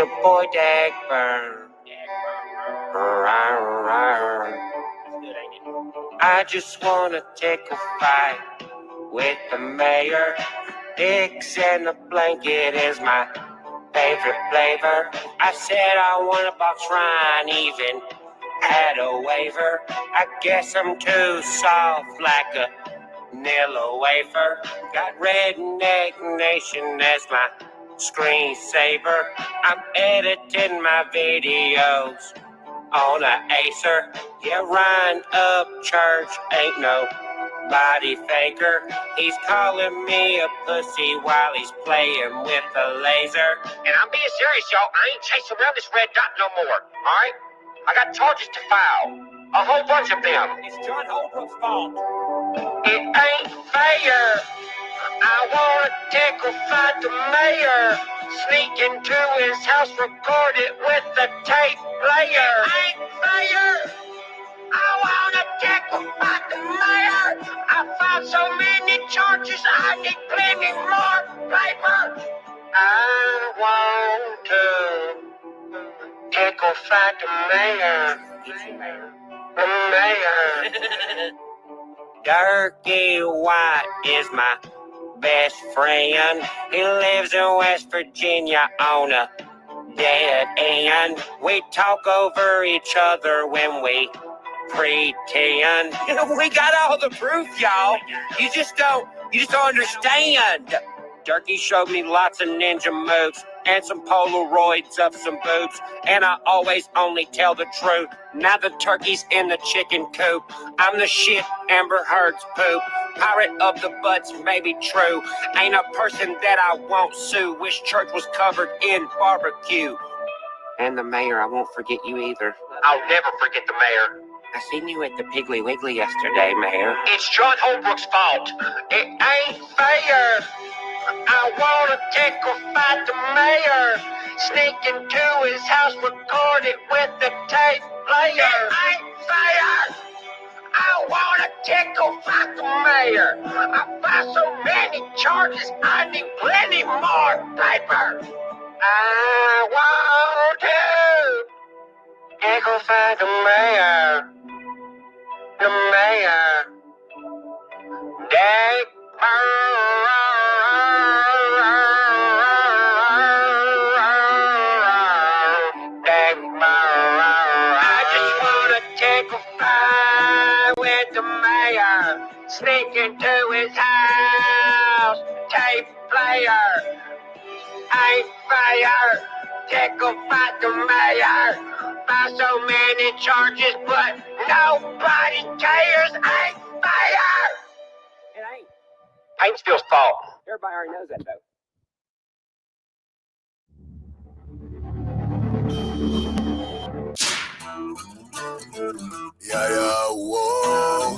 your boy Dagburn. I just wanna take a fight with the mayor. Dicks and the blanket is my favorite flavor. I said I want a box Ryan, even had a waiver. I guess I'm too soft like a vanilla wafer. Got Redneck Nation as my screensaver. I'm editing my videos on a Acer. Yeah, Ryan up church ain't nobody faker. He's calling me a pussy while he's playing with a laser. And I'm being serious, y'all. I ain't chasing around this red dot no more, all right? I got charges to file. A whole bunch of them. It's John Holbrook's fault. It ain't fair. I wanna tickle fight the mayor. Sneak into his house, record it with a tape player. It ain't fair. I wanna tickle fight the mayor. I filed so many charges, I need plenty more paper. I want to tickle fight the mayor. The mayor. Dirty White is my best friend. He lives in West Virginia on a dead end. We talk over each other when we pretend. We got all the proof, y'all. You just don't understand. Turkey showed me lots of ninja moves and some Polaroids of some boobs, and I always only tell the truth. Now the turkey's in the chicken coop. I'm the shit Amber Heard's poop. Pirate of the butts may be true. Ain't a person that I won't sue. Wish church was covered in barbecue. And the mayor, I won't forget you either. I'll never forget the mayor. I seen you at the Piggly Wiggly yesterday, Mayor. It's John Holbrook's fault. It ain't fair. I wanna tickle fight the mayor. Sneak into his house, record it with the tape player. It ain't fair. I wanna tickle fight the mayor. I filed so many charges, I need plenty more paper. I want to tickle fight the mayor. The mayor. I just wanna take a fight with the mayor. Sneak into his house, tape player. Ain't fair. Tickle fight the mayor. Filed so many charges, but nobody cares. Ain't fair. It ain't. Paintsville's fault. Everybody already knows that, though. Yeah, whoa.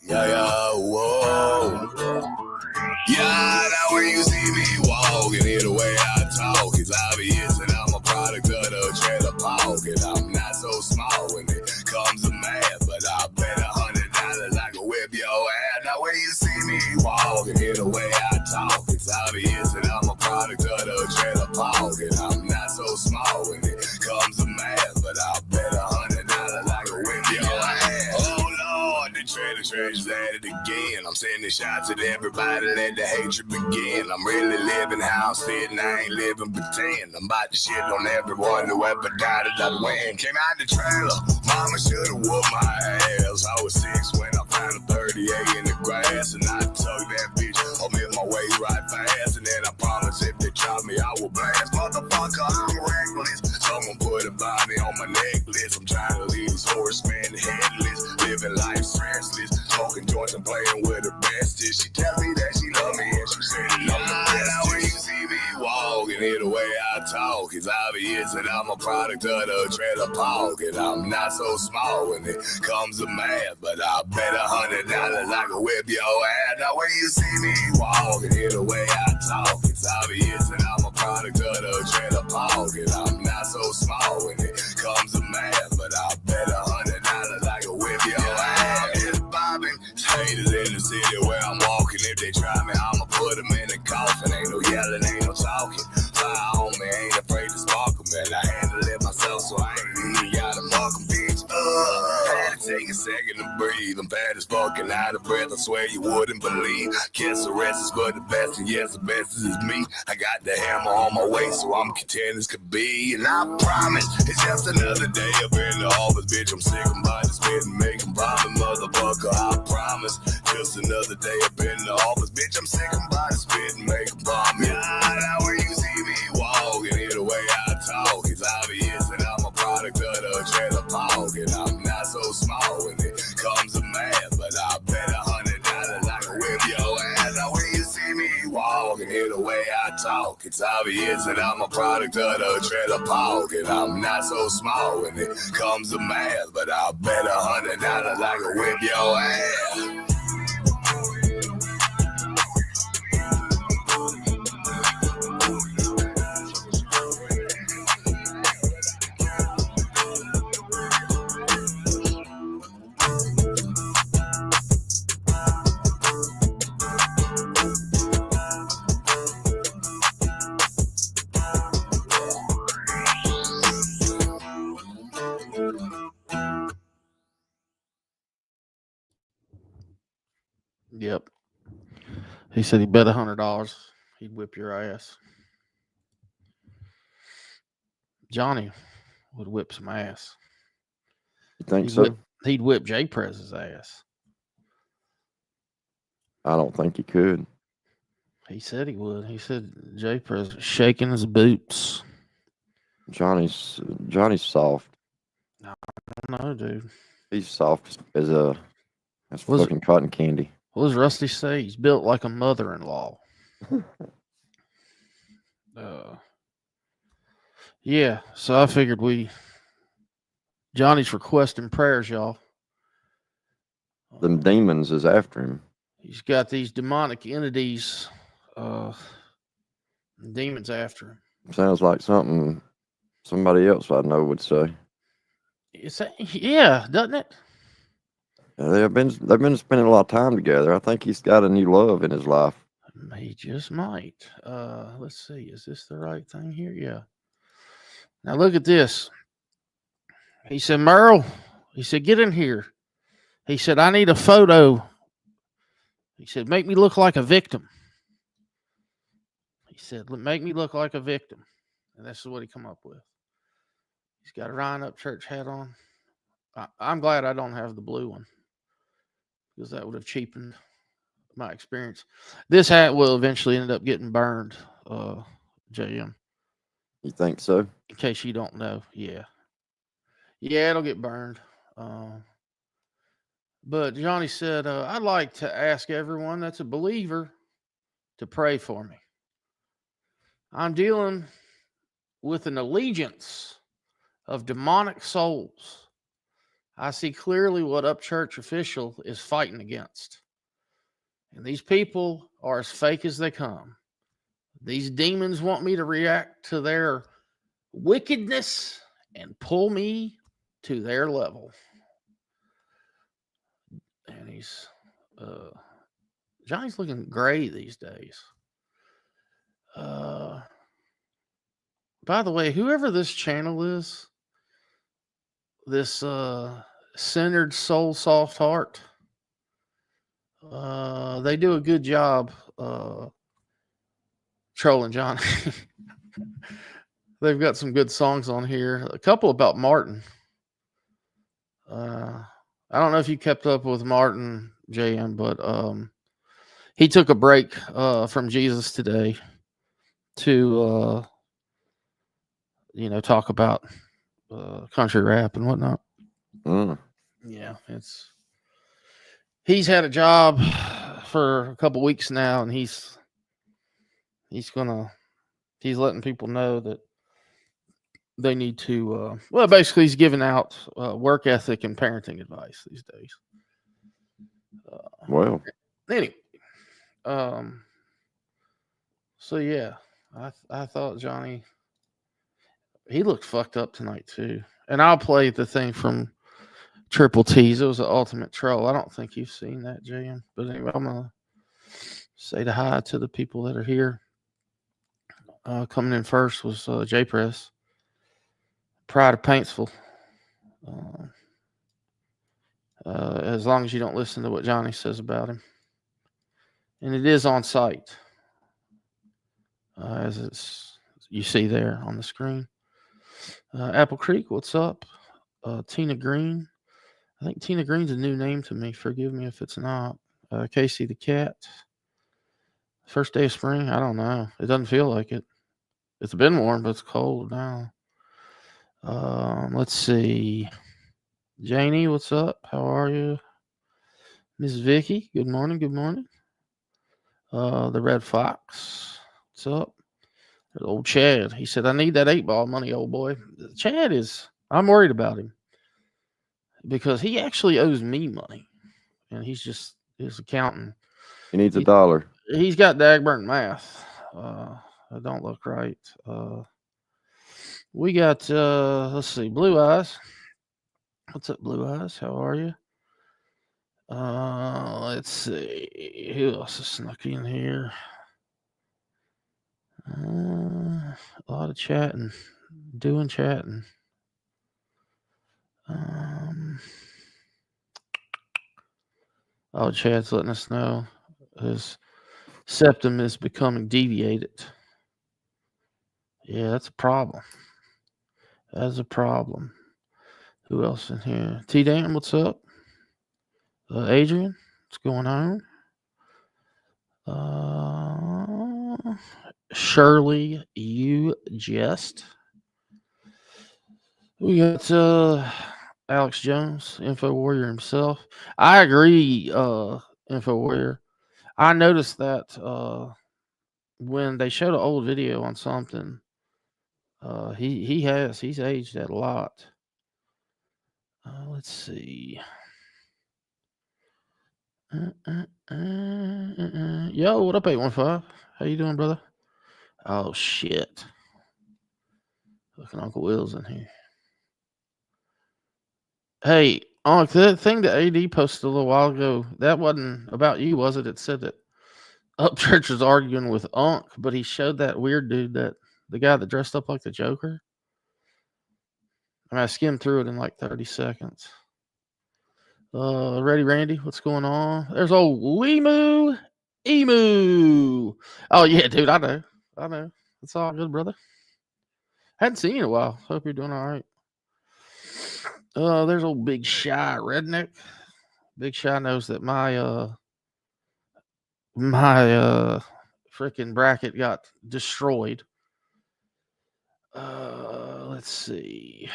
yeah, whoa. Yeah, now when you see me walking, hear the way I talk, it's obvious that I'm a product of the trailer park, and I'm not so small when it comes to math, but I bet $100 I can whip your ass. Now when you see me walking, hear the way I talk, it's obvious that I'm a product of the trailer park, and I'm not so small when it comes to math, but I bet $100 I can whip your ass. Oh Lord, the trailer church is at it again. I'm sending shots at everybody, let the hatred begin. I'm really living how I'm sitting, I ain't living pretend. I'm about to shit on everyone who ever doubted I'd win. Came out the trailer, mama should've whooped my ass. I was 6 when I found a 38 in the grass, and I took that bitch, I'm in my way right fast, and then I promise if they chop me, I will blast. Motherfucker, I'm reckless. Someone put a bounty on my necklace. I'm trying to leave these horsemen headless, living life stressless, smoking joints and playing with her bestest. She tell me that she love me, and she said it love me best. Now when you see me walk and hear the way I talk, it's obvious that I'm a product of the trailer park, and I'm not so small when it comes to math, but I bet $100 I can whip your ass. Now when you see me walk and hear the way I talk, it's obvious that I'm a product of the trailer park, and I'm not so small when it comes to math, but I bet $100 I can whip your ass. It's bobbing, haters in the city where I'm walking. smoking. If they try me, I'ma put them in the coffin. Ain't no yelling, ain't no talking. Fire on me, ain't afraid to spark them. Man, I handle it myself, so I ain't even gotta mark them, bitch. Had to take a second to breathe. I'm bad as fucking out of breath. I swear you wouldn't believe. Kiss the rest is for the best, and yes, the best is me. I got the hammer on my waist, so I'm content as could be. And I promise, it's just another day up in the office, bitch. I'm sick about this spitting, making bombing, motherfucker. I promise, just another day up in the office, bitch. I'm sick about this spitting, making bombing. Yeah, now when you see me walking, hear the way I talk, it's obvious that I'm a product of the trailer park, and I'm not so small when it comes to math, but I bet $100 I can whip your ass. Now when you see me walk and hear the way I talk, it's obvious that I'm a product of the trailer park, and I'm not so small when it comes to math, but I bet $100 I can whip your ass. Yep. He said he bet $100 he'd whip your ass. Jawney would whip some ass. You think so? He'd whip J Prez's ass. I don't think he could. He said he would. He said J Prez was shaking his boots. Johnny's soft. I don't know, dude. He's soft as Was fucking cotton candy. What does Rusty say? He's built like a mother-in-law. Yeah, so I figured Johnny's requesting prayers, y'all. Them demons is after him. He's got these demonic entities, demons after him. Sounds like something somebody else I know would say. Yeah, doesn't it? They've been spending a lot of time together. I think he's got a new love in his life. He just might. Let's see. Is this the right thing here? Yeah. Now look at this. He said, Merle, he said, get in here. He said, I need a photo. He said, make me look like a victim. He said, make me look like a victim. And this is what he come up with. He's got a Ryan Up Church hat on. I'm glad I don't have the blue one, because that would have cheapened my experience. This hat will eventually end up getting burned, JM. You think so? In case you don't know, yeah, it'll get burned. But Jawney said, I'd like to ask everyone that's a believer to pray for me. I'm dealing with an allegiance of demonic souls. I see clearly what Upchurch official is fighting against. And these people are as fake as they come. These demons want me to react to their wickedness and pull me to their level. And he's Johnny's looking gray these days. By the way, whoever this channel is, this Centered Soul Soft Heart, they do a good job trolling Johnny. They've got some good songs on here. A couple about Martin. I don't know if you kept up with Martin, JM, but he took a break from Jesus today to talk about country rap and whatnot. Yeah, he's had a job for a couple weeks now, and he's letting people know that they need to basically he's giving out work ethic and parenting advice these days. Well, anyway, so yeah, I thought Johnny, he looked fucked up tonight too. And I'll play the thing from Triple T's. It was an ultimate troll. I don't think you've seen that, JM. But anyway, I'm gonna say the hi to the people that are here. Coming in first was J Press, Pride of Paintsville. As long as you don't listen to what Jawney says about him, and it is on site, as it's you see there on the screen. Apple Creek, what's up? Tina Green. I think Tina Green's a new name to me. Forgive me if it's not. Casey the Cat. First day of spring? I don't know. It doesn't feel like it. It's been warm, but it's cold now. Let's see. Janie, what's up? How are you? Miss Vicky, good morning. Good morning. The Red Fox, what's up? There's old Chad. He said, I need that 8-ball money, old boy. Chad I'm worried about him because he actually owes me money. And he's just his accountant. He needs $1. He's got dagburnt math. It don't look right. We got let's see, Blue Eyes. What's up, Blue Eyes? How are you? Let's see. Who else is snuck in here? A lot of chatting. Doing chatting. Chad's letting us know his septum is becoming deviated. Yeah, that's a problem. That's a problem. Who else in here? T-Dan, what's up? Adrian, what's going on? Shirley, you jest. We got Alex Jones, Info Warrior himself. I agree, Info Warrior. I noticed that when they showed an old video on something, he's aged that a lot. Let's see. Yo, what up, 815? How you doing, brother? Oh shit! Looking Uncle Will's in here. Hey, the thing that AD posted a little while ago, that wasn't about you, was it? It said that Upchurch was arguing with Unc, but he showed that weird dude, the guy that dressed up like the Joker. I skimmed through it in like 30 seconds. Ready, Randy? What's going on? There's old Emu. Oh yeah, dude, I know. It's all good, brother. Hadn't seen you in a while. Hope you're doing all right. There's old Big Shy Redneck. Big Shy knows that my freaking bracket got destroyed. Let's see.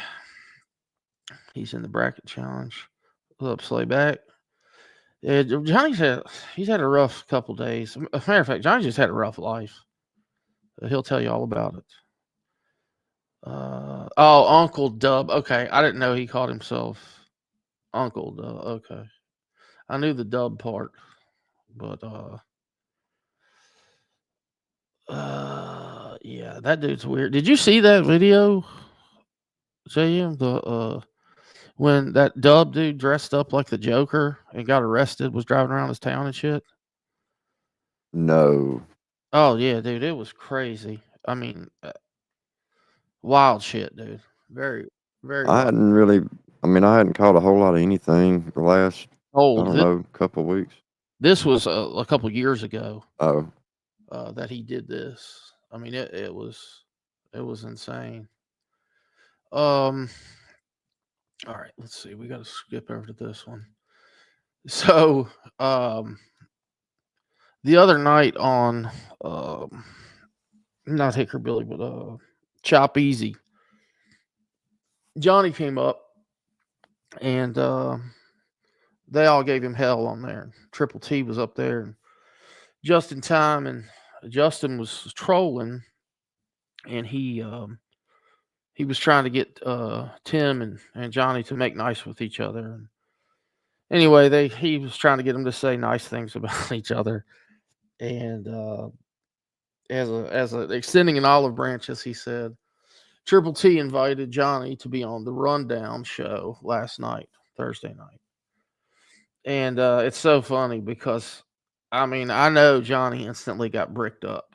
He's in the bracket challenge. What's up, Slayback? Yeah, he's had a rough couple days. As a matter of fact, Johnny just had a rough life. He'll tell you all about it. Uncle Dub. Okay, I didn't know he called himself Uncle Dub. Okay, I knew the Dub part, but yeah, that dude's weird. Did you see that video, JM? When that Dub dude dressed up like the Joker and got arrested, was driving around his town and shit. No. Oh yeah, dude, it was crazy. I mean, wild shit, dude. Very, very. I hadn't caught a whole lot of anything the last, couple of weeks. This was a couple years ago. Oh. That he did this. I mean, it was insane. All right, let's see. We got to skip over to this one. So, the other night on, not Hickorbilly, but Chop Easy, Jawney came up, and they all gave him hell on there. Triple T was up there, and just in time, and Justin was trolling, and he was trying to get Tim and Jawney to make nice with each other. And anyway, he was trying to get them to say nice things about each other, and as a extending an olive branch, as he said, Triple T invited Jawney to be on the Rundown show last night, Thursday night. And it's so funny because I mean, I know Jawney instantly got bricked up.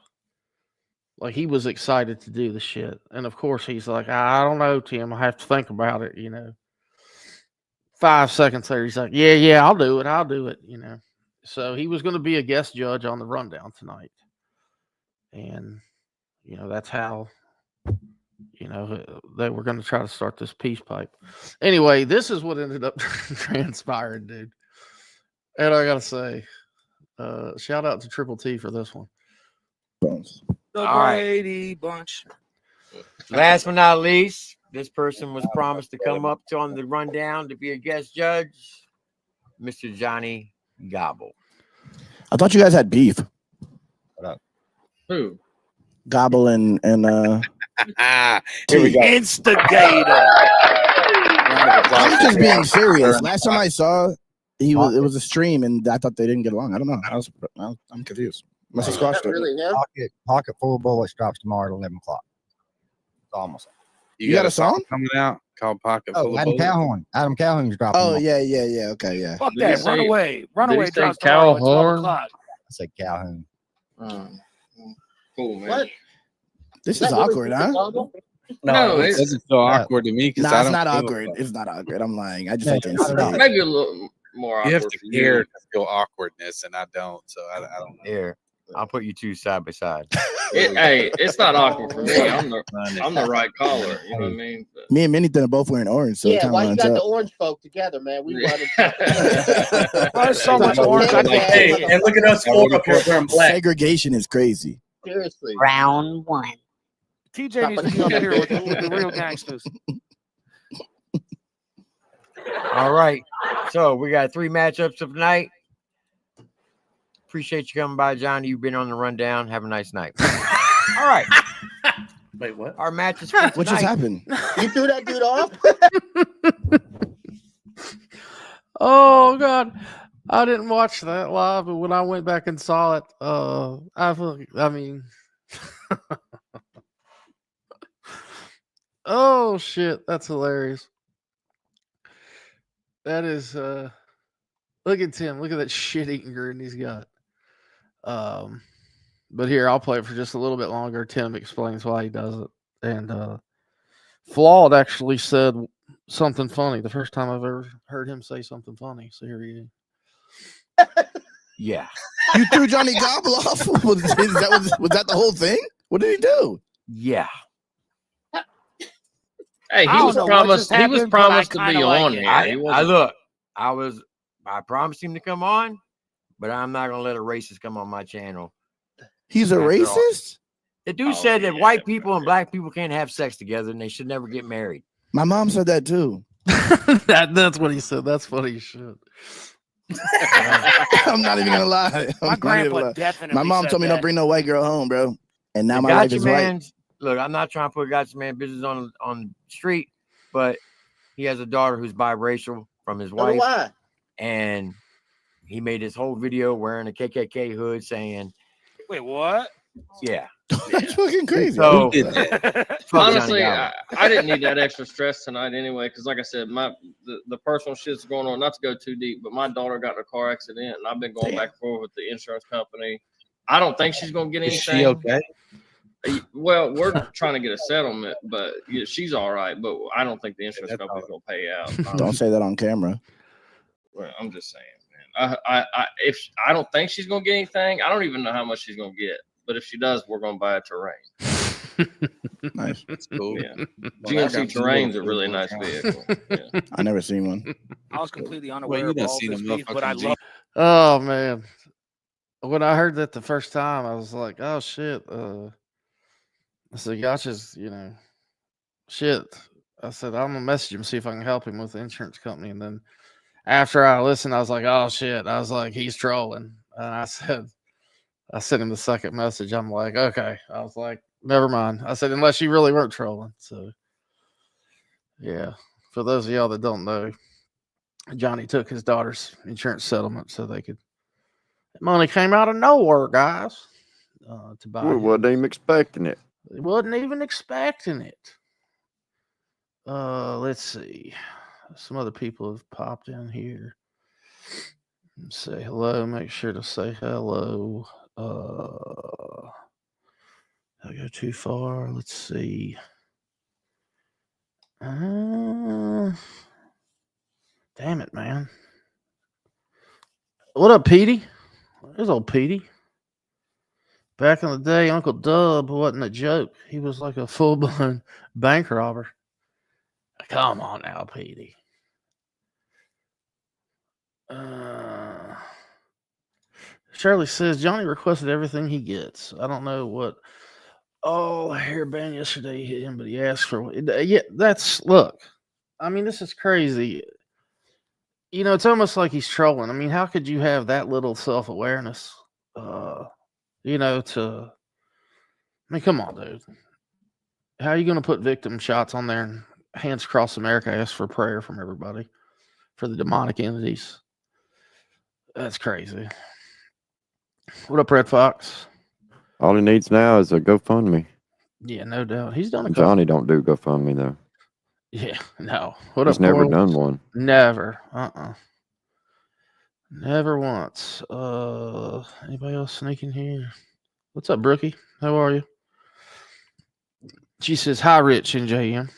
Like he was excited to do the shit. And of course he's like, I don't know, Tim. I have to think about it, 5 seconds later, he's like, yeah, I'll do it. So he was going to be a guest judge on the rundown tonight. And, that's how, they were going to try to start this peace pipe. Anyway, this is what ended up transpiring, dude. And I got to say, shout out to Triple T for this one. The All right. Brady Bunch. Last but not least, this person was promised to come up on the rundown to be a guest judge, Mr. Jawney Gobble. I thought you guys had beef. Who? Gobble and Here we go. Instigator. I'm just being serious. Last time I saw it was a stream, and I thought they didn't get along. I don't know. I'm confused. Must have squashed it. Really, yeah. Pocket full of bullets drops tomorrow at 11 o'clock. It's almost. You got a song coming out called Pocket Full of Adam Bullets? Calhoun. Adam Calhoun's dropping. Oh, tomorrow. yeah. Okay, yeah. Fuck Did that. he say- Runaway did he drops say tomorrow at 12 Calhoun? o'clock. I said Calhoun. Cool, man. What? This is awkward, huh? No, it doesn't feel awkward to me. Nah, it's not awkward. It's not awkward. I'm lying. I just have to instigate. Maybe a little more awkward. You have to for hear to feel awkwardness, and I don't. So I don't. Here, I'll put you two side by side. Hey, it's not awkward for me. I'm the right caller. You know what I mean? But, Me and Minnie are both wearing orange, so it Yeah, kind of why you lines got the up. orange folk together, man? We run there's so much orange. I think. Hey, and look at us four up here wearing black. Segregation is crazy. Seriously. Round one. TJ needs to be up here with the real gangsters. All right. So we got 3 matchups of the night. Appreciate you coming by, Johnny. You've been on the rundown. Have a nice night. All right. Wait, what? Our matches for What just tonight. happened? You threw that dude off? Oh God, I didn't watch that live, but when I went back and saw it, I mean, oh shit, that's hilarious. That is, look at Tim, look at that shit-eating grin he's got. But here, I'll play it for just a little bit longer. Tim explains why he does it, and Flawed actually said something funny. The first time I've ever heard him say something funny. So here he is. Yeah. You threw Johnny Gobble off. Was that the whole thing? What did he do? Yeah. Hey, he was promised. He was promised to be on here. I promised him to come on, but I'm not gonna let a racist come on my channel. He's a racist? The dude said that white people and black people can't have sex together and they should never get married. My mom said that too. That's what he said. That's funny shit. I'm not even gonna lie. My grandpa definitely. My mom said told me that. don't bring no white girl home, bro. And now The my wife gotcha is man's, look, I'm not trying to put gotcha man business on the street, but he has a daughter who's biracial from his wife, Why? and he made this whole video wearing a KKK hood saying, Wait, what? "Yeah, white. That's fucking crazy. So Honestly, I didn't need that extra stress tonight anyway, because like I said, the personal shit's going on. Not to go too deep, but my daughter got in a car accident, and I've been going back and forth with the insurance company. I don't think she's gonna get anything. Is she okay? Well, we're trying to get a settlement, but yeah, she's all right. But I don't think the insurance company's gonna pay out. Don't say that on camera. Well, I'm just saying, man. I don't think she's gonna get anything. I don't even know how much she's gonna get. But if she does, we're gonna buy a Terrain. Nice. That's cool. Yeah, GMC Terrain's a really nice vehicle. Yeah. I never seen one. I was completely Well, unaware you of done all seen this them beef, but I motherfucking love. Oh man, when I heard that the first time, I was like, "Oh shit!" I said, "Gotcha's, shit." I said, "I'm gonna message him see if I can help him with the insurance company." And then after I listened, I was like, "Oh shit!" I was like, "He's trolling," and I sent him the second message. I'm like, "Okay." I was like, "Never mind." I said, "Unless you really weren't trolling." So yeah, for those of y'all that don't know, Johnny took his daughter's insurance settlement so they could. Money came out of nowhere, guys. To buy. We wasn't even expecting it. He wasn't even expecting it. Let's see. Some other people have popped in here. Say hello. Make sure to say hello. I go too far. Let's see. Damn it, man. What up, Petey? There's old Petey. Back in the day, Uncle Dub wasn't a joke. He was like a full-blown bank robber. Come on now, Petey. Shirley says Jawney requested everything he gets. I don't know what all hairband yesterday hit him, but he asked for. Yeah, look. I mean, this is crazy. You know, it's almost like he's trolling. I mean, how could you have that little self-awareness? You know, I mean, come on, dude. How are you going to put victim shots on there and Hands Across America ask for prayer from everybody for the demonic entities? That's crazy. What up, Red Fox? All he needs now is a GoFundMe. Yeah, no doubt. He's done a couple. Jawney don't do GoFundMe though. Yeah, no. What He's up, never Corley? done one. Never. Never once. Anybody else sneaking here? What's up, Brookie? How are you? She says, hi, Rich and JM.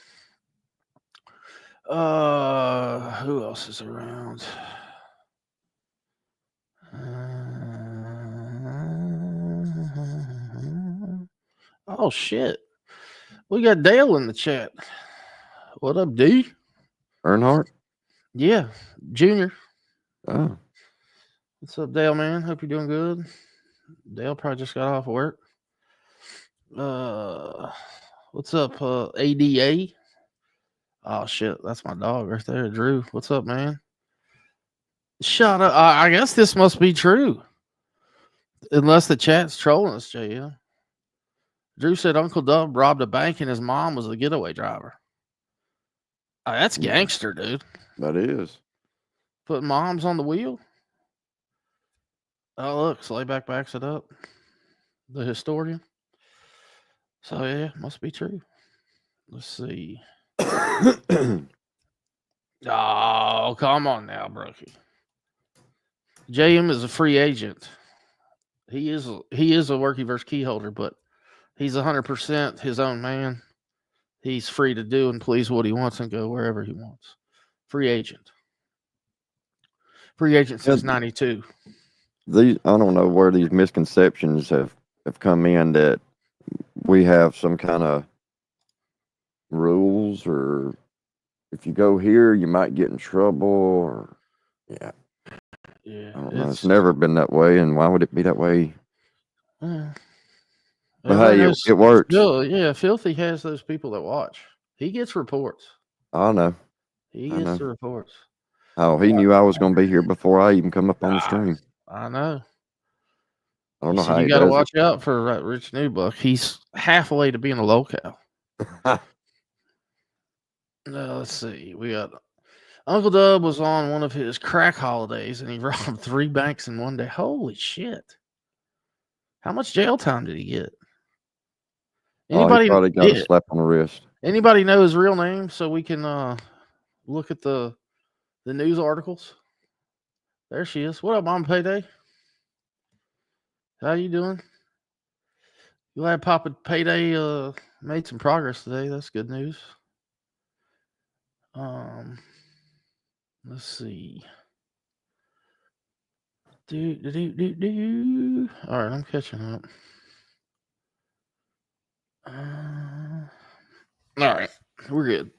Who else is around? Oh, shit. We got Dale in the chat. What up, D? Earnhardt? Yeah, Junior. Oh. What's up, Dale, man? Hope you're doing good. Dale probably just got off work. What's up, ADA? Oh, shit. That's my dog right there, Drew. What's up, man? Shut up. I guess this must be true. Unless the chat's trolling us, JM. Drew said Uncle Dub robbed a bank and his mom was the getaway driver. Oh, that's gangster, dude. That is. Putting moms on the wheel. Oh, look. Slayback backs it up. The historian. So, yeah, must be true. Let's see. Oh, come on now, Brookie. JM is a free agent. He is a Worky versus key holder, but he's 100% his own man. He's free to do and please what he wants and go wherever he wants. Free agent. Free agent since 92. I don't know where these misconceptions have come in that we have some kind of rules, or if you go here, you might get in trouble, or yeah. I don't know. It's never been that way, and why would it be that way? But hey, it works. Yeah, Filthy has those people that watch. He gets reports. I know. He gets the reports. Oh, he knew I was going to be here before I even come up on the stream. I know. I don't know how you got to watch out for Rich Newbuck. He's halfway to being a locale. Let's see. We got Uncle Dub was on one of his crack holidays and he robbed 3 banks in one day. Holy shit. How much jail time did he get? Anybody he probably got a slap on the wrist. Anybody know his real name so we can look at the news articles? There she is. What up, Mom Payday? How you doing? Glad Papa Payday made some progress today. That's good news. Let's see. All right, I'm catching up. All right, we're good.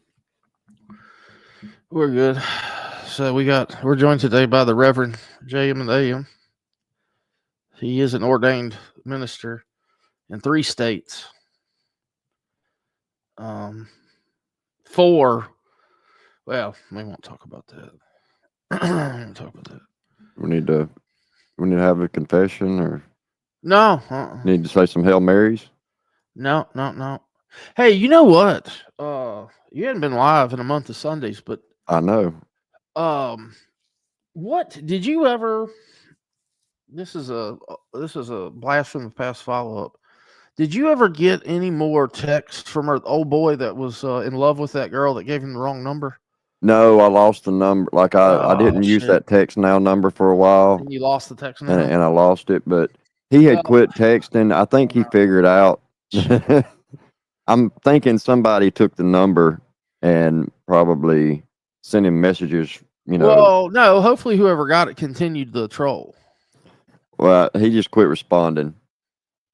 We're good. So we're joined today by the Reverend JM and AM. He is an ordained minister in 3 states. 4. Well, we won't talk about that. We need to have a confession, or no? Need to say some Hail Marys. No. Hey, you know what? You hadn't been live in a month of Sundays, but I know. What did you ever? This is a blast from the past follow up. Did you ever get any more text from our old boy that was in love with that girl that gave him the wrong number? No, I lost the number. Like I didn't use shit. that text now number for a while, And you lost the text now? and I lost it. But he had quit texting. I think he figured out. I'm thinking somebody took the number and probably sent him messages. Well, no. Hopefully, whoever got it continued the troll. Well, he just quit responding.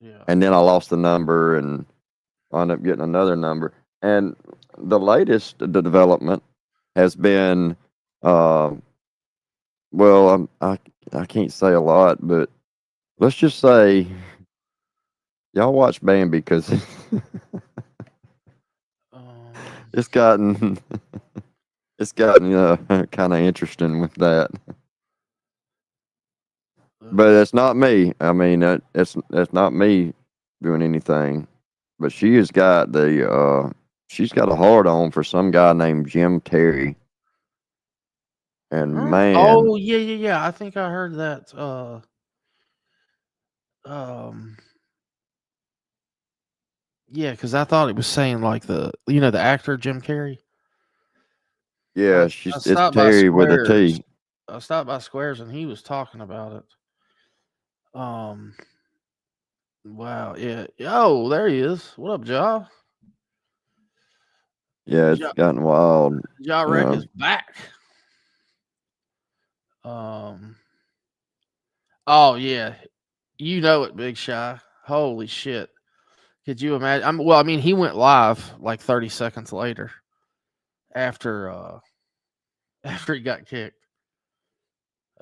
Yeah. And then I lost the number and wound up getting another number. And the latest development has been, well, I can't say a lot, but let's just say y'all watch Bambi because it's gotten kind of interesting with that. But it's not me. I mean, it's not me doing anything. But she has got she's got a hard on for some guy named Jim Terry. And man, oh yeah. I think I heard that. Yeah, because I thought it was saying like the actor Jim Carrey. Yeah, it's Terry with a T. I stopped by Squares and he was talking about it. Wow, yeah. Oh, there he is. What up, Ja? Yeah, it's gotten wild. Ja Wreck is back. Oh yeah, you know it, Big Shy. Holy shit! Could you imagine? Well, I mean, he went live like 30 seconds later after he got kicked.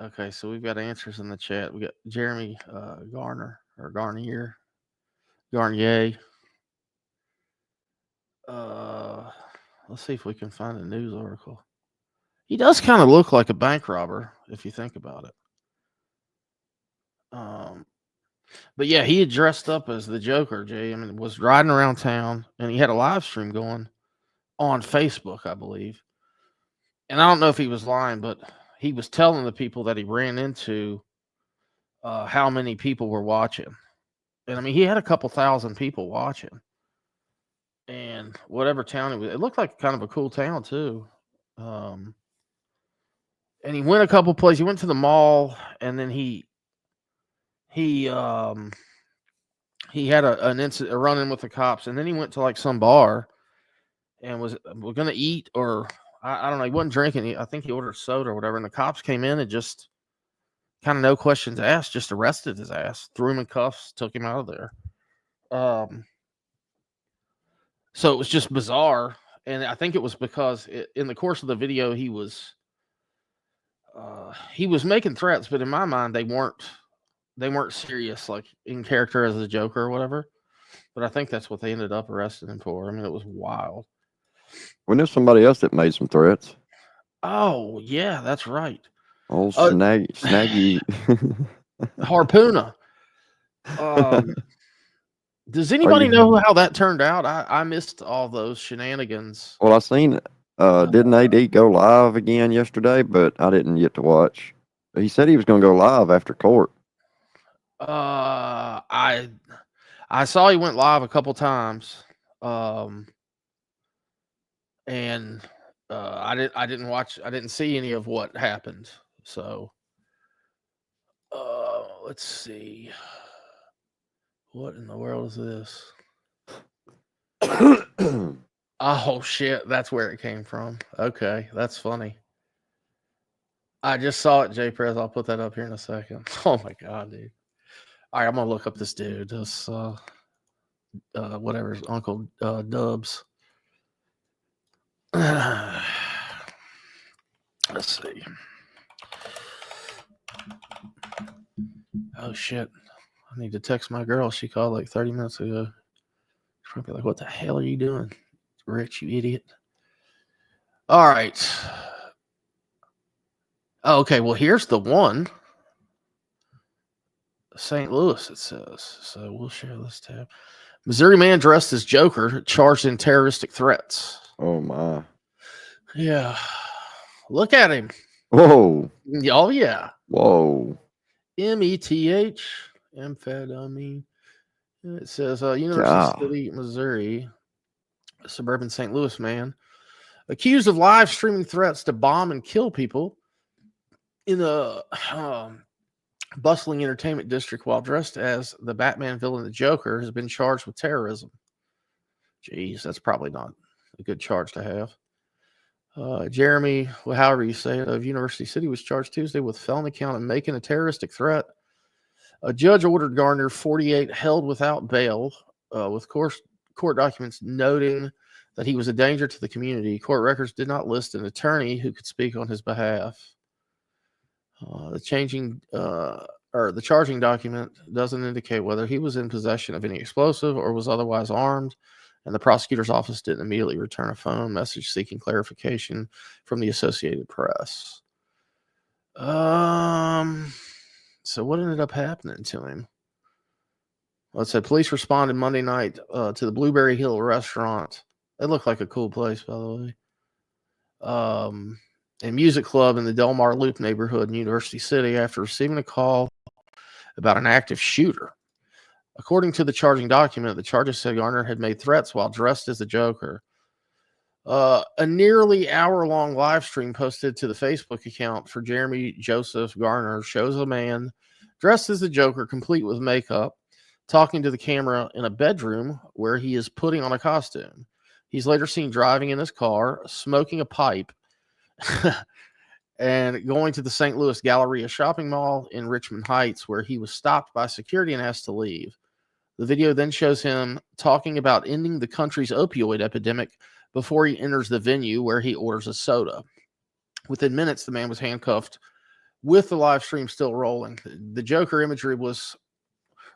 Okay, so we've got answers in the chat. We got Jeremy Garnier. Garnier. Let's see if we can find a news article. He does kind of look like a bank robber if you think about it. But yeah, he had dressed up as the Joker, Jay. I mean, was riding around town, and he had a live stream going on Facebook, I believe. And I don't know if he was lying, but he was telling the people that he ran into how many people were watching. And I mean, he had a couple thousand people watching. And whatever town it was, it looked like kind of a cool town too. And he went a couple places. He went to the mall, and then he had a run-in with the cops, and then he went to like some bar and was going to eat, or I don't know. He wasn't drinking. I think he ordered soda or whatever. And the cops came in and just kind of no questions asked, just arrested his ass, threw him in cuffs, took him out of there. So it was just bizarre. And I think it was because in the course of the video, he was making threats, but in my mind, they weren't serious, like in character as the Joker or whatever. But I think that's what they ended up arresting him for. I mean, it was wild. When there's somebody else that made some threats. Oh yeah, that's right. Old Snaggy Harpoona. Does anybody know how that turned out? I missed all those shenanigans. Well, I seen didn't AD go live again yesterday, but I didn't get to watch. He said he was going to go live after court. I saw he went live a couple times. And I didn't watch. I didn't see any of what happened. So let's see. What in the world is this? Oh shit, that's where it came from. Okay, that's funny. I just saw it, J Prez. I'll put that up here in a second. Oh my god, dude. All right, I'm gonna look up this dude. This whatever, Uncle Dubs. Let's see. Oh shit. I need to text my girl. She called like 30 minutes ago. She's probably like, what the hell are you doing, Rich, you idiot? All right. Oh, okay, well, here's the one. St. Louis, it says. So we'll share this tab. Missouri man dressed as Joker charged in terroristic threats. Oh, my. Yeah. Look at him. Whoa. Oh, yeah. Whoa. METH. Amphetamine. It says University City, Missouri, suburban St. Louis man Accused of live streaming threats to bomb and kill people in a bustling entertainment district while dressed as the Batman villain, the Joker, has been charged with terrorism. Jeez, that's probably not a good charge to have. Jeremy, well, however you say it, of University City was charged Tuesday with felony count of making a terroristic threat. A judge ordered Garner, 48, held without bail, with court documents noting that he was a danger to the community. Court records did not list an attorney who could speak on his behalf. The charging document doesn't indicate whether he was in possession of any explosive or was otherwise armed, and the prosecutor's office didn't immediately return a phone message seeking clarification from the Associated Press. So what ended up happening to him? Well, it said police responded Monday night to the Blueberry Hill restaurant. It looked like a cool place, by the way. A music club in the Del Mar Loop neighborhood in University City after receiving a call about an active shooter. According to the charging document, the charges said Garner had made threats while dressed as the Joker. A nearly hour-long live stream posted to the Facebook account for Jeremy Joseph Garner shows a man dressed as the Joker, complete with makeup, talking to the camera in a bedroom where he is putting on a costume. He's later seen driving in his car, smoking a pipe, and going to the St. Louis Galleria shopping mall in Richmond Heights, where he was stopped by security and asked to leave. The video then shows him talking about ending the country's opioid epidemic before he enters the venue, where he orders a soda. Within minutes, the man was handcuffed with the live stream still rolling. The Joker imagery was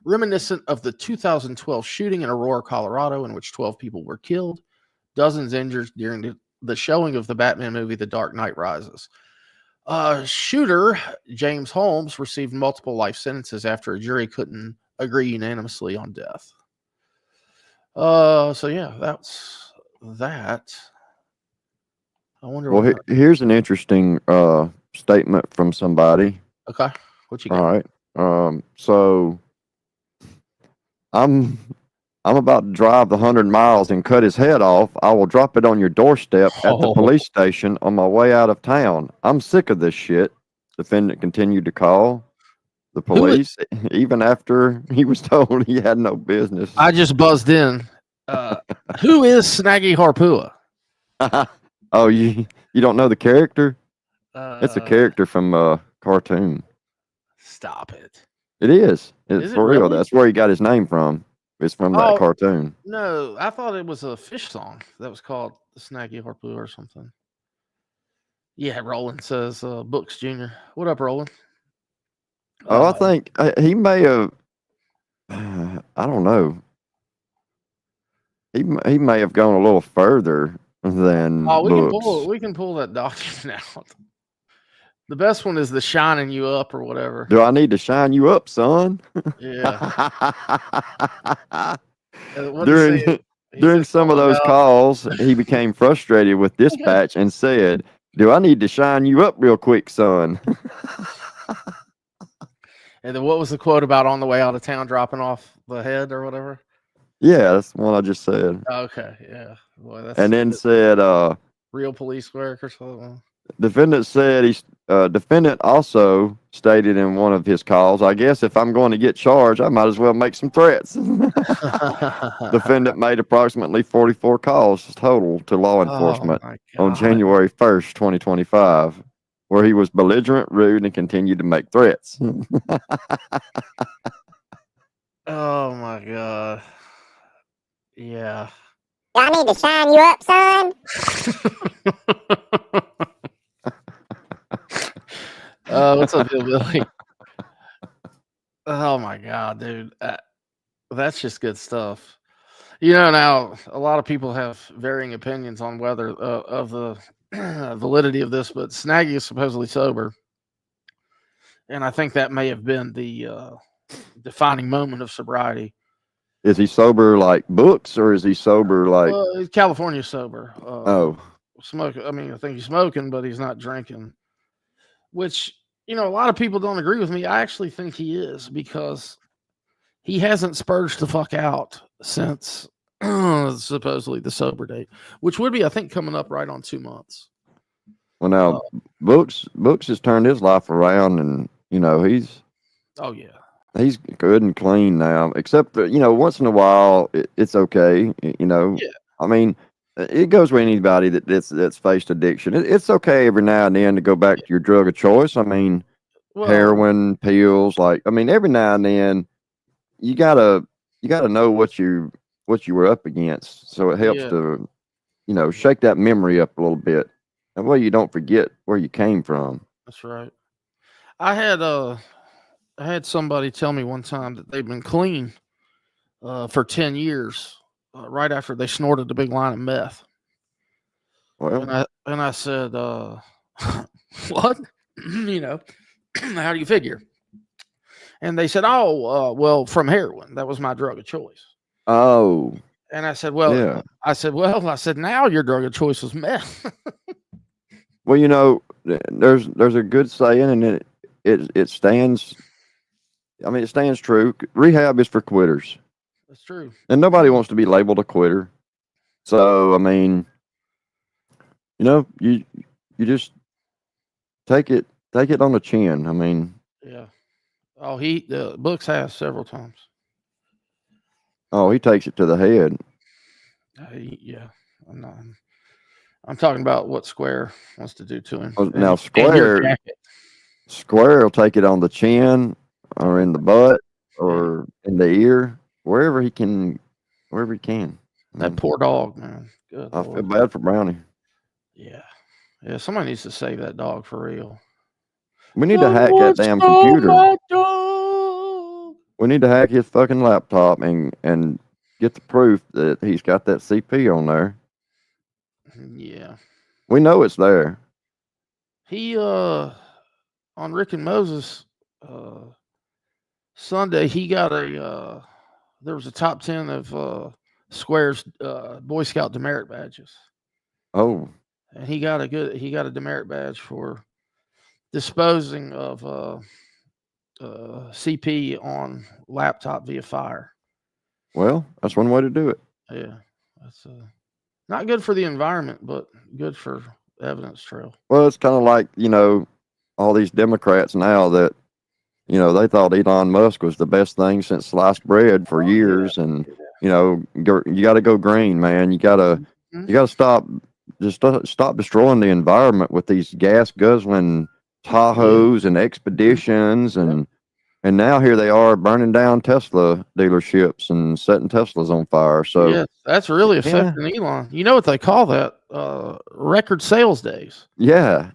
reminiscent of the 2012 shooting in Aurora, Colorado, in which 12 people were killed, dozens injured during the showing of the Batman movie The Dark Knight Rises. Shooter James Holmes received multiple life sentences after a jury couldn't agree unanimously on death. So yeah, that's that. I wonder. Well, here's an interesting statement from somebody. Okay, what you got? All right. So I'm about to drive the 100 miles and cut his head off. I will drop it on your doorstep at the police station on my way out of town. I'm sick of this shit. Defendant continued to call the police even after he was told he had no business. I just buzzed in. Who is Snaggy Harpua? Oh, you don't know the character? It's a character from a cartoon. Stop it. It is. It's Is it for real. really? That's where he got his name from. It's from that cartoon. No, I thought it was a fish song that was called the Snaggy Harpua or something. Yeah, Roland says Books Jr. What up, Roland? Oh, I think he may have. I don't know. He may have gone a little further than. Oh, we can pull that document out. The best one is the shining you up or whatever. Do I need to shine you up, son? Yeah. During some of those calls, he became frustrated with dispatch and said, "Do I need to shine you up real quick, son?" And then what was the quote about on the way out of town dropping off the head or whatever? Yeah, that's the one I just said. Okay, yeah. Boy, that's and then said, real police work or something. Defendant said defendant also stated in one of his calls, "I guess if I'm going to get charged, I might as well make some threats." Defendant made approximately 44 calls total to law enforcement on January 1st, 2025, where he was belligerent, rude, and continued to make threats. Oh my God. Yeah. Do I need to shine you up, son? What's up, Billy? Oh my God, dude. That's just good stuff. You know, now a lot of people have varying opinions on whether of the validity of this, but Snaggy is supposedly sober. And I think that may have been the defining moment of sobriety. Is he sober like Books, or is he sober like California sober? Smoke. I mean, I think he's smoking, but he's not drinking. Which, you know, a lot of people don't agree with me. I actually think he is, because he hasn't spurged the fuck out since supposedly the sober date, which would be, I think, coming up right on 2 months. Well, now Books has turned his life around, and he's Oh yeah, he's good and clean now. Except that once in a while it's okay. yeah, I mean, it goes with anybody that's faced addiction. It's okay every now and then to go back to your drug of choice. I mean, well, heroin, pills, every now and then you gotta know what you were up against, so it helps yeah, to shake that memory up a little bit. That way you don't forget where you came from. that's right. I had somebody tell me one time that they've been clean for 10 years, right after they snorted a big line of meth. Well, And I said, what? How do you figure? And they said, oh, well, from heroin. That was my drug of choice. oh, And I said, yeah. I said, now your drug of choice is meth. Well, there's a good saying, and it stands. I mean, it stands true. Rehab is for quitters, That's true. and nobody wants to be labeled a quitter. So, I mean, you just take it on the chin. I mean, Yeah. Oh, the Books has several times. oh, he takes it to the head. Yeah. I'm talking about what Square wants to do to him. Oh, now And his Square will take it on the chin, or in the butt, or in the ear, wherever he can. That poor dog, man. Good I feel Lord. bad for Brownie. Yeah. Yeah. Somebody needs to save that dog for real. We need to hack that damn computer. We need to hack his fucking laptop and get the proof that he's got that CP on there. Yeah. We know it's there. He on Rick and Moses Sunday, he got there was a top 10 of Square's Boy Scout demerit badges. Oh. And he got a demerit badge for disposing of CP on laptop via fire. Well, that's one way to do it. Yeah. That's not good for the environment, but good for evidence trail. Well, it's kind of like, all these Democrats now that, they thought Elon Musk was the best thing since sliced bread for years. And, you got to go green, man. You got to stop destroying the environment with these gas guzzling Tahoes and expeditions. And now here they are burning down Tesla dealerships and setting Teslas on fire. So yes, that's really affecting Elon. You know what they call that? Record sales days. Yeah.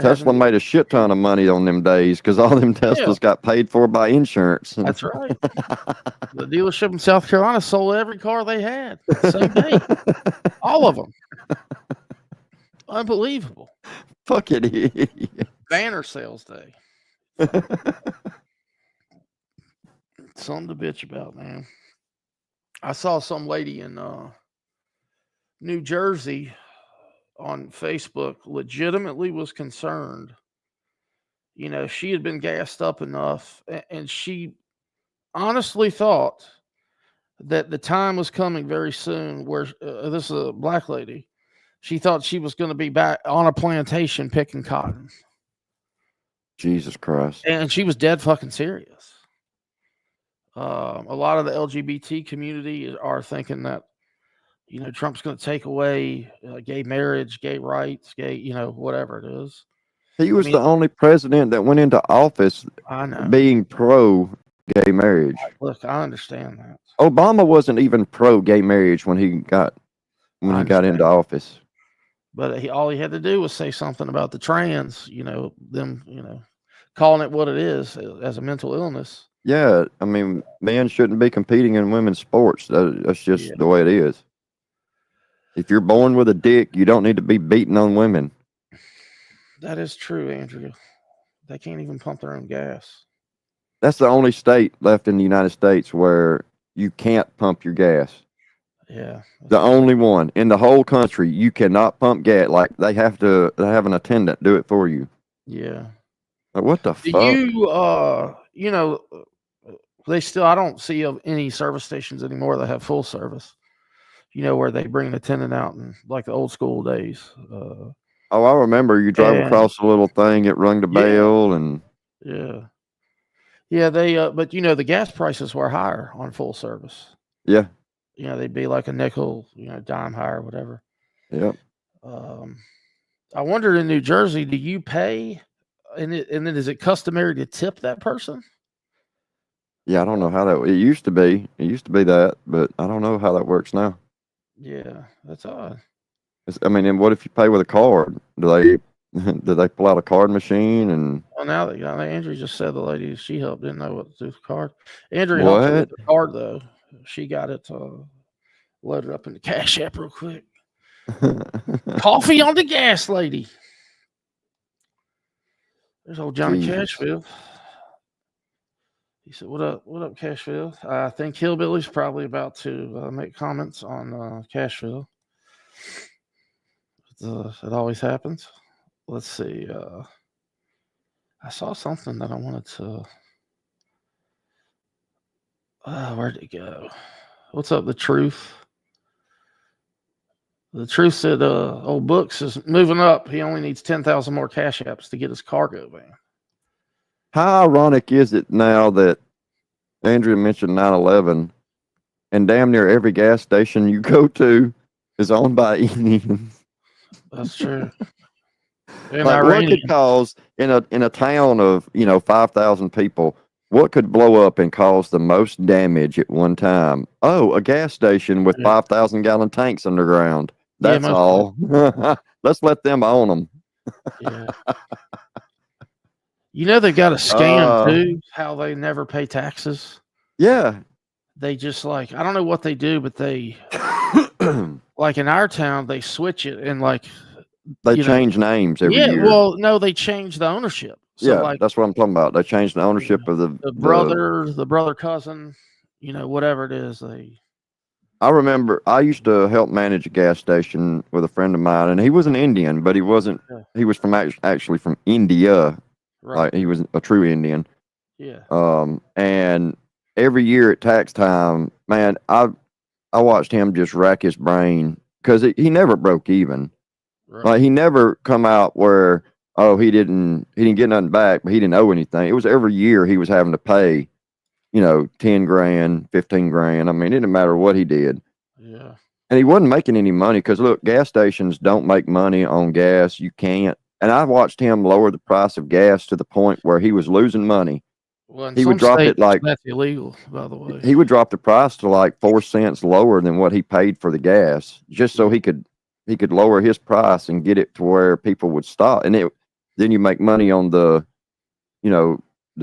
Tesla made a shit ton of money on them days because all them Teslas got paid for by insurance. That's right. The dealership in South Carolina sold every car they had. Same day. All of them. Unbelievable. Fucking idiot. Banner sales day. Something to bitch about, man. I saw some lady in New Jersey on Facebook legitimately was concerned. She had been gassed up enough, and she honestly thought that the time was coming very soon where this is a black lady. She thought she was going to be back on a plantation picking cotton. Jesus Christ. And she was dead fucking serious. A lot of the LGBT community are thinking that, Trump's going to take away gay marriage, gay rights, gay, whatever it is. He was the only president that went into office being pro gay marriage. Look, I understand that. Obama wasn't even pro gay marriage when he got into office. But all he had to do was say something about the trans, them, calling it what it is as a mental illness. Yeah, I mean, men shouldn't be competing in women's sports. That's just the way it is. If you're born with a dick, you don't need to be beating on women. That is true, Andrew. They can't even pump their own gas. That's the only state left in the United States where you can't pump your gas. Yeah. The only one in the whole country. You cannot pump gas. Like they have an attendant do it for you. Yeah. Like, what the Do fuck? you, They still, I don't see of any service stations anymore that have full service. Where they bring an attendant out and like the old school days. Oh, I remember you drove and- across a little thing, it rung the bell, and yeah, they. But the gas prices were higher on full service. yeah, They'd be like a nickel, dime higher, whatever. Yep. I wonder in New Jersey, do you pay, and then is it customary to tip that person? Yeah, I don't know how that. It used to be. It used to be that, but I don't know how that works now. Yeah, that's odd. I mean, and what if you pay with a card? Do they pull out a card machine and? Well, now that Andrew just said the lady she helped didn't know what to do with the card. Andrew helped her What? with the card though. She got it loaded up in the Cash App real quick. Coffee on the gas, lady. There's old Johnny Jesus. Cashfield. He said, "What up, Cashfield?" I think Hillbilly's probably about to make comments on Cashfield. It always happens. Let's see. I saw something that I wanted to. Where'd it go? What's up, The Truth? The Truth said old Books is moving up. He only needs 10,000 more Cash Apps to get his cargo van. How ironic is it now that Andrea mentioned 9/11, and damn near every gas station you go to is owned by Indians? That's true. Like what could cause in a town of 5,000 people? What could blow up and cause the most damage at one time? Oh, a gas station with 5,000 gallon tanks underground. That's all. Let's let them own them. Yeah. They've got a scam too. How they never pay taxes. Yeah. They just I don't know what they do, but they like in our town they switch it and they change names every year. Well, no, they change the ownership. So that's what I'm talking about. They changed the ownership of the brother, cousin, whatever it is. I remember I used to help manage a gas station with a friend of mine, and he was an Indian, but he wasn't. Yeah. He was from actually from India. Right. Like he was a true Indian. Yeah. And every year at tax time, man, I watched him just rack his brain because he never broke even. Right. Like he never come out where he didn't get nothing back, but he didn't owe anything. It was every year he was having to pay, 10 grand, 15 grand. I mean, it didn't matter what he did. Yeah. And he wasn't making any money because look, gas stations don't make money on gas. You can't. And I watched him lower the price of gas to the point where he was losing money. Well, he would drop it that's illegal, by the way. He would drop the price to 4 cents lower than what he paid for the gas, just so he could lower his price and get it to where people would stop. And then you make money on the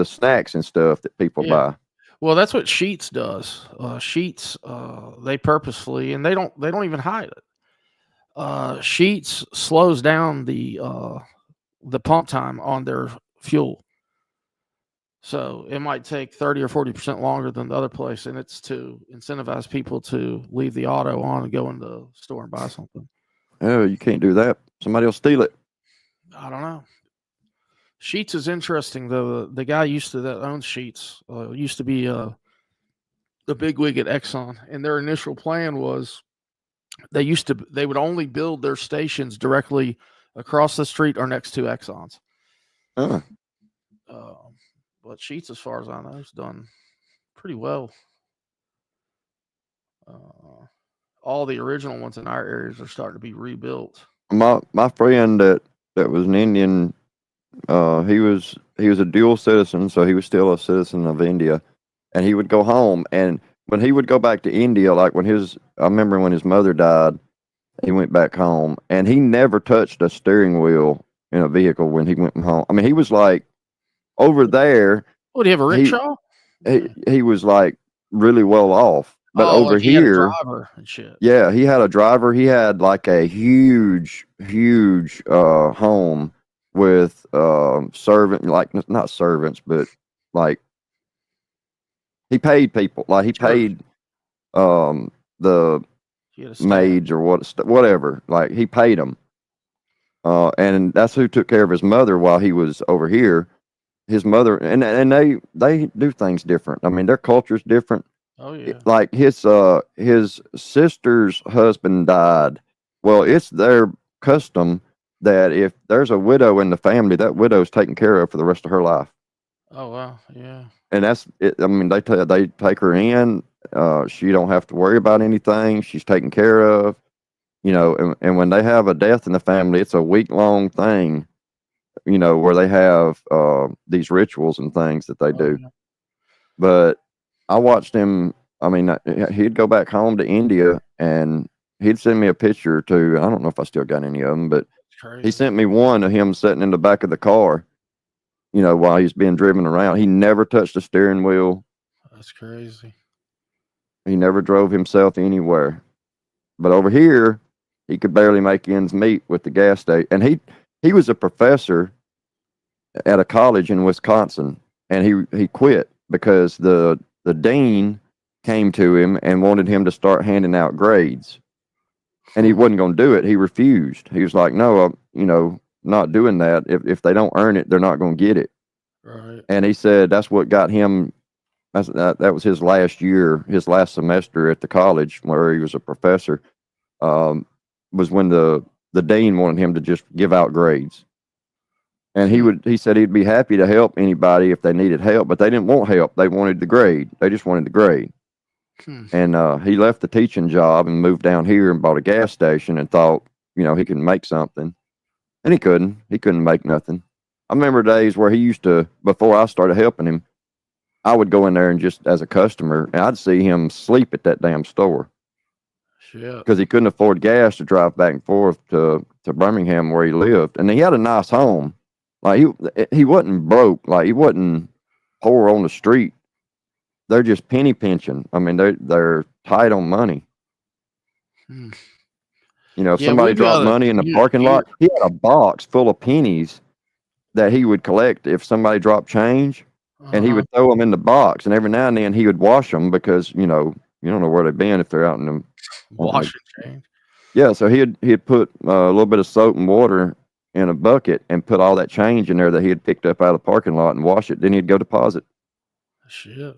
snacks and stuff that people buy. Well, that's what Sheetz does. Sheetz, they purposefully, and they don't even hide it. Sheetz slows down the pump time on their fuel, so it might take 30 or 40% longer than the other place, and it's to incentivize people to leave the auto on and go in the store and buy something. Oh, you can't do that. Somebody will steal it. I don't know. Sheetz is interesting though. The guy that owns Sheetz used to be the bigwig at Exxon, and their initial plan was they would only build their stations directly across the street or next to Exxon's. Huh. But Sheetz, as far as I know, has done pretty well. All the original ones in our areas are starting to be rebuilt. My friend that was an Indian, he was a dual citizen, so he was still a citizen of India, and he would go home. And when he would go back to India, I remember when his mother died, he went back home, and he never touched a steering wheel in a vehicle when he went home. I mean, he was over there. What, do you have a rickshaw? He was really well off. But over here, had a driver and shit. Yeah, he had a driver. He had a huge home with not servants, but he paid people. He paid the maids or whatever. He paid them. And that's who took care of his mother while he was over here. his mother, and they do things different. I mean, their culture's different. Oh yeah. Like his sister's husband died. Well, it's their custom that if there's a widow in the family, that widow's taken care of for the rest of her life. Oh wow. Yeah. And that's it. I mean, they take her in. She don't have to worry about anything. She's taken care of. You know, and when they have a death in the family, it's a week-long thing. You know, where they have these rituals and things that they do. Yeah. But I watched him. I mean, he'd go back home to India and he'd send me a picture or two. I don't know if I still got any of them, but he sent me one of him sitting in the back of the car, you know, while he's being driven around. He never touched the steering wheel. That's crazy. He never drove himself anywhere. But over here, he could barely make ends meet with the gas station. And he was a professor at a college in Wisconsin, and he quit because the dean came to him and wanted him to start handing out grades, and he wasn't going to do it. He refused. He was like, "No, I'm, you know, not doing that. If they don't earn it, they're not going to get it." Right. And he said that's what got him. That was his last year, his last semester at the college where he was a professor. Was when the dean wanted him to just give out grades. And he said he'd be happy to help anybody if they needed help, but they didn't want help. They wanted the grade. They just wanted the grade. And he left the teaching job and moved down here and bought a gas station and thought, you know, he could make something. And he couldn't. He couldn't make nothing. I remember days where he used to, before I started helping him, I would go in there and just as a customer, and I'd see him sleep at that damn store. Because he couldn't afford gas to drive back and forth to Birmingham where he lived. And he had a nice home. Like he wasn't broke. Like he wasn't poor on the street. They're just penny pinching. I mean, they're tight on money. You know, if somebody dropped money in the parking lot, he had a box full of pennies that he would collect if somebody dropped change, and he would throw them in the box. And every now and then he would wash them because, you know, you don't know where they've been if they're out in the washing change. Yeah, so he'd put a little bit of soap and water in a bucket and put all that change in there that he had picked up out of the parking lot and wash it. Then he'd go deposit. Shit.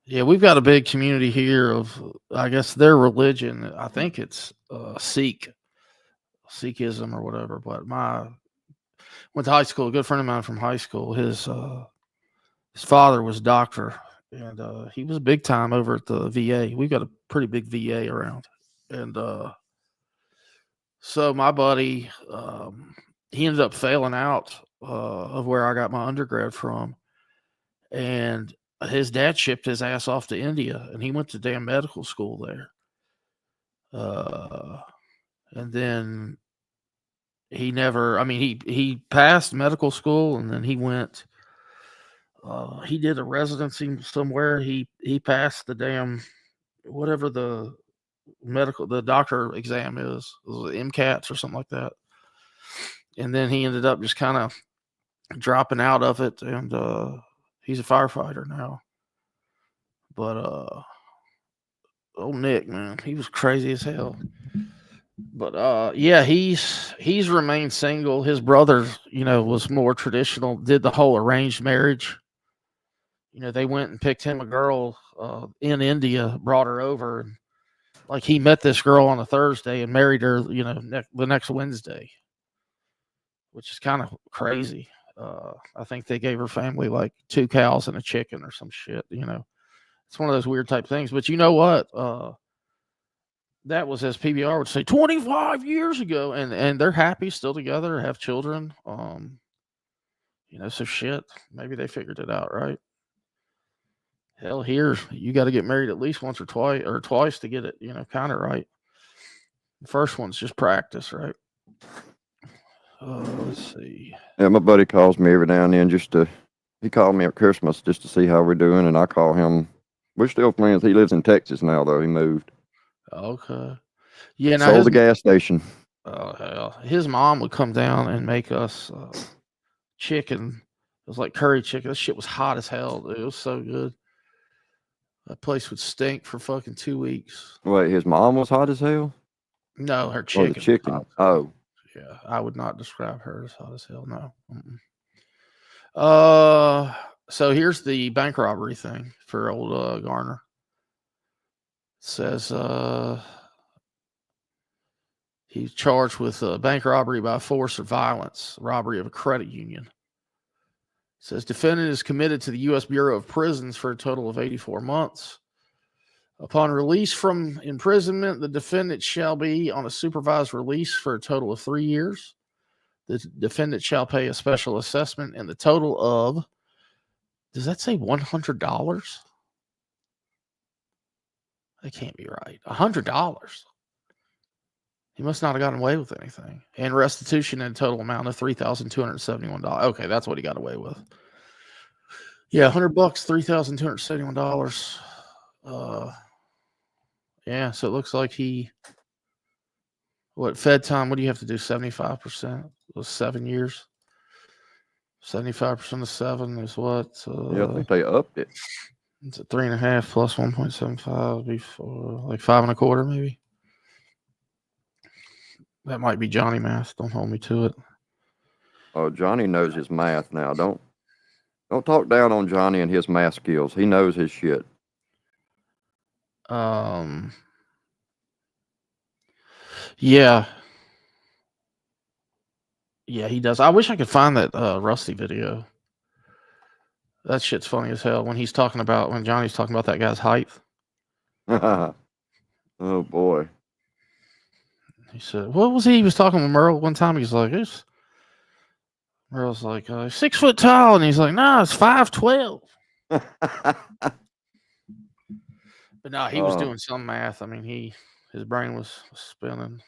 Yeah, we've got a big community here of, I guess, their religion. I think it's Sikhism or whatever. But went to high school. A good friend of mine from high school. His father was a doctor, and he was big time over at the VA. We've got a pretty big VA around, and so my buddy, he ended up failing out of where I got my undergrad from, and his dad shipped his ass off to India, and he went to damn medical school there. And then he never, I mean, he passed medical school, and then he went, he did a residency somewhere. He passed the damn, whatever the doctor exam is, MCATs or something like that. And then he ended up just kind of dropping out of it, and he's a firefighter now. But old Nick, man, he was crazy as hell. But yeah, he's remained single. His brother, you know, was more traditional, did the whole arranged marriage. You know, they went and picked him a girl in India, brought her over, and like he met this girl on a Thursday and married her, you know, the next Wednesday, which is kind of crazy. I think they gave her family like 2 cows and a chicken or some shit, you know. It's one of those weird type things. But you know what? That was, as PBR would say, 25 years ago, and they're happy, still together, have children. You know, so shit. Maybe they figured it out, right? Hell, here you got to get married at least once or twice to get it, you know, kind of right. The first one's just practice, right? Let's see. Yeah, my buddy calls me every now and then he called me at Christmas just to see how we're doing, and I call him. We're still friends. He lives in Texas now, though. He moved. Okay. Yeah. Now sold the gas station. Oh hell! His mom would come down and make us chicken. It was like curry chicken. That shit was hot as hell, dude. It was so good. That place would stink for fucking 2 weeks. Wait, his mom was hot as hell? No, her chicken. Oh, the chicken. Oh. Yeah, I would not describe her as hot as hell. No. So here's the bank robbery thing for old Garner. It says he's charged with bank robbery by force or violence, robbery of a credit union. It says defendant is committed to the U.S. Bureau of Prisons for a total of 84 months. Upon release from imprisonment, the defendant shall be on a supervised release for a total of 3 years. The defendant shall pay a special assessment in the total of, does that say $100? That can't be right. $100. He must not have gotten away with anything. And restitution in a total amount of $3,271. Okay, that's what he got away with. Yeah, $100, $3,271. Yeah, so it looks like Fed time, what do you have to do? 75%? It was 7 years. 75% of 7 is what? Yeah, I think they upped it. It's a 3.5 plus 1.75 before, like 5.25 maybe. That might be Jawney math. Don't hold me to it. Oh, Jawney knows his math now. Don't talk down on Jawney and his math skills. He knows his shit. Yeah. Yeah, he does. I wish I could find that Rusty video. That shit's funny as hell when Johnny's talking about that guy's height. Oh boy. He said, what was he was talking with Merle one time? He's like, Merle's like 6 foot tall, and he's like, no, it's 5'12". But no, he was doing some math. I mean, his brain was spinning.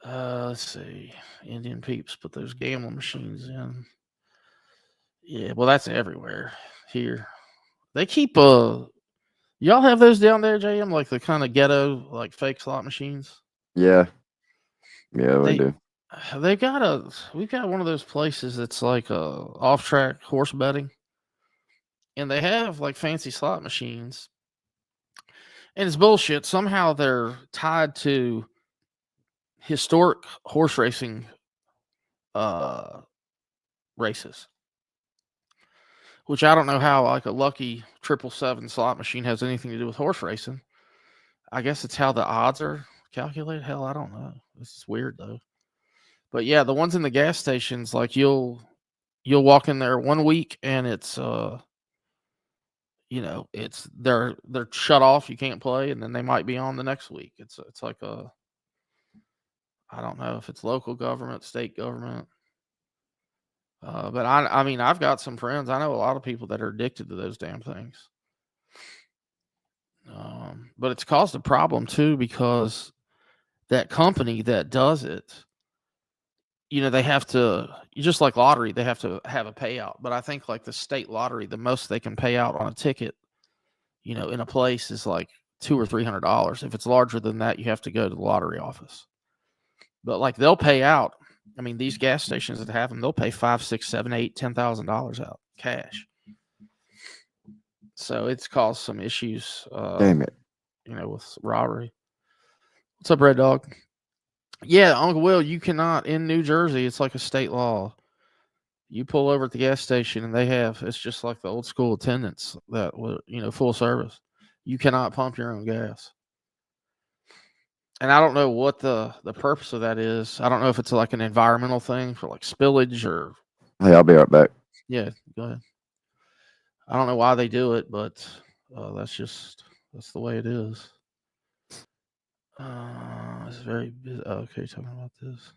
Let's see. Indian peeps put those gambling machines in. Yeah, well, that's everywhere here. They keep y'all have those down there, JM, like the kind of ghetto, like fake slot machines? Yeah. Yeah, we do. We've got one of those places that's like off-track horse betting. And they have like fancy slot machines. And it's bullshit. Somehow they're tied to historic horse racing races. Which I don't know how like a lucky 777 slot machine has anything to do with horse racing. I guess it's how the odds are calculated. Hell, I don't know. This is weird though. But yeah, the ones in the gas stations, like you'll walk in there one week and it's they're shut off, you can't play, and then they might be on the next week. It's like I don't know if it's local government, state government. But I mean, I've got some friends. I know a lot of people that are addicted to those damn things. But it's caused a problem too because that company that does it, they have to, just like lottery, they have to have a payout. But I think like the state lottery, the most they can pay out on a ticket, in a place is like $200 or $300. If it's larger than that, you have to go to the lottery office. But like they'll pay out. I mean, these gas stations that have them, they'll pay $5,000, $6,000, $7,000, $8,000, $10,000 out cash. So it's caused some issues. Damn it. With robbery. What's up, Red Dog? Yeah, Uncle Will, you cannot in New Jersey. It's like a state law. You pull over at the gas station and it's just like the old school attendants that were, full service. You cannot pump your own gas. And I don't know what the purpose of that is. I don't know if it's like an environmental thing for like spillage or. Hey, I'll be right back. Yeah, go ahead. I don't know why they do it, but that's the way it is. It's very busy. Okay, talking about this.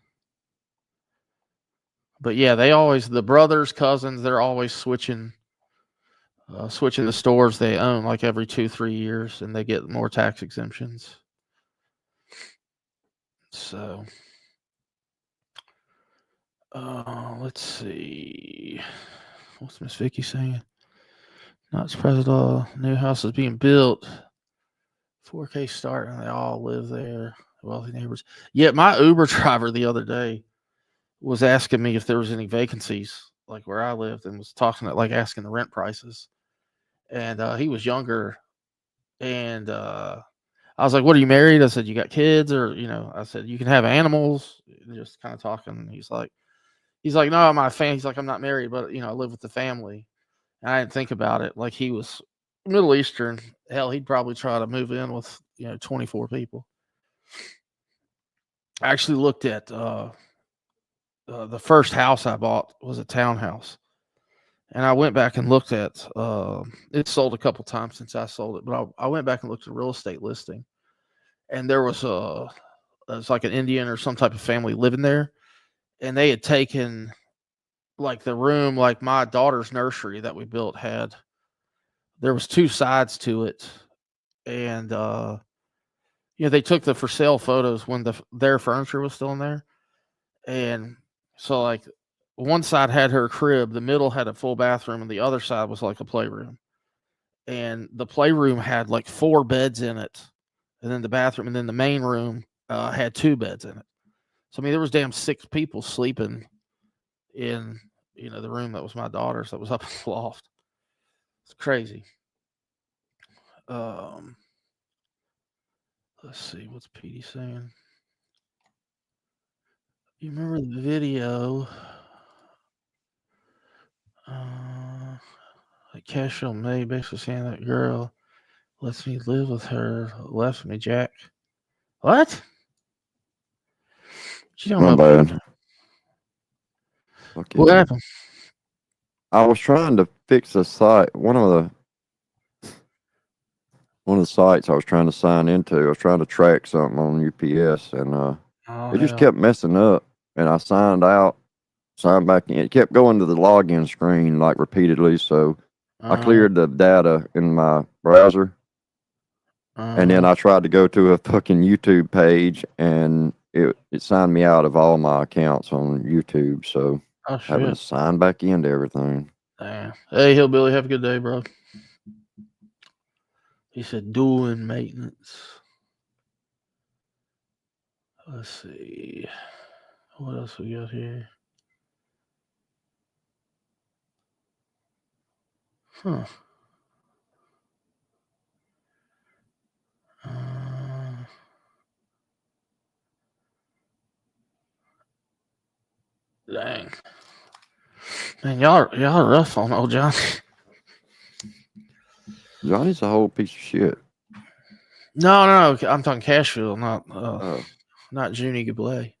But yeah, the brothers, cousins, they're always switching the stores they own like every 2-3 years, and they get more tax exemptions. So, let's see. What's Miss Vicky saying? Not surprised at all. New house is being built. 4K start, and they all live there. Wealthy neighbors. Yeah, my Uber driver the other day was asking me if there was any vacancies like where I lived, and was asking the rent prices. And he was younger, and I was like, "What, are you married?" I said, "You got kids?" Or I said, "You can have animals." And just kind of talking. And he's like, He's like, no, I'm not a fan. He's like, I'm not married, but I live with the family. And I didn't think about it. Like, he was Middle Eastern. Hell, he'd probably try to move in with 24 people. I actually looked at the first house I bought was a townhouse, and I went back and looked at it. Sold a couple times since I sold it, but I went back and looked at a real estate listing, and there was it's like an Indian or some type of family living there, and they had taken like the room, like my daughter's nursery that we built had. There was two sides to it, and they took the for sale photos when their furniture was still in there, and so like one side had her crib, the middle had a full bathroom, and the other side was like a playroom. And the playroom had like 4 beds in it, and then the bathroom, and then the main room had 2 beds in it. So I mean, there was damn 6 people sleeping in the room that was my daughter's, that was up in the loft. It's crazy. Let's see, what's Petey saying? You remember the video? Like Cashel May basically saying that girl lets me live with her, left me, Jack. What? You don't My know. bad. What Okay. happened? I was trying to fix a site. One of the sites I was trying to sign into. I was trying to track something on UPS, and it just kept messing up. And I signed out, signed back in. It kept going to the login screen like repeatedly. So I cleared the data in my browser, and then I tried to go to a fucking YouTube page, and it signed me out of all my accounts on YouTube. So having to sign back into everything. Damn. Hey, Hillbilly, have a good day, bro. He said doing maintenance. Let's see. What else we got here? Huh. Dang. Man, y'all are rough on old Johnny. Johnny's a whole piece of shit. No, I'm talking Cashville, not Junie Gablé.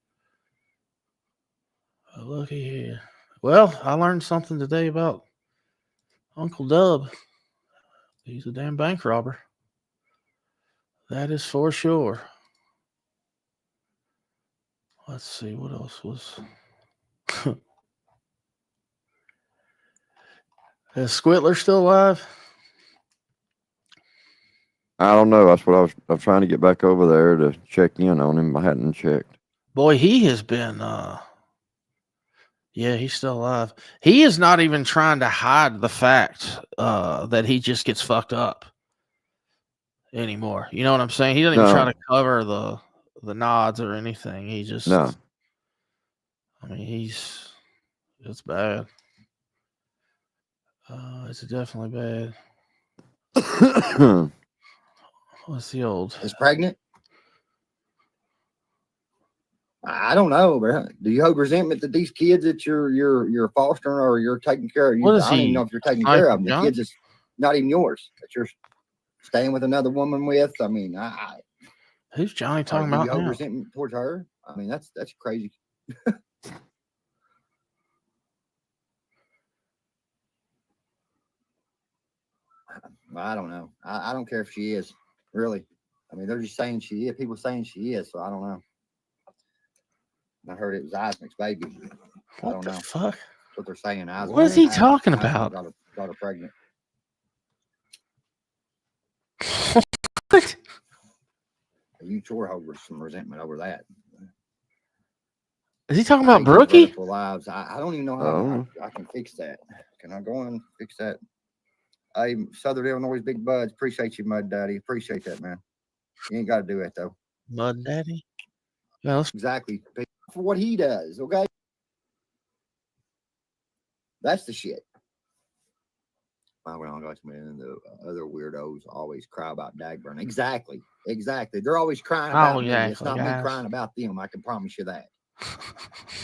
Looky here. Well, I learned something today about Uncle Dub. He's a damn bank robber. That is for sure. Let's see, what else was... Is Squitler still alive? I don't know. That's what I'm trying to get back over there to check in on him. I hadn't checked. Boy, he has been yeah, he's still alive. He is not even trying to hide the fact that he just gets fucked up anymore. You know what I'm saying? He doesn't even try to cover the nods or anything. He just I mean, it's bad. It's definitely bad. What's the old? Is pregnant? I don't know, bro. Do you hold resentment to these kids that you're fostering or you're taking care of? I don't even know if you're taking care of them. The kids is not even yours that you're staying with another woman with. I mean, who's Johnny talking about? Do you hold resentment towards her? I mean, that's crazy. I don't know. I don't care if she is, really. I mean, they're just saying she is. People saying she is, so I don't know. I heard it was Isaac's baby. I don't know. Fuck? That's what they're saying. What is he talking about? Got her pregnant. What? You sure hold some resentment over that. Is he talking about Brookie? Lives. I don't even know how I can fix that. Can I go and fix that? Hey, Southern Illinois Big Buds, appreciate you, Mud Daddy. Appreciate that, man. You ain't got to do it, though. Mud Daddy? Yeah, exactly. For what he does, okay? That's the shit. My ground guys, man, the other weirdos always cry about Dagburn. Exactly. They're always crying about me. It's not me crying about them. I can promise you that.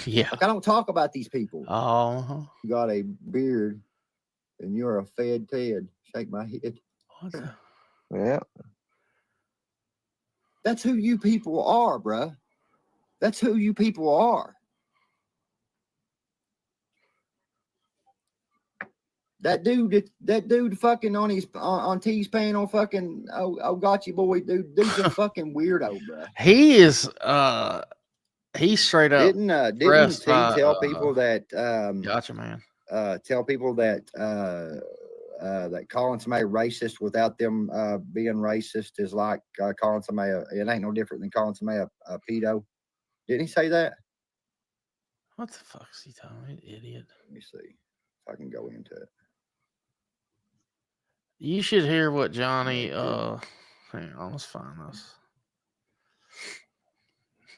Yeah. Like I don't talk about these people. Oh. You got a beard, and you're a fed Ted. Shake my head. What the? Yeah. That's who you people are, bruh. That's who you people are. That dude fucking on his on T's panel fucking got you boy dude's a fucking weirdo, bro. He is he's straight up Didn't pressed T by, tell people that gotcha, man. Tell people that that calling somebody racist without them being racist is like calling somebody it ain't no different than calling somebody a pedo. Didn't he say that? What the fuck's he telling me, idiot? Let me see if I can go into it. You should hear what Jawney hang on, let's find this.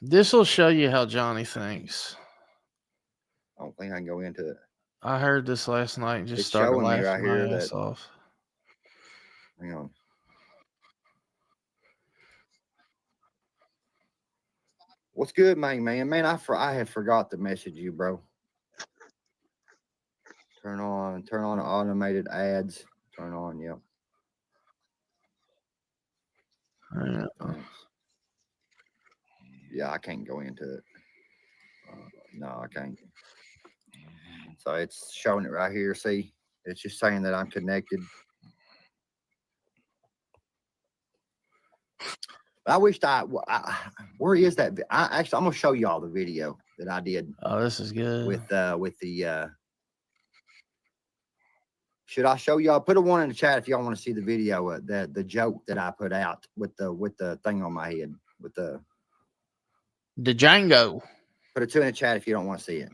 This will show you how Jawney thinks. I don't think I can go into it. I heard this last night and just It's started showing me laughing right here my ass that off. hang on. What's good, man? Man, I had forgot to message you, bro. Turn on automated ads. Turn on, yep. Yeah, I can't go into it. No, I can't. So it's showing it right here. See, it's just saying that I'm connected. I wished where is that? I'm gonna show y'all the video that I did. Oh, this is good. With the should I show y'all? Put a 1 in the chat if y'all want to see the video. The joke that I put out with the thing on my head with the Django. Put a 2 in the chat if you don't want to see it.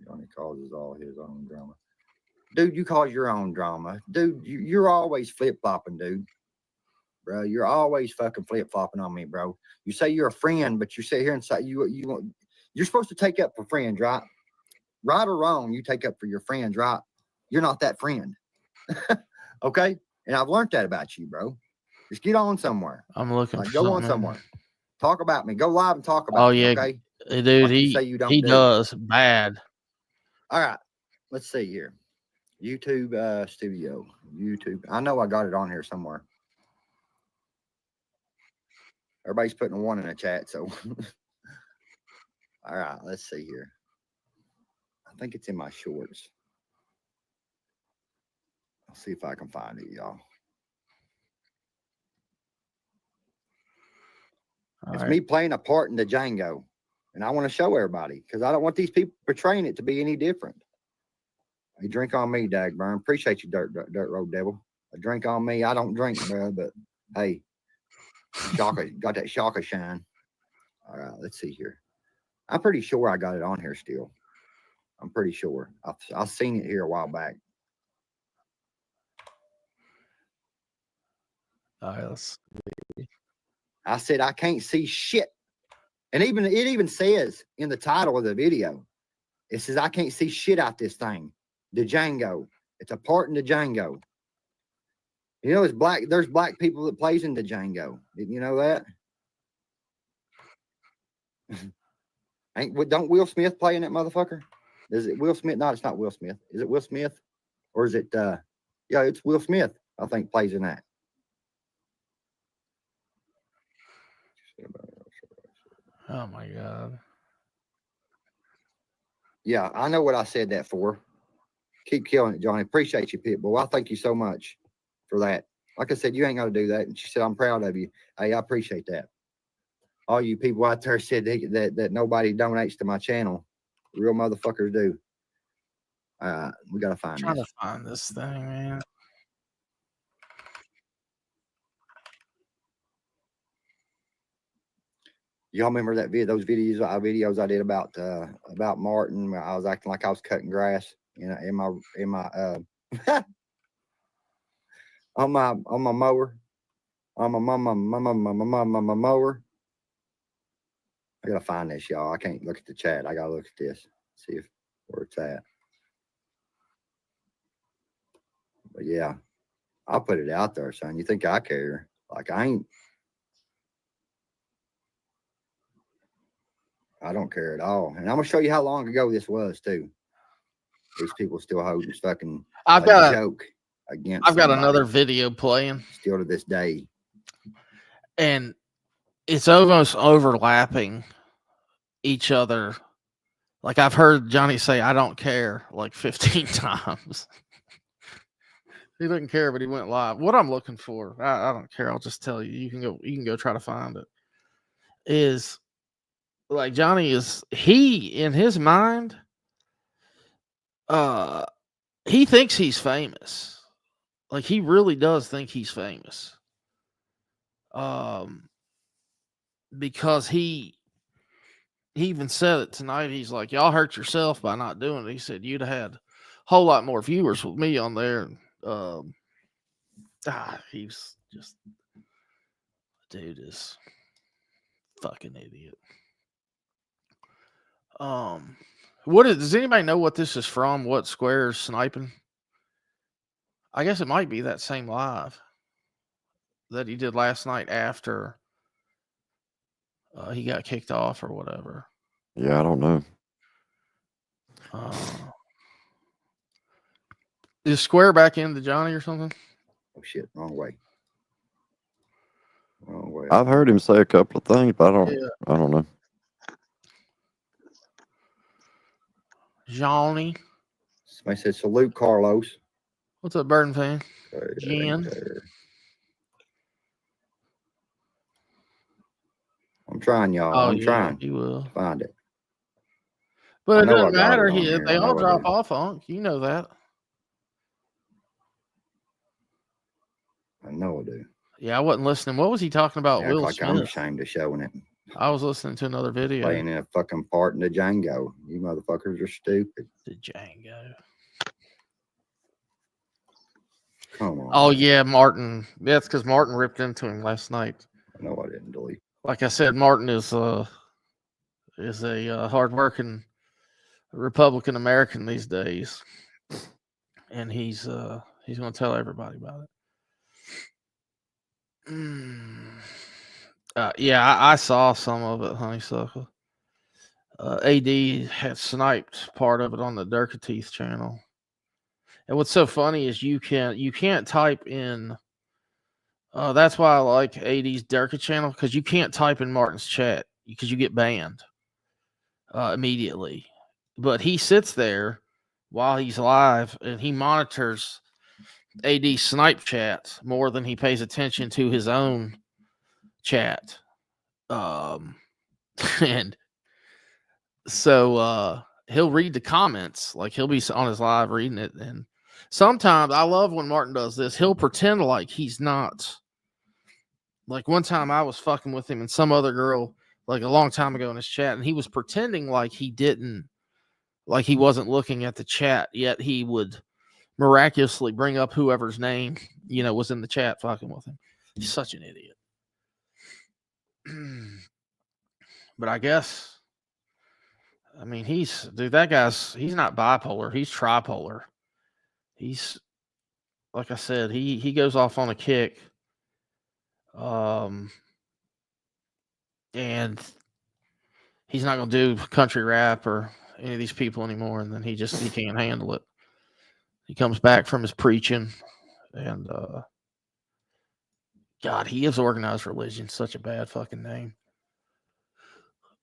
Johnny causes all his own drama. Dude, you cause your own drama. Dude, you're always flip-flopping, dude. Bro, you're always fucking flip-flopping on me, bro. You say you're a friend, but you sit here and say you're supposed to take up for friends, right? Right or wrong, you take up for your friends, right? You're not that friend. Okay? And I've learned that about you, bro. Just get on somewhere. I'm looking like, for go on something. somewhere. Talk about me. Go live and talk about me, okay? Dude, like he does bad. All right. Let's see here. YouTube studio. YouTube. I know I got it on here somewhere. Everybody's putting a 1 in the chat, so all right, let's see here. I think it's in my shorts. I'll see if I can find it, y'all. It's me playing a part in the Django. And I want to show everybody because I don't want these people portraying it to be any different. You drink on me, Dagburn. Appreciate you, Dirt Road Devil. A drink on me. I don't drink, bro, but hey, Shaka, got that Shaka shine. All right, let's see here. I'm pretty sure I got it on here still. I'm pretty sure. I've seen it here a while back. All right, let's see. I said I can't see shit. And it even says in the title of the video, it says I can't see shit out this thing. The Django. It's a part in the Django. You know, there's black people that plays in the Django. Didn't you know that? Don't Will Smith play in that motherfucker? Is it Will Smith? No, it's not Will Smith. Is it Will Smith? Or is it yeah, it's Will Smith, I think, plays in that. Oh my God. Yeah, I know what I said that for. Keep killing it, Johnny. Appreciate you, Pitbull. I thank you so much for that. Like I said, you ain't got to do that. And she said, I'm proud of you. Hey, I appreciate that. All you people out there said that nobody donates to my channel. Real motherfuckers do. We got to find I'm trying to find this thing, man. Y'all remember that video? Those videos I did about Martin, where I was acting like I was cutting grass, you know, in my on my mower, on my mower. I gotta find this, y'all. I can't look at the chat. I gotta look at this, see where it's at. But yeah, I'll put it out there, son. You think I care? Like I ain't. I don't care at all. And I'm gonna show you how long ago this was too. These people still hold this fucking joke against. I've got another video playing still to this day, and it's almost overlapping each other. Like I've heard Jawney say, "I don't care," like 15 times. He didn't care, but he went live. What I'm looking for, I don't care. I'll just tell you. You can go try to find it. Is like Jawney in his mind, he thinks he's famous. Like he really does think he's famous. Because he even said it tonight. He's like, y'all hurt yourself by not doing it. He said you'd have had a whole lot more viewers with me on there. He's just, dude is fucking idiot. Does anybody know what this is from? What Square's sniping? I guess it might be that same live that he did last night after he got kicked off or whatever. Yeah, I don't know. Is Square back into Jawney or something? Oh shit, wrong way. Wrong way. I've heard him say a couple of things, but I don't know. Jawney. Somebody said salute Carlos. What's up, Burton fan? Jen. I'm trying, y'all. Oh, I'm trying. You will Find it. But it doesn't matter. They all drop off, Unc. You know that. I know I do. Yeah, I wasn't listening. What was he talking about? Act Will like Smith? I'm ashamed of showing it. I was listening to another video. Playing in a fucking part in the Django. You motherfuckers are stupid. The Django. Come on. Oh, yeah, Martin. That's because Martin ripped into him last night. No, I didn't delete. Like I said, Martin is a hardworking Republican American these days, and he's going to tell everybody about it. Yeah, I saw some of it, Honeysuckle. AD had sniped part of it on the Durkateeth channel. And what's so funny is you can't type in. That's why I like AD's Durka channel, because you can't type in Martin's chat because you get banned immediately. But he sits there while he's live and he monitors AD snipe chat more than he pays attention to his own chat. And so he'll read the comments, like he'll be on his live reading it. And sometimes I love when Martin does this. He'll pretend like he's not. Like one time I was fucking with him and some other girl like a long time ago in his chat, and he was pretending like he wasn't looking at the chat, yet he would miraculously bring up whoever's name, was in the chat fucking with him. He's such an idiot. But I guess, he's not bipolar. He's tripolar. He's, like I said, he goes off on a kick. And he's not going to do country rap or any of these people anymore. And then he can't handle it. He comes back from his preaching, and God, he is organized religion. Such a bad fucking name.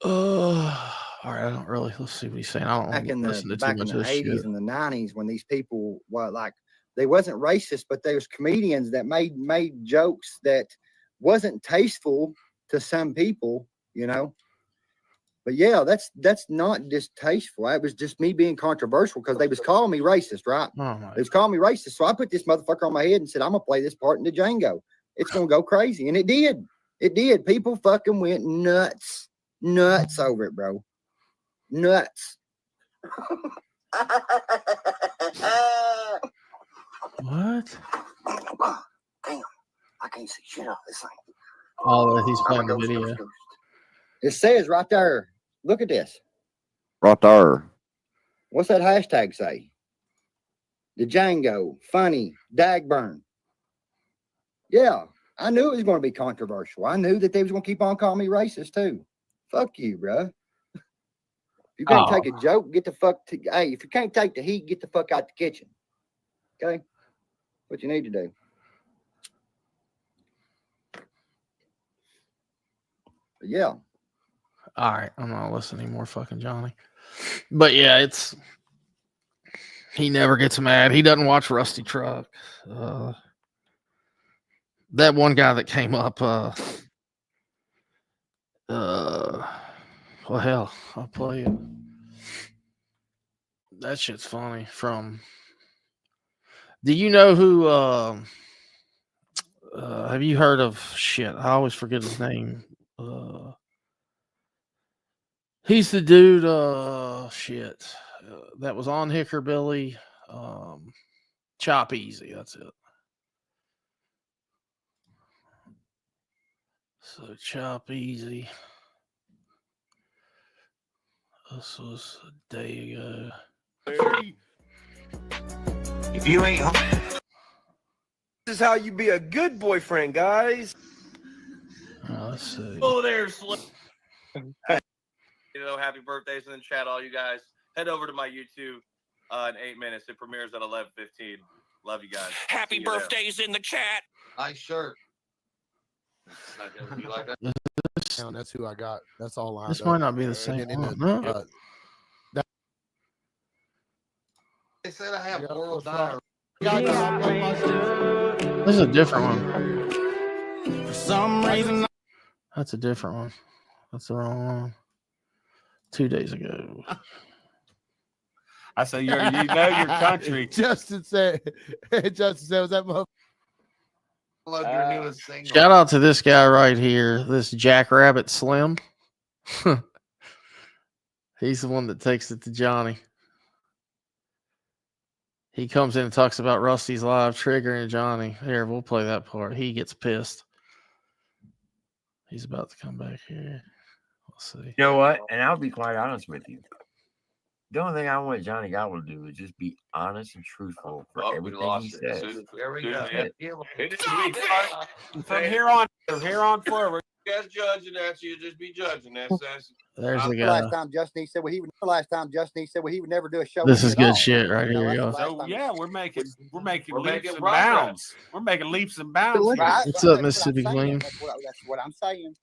All right, I don't really. Let's see what he's saying. I don't back in listen the to too much of this 80s shit. and the 90s when these people were like, they wasn't racist, but there was comedians that made jokes that wasn't tasteful to some people, But yeah, that's not distasteful. It was just me being controversial because they was calling me racist, right? They was calling me racist. So I put this motherfucker on my head and said, I'm gonna play this part in the Django. It's gonna go crazy. And it did. It did. People fucking went nuts. Nuts over it, bro. Nuts. What? Damn. I can't see shit out of this thing. Oh, he's playing the video. It says right there. Look at this. Right there. What's that hashtag say? The Django, funny, Dagburn. Yeah, I knew it was going to be controversial. I knew that they was going to keep on calling me racist too. Fuck you, bro. you can't take a joke, get the fuck to. Hey, if you can't take the heat, get the fuck out the kitchen. Okay, what you need to do. But yeah. All right, I'm not listening anymore, fucking Johnny. But yeah, he never gets mad. He doesn't watch Rusty Truck. That one guy that came up, well, hell, I'll play it. That shit's funny. Do you know who? Have you heard of shit? I always forget his name. He's the dude. That was on Hickorbilly. Chop Easy. That's it. So Chop Easy. This was a day ago. If you ain't home, this is how you be a good boyfriend, guys. Let's see. Oh, there's happy birthdays in the chat, all you guys. Head over to my YouTube in 8 minutes. It premieres at 11:15. Love you guys. Happy birthdays in the chat. Nice shirt. You like that? That's who I got. That's all I. This might not be the same one. They said I have world diary. This is a different one. For some reason, that's a different one. That's the wrong one. 2 days ago. I say you know your country. Justin said, was that motherfucker? Shout out to this guy right here, this Jackrabbit Slim. He's the one that takes it to Johnny. He comes in and talks about Rusty's live triggering Johnny. Here, we'll play that part. He gets pissed. He's about to come back here. Let's see. You know what? And I'll be quite honest with you. The only thing I want Johnny Gobble to do is just be honest and truthful for everything he says. There we go. From here on forward. You guys judging that, so you just be judging. That's There's the guy. Last time Justin said what he would never do a show. This is good shit right here, y'all. So yeah, we're making leaps and bounds. We're making leaps and bounds. What's up, Mississippi Queen? That's what I'm saying.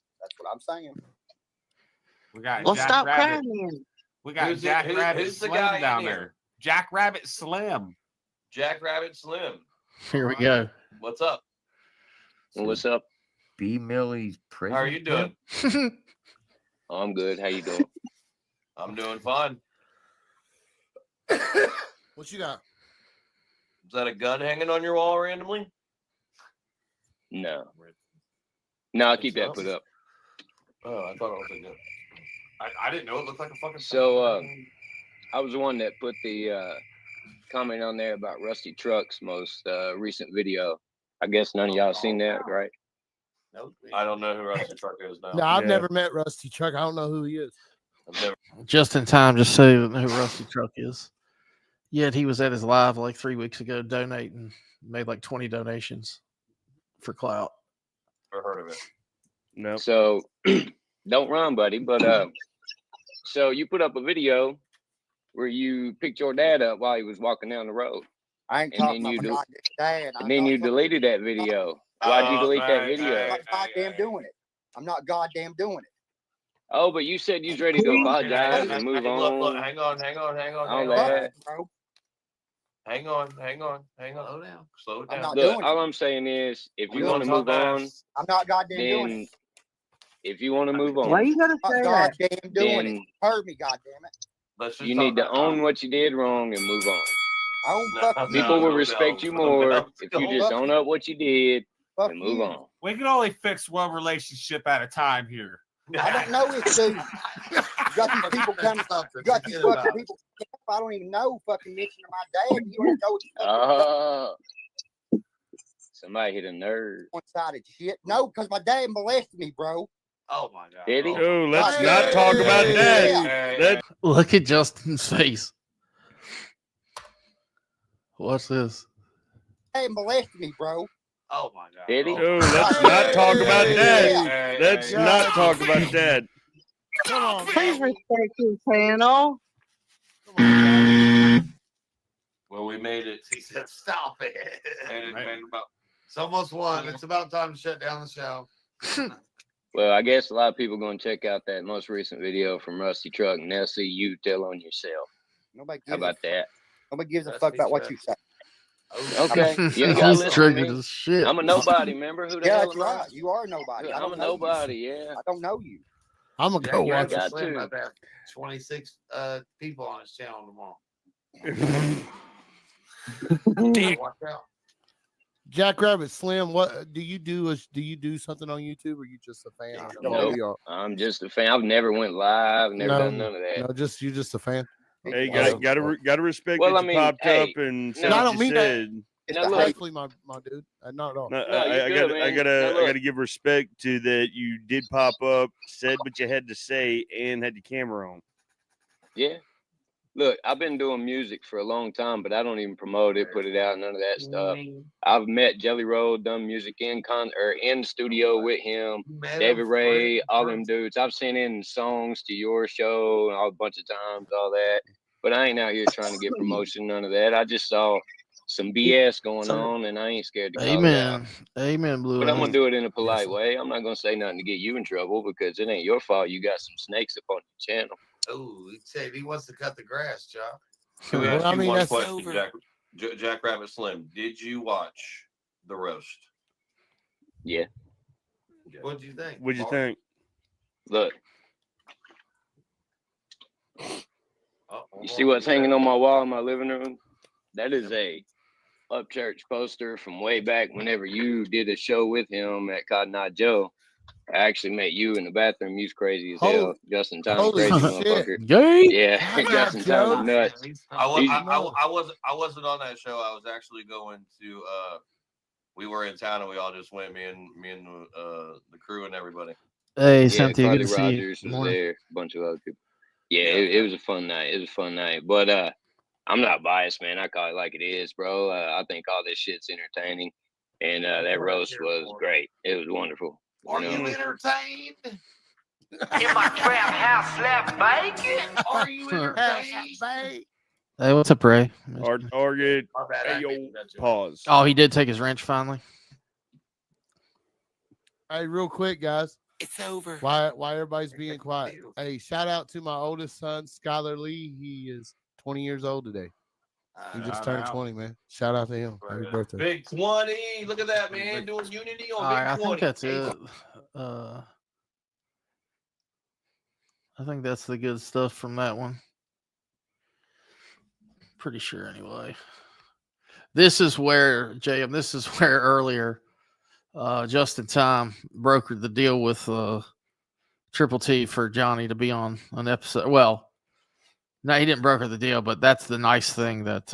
We got Well, Jack stop Rabbit. crying. We got Jackrabbit Slim down there. Jackrabbit Slim. Jackrabbit Slim. Here we go. What's up? What's up? B. Millie's prison. How are you doing? I'm good. How you doing? I'm doing fine. What you got? Is that a gun hanging on your wall randomly? No. No, I'll keep that put up. Oh, I thought it was a gun. I didn't know it looked like a fucking. So, I was the one that put the comment on there about Rusty Truck's most recent video. I guess none of y'all seen that, right? Nope. I don't know who Rusty Truck is now. No, I've never met Rusty Truck. I don't know who he is. Just in time to say who Rusty Truck is. Yet he was at his live like 3 weeks ago donating, made like 20 donations for clout. Never heard of it. No. So don't run, buddy. But so you put up a video where you picked your dad up while he was walking down the road. I ain't talking about my dad. And then you deleted that video. Why'd you delete that video? I'm not goddamn doing it. I'm not goddamn doing it. Oh, but you said you was ready to apologize and move on. Look, hang on. Hang on. Slow down. Look, all I'm saying is, if you want to move on, I'm not goddamn doing it. If you want to move on, Why you gotta say that? Goddamn doing it. Heard me, goddamn it. You need to own what you did wrong and move on. People will respect you more if you just own up what you did and move on. We can only fix one relationship at a time here. I don't know if dude. You got these people coming. You got these fucking people. I don't even know fucking mention of my dad. You don't know. Somebody hit a nerd. One-sided shit. No, because my dad molested me, bro. Oh my god. Did he? Oh, let's not talk about that. Look at Justin's face. What's this? Dad molested me, bro. Oh my god. Did he? Oh, let's not talk about that. Let's not talk about that. Come on, Please respect your panel. Well, we made it. He said, "Stop it." Made it about. It's almost 1. It's about time to shut down the show. Well, I guess a lot of people are going to check out that most recent video from Rusty Truck, and they'll see you tell on yourself. Nobody How gives about that? Nobody gives a fuck about what you say. Okay. You ain't got to He's listen to triggered me. as shit. I'm a nobody, remember? Who the Yeah, hell that's am I? right. You are nobody. I I'm don't a know you. nobody, yeah. I don't know you. I'm gonna go you ain't watch it. got Slim to. about to have 26 people on his channel tomorrow. Watch out. Jackrabbit Slim, what do you do? Do you do something on YouTube, or you just a fan? Nope. I'm just a fan. I've never went live, never done none of that. No, you're just a fan. Hey, you gotta respect Well, that I you mean, popped hey, up and no, said I what don't you mean said. that. Now, look, Hopefully, my dude. Not at all. No, No, you're I good, man. Now, look. gotta give respect to that. You did pop up, said what you had to say, and had the camera on. Yeah. Look, I've been doing music for a long time, but I don't even promote it, put it out, none of that stuff. I've met Jelly Roll, done music in studio with him, David Ray, all them dudes. I've sent in songs to your show a bunch of times, all that. But I ain't out here trying to get promotion, none of that. I just saw some BS going on, and I ain't scared to call it out. Amen, Blue. But I'm gonna do it in a polite way. I'm not gonna say nothing to get you in trouble because it ain't your fault. You got some snakes up on your channel. Oh, he said he wants to cut the grass, Chuck. Let me ask you one that's question, Jackrabbit Slim. Did you watch the roast? Yeah. What'd you think? What'd you think? Look. You see what's hanging on my wall in my living room? That is a Upchurch poster from way back whenever you did a show with him at Cotton Eye Joe. I actually met you in the bathroom. You's crazy as hell. Justin Time crazy motherfucker. Yeah, Justin Time nuts. I wasn't on that show. I was actually going to we were in town and we all just went, me and the crew and everybody. Hey, yeah, Cynthia, Carly good to see you. Rogers was Morning. there, a bunch of other people. Yeah, it was a fun night. It was a fun night. But I'm not biased, man. I call it like it is, bro. I think all this shit's entertaining. And that roast was great. It was wonderful. Are you entertained? In my trap house left bacon? Are you entertained? Hey, what's up, Ray? Target. Hey, yo, pause. Oh, he did take his wrench finally. Hey, real quick, guys. It's over. Why everybody's being quiet? Hey, shout out to my oldest son, Skylar Lee. He is 20 years old today. He just turned 20, man. Shout out to him. Happy birthday. Big 20. Look at that, man. Doing Unity on All right, Big 20. I think that's it. I think that's the good stuff from that one. Pretty sure, anyway. This is where, JM, this is where earlier Justin Time brokered the deal with Triple T for Jawney to be on an episode. Well, no, he didn't broker the deal, but that's the nice thing that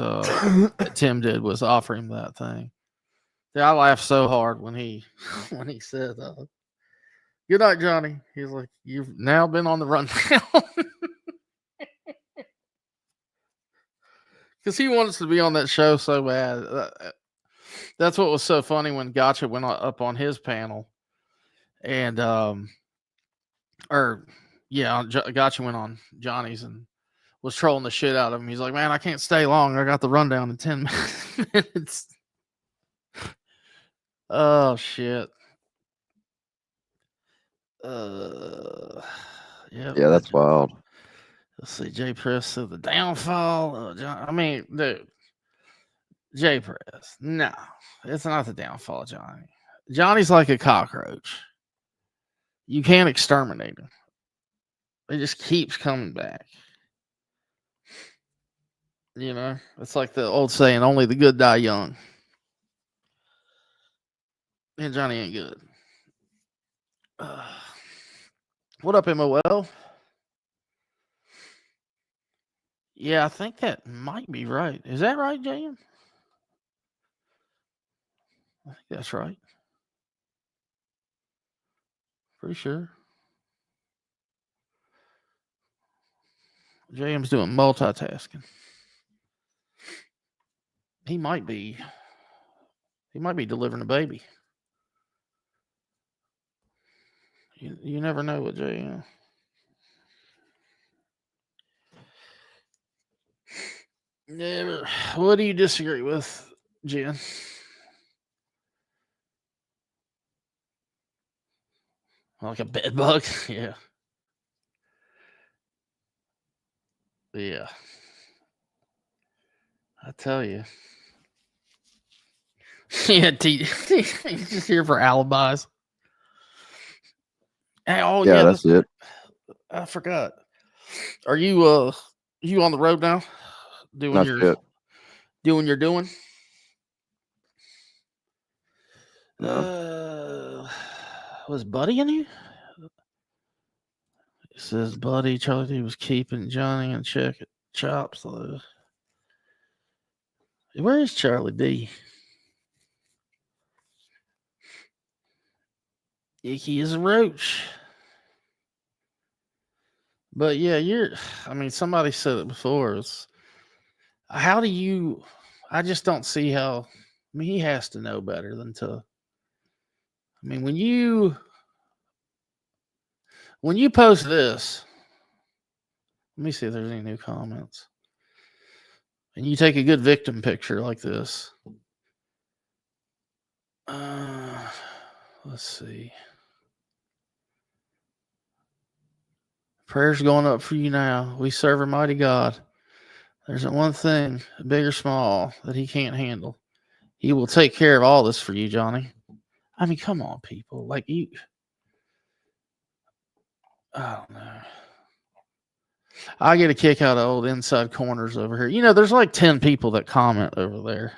Tim did, was offer him that thing. Yeah, I laughed so hard when he said, "Good night, Johnny." He's like, "You've now been on the rundown." Because he wants to be on that show so bad. That's what was so funny when Gotcha went up on his panel, and Gotcha went on Johnny's and was trolling the shit out of him. He's like, "Man, I can't stay long. I got the rundown in 10 minutes." Oh shit. Yeah, that's wild. Let's see. Jay Press said the downfall of John. I mean, dude, Jay Press. No, it's not the downfall of Johnny. Johnny's like a cockroach. You can't exterminate him. It just keeps coming back. You know, it's like the old saying, only the good die young. And Johnny ain't good. What up, MOL? Yeah, I think that might be right. Is that right, Jan? I think that's right. Pretty sure. JM's doing multitasking. He might be delivering a baby. You never know with JM. Yeah, what do you disagree with, Jen? Like a bed bug? Yeah. Yeah. I tell you. Yeah, he's just here for alibis. Hey, oh Yeah, yeah, that's it. I forgot. Are you on the road now? Doing Not your yet. doing? No. Was Buddy in here? It says Buddy Charlie D was keeping Johnny in check at Chops. Where is Charlie D? Icky is a roach. But yeah, somebody said it before. How do you, I just don't see how, he has to know better than to, when you post this, let me see if there's any new comments. And you take a good victim picture like this. Let's see. Prayers going up for you now. We serve a mighty God. There isn't one thing, big or small, that he can't handle. He will take care of all this for you, Johnny. Come on, people. Like you. I don't know. I get a kick out of old inside corners over here. There's like 10 people that comment over there.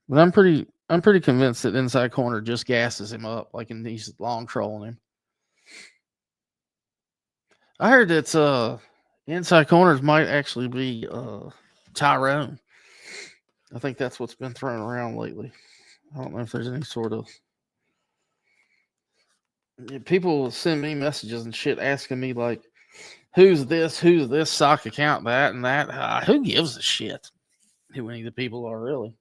But I'm pretty convinced that inside corner just gasses him up, like in these long trolling him. I heard that inside corners might actually be Tyrone. I think that's what's been thrown around lately. I don't know if there's any sort of people will send me messages and shit asking me like, who's this sock account, that and that. Who gives a shit who any of the people are, really?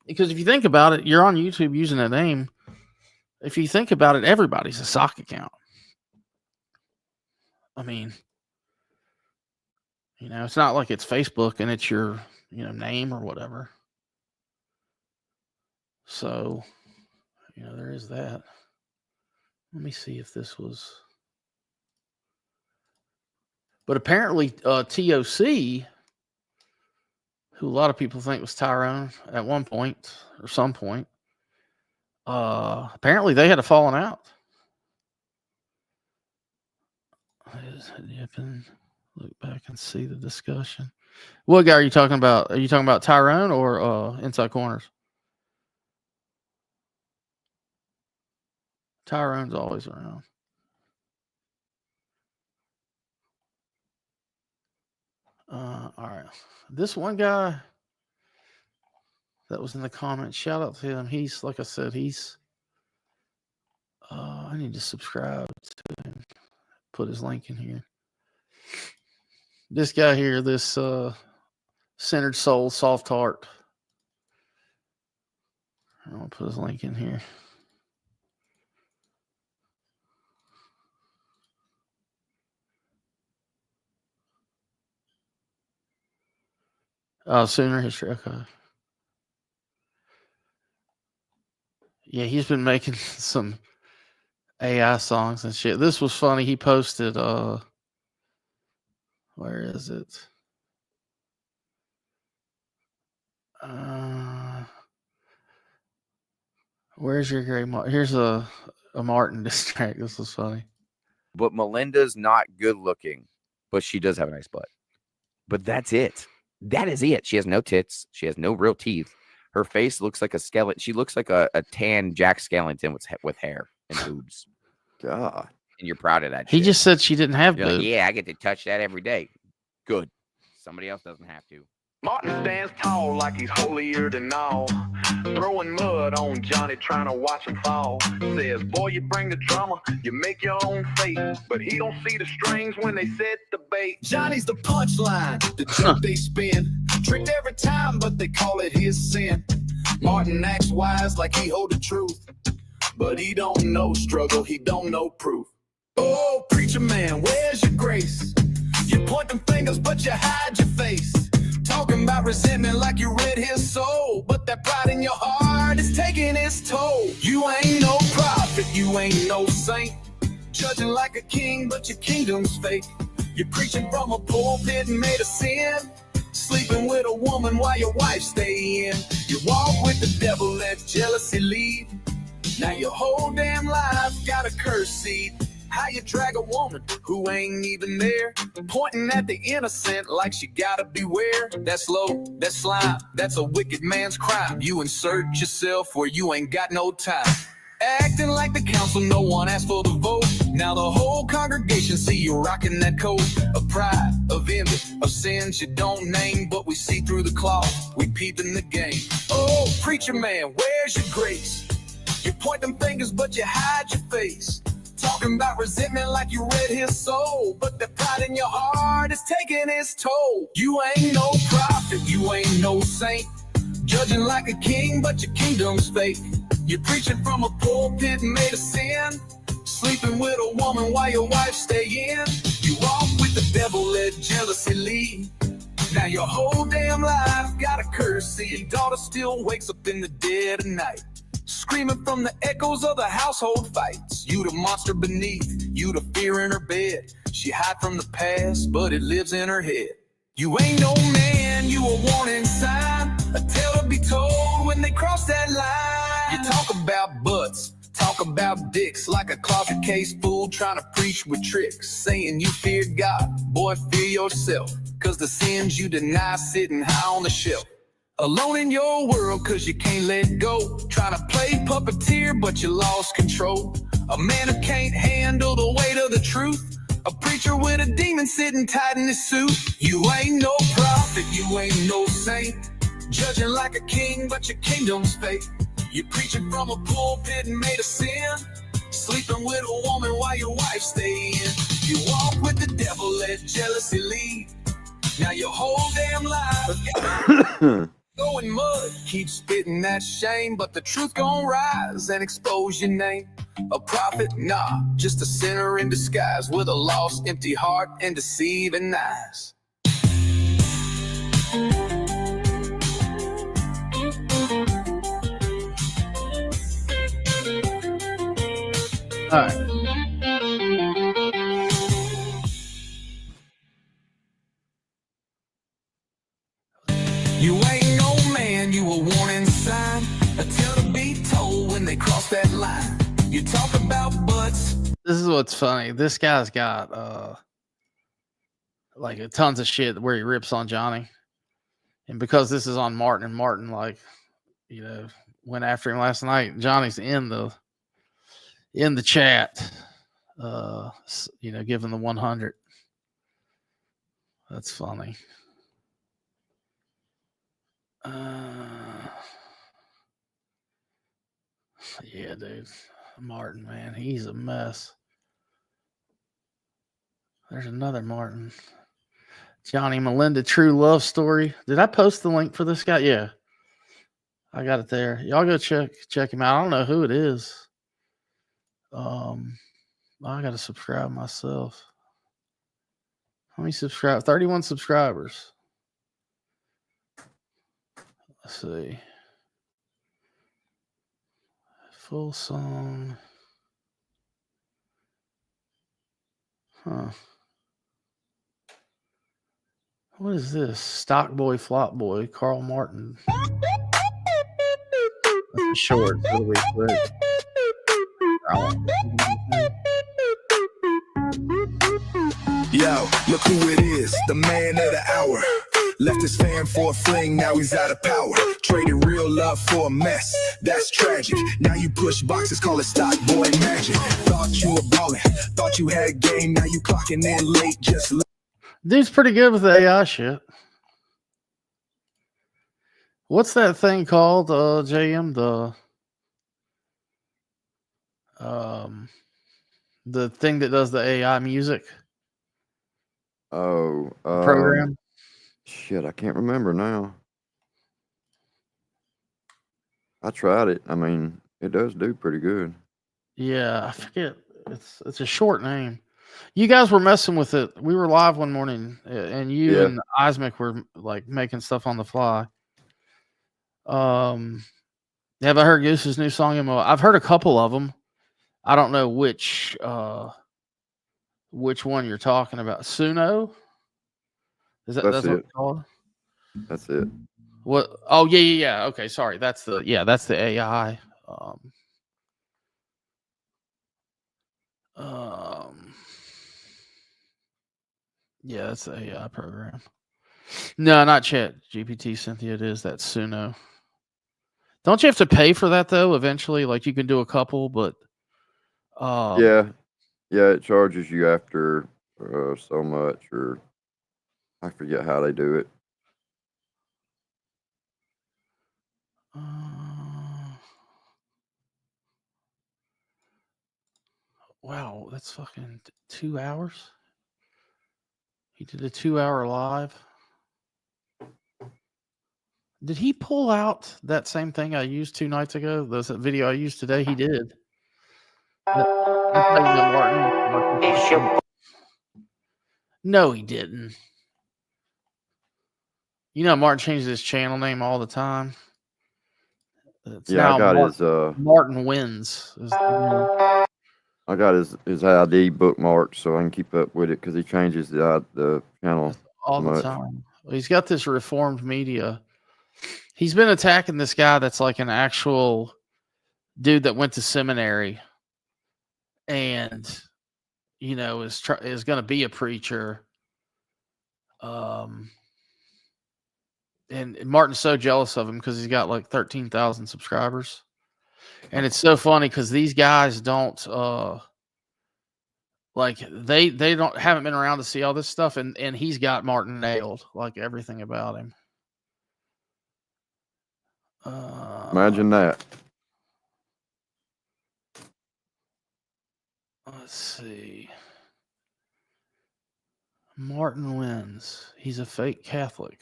Because if you think about it, you're on YouTube using that name. If you think about it, everybody's a sock account. It's not like it's Facebook and it's your name or whatever. So there is that. Let me see if this was. But apparently, TOC, who a lot of people think was Tyrone at one point or some point, apparently they had a falling out. Look back and see the discussion. What guy are you talking about? Are you talking about Tyrone or inside corners? Tyrone's always around. All right. This one guy that was in the comments, shout out to him. He's, like I said, I need to subscribe to him. Put his link in here. This guy here, this Centered Soul, Soft Heart. I'll put his link in here. Sooner history. Okay. Yeah, he's been making some AI songs and shit. This was funny. He posted, where is it? Where's your gray Martin? Here's a Martin distract. This was funny. But Melinda's not good looking, but she does have a nice butt. But that's it. That is it. She has no tits. She has no real teeth. Her face looks like a skeleton. She looks like a tan Jack Skellington with hair and boobs. God. And you're proud of that. He just said she didn't have boobs. Like, yeah, I get to touch that every day. Good. Somebody else doesn't have to. Martin stands tall like he's holier than all. Throwing mud on Johnny, trying to watch him fall. Says, boy, you bring the drama, you make your own fate. But he don't see the strings when they set the bait. Johnny's the punchline, the joke they spin. Tricked every time, but they call it his sin. Martin acts wise like he hold the truth. But he don't know struggle, he don't know proof. Oh, preacher man, where's your grace? You point them fingers, but you hide your face. Talking about resentment like you read his soul, but that pride in your heart is taking its toll. You ain't no prophet, you ain't no saint. Judging like a king, but your kingdom's fake. You're preaching from a pulpit and made a sin. Sleeping with a woman while your wife stay in. You walk with the devil, let jealousy lead. Now your whole damn life got a curse seed. How you drag a woman who ain't even there, pointing at the innocent like she gotta beware. That's low, that's slime, that's a wicked man's crime. You insert yourself where you ain't got no time. Acting like the council, no one asked for the vote. Now the whole congregation see you rocking that coat of pride, of envy, of sins you don't name, but we see through the cloth, we peep in the game. Oh, preacher man, where's your grace? You point them fingers, but you hide your face. Talking about resentment like you read his soul, but the pride in your heart is taking its toll. You ain't no prophet, you ain't no saint. Judging like a king, but your kingdom's fake. You're preaching from a pulpit and made a sin. Sleeping with a woman while your wife stay in. You walk with the devil, let jealousy lead. Now your whole damn life got a curse. See, your daughter still wakes up in the dead of night, screaming from the echoes of the household fights. You the monster beneath, you the fear in her bed. She hide from the past, but it lives in her head. You ain't no man, you a warning sign, a tale to be told when they cross that line. You talk about butts, talk about dicks, like a closet case fool trying to preach with tricks. Saying you fear God, boy fear yourself, cause the sins you deny sitting high on the shelf. Alone in your world cause you can't let go, trying to play puppeteer but you lost control. A man who can't handle the weight of the truth, a preacher with a demon sitting tight in his suit. You ain't no prophet, you ain't no saint. Judging like a king but your kingdom's fake. You're preaching from a pulpit and made a sin. Sleeping with a woman while your wife stay in. You walk with the devil, let jealousy lead. Now your whole damn life going mud, keep spitting that shame, but the truth gon' rise and expose your name. A prophet? Nah, just a sinner in disguise with a lost, empty heart and deceiving eyes. All right. You ain't no man, you a warning sign, a tale to be told when they cross that line. You talk about butts. This is what's funny. This guy's got like tons of shit where he rips on Jawney. And because this is on Martin, and Martin, like, you know, went after him last night, Johnny's in the chat, you know, giving the 100. That's funny. Yeah, dude. Martin, man, he's a mess. There's another Martin. Jawney Melinda True Love Story. Did I post the link for this guy? Yeah. I got it there. Y'all go check him out. I don't know who it is. I gotta subscribe myself. How many subscribe? 31 subscribers. Let's see. Full song. Huh. What is this? Stock Boy, Flop Boy, Carl Martin. That's a short. It'll be quick. Yo, look who it is, the man of the hour. Left his fam for a fling, now he's out of power. Traded real love for a mess, that's tragic. Now you push boxes, call it stock boy magic. Thought you were ballin', thought you had game, now you clocking in late, just Dude's pretty good with the AI shit. What's that thing called, JM? The thing that does the AI music. Oh, program. Shit, I can't remember now. I tried it. I mean, it does do pretty good. Yeah, I forget. It's a short name. You guys were messing with it. We were live one morning, and you and Ismic were like making stuff on the fly. Have I heard Goose's new song? I've heard a couple of them. I don't know which one you're talking about. Suno? That's what it's called? That's it. What? Oh yeah. Okay, sorry. That's the AI. Yeah, that's the AI program. No, not Chat GPT, Cynthia. It is that Suno. Don't you have to pay for that though? Eventually, like you can do a couple, but yeah, it charges you after so much, or I forget how they do it. Wow, that's fucking 2 hours. He did a 2-hour live. Did he pull out that same thing I used 2 nights ago? That video I used today? He did. No, he didn't. You know, Martin changes his channel name all the time. It's now I got Martin Wins. I got his ID bookmarked so I can keep up with it because he changes the channel all the time. He's got this Reformed Media. He's been attacking this guy that's like an actual dude that went to seminary and is going to be a preacher. And Martin's so jealous of him because he's got like 13,000 subscribers. And it's so funny because these guys don't they haven't been around to see all this stuff, and he's got Martin nailed, like everything about him. Imagine that. Let's see. Martin Wins. He's a fake Catholic.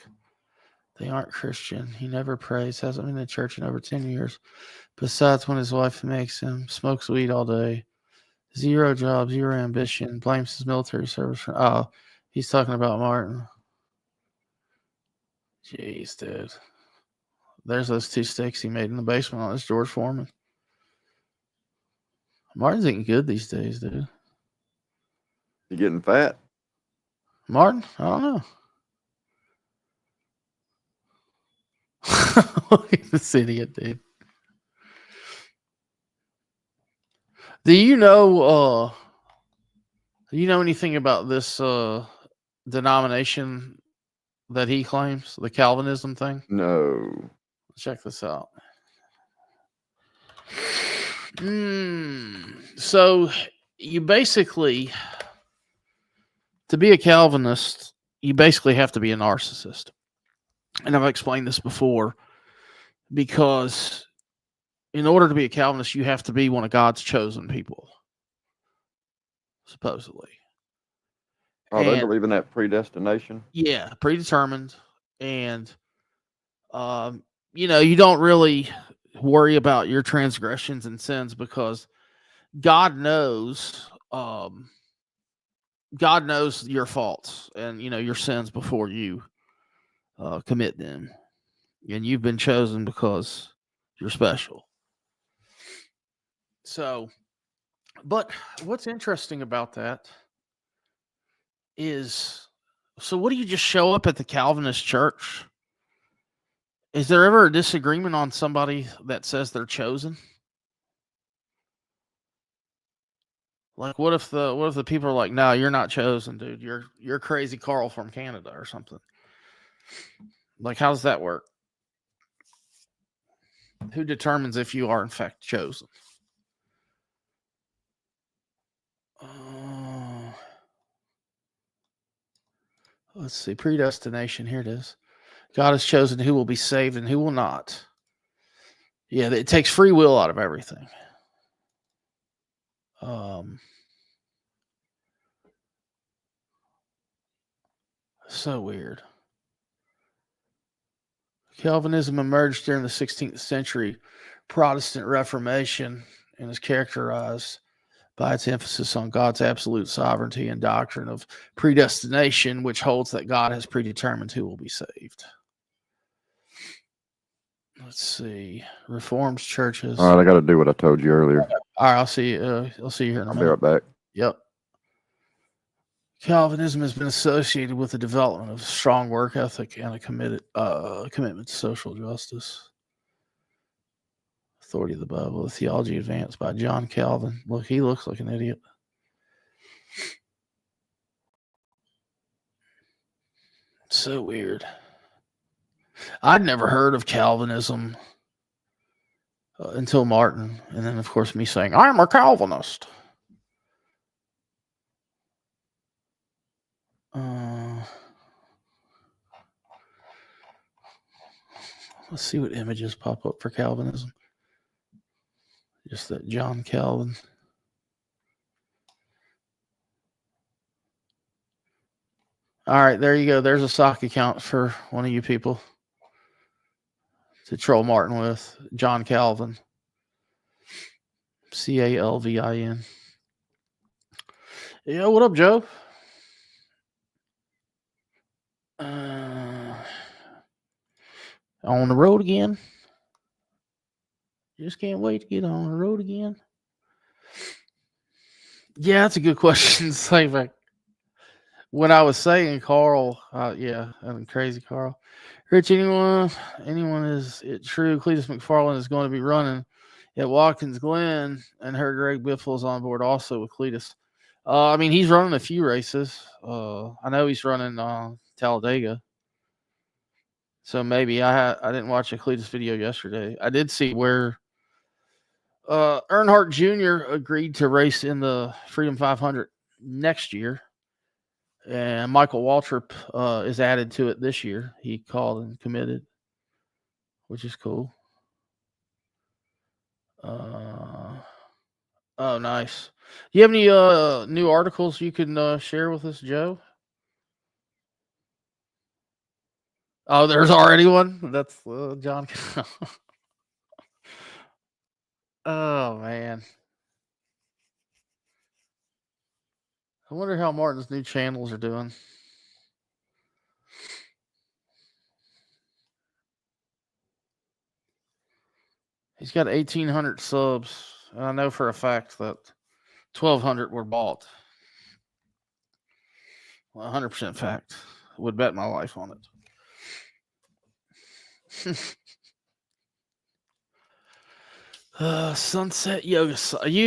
They aren't Christian. He never prays, hasn't been to church in over 10 years. Besides, when his wife makes him, smokes weed all day. 0 job, 0 ambition. Blames his military service. He's talking about Martin. Jeez, dude. There's those 2 steaks he made in the basement on his George Foreman. Martin's eating good these days, dude. You getting fat? Martin? I don't know. Look at this idiot, dude. Do you know anything about this denomination that he claims, the Calvinism thing? No. Check this out. So you basically, to be a Calvinist, you basically have to be a narcissist. And I've explained this before, because in order to be a Calvinist, you have to be one of God's chosen people, supposedly. Oh, they believe in that predestination? Yeah, predetermined. And, you don't really worry about your transgressions and sins because God knows your faults and, your sins before you commit them. And you've been chosen because you're special. So, but what's interesting about that is, so what do you just show up at the Calvinist church? Is there ever a disagreement on somebody that says they're chosen? Like, what if the people are like, no, you're not chosen, dude. You're crazy Carl from Canada or something. Like, how does that work? Who determines if you are in fact chosen? Let's see. Predestination. Here it is. God has chosen who will be saved and who will not. Yeah, it takes free will out of everything. So weird. Calvinism emerged during the 16th century Protestant Reformation and is characterized by its emphasis on God's absolute sovereignty and doctrine of predestination, which holds that God has predetermined who will be saved. Let's see. Reformed churches. All right, I got to do what I told you earlier. All right, I'll see you. I'll see you here in a minute. I'll be right back. Yep. Calvinism has been associated with the development of a strong work ethic and a commitment to social justice. Authority of the Bible, the theology advanced by John Calvin. Look, he looks like an idiot. So weird. I'd never heard of Calvinism until Martin, and then of course me saying I'm a Calvinist. Let's see what images pop up for Calvinism. Just that John Calvin. All right, there you go. There's a sock account for one of you people to troll Martin with. John Calvin. Calvin. Yeah, what up, Joe? On the road again. Just can't wait to get on the road again. Yeah, that's a good question. It's like when I was saying Carl, crazy Carl. Rich, anyone is it true Cletus McFarland is going to be running at Watkins Glen, and her Greg Biffle's on board also with Cletus. I mean, he's running a few races. I know he's running Talladega. So maybe I didn't watch a Cletus video yesterday. I did see where Earnhardt Jr. agreed to race in the Freedom 500 next year. And Michael Waltrip is added to it this year. He called and committed, which is cool. Oh, nice. Do you have any new articles you can share with us, Joe? Oh, there's already one? That's John. Oh, man. I wonder how Martin's new channels are doing. He's got 1,800 subs. And I know for a fact that 1,200 were bought. 100% fact. Would bet my life on it. Sunset Yoga.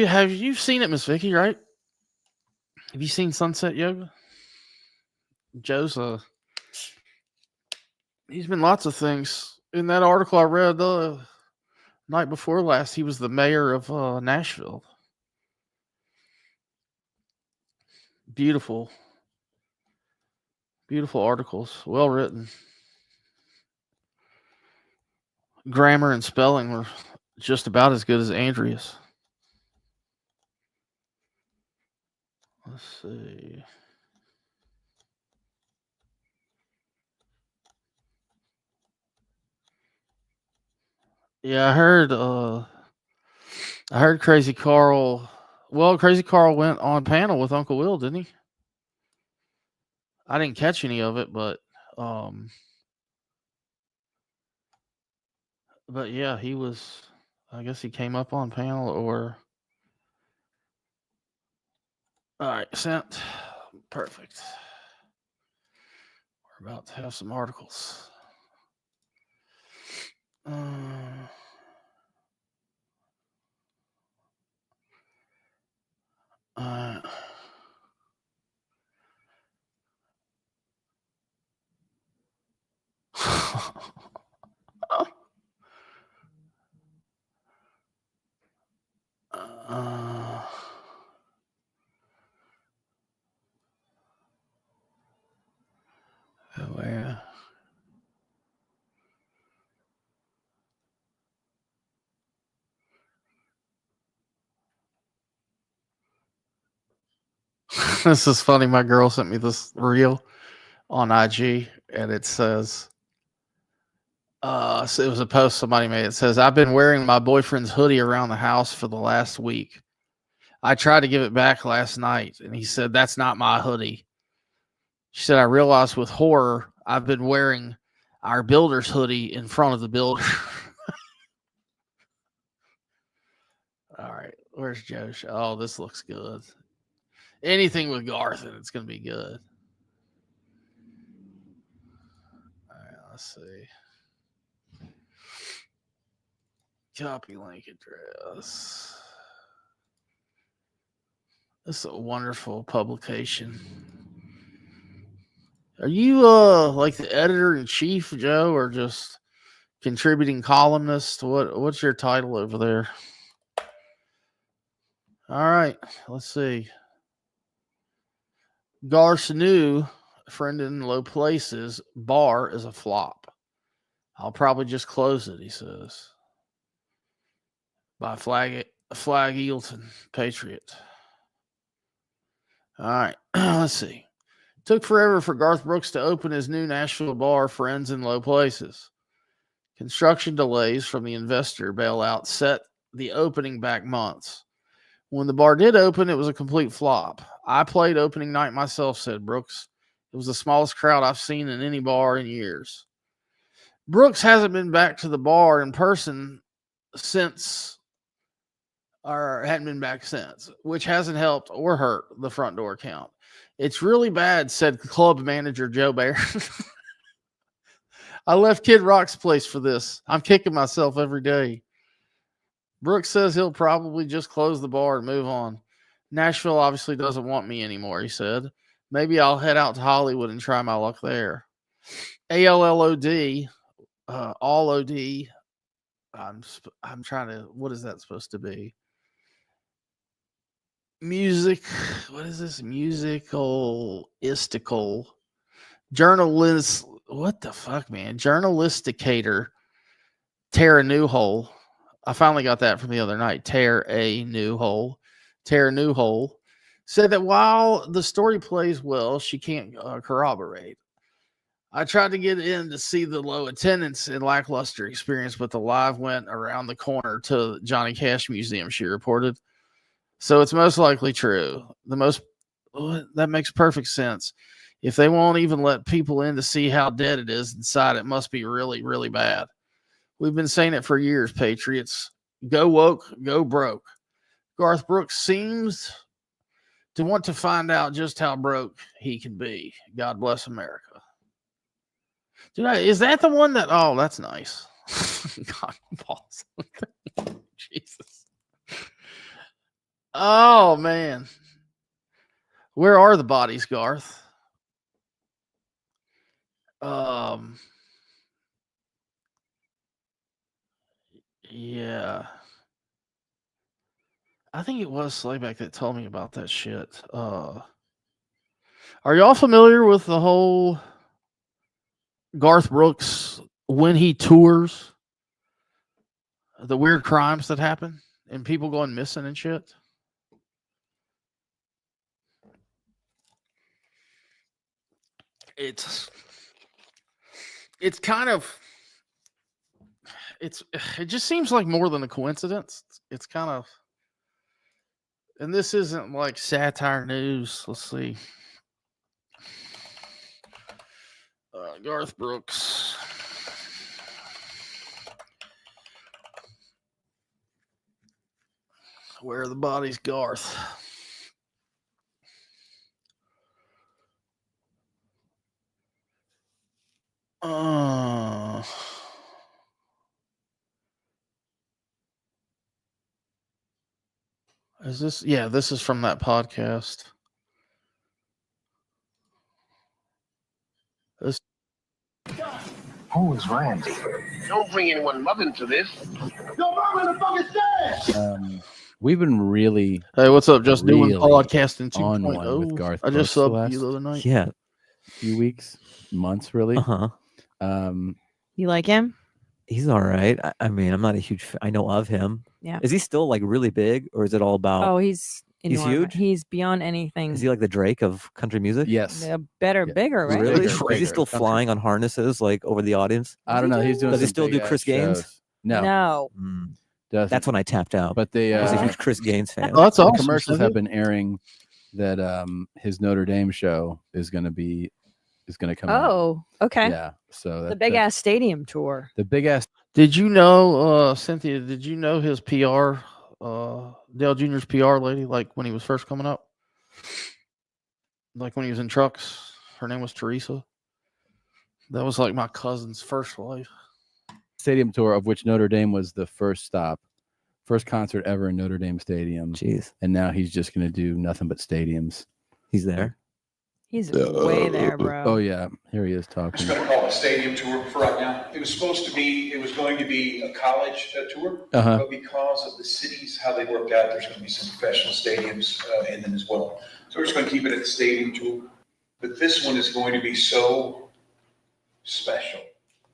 Have you seen it, Miss Vicky, right? Have you seen Sunset Yoga? Joe's he's been lots of things. In that article I read the night before last, he was the mayor of Nashville. Beautiful articles, well written. Grammar and spelling were just about as good as Andrea's. Let's see. Yeah, I heard Crazy Carl. Well, Crazy Carl went on panel with Uncle Will, didn't he? I didn't catch any of it, but yeah, he was. I guess he came up on panel or. All right, sent. Perfect. We're about to have some articles. Where? This is funny. My girl sent me this reel on IG, and it says, so it was a post somebody made. It says, I've been wearing my boyfriend's hoodie around the house for the last week. I tried to give it back last night, and he said, that's not my hoodie. She said, I realized with horror, I've been wearing our builder's hoodie in front of the builder. All right, where's Josh? Oh, this looks good. Anything with Garth and it's going to be good. All right, let's see. Copy link address. This is a wonderful publication. Are you like the editor in chief, Joe, or just contributing columnist? What's your title over there? All right, let's see. Garth's new Friend in Low Places bar is a flop. I'll probably just close it, he says. By Flag Eagleton, Patriot. All right, let's see. Took forever for Garth Brooks to open his new Nashville bar, Friends in Low Places. Construction delays from the investor bailout set the opening back months. When the bar did open, it was a complete flop. I played opening night myself, said Brooks. It was the smallest crowd I've seen in any bar in years. Brooks hasn't been back to the bar in person since, or hadn't been back since, which hasn't helped or hurt the front door count. It's really bad, said club manager Joe Bear. I left Kid Rock's place for this. I'm kicking myself every day. Brooks says he'll probably just close the bar and move on. Nashville obviously doesn't want me anymore, he said. Maybe I'll head out to Hollywood and try my luck there. ALLOD, all OD. I'm trying to, what is that supposed to be? Music, what is this? Istical. Journalist, what the fuck, man? Journalisticator, Tara Newhole. I finally got that from the other night. Tara Newhole said that while the story plays well, she can't corroborate. I tried to get in to see the low attendance and lackluster experience, but the live went around the corner to the Johnny Cash Museum, she reported. So it's most likely true. That makes perfect sense. If they won't even let people in to see how dead it is inside, it must be really, really bad. We've been saying it for years, Patriots. Go woke, go broke. Garth Brooks seems to want to find out just how broke he can be. God bless America. Dude, is that the one that? Oh, that's nice. God, balls. Jesus. Oh man, where are the bodies, Garth? Yeah. I think it was Slayback that told me about that shit. Are y'all familiar with the whole Garth Brooks when he tours, the weird crimes that happen and people going missing and shit? It just seems like more than a coincidence. It's kind of, and this isn't like satire news. Let's see. Garth Brooks. Where are the bodies, Garth? Is this? Yeah, this is from that podcast. Who is Randy? Don't bring anyone love into this. Your mom in the fucking stand! We've been really. Hey, what's up? Just doing really podcasting on one 2.0. with Garth I just Brooks subbed you the other night. Yeah, few weeks, months, really. You like him? He's all right. I mean, I'm not a huge fan. I know of him. Yeah. Is he still like really big, or is it all about? Oh, he's enormous. huge. He's beyond anything. Is he like the Drake of country music? Yes. Yeah, bigger, right? Really? Is he still flying on harnesses like over the audience? I don't know. He's doing. Does he some still do big-ass Chris Gaines? shows. No. No. That's when I tapped out. But they I was a huge Chris Gaines fan. Oh, that's the awesome. commercials Cindy. have been airing that his Notre Dame show is going to come out. Oh, okay. Yeah. So The big ass stadium tour. The big ass. Did you know, Cynthia? Did you know his PR, Dale Jr.'s PR lady? Like when he was first coming up, like when he was in trucks. Her name was Teresa. That was like my cousin's first wife. Stadium tour, of which Notre Dame was the first stop, first concert ever in Notre Dame Stadium. Jeez. And now he's just going to do nothing but stadiums. He's there. He's way there, bro. Oh yeah, here he is I'm talking. just going to call it a stadium tour for right now. It was going to be a college tour, but because of the cities, how they worked out, there's going to be some professional stadiums in them as well. So we're just going to keep it at the stadium tour. But this one is going to be so special,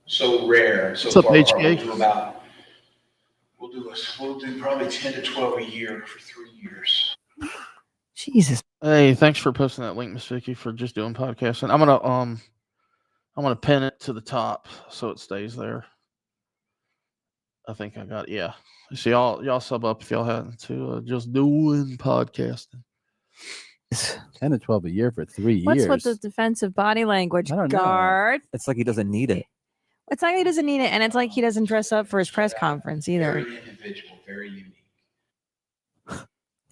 so rare, so What's up, far HK? We'll do probably 10 to 12 a year for 3 years. Jesus. Hey, thanks for posting that link, Miss Vicky, for just doing podcasting. I'm gonna pin it to the top so it stays there. I think I got it. Yeah. So y'all sub up if y'all hadn't to just doing podcasting. 10 to 12 a year for 3 years. What's with the defensive body language, I don't know. guard? It's like he doesn't need it. It's like he doesn't need it, and it's like he doesn't dress up for his press conference either. Very individual, very unique.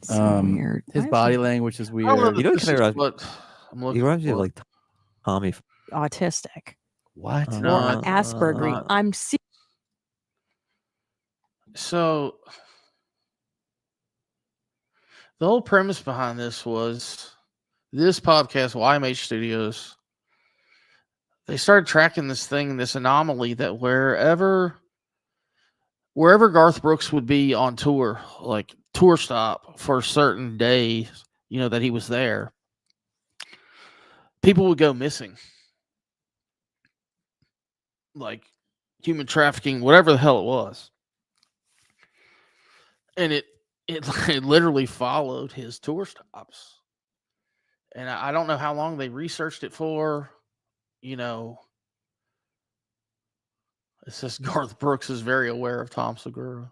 Weird. His body language is weird. You know This is what I'm looking He reminds me of for. like Tommy. Autistic. What? Or Asperger. I'm So the whole premise behind this was this podcast, YMH Studios. They started tracking this thing, this anomaly that wherever Garth Brooks would be on tour, like tour stop for certain days, that he was there, people would go missing. Like human trafficking, whatever the hell it was. And it literally followed his tour stops. And I don't know how long they researched it for. It says Garth Brooks is very aware of Tom Segura.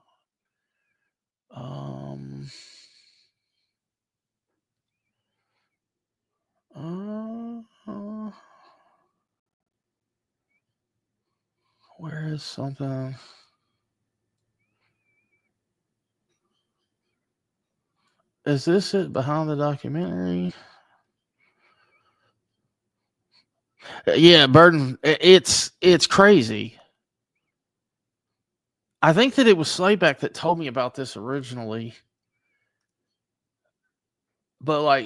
Where is something? Is this it behind the documentary? Yeah, Burden. It's crazy. I think that it was Slayback that told me about this originally. But like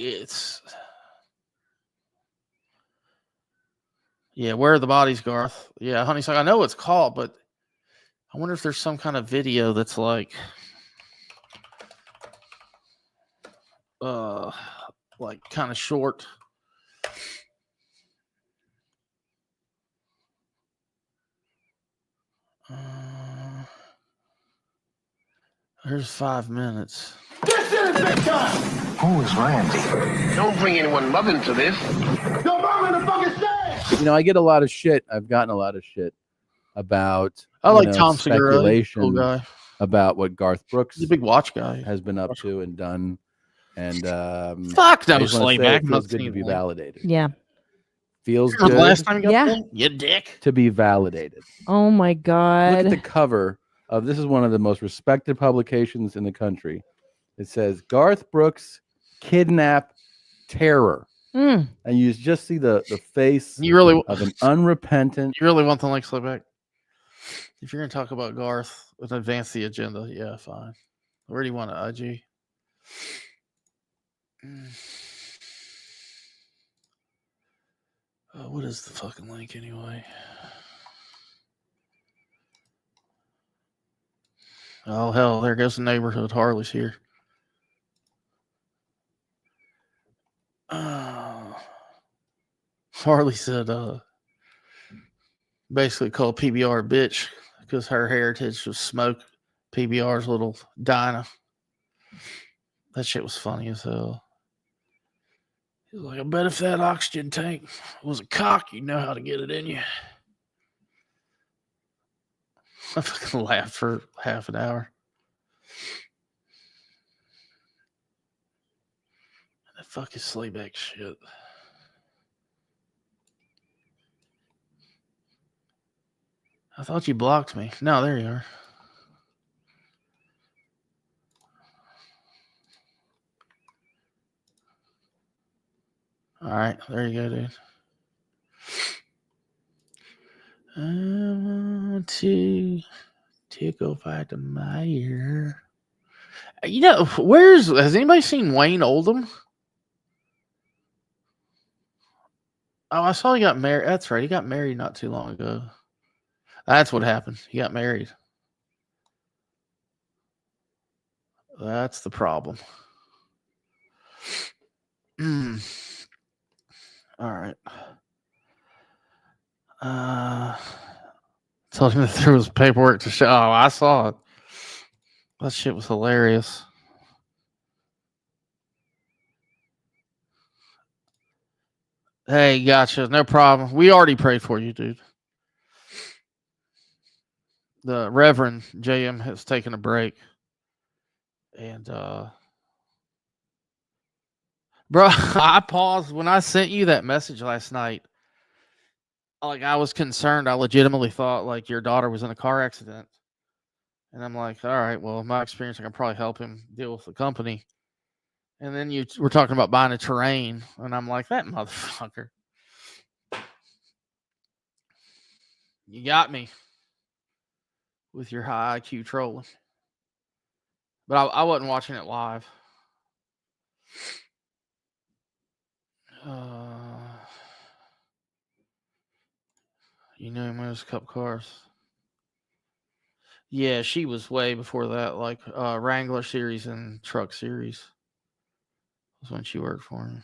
where are the bodies, Garth? Yeah, Honey's like, I know it's called, but I wonder if there's some kind of video that's like kind of short. There's 5 minutes. This is big time. Who is Randy? Don't bring anyone mother into this. Your mom in the fucking stand. I get a lot of shit. I've gotten a lot of shit about I like Tom Segura, speculation cool guy. about what Garth Brooks, He's a big watch guy, has been up to and done. And fuck no, I just wanna say Slayback. it feels good to be validated. Yeah. Feels Remember good. the last time you got Yeah. that? You dick. To be validated. Oh my Look God. at the cover of this is one of the most respected publications in the country. It says Garth Brooks kidnap terror. Mm. And you just see the face You really of an unrepentant. You really want the like Slayback? If you're gonna talk about Garth and advance the agenda, yeah, fine. Where do you want it, IG? What is the fucking link anyway? Oh hell, there goes the neighborhood. Harley's here. Harley said, basically called PBR a bitch because her heritage was smoke. PBR's little Dinah. That shit was funny as hell. He was like, I bet if that oxygen tank was a cock, you'd know how to get it in you. I fucking laughed for half an hour. That fucking Slayback shit. I thought you blocked me. No, there you are. All right, there you go, dude. I want to tickle fight the mayor. You know, has anybody seen Wayne Oldham? Oh, I saw he got married. That's right. He got married not too long ago. That's what happened. He got married. That's the problem. All right. Told him that there was paperwork to show. Oh, I saw it. That shit was hilarious. Hey, gotcha. No problem. We already prayed for you, dude. The Reverend JM has taken a break. And bro, I paused when I sent you that message last night. Like, I was concerned. I legitimately thought like your daughter was in a car accident. And I'm like, all right, well, in my experience, I can probably help him deal with the company. And then you were talking about buying a terrain, and I'm like, that motherfucker. You got me with your high IQ trolling. But I wasn't watching it live. You know him as Cup Cars. Yeah, she was way before that, like Wrangler series and Truck series. Was when she worked for him.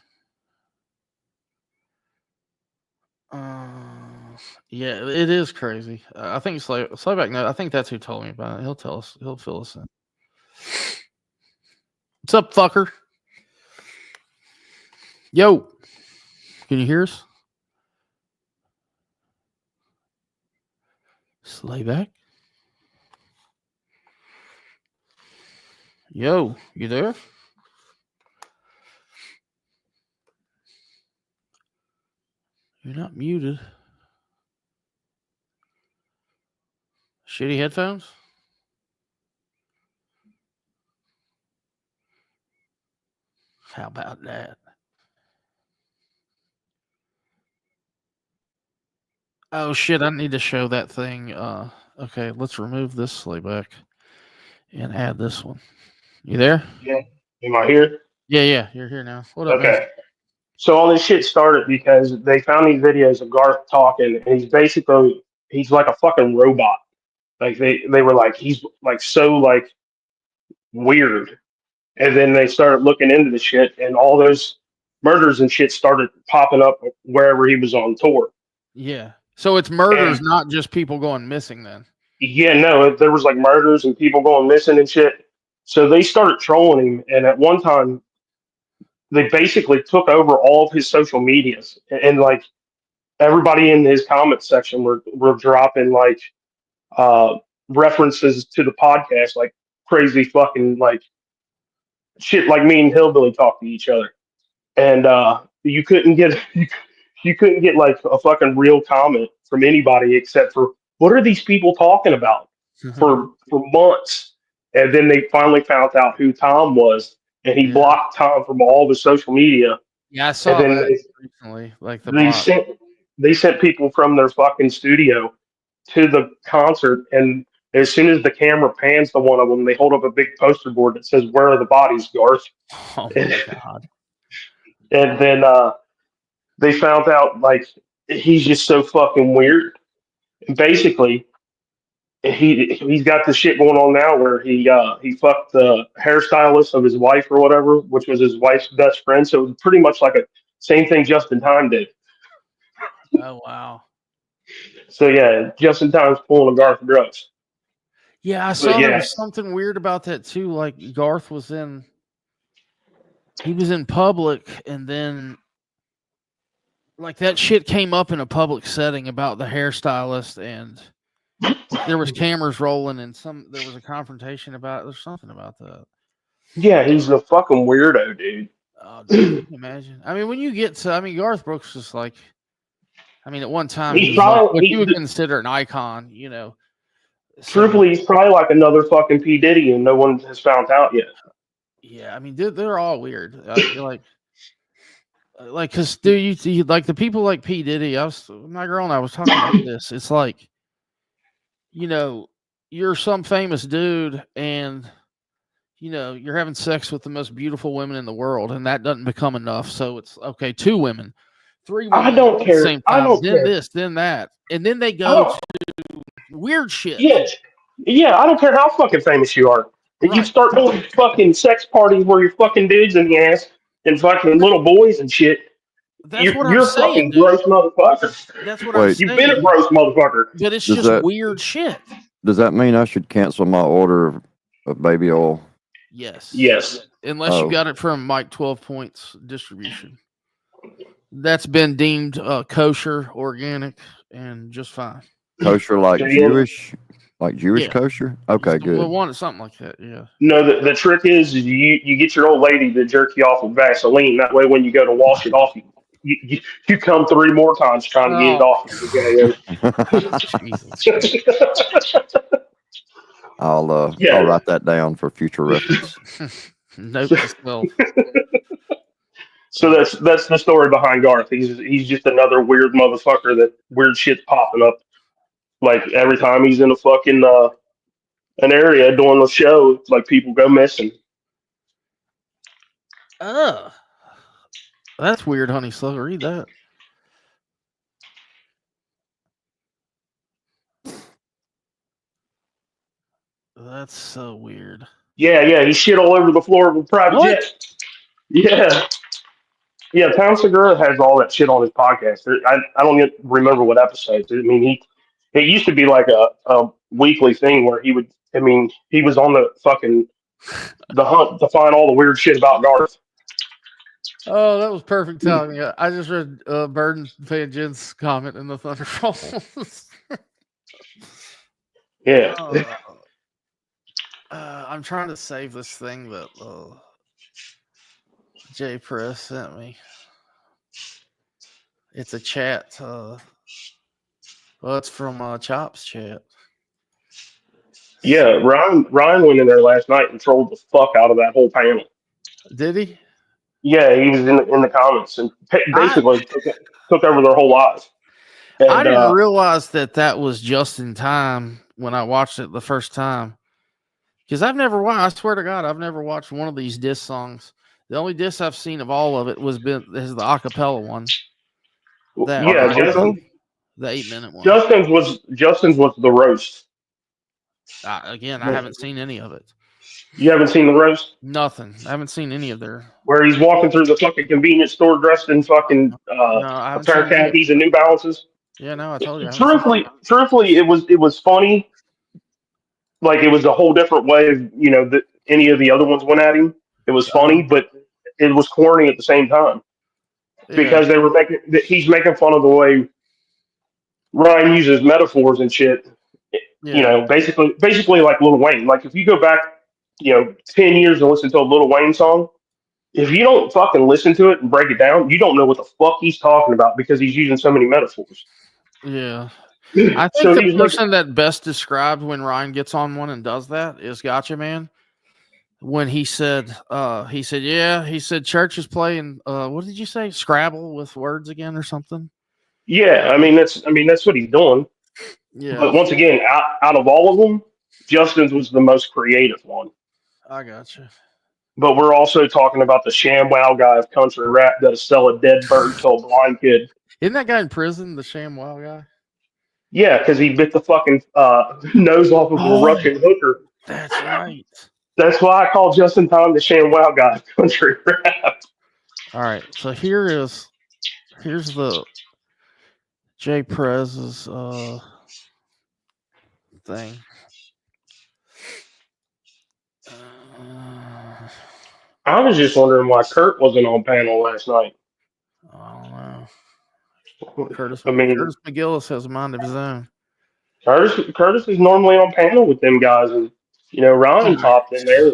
Yeah, it is crazy. I think Slayback. No, I think that's who told me about it. He'll tell us. He'll fill us in. What's up, fucker? Yo, can you hear us? Slayback. Yo, you there? You're not muted. Shitty headphones? How about that? Oh shit, I need to show that thing. Okay, let's remove this Slayback and add this one. You there? Yeah. Am I here? Yeah, you're here now. What up, man? Okay. So all this shit started because they found these videos of Garth talking, and he's like a fucking robot. Like they were like, he's like so like weird. And then they started looking into the shit, and all those murders and shit started popping up wherever he was on tour. Yeah. So it's murders, not just people going missing then. Yeah, no, there was like murders and people going missing and shit. So they started trolling him, and at one time they basically took over all of his social medias, and like everybody in his comment section were dropping like references to the podcast, like crazy fucking like shit, like me and Hillbilly talk to each other, and you couldn't get you couldn't get like a fucking real comment from anybody except for what are these people talking about for months, and then they finally found out who Tom was, and he blocked Tom from all of his social media. Yeah, I saw that recently. Like They sent people from their fucking studio to the concert, and as soon as the camera pans to one of them, they hold up a big poster board that says, "Where are the bodies, Garth?" Oh my god! And then they found out like he's just so fucking weird. And basically, he's got this shit going on now where he fucked the hairstylist of his wife or whatever, which was his wife's best friend. So it was pretty much like a same thing Justin Time did. Oh wow! So yeah, Justin Time's pulling a Garth Brooks. Yeah, I saw there was something weird about that too. Like Garth was in public, and then like that shit came up in a public setting about the hairstylist, and there was cameras rolling and there was a confrontation about there's something about that. Yeah, he's a fucking weirdo, dude. Oh, dude, can you imagine? I mean, when you get to, I mean, Garth Brooks is like, I mean, at one time he was like what you would consider an icon, you know. Truthfully, he's probably like another fucking P. Diddy, and no one has found out yet. Yeah, I mean, they're all weird. Because dude, you like the people like P. Diddy. My girl and I was talking about this. It's like, you know, you're some famous dude, and you know you're having sex with the most beautiful women in the world, and that doesn't become enough. So it's okay, 2 women, 3 women. I don't at care. the same time. I don't then care. this, then that, and then they go to weird shit. Yeah, I don't care how fucking famous you are. If you start doing fucking sex parties where you're fucking dudes in the ass and fucking little boys and shit, you're a fucking gross motherfucker. That's what I'm saying. You've been a gross motherfucker. But it's just weird shit. Does that mean I should cancel my order of baby oil? Yes. Unless you got it from Mike 12 Points Distribution. That's been deemed kosher, organic, and just fine. Kosher like Jewish? Like Jewish kosher? Okay, good. Well, something like that, yeah. No, the trick is you get your old lady to jerk you off with Vaseline. That way, when you go to wash it off, you come 3 more times trying to get it off. I'll write that down for future reference. Nope. So that's the story behind Garth. He's just another weird motherfucker that weird shit's popping up. Like every time he's in a fucking an area doing a show, like people go missing. That's weird, honey. Slow, read that. That's so weird. Yeah, he shit all over the floor of a private jet. Yeah, Tom Segura has all that shit on his podcast. I don't remember what episodes. I mean, it used to be like a weekly thing where he was on the fucking the hunt to find all the weird shit about Garth. Oh, that was perfect timing. I just read Burden Fan Jen's comment in the Thunderfalls. Yeah. I'm trying to save this thing that Jay Press sent me. It's a chat. Well, it's from Chop's chat. Yeah, Ryan went in there last night and trolled the fuck out of that whole panel. Did he? Yeah, he was in the comments and basically took over their whole lives. And, I didn't realize that was just in time when I watched it the first time. Because I swear to God, I've never watched one of these diss songs. The only diss I've seen of all of it is the acapella one. The 8-minute one. Justin's was the roast. Again, I haven't seen any of it. You haven't seen the roast? Nothing. I haven't seen any of their. Where he's walking through the fucking convenience store dressed in fucking a pair of khakis and New Balances. Yeah, no, I told you. Truthfully, it was funny. Like it was a whole different way of that any of the other ones went at him. It was funny, but it was corny at the same time because he's making fun of the way Ryan uses metaphors and shit. Yeah. Basically like Lil Wayne. Like if you go back 10 years and listen to a Lil Wayne song, if you don't fucking listen to it and break it down, you don't know what the fuck he's talking about because he's using so many metaphors. Yeah. I think the person that best described when Ryan gets on one and does that is Gotcha Man. When he said church is playing, what did you say? Scrabble with words again or something? Yeah, that's what he's doing. Yeah. But once again, out of all of them, Justin's was the most creative one. I gotcha. But we're also talking about the ShamWow guy of country rap that'll sell a dead bird to a blind kid. Isn't that guy in prison, the ShamWow guy? Yeah, because he bit the fucking nose off of a Russian hooker. That's right. That's why I call Justin Tom the ShamWow guy of country rap. All right, so here's the Jay Prez's thing. I was just wondering why Kurt wasn't on panel last night. I don't know. Curtis McGillis has a mind of his own. Curtis is normally on panel with them guys, and Ryan popped in there.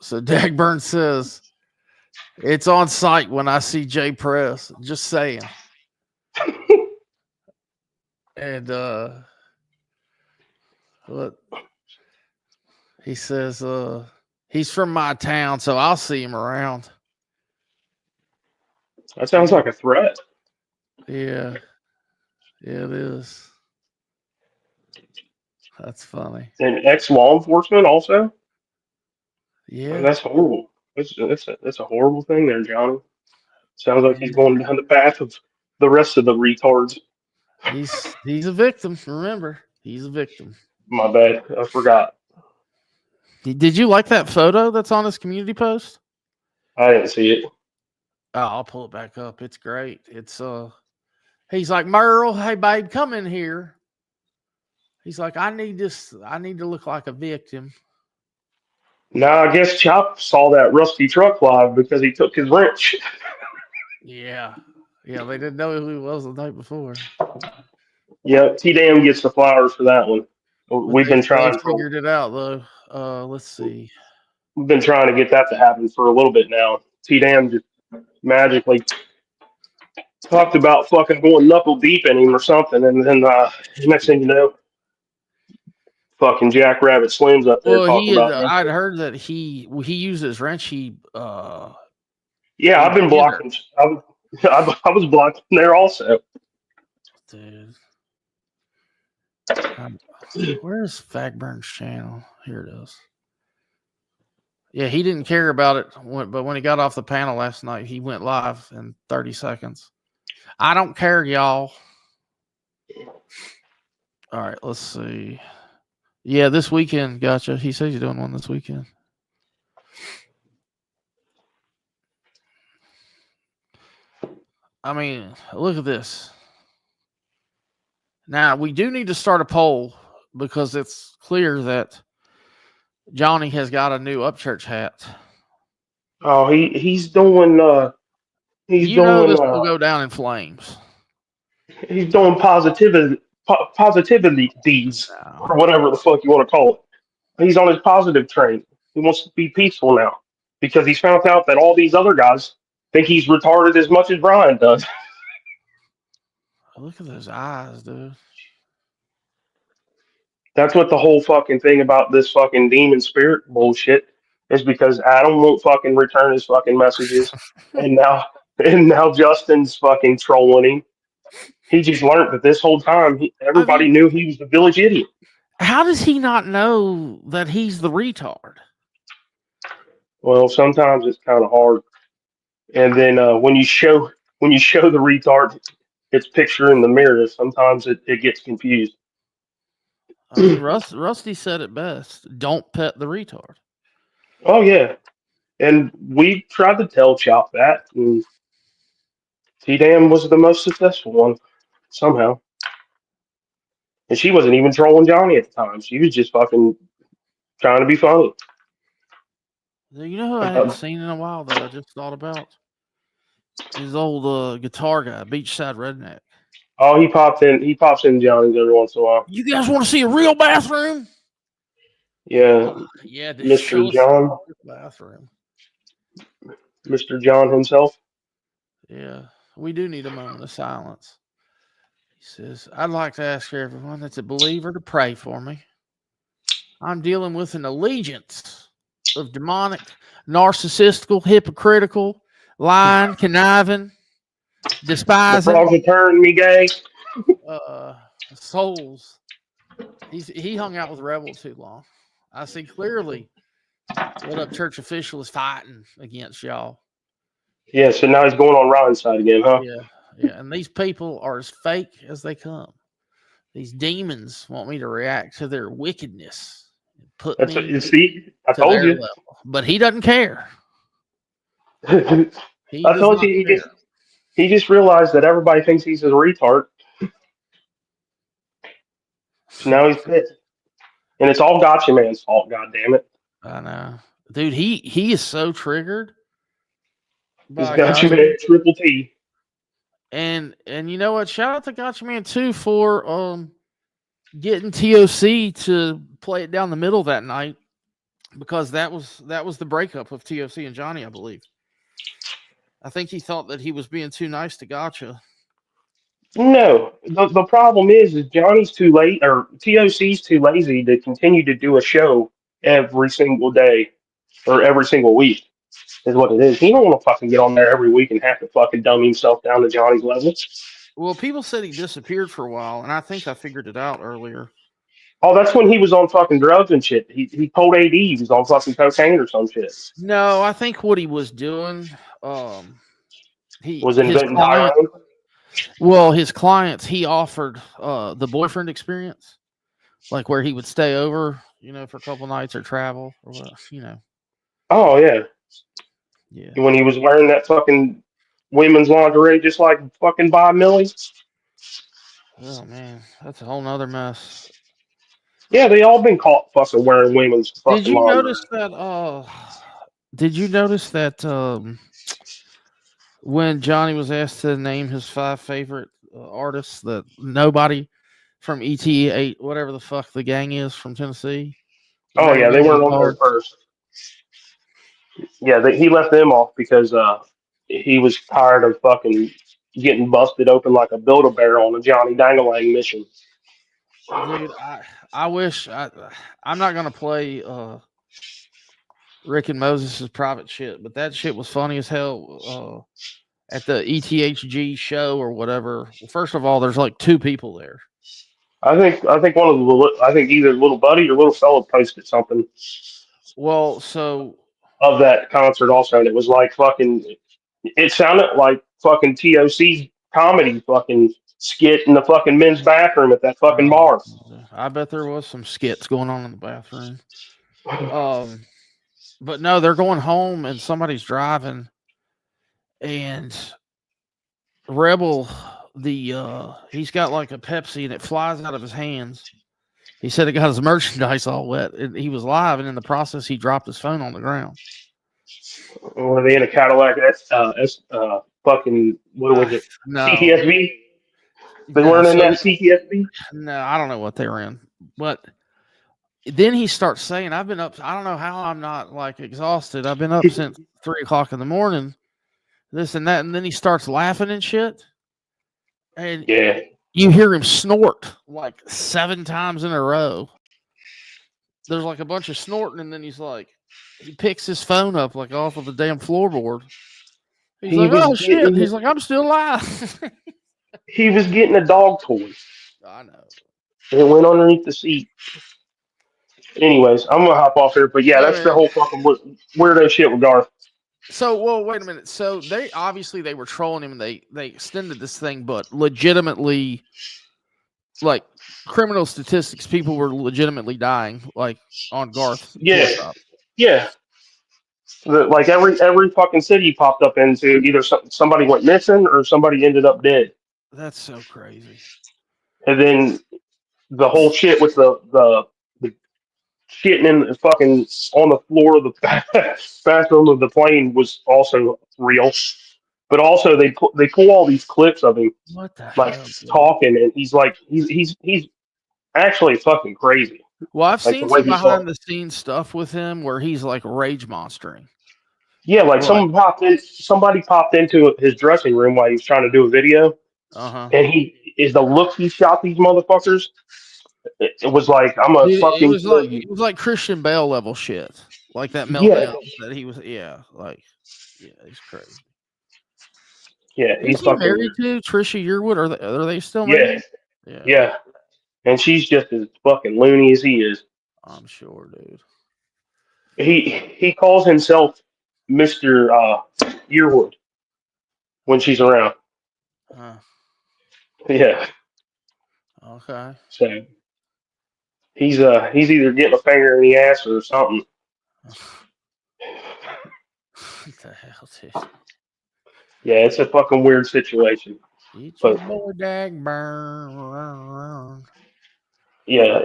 So Dagburn says it's on site when I see Jay Press. Just saying. And what he says, he's from my town, so I'll see him around. That sounds like a threat. Yeah, it is. That's funny. And ex-law enforcement also. Yeah, that's horrible. That's a horrible thing there, Johnny. Sounds like he's going down the path of the rest of the retards. He's a victim. Remember, he's a victim. My bad, I forgot. Did you like that photo that's on his community post? I didn't see it. Oh, I'll pull it back up. It's great. It's he's like, Merle, hey babe, come in here. He's like, I need to look like a victim. Now I guess Chop saw that rusty truck live because he took his wrench. Yeah, they didn't know who he was the night before. Yeah, T-Dam gets the flowers for that one. We've been trying. They figured it out though. Let's see. We've been trying to get that to happen for a little bit now. T-Dam just magically talked about fucking going knuckle deep in him or something, and then next thing you know, fucking Jackrabbit Slim's up there talking about. I'd heard that he used his wrench. Yeah, I've been blocking. I was blocking there also. Dude. Where's Fagburn's channel? Here it is. Yeah, he didn't care about it, but when he got off the panel last night, he went live in 30 seconds. I don't care, y'all. All right, let's see. Yeah, this weekend. Gotcha. He says he's doing one this weekend. I mean, look at this. Now, we do need to start a poll because it's clear that Jawney has got a new Upchurch hat. Oh, he's doing. This will go down in flames. He's doing positivity deeds, or whatever the fuck you want to call it. He's on his positive train. He wants to be peaceful now because he's found out that all these other guys think he's retarded as much as Brian does. Look at those eyes, dude. That's what the whole fucking thing about this fucking demon spirit bullshit is, because Adam won't fucking return his fucking messages, and now Justin's fucking trolling him. He just learned that this whole time everybody knew he was the village idiot. How does he not know that he's the retard? Well, sometimes it's kind of hard, and then when you show the retard its picture in the mirror, sometimes it gets confused. I mean, Rusty said it best. Don't pet the retard. Oh, yeah. And we tried to tell Chop that. And T-Dam was the most successful one, somehow. And she wasn't even trolling Johnny at the time. She was just fucking trying to be funny. You know who I haven't seen in a while that I just thought about? His old guitar guy, Beachside Redneck. Oh, he pops in Johnny's every once in a while. You guys want to see a real bathroom? Yeah. Yeah, dude, Mr. John. Bathroom. Mr. John himself. Yeah. We do need a moment of silence. He says, I'd like to ask everyone that's a believer to pray for me. I'm dealing with an allegiance of demonic, narcissistical, hypocritical, lying, conniving, despising. The frogs are turning me gay. Souls. He hung out with Rebel too long. I see clearly what up church official is fighting against y'all. Yeah, so now he's going on Ryan's side again, huh? Yeah, and these people are as fake as they come. These demons want me to react to their wickedness. I told you. Level. But he doesn't care. I told you he just realized that everybody thinks he's a retard. So now he's pissed. And it's all Gotcha Man's fault, goddammit. I know. Dude, he is so triggered. It's Gotcha Man, triple T. And you know what? Shout out to Gotcha Man too for getting TOC to play it down the middle that night, because that was the breakup of TOC and Jawney, I believe. I think he thought that he was being too nice to Gotcha. No, the problem is Johnny's too late, or TOC's too lazy to continue to do a show every single day or every single week. Is what it is. He don't want to fucking get on there every week and have to fucking dumb himself down to Johnny's level. Well, people said he disappeared for a while, and I think I figured it out earlier. Oh, that's when he was on fucking drugs and shit. He told AD he was on fucking cocaine or some shit. No, I think what he was doing, he Was his inventing client. diarrhea. Well, his clients, he offered the boyfriend experience, like where he would stay over, for a couple nights or travel or what. Oh yeah. Yeah. When he was wearing that fucking women's lingerie just like fucking Bob Millie. Oh man, that's a whole nother mess. Yeah, they all been caught fucking wearing women's fucking Did you lingerie. notice that? Did you notice that when Jawney was asked to name his 5 favorite artists, that nobody from ET8, whatever the fuck the gang is from Tennessee? Oh yeah, they weren't on there first. Yeah, he left them off because he was tired of fucking getting busted open like a Build-A-Bear on a Johnny Dangalang mission. Dude, I wish I'm not gonna play Rick and Moses' private shit, but that shit was funny as hell at the ETHG show or whatever. Well, first of all, there's like 2 people there. I think one of the either Little Buddy or Little Fella posted something. Well, so of that concert also, and it was like fucking. It sounded like fucking TOC comedy fucking skit in the fucking men's bathroom at that fucking bar. I bet there was some skits going on in the bathroom. But no, they're going home and somebody's driving, and Rebel, he's got like a Pepsi and it flies out of his hands. He said it got his merchandise all wet. He was live, and in the process, he dropped his phone on the ground. Were they in a Cadillac? Fucking what was it? No. CTSV. They weren't in that CTSV. No, I don't know what they were in, but then he starts saying, "I've been up. I don't know how I'm not like exhausted. I've been up since 3 o'clock in the morning. This and that." And then he starts laughing and shit. And yeah, you hear him snort like 7 times in a row. There's like a bunch of snorting, and then he picks his phone up like off of the damn floorboard. He's like, "Oh shit!" He's like, "I'm still alive." He was getting a dog toy. I know. It went underneath the seat. Anyways, I'm gonna hop off here, but yeah, that's the whole fucking weirdo shit with Garth. So, well, wait a minute. So they were trolling him, and they extended this thing, but legitimately, like criminal statistics, people were legitimately dying, like on Garth. Yeah, yeah. Like every fucking city he popped up into, either somebody went missing or somebody ended up dead. That's so crazy. And then the whole shit with the shitting in the fucking on the floor of the bathroom of the plane was also real. But also they pull all these clips of him talking, and he's like he's actually fucking crazy. Well, I've seen some behind the scenes stuff with him where he's like rage monstering. Yeah, like somebody popped into his dressing room while he was trying to do a video. And the look he shot these motherfuckers. It was like fucking. It was like Christian Bale level shit, like that meltdown that he was. Yeah, he's crazy. Yeah, he's fucking married to Trisha Yearwood. Are they still married? Yeah, and she's just as fucking loony as he is. I'm sure, dude. He calls himself Mr. Yearwood when she's around. Yeah. Okay. So he's either getting a finger in the ass or something. What the hell, dude? Yeah, it's a fucking weird situation. Your boy dag burn. Yeah,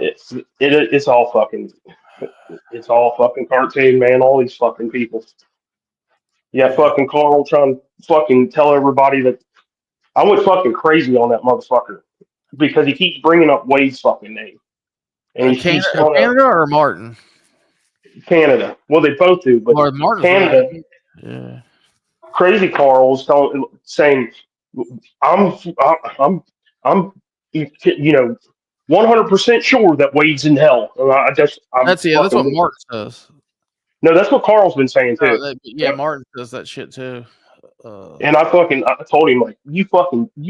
it's all fucking cartoon, man. All these fucking people. Yeah, fucking Carl trying to fucking tell everybody that I went fucking crazy on that motherfucker because he keeps bringing up Wade's fucking name. And he's Canada or Martin? Canada. Well, they both do, but Or Martin's Canada. Yeah. Crazy Carl's saying, I'm, you know, 100% sure that Wade's in hell. That's what Martin says. No, that's what Carl's been saying too. Martin says that shit too. And I told him, like, you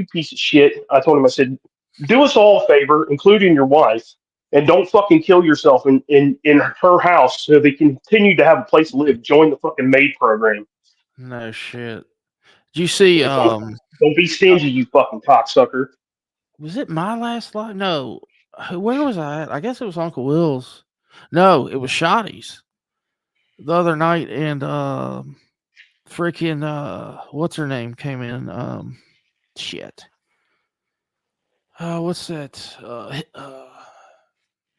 piece of shit. I told him, I said, do us all a favor, including your wife, and don't fucking kill yourself in her house so they continue to have a place to live. Join the fucking maid program. No shit. Did you see? Don't be stingy, you fucking cocksucker. Was it My Last Life? No. Where was I at? I guess it was Uncle Will's. No, it was Shotty's the other night, and freaking what's her name came in. Shit. What's that?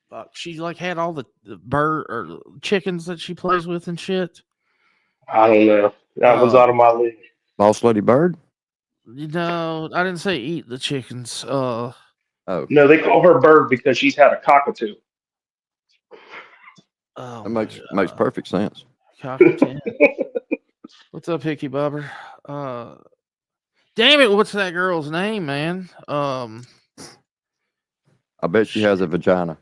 Fuck. She like had all the bird or chickens that she plays with and shit. I don't know. That was out of my league. Boss Lady Bird? No, I didn't say eat the chickens. No, they call her Bird because she's had a cockatoo. Oh, that makes perfect sense. Cockatoo. What's up, Hickey Bubber? Damn it! What's that girl's name, man? I bet she has a vagina.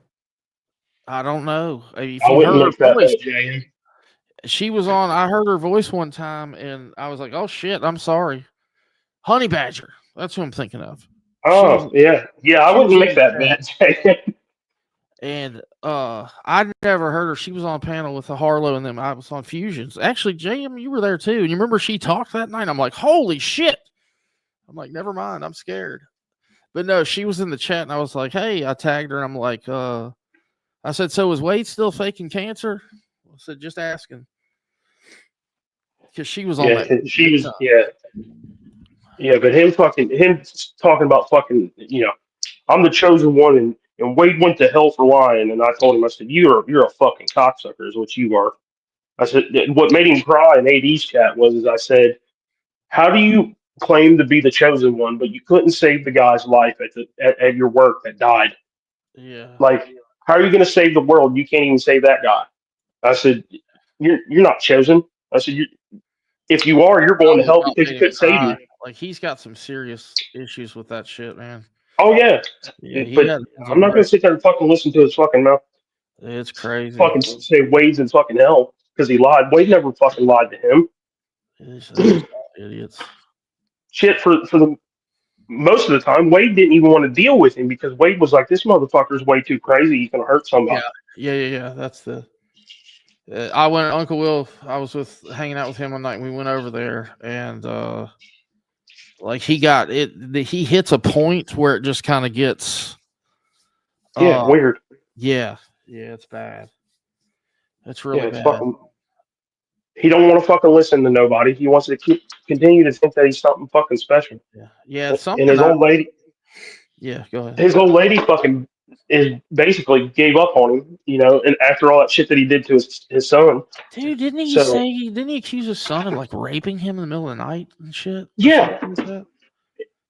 I don't know. If I you wouldn't heard look her that voice, up, Jay. she was on. I heard her voice one time, and I was like, "Oh shit, I'm sorry." Honey Badger. That's who I'm thinking of. Oh, yeah. I wouldn't make that bet. And I never heard her. She was on a panel with the Harlow and them. I was on Fusions. Actually, JM, you were there too. And you remember she talked that night? I'm like, holy shit. I'm like, never mind. I'm scared. But no, she was in the chat and I was like, hey, I tagged her. And I'm like, I said, so is Wade still faking cancer? I said, just asking. Because she was on that. She was, yeah, but him talking about fucking, I'm the chosen one, and Wade went to hell for lying, and I told him, I said, you're a fucking cocksucker, is what you are. I said, what made him cry in AD's chat was I said, how do you claim to be the chosen one, but you couldn't save the guy's life at your work that died? Yeah. Like, how are you going to save the world? You can't even save that guy. I said, you're not chosen. I said, if you are, you're going to hell because you couldn't save him. Like, he's got some serious issues with that shit, man. Oh, yeah. But I'm not going to sit there and fucking listen to his fucking mouth. It's crazy. Fucking say Wade's in fucking hell because he lied. Wade never fucking lied to him. Idiots. Shit, for the most of the time, Wade didn't even want to deal with him because Wade was like, this motherfucker's way too crazy. He's going to hurt somebody. Yeah. That's the... I went, Uncle Will, I was hanging out with him one night and we went over there and like he got it, he hits a point where it just kind of gets weird. Yeah, it's bad. It's really bad. Fucking, he don't want to fucking listen to nobody. He wants to continue to think that he's something fucking special. Yeah, something. And his old lady. Yeah, go ahead. His old lady fucking basically gave up on him, and after all that shit that he did to his son. Dude, didn't he accuse his son of like raping him in the middle of the night and shit? Yeah.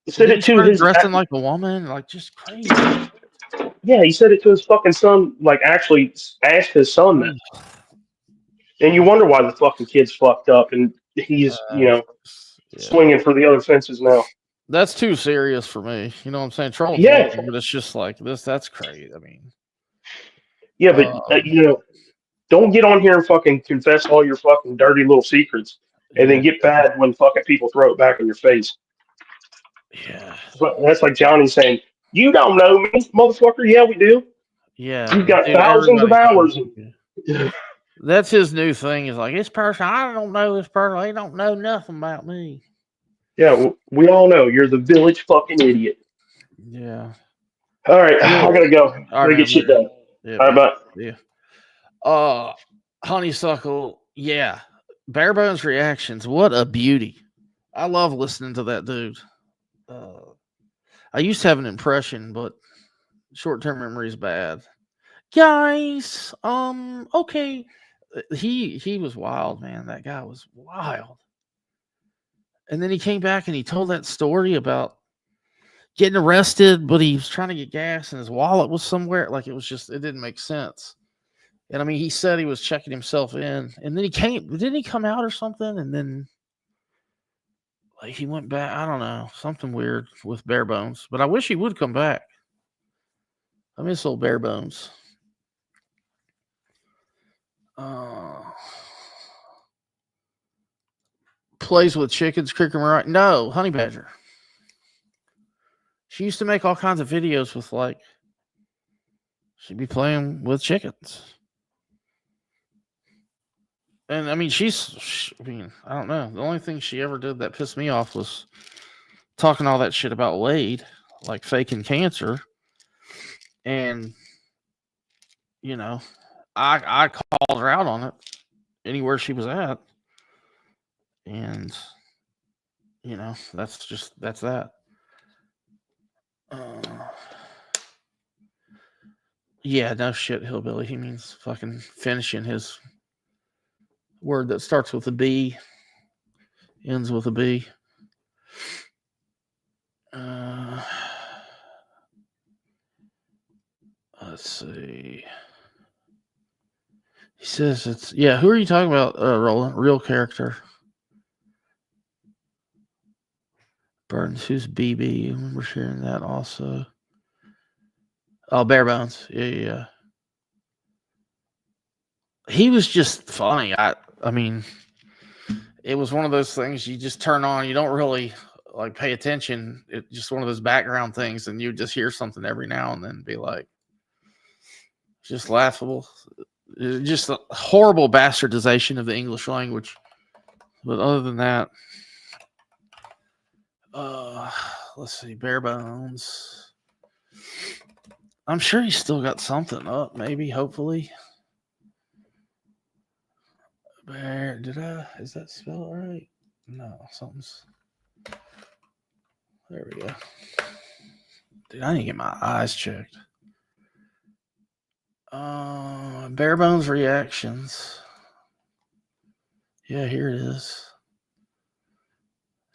He said it to his dressing like a woman, like just crazy. Yeah, he said it to his fucking son, like actually asked his son that. And you wonder why the fucking kid's fucked up and he's, swinging for the other fences now. That's too serious for me. You know what I'm saying? Trolling, but it's just like this. That's crazy. I mean, yeah, but don't get on here and fucking confess all your fucking dirty little secrets, and then get bad when fucking people throw it back in your face. Yeah, that's like Jawney saying, "You don't know me, motherfucker." Yeah, we do. Yeah, you've got thousands of hours. That's his new thing. Is like this person. I don't know this person. They don't know nothing about me. Yeah, we all know you're the village fucking idiot. Yeah. All right, I gotta go. I gotta get shit done. Yeah, all right, bye. Yeah. Honeysuckle. Yeah. Bare Bones Reactions. What a beauty. I love listening to that dude. I used to have an impression, but short-term memory is bad. Guys, okay. He was wild, man. That guy was wild. And then he came back and he told that story about getting arrested, but he was trying to get gas and his wallet was somewhere. Like, it was just, it didn't make sense. And I mean, he said he was checking himself in, and then didn't he come out or something? And then like he went back. I don't know, something weird with Bare Bones, but I wish he would come back. I miss old Bare Bones. Plays with chickens, Cricket Mariah. No, Honey Badger. She used to make all kinds of videos with like, she'd be playing with chickens. And I mean, I don't know. The only thing she ever did that pissed me off was talking all that shit about Wade, like faking cancer. And, you know, I called her out on it anywhere she was at. And, you know, that's that. Yeah, no shit, hillbilly. He means fucking finishing his word that starts with a B, ends with a B. Let's see. He says it's, yeah, who are you talking about, Roland? Real character. Burns, who's BB? I remember sharing that also. Oh, Bare Bones. Yeah. He was just funny. I mean, it was one of those things you just turn on. You don't really like pay attention. It's just one of those background things, and you just hear something every now and then be like, just laughable. Just a horrible bastardization of the English language. But other than that, let's see, Bare Bones. I'm sure he's still got something up, maybe, hopefully. Is that spelled right? No, something's. There we go. Dude, I need to get my eyes checked. Bare Bones reactions. Yeah, here it is.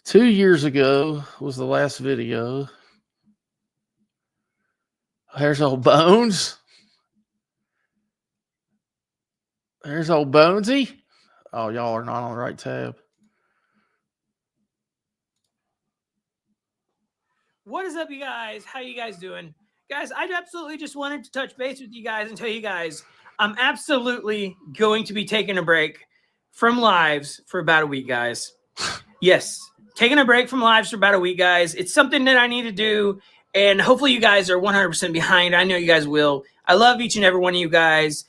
2 years ago was the last video. There's old Bones. There's old Bonesy. Oh, y'all are not on the right tab. What is up, you guys? How you guys doing? Guys, I absolutely just wanted to touch base with you guys and tell you guys I'm absolutely going to be taking a break from lives for about a week, guys. Yes, taking a break from lives for about a week, guys. It's something that I need to do, and hopefully you guys are 100% behind. I know you guys will. I love each and every one of you guys.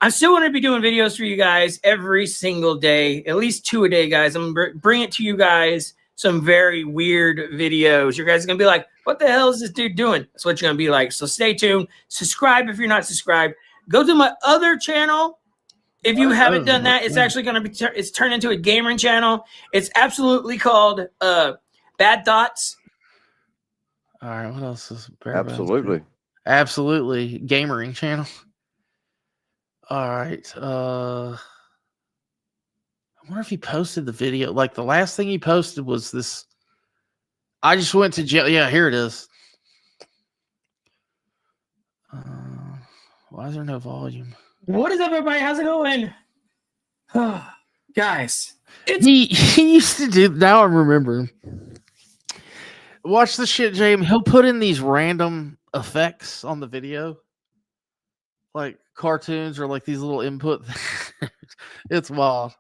I'm still going to be doing videos for you guys every single day, at least 2 a day, guys. I'm going to bring it to you guys some very weird videos. You guys are going to be like, what the hell is this dude doing? That's what you're going to be like. So stay tuned. Subscribe if you're not subscribed. Go to my other channel. If you haven't done that, it's actually going to be it's turned into a gaming channel. It's absolutely called Bad Thoughts. All right, what else is Absolutely gamering channel? All right. I wonder if he posted the video. Like the last thing he posted was this. I just went to jail. Yeah, here it is. Why is there no volume? What is up, everybody? How's it going? Guys, he used to do. Now I'm remembering. Watch the shit, James. He'll put in these random effects on the video, like cartoons or like these little input. It's wild.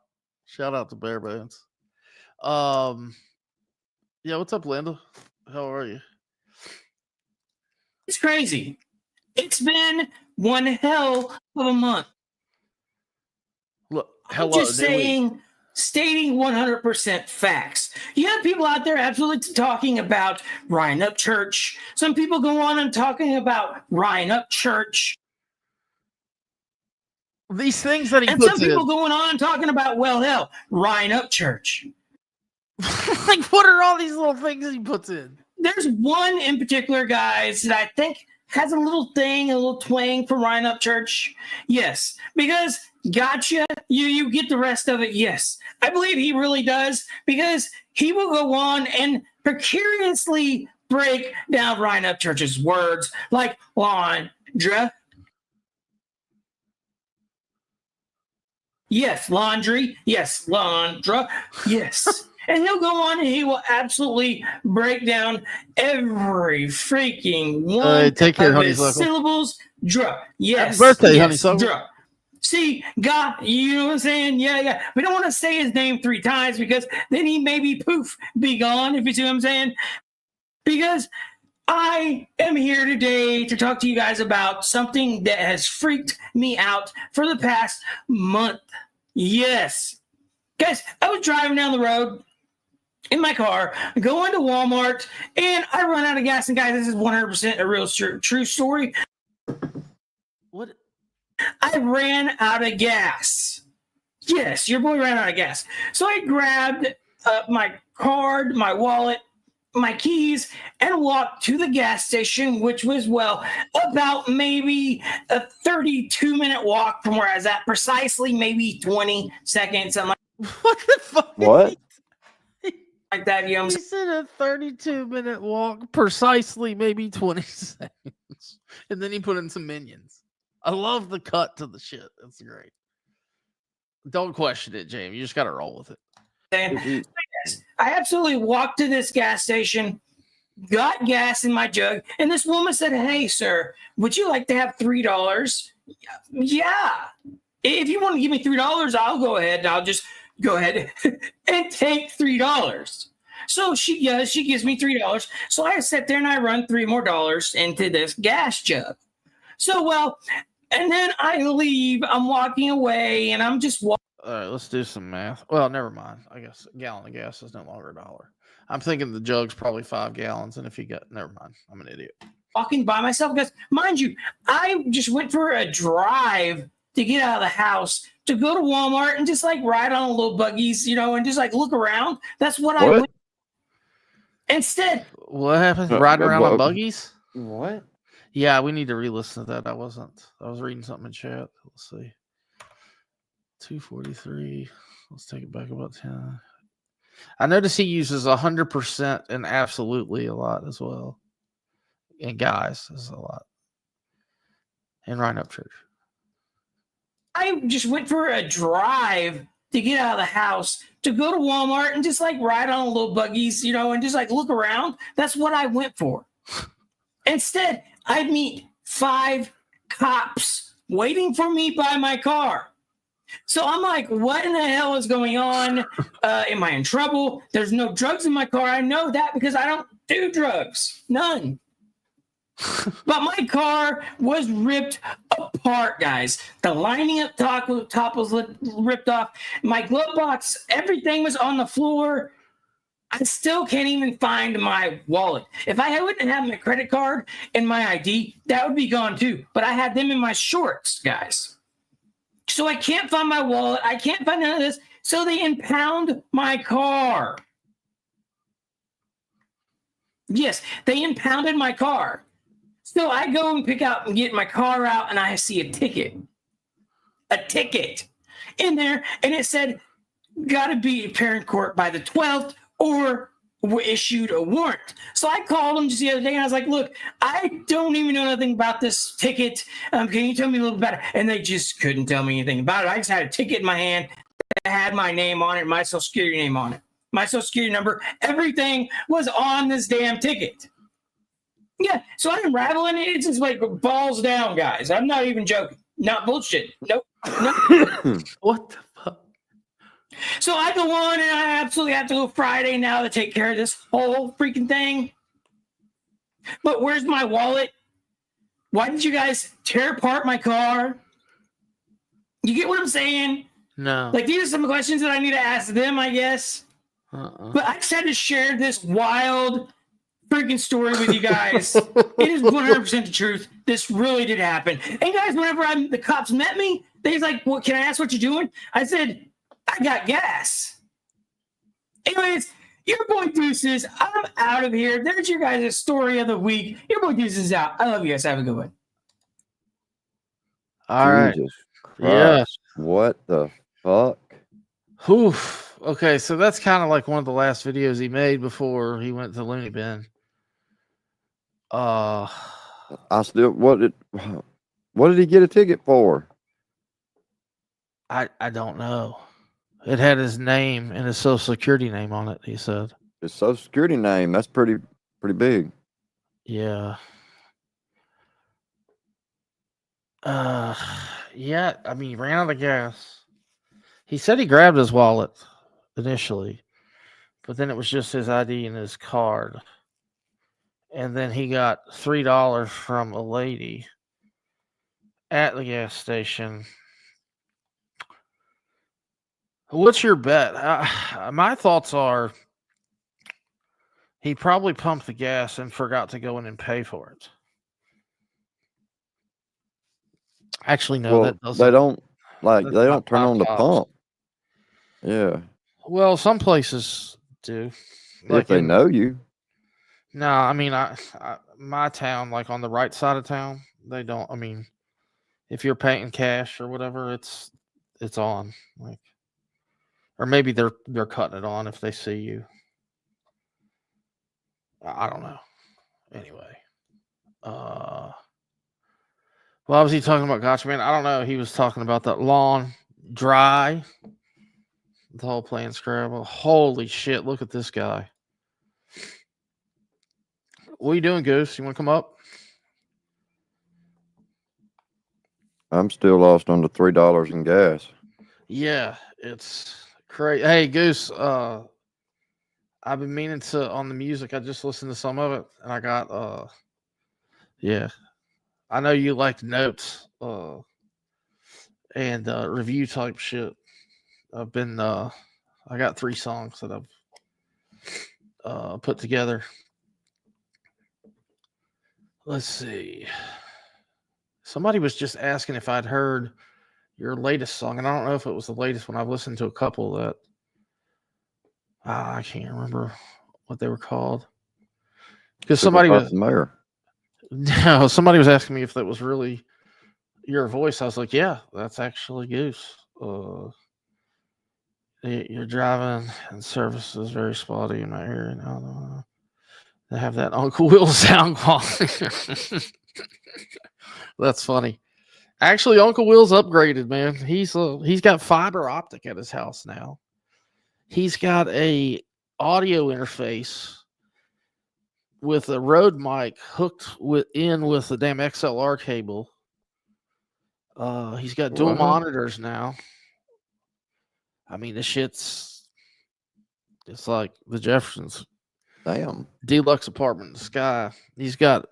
Shout out to Bare Bones. Yeah, what's up, Linda? How are you? It's crazy. It's been one hell of a month. Look, I'm just saying, stating 100% facts. You have people out there absolutely talking about Ryan Up Church. Some people go on and talking about Ryan Up Church. These things that he and puts some people going on and talking about, well, hell, Ryan Up Church. Like, what are all these little things he puts in? There's one in particular, guys, that I think has a little thing, a little twang for Ryan Up Church. Yes, because gotcha, you get the rest of it. Yes, I believe he really does, because he will go on and precariously break down Ryan Upchurch's words like laundry. Yes, laundry. Yes, laundra. Yes. And he'll go on and he will absolutely break down every freaking one take care, of his honeysuckle. syllables. Yes. Happy birthday, yes, honeysuckle. See, God, you know what I'm saying? Yeah. We don't want to say his name 3 times because then he maybe poof, be gone, if you see what I'm saying. Because I am here today to talk to you guys about something that has freaked me out for the past month. Yes. Guys, I was driving down the road in my car, going to Walmart, and I run out of gas. And guys, this is 100% a real true story. What? I ran out of gas. Yes, your boy ran out of gas. So I grabbed my card, my wallet, my keys, and walked to the gas station, which was, well, about maybe a 32-minute walk from where I was at, precisely maybe 20 seconds. I'm like, what the fuck? What? Like that, you know what I'm He said a 32-minute walk, precisely maybe 20 seconds. And then he put in some minions. I love the cut to the shit. That's great. Don't question it, Jamie. You just got to roll with it. saying? Yes, I absolutely walked to this gas station, got gas in my jug, and this woman said, "Hey, sir, would you like to have $3? Yeah. If you want to give me $3, I'll go ahead and I'll just go ahead and take $3. So she gives me $3. So I sit there and I run $3 more into this gas jug. So, well, and then I leave. I'm walking away and I'm just walking. All right, let's do some math. Well, never mind. I guess a gallon of gas is no longer $1. I'm thinking the jug's probably 5 gallons. And if you got, never mind. I'm an idiot. Walking by myself because, mind you, I just went for a drive to get out of the house to go to Walmart and just like ride on a little buggies, you know, and just like look around. That's what I went. Instead, what happened? Riding around on buggies? What? Yeah, we need to re-listen to that. I was reading something in chat. Let's see. 243. Let's take it back about 10. I notice he uses 100% and absolutely a lot as well. And guys is a lot. And Ryan Upchurch. I just went for a drive to get out of the house to go to Walmart and just like ride on a little buggies, you know, and just like look around. That's what I went for. Instead, I meet 5 cops waiting for me by my car. So I'm like, what in the hell is going on? Am I in trouble? There's no drugs in my car. I know that because I don't do drugs. None. But my car was ripped apart, guys. The lining up top was ripped off. My glove box, everything was on the floor. I still can't even find my wallet. If I wouldn't have my credit card and my ID, that would be gone too. But I had them in my shorts, guys. So I can't find my wallet. I can't find none of this. So they impound my car. Yes, they impounded my car. So I go and pick out and get my car out, and I see a ticket in there, and it said, got to be in parent court by the 12th or issued a warrant. So I called them just the other day, and I was like, look, I don't even know nothing about this ticket. Can you tell me a little about it? And they just couldn't tell me anything about it. I just had a ticket in my hand that had my name on it, my social security name on it, my social security number. Everything was on this damn ticket. Yeah, so I'm unraveling it. It's just like balls down, guys. I'm not even joking. Not bullshit. Nope. What the fuck? So I go on and I absolutely have to go Friday now to take care of this whole freaking thing. But where's my wallet? Why did you guys tear apart my car? You get what I'm saying? No. Like, these are some questions that I need to ask them, I guess. But I just had to share this wild freaking story with you guys. It is 100% the truth. This really did happen. And guys, whenever the cops met me, they was like, "Well, can I ask what you're doing?" I said, "I got gas." Anyways, your boy Deuces, I'm out of here. There's your guys' story of the week. Your boy Deuces is out. I love you guys. Have a good one. All right. Jesus Christ. Yeah. What the fuck? Oof. Okay, so that's kind of like one of the last videos he made before he went to Looney Bin. I still what did he get a ticket for? I don't know. It had his name and his social security name on it. He said his social security name. That's pretty big. Yeah. Yeah. I mean, he ran out of gas. He said he grabbed his wallet initially, but then it was just his ID and his card. And then he got $3 from a lady at the gas station. What's your bet? My thoughts are he probably pumped the gas and forgot to go in and pay for it. Actually, no, Well, that doesn't. they don't that's they not don't turn on the cops. pump. Yeah. Well, some places do. If they know you. No, I mean, my town, like on the right side of town, they don't. I mean, if you're paying cash or whatever, it's on. Like, or maybe they're cutting it on if they see you. I don't know. Anyway, what was he talking about? Gotcha, man. I don't know. He was talking about that lawn dry. The whole playing Scrabble. Holy shit! Look at this guy. What are you doing, Goose? You want to come up? I'm still lost on the $3 in gas. Yeah, it's crazy. Hey, Goose. I've been meaning to on the music. I just listened to some of it, and I got yeah. I know you like notes and review type shit. I've been I got 3 songs that I've put together. Let's see. Somebody was just asking if I'd heard your latest song, and I don't know if it was the latest one. I've listened to a couple that I can't remember what they were called. Because somebody was no, somebody was asking me if that was really your voice. I was like, yeah, that's actually Goose. You're driving and service is very spotty in my area now. They have that Uncle Will sound quality. That's funny. Actually, Uncle Will's upgraded, man. He's got fiber optic at his house now. He's got a audio interface with a Rode mic hooked with the damn XLR cable. He's got dual monitors now. I mean, this shit's it's like the Jeffersons. Damn. Deluxe apartment in the sky. He's got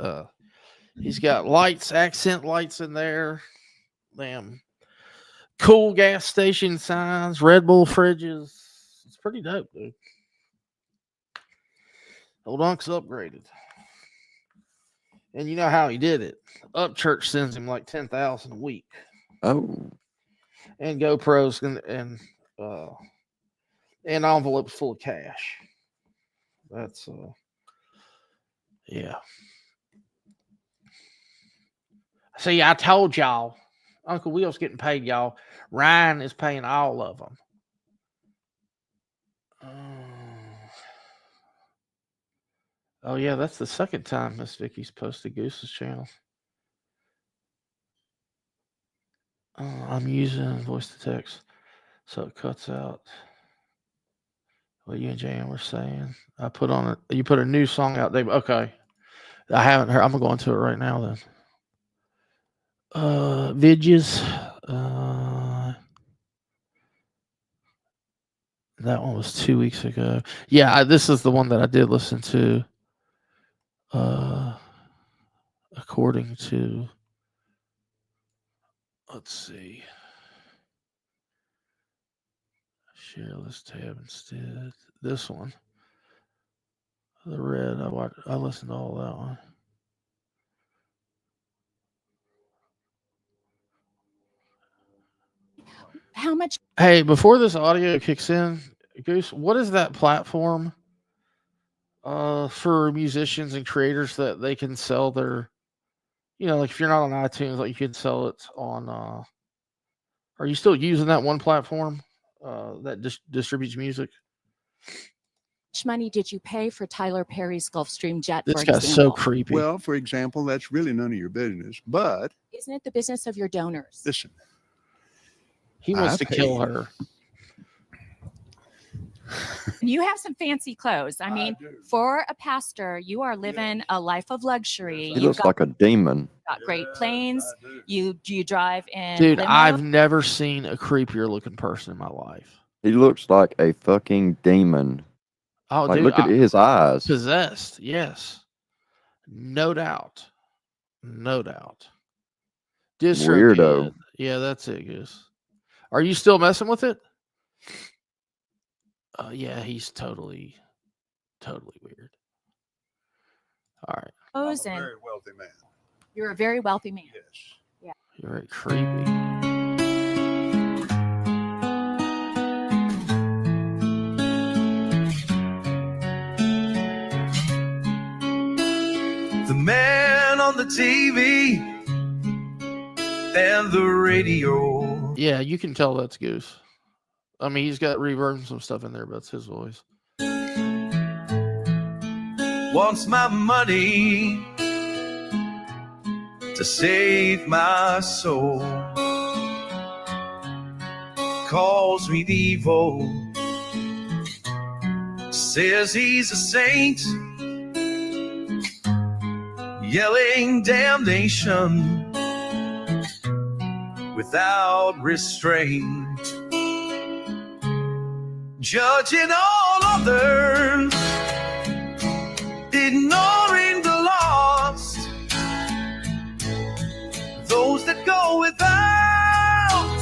lights, accent lights in there. Damn. Cool gas station signs, Red Bull fridges. It's pretty dope, dude. Old Unc's upgraded. And you know how he did it. Upchurch sends him like $10,000 a week. Oh. And GoPros and envelopes full of cash. That's yeah. See, I told y'all, Uncle Will's getting paid, y'all. Ryan is paying all of them. Oh yeah, that's the second time Miss Vicky's posted Goose's channel. I'm using voice to text, so it cuts out what you and Jan were saying. You put a new song out, Dave. Okay, I haven't heard. I'm going to it right now then. Vidges. That one was 2 weeks ago. Yeah, this is the one that I did listen to. According to, let's see, share list tab instead. This one, the red. I listened to all that one. How much? Hey, before this audio kicks in, Goose, what is that platform for musicians and creators that they can sell their, like if you're not on iTunes, like you can sell it on, are you still using that one platform that distributes music? much money did you pay for Tyler Perry's Gulfstream jet? This for guy's so example? creepy. Well, for example, that's really none of your business. But Isn't it the business of your donors? listen, He wants I to kill paid. her. You have some fancy clothes. I mean, for a pastor, you are living a life of luxury. He You've looks like a demon. got great planes. You drive in Dude, limo. I've never seen a creepier looking person in my life. He looks like a fucking demon. Oh, Like, dude, look at his eyes. Possessed, yes. No doubt. No doubt. Distro Weirdo. Kid. Yeah, that's it, Goose. Are you still messing with it? Yeah, he's totally weird. All right. I'm a And very wealthy man. you're a very wealthy man. Yes. Yeah. You're very creepy. The man on the TV and the radio. Yeah, you can tell that's Goose. I mean, he's got reverb and some stuff in there, but it's his voice. Wants my money to save my soul. Calls me evil. Says he's a saint. Yelling damnation without restraint. Judging all others, ignoring the lost, those that go without,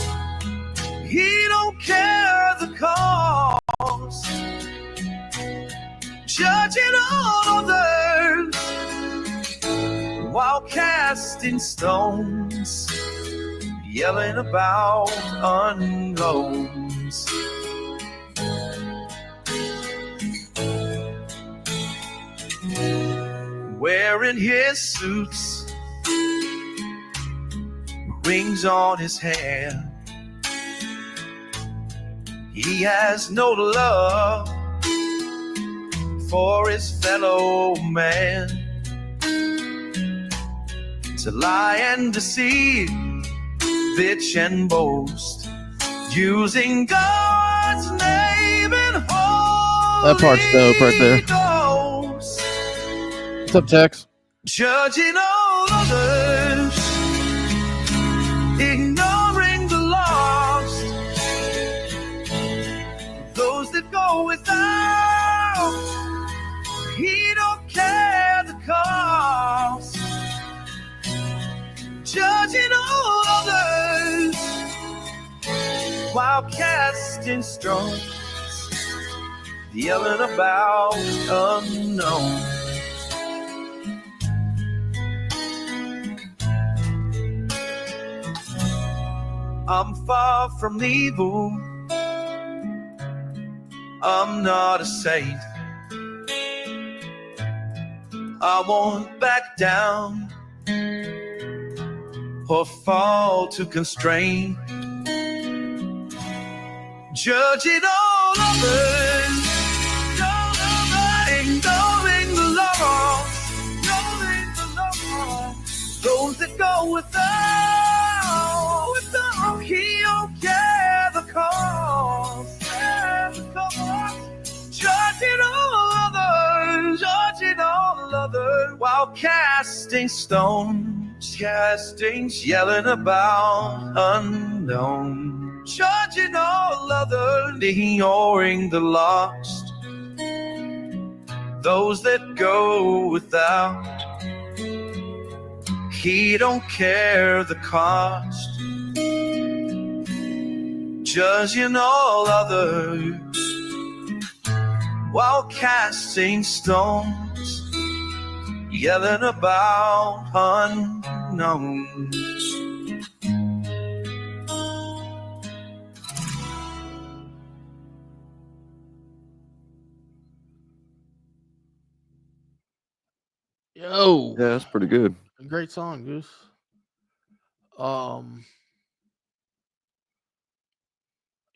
he don't care the cost. Judging all others while casting stones, yelling about unknowns. Wearing his suits, rings on his hand. He has no love for his fellow man. To lie and deceive, bitch and boast, using God's name and holy That part's dope right there. Ghost. What's up, Tex? Judging all others, ignoring the lost, those that go without, he don't care the cost. Judging all others while casting stones, yelling about unknown. I'm far from evil, I'm not a saint. I won't back down or fall to constraint. Judging all others, ignoring the lost, those that go without, he don't care the cost. Judging all others while casting stones, castings, yelling about unknown. Judging all others, ignoring the lost, those that go without, he don't care the cost. Judging all others while casting stones, yelling about unknowns. Yo. Yeah, that's pretty good. Great song, Goose.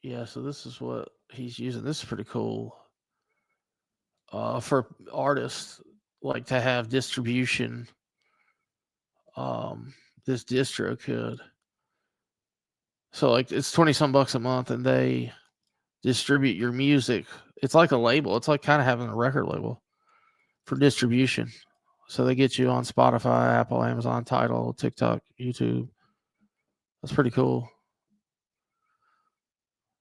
Yeah, so this is what he's using. This is pretty cool. for artists like to have distribution. This distro could. So like it's 20 some bucks a month and they distribute your music. It's like a label. It's like kind of having a record label for distribution. So they get you on Spotify, Apple, Amazon, Tidal, TikTok, YouTube. That's pretty cool.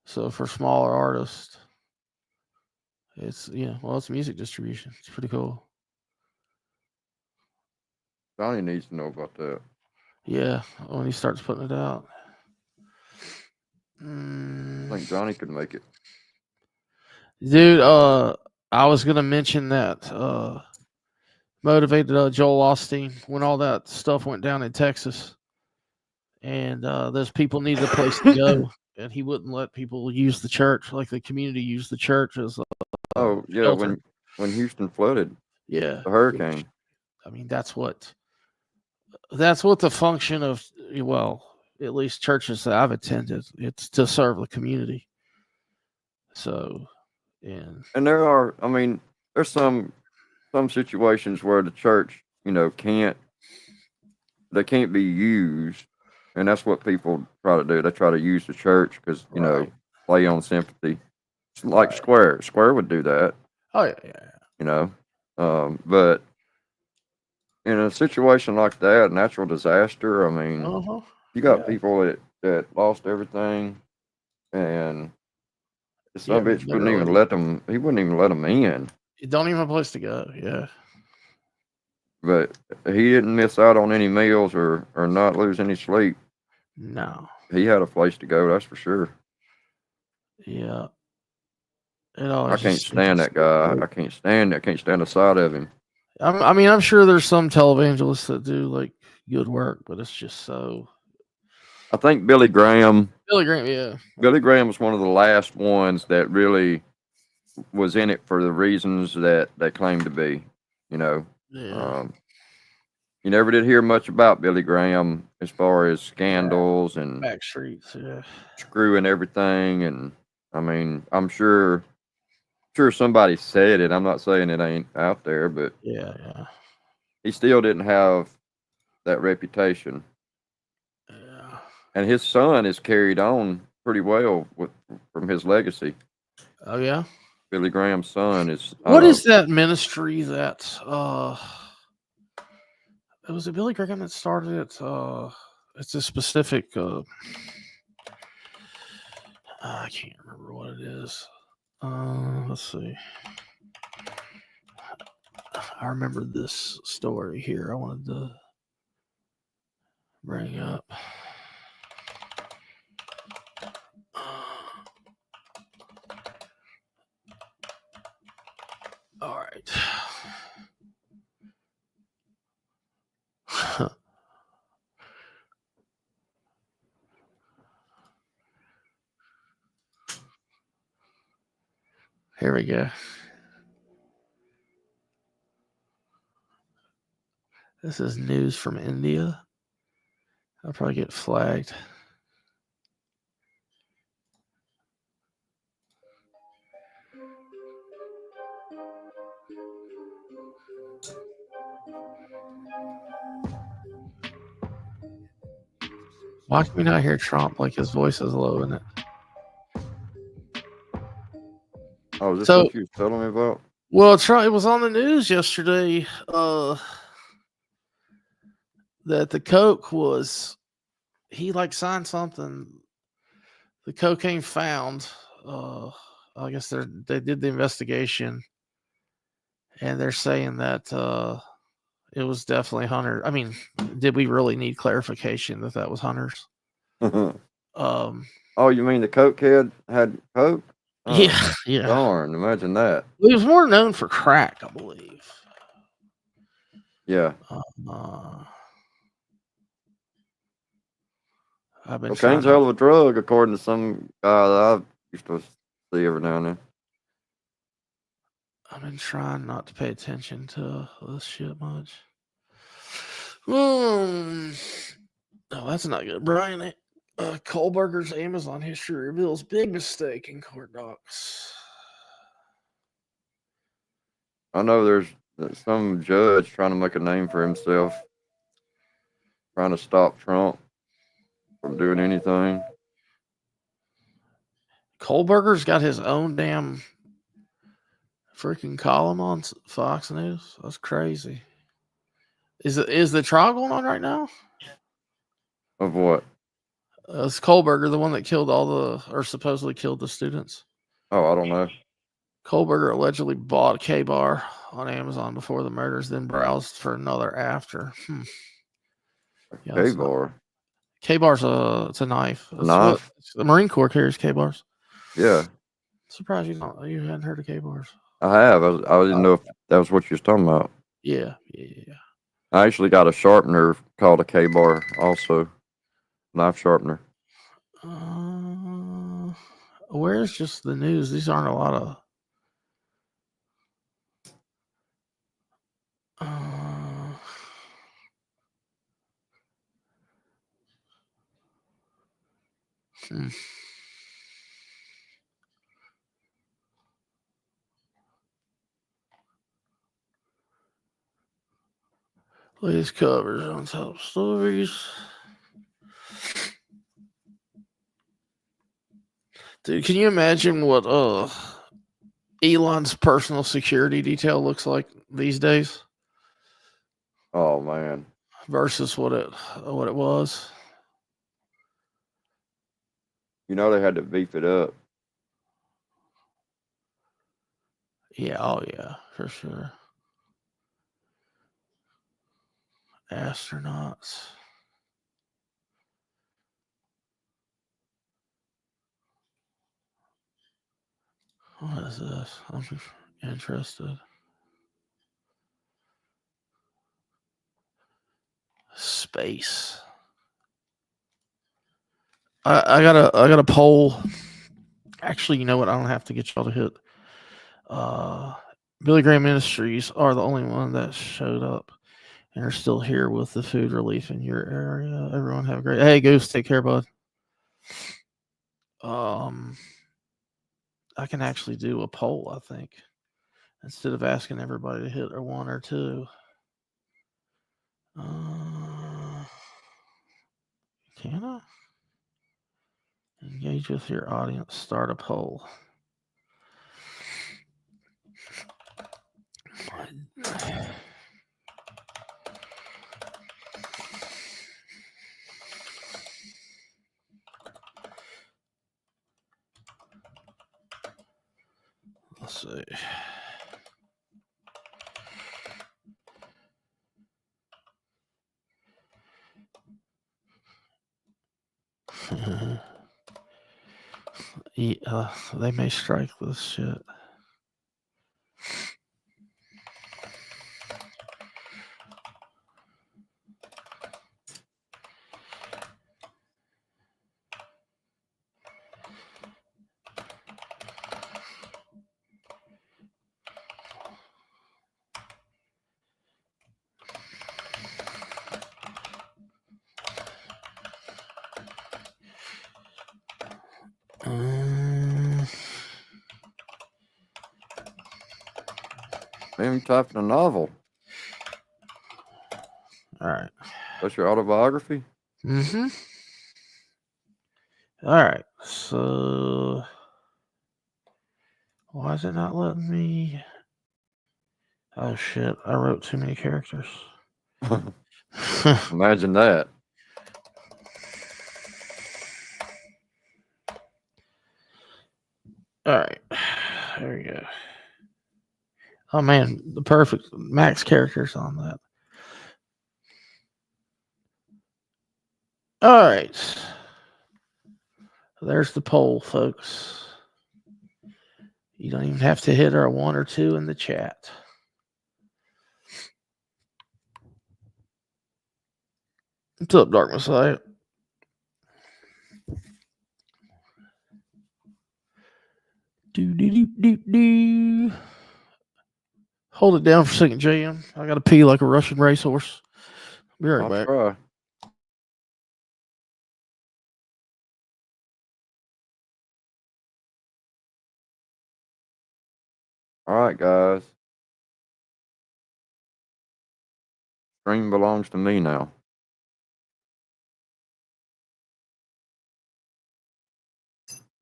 So for smaller artists, it's it's music distribution. It's pretty cool. Johnny needs to know about that. Yeah, when he starts putting it out. I think Johnny could make it. Dude, I was gonna mention that motivated Joel Osteen when all that stuff went down in Texas, and those people needed a place to go, and he wouldn't let people use the church, like the community use the church as oh yeah, shelter. when Houston flooded, yeah, the hurricane. I mean that's what the function of, well, at least churches that I've attended, it's to serve the community. So, and there are, I mean, there's some situations where the church, can't be used, and that's what people try to do. They try to use the church because play on sympathy. It's like Square would do that. Oh yeah. But in a situation like that, natural disaster, I mean, you got people that lost everything, and some bitch wouldn't even let them. He wouldn't even let them in. You don't even have a place to go. Yeah. But he didn't miss out on any meals or not lose any sleep. No. He had a place to go, that's for sure. Yeah. I can't stand that guy. I can't stand the sight of him. I mean, I'm sure there's some televangelists that do like good work, but it's just so. I think Billy Graham. Yeah. Billy Graham was one of the last ones that really was in it for the reasons that they claimed to be. Yeah. You never did hear much about Billy Graham as far as scandals and back streets, screwing everything. And I mean, I'm sure somebody said it. I'm not saying it ain't out there, but yeah, he still didn't have that reputation. Yeah. And his son is carried on pretty well from his legacy. Oh yeah. Billy Graham's son is. What is that ministry that it was Billy Graham that started it? It's a specific I can't remember what it is. Let's see. I remember this story here. I wanted to bring up. All right. Here we go. This is news from India. I'll probably get flagged. Why can we not hear Trump? Like his voice is low in it. Oh, is this what you was telling me about? Well, Trump, it was on the news yesterday that the coke was, he like signed something. The cocaine found. I guess they did the investigation, and they're saying that it was definitely Hunter. I mean, did we really need clarification that was Hunter's? Oh, you mean the coke kid had coke? Oh, yeah. Darn, imagine that. He was more known for crack, I believe. Yeah. Cocaine's a hell of a drug, according to some guy that I used to see every now and then. I've been trying not to pay attention to this shit much. Oh, that's not good. Brian, Kohlberger's Amazon history reveals big mistake in court docs. I know there's some judge trying to make a name for himself, trying to stop Trump from doing anything. Kohlberger's got his own damn freaking column on Fox News. That's crazy. Is the trial going on right now? Of what? It's Kohlberger, the one that killed or supposedly killed the students. Oh, I don't know. Kohlberger allegedly bought a K-bar on Amazon before the murders, then browsed for another after. Yeah, K-bar. K-bar's it's a knife. A knife? The Marine Corps carries K-bars. Yeah, Surprised you hadn't heard of K-bars. I have. I didn't know if that was what you was talking about. Yeah. I actually got a sharpener called a K-bar also. Knife sharpener. Where's just the news? These aren't a lot of. Latest covers on top stories. Dude, can you imagine what Elon's personal security detail looks like these days? Oh man. Versus what it was. You know they had to beef it up. Yeah, oh yeah, for sure. Astronauts. What is this? I'm just interested. Space. I got a poll. Actually, you know what? I don't have to get y'all to hit. Billy Graham Ministries are the only one that showed up and are still here with the food relief in your area. Everyone have a great. Hey, Goose, take care, bud. I can actually do a poll. I think instead of asking everybody to hit a 1 or 2. Can I engage with your audience? Start a poll. Let's see. They may strike this shit. Man, you typing a novel. All right. That's your autobiography? Mm-hmm. All right. So why is it not letting me? Oh shit! I wrote too many characters. Imagine that. All right. There we go. Oh man, the perfect max characters on that. All right. There's the poll, folks. You don't even have to hit a 1 or 2 in the chat. What's up, Dark Messiah? Do. Hold it down for a second, JM. I got to pee like a Russian racehorse. Be right back. Try. All right, guys. Stream belongs to me now.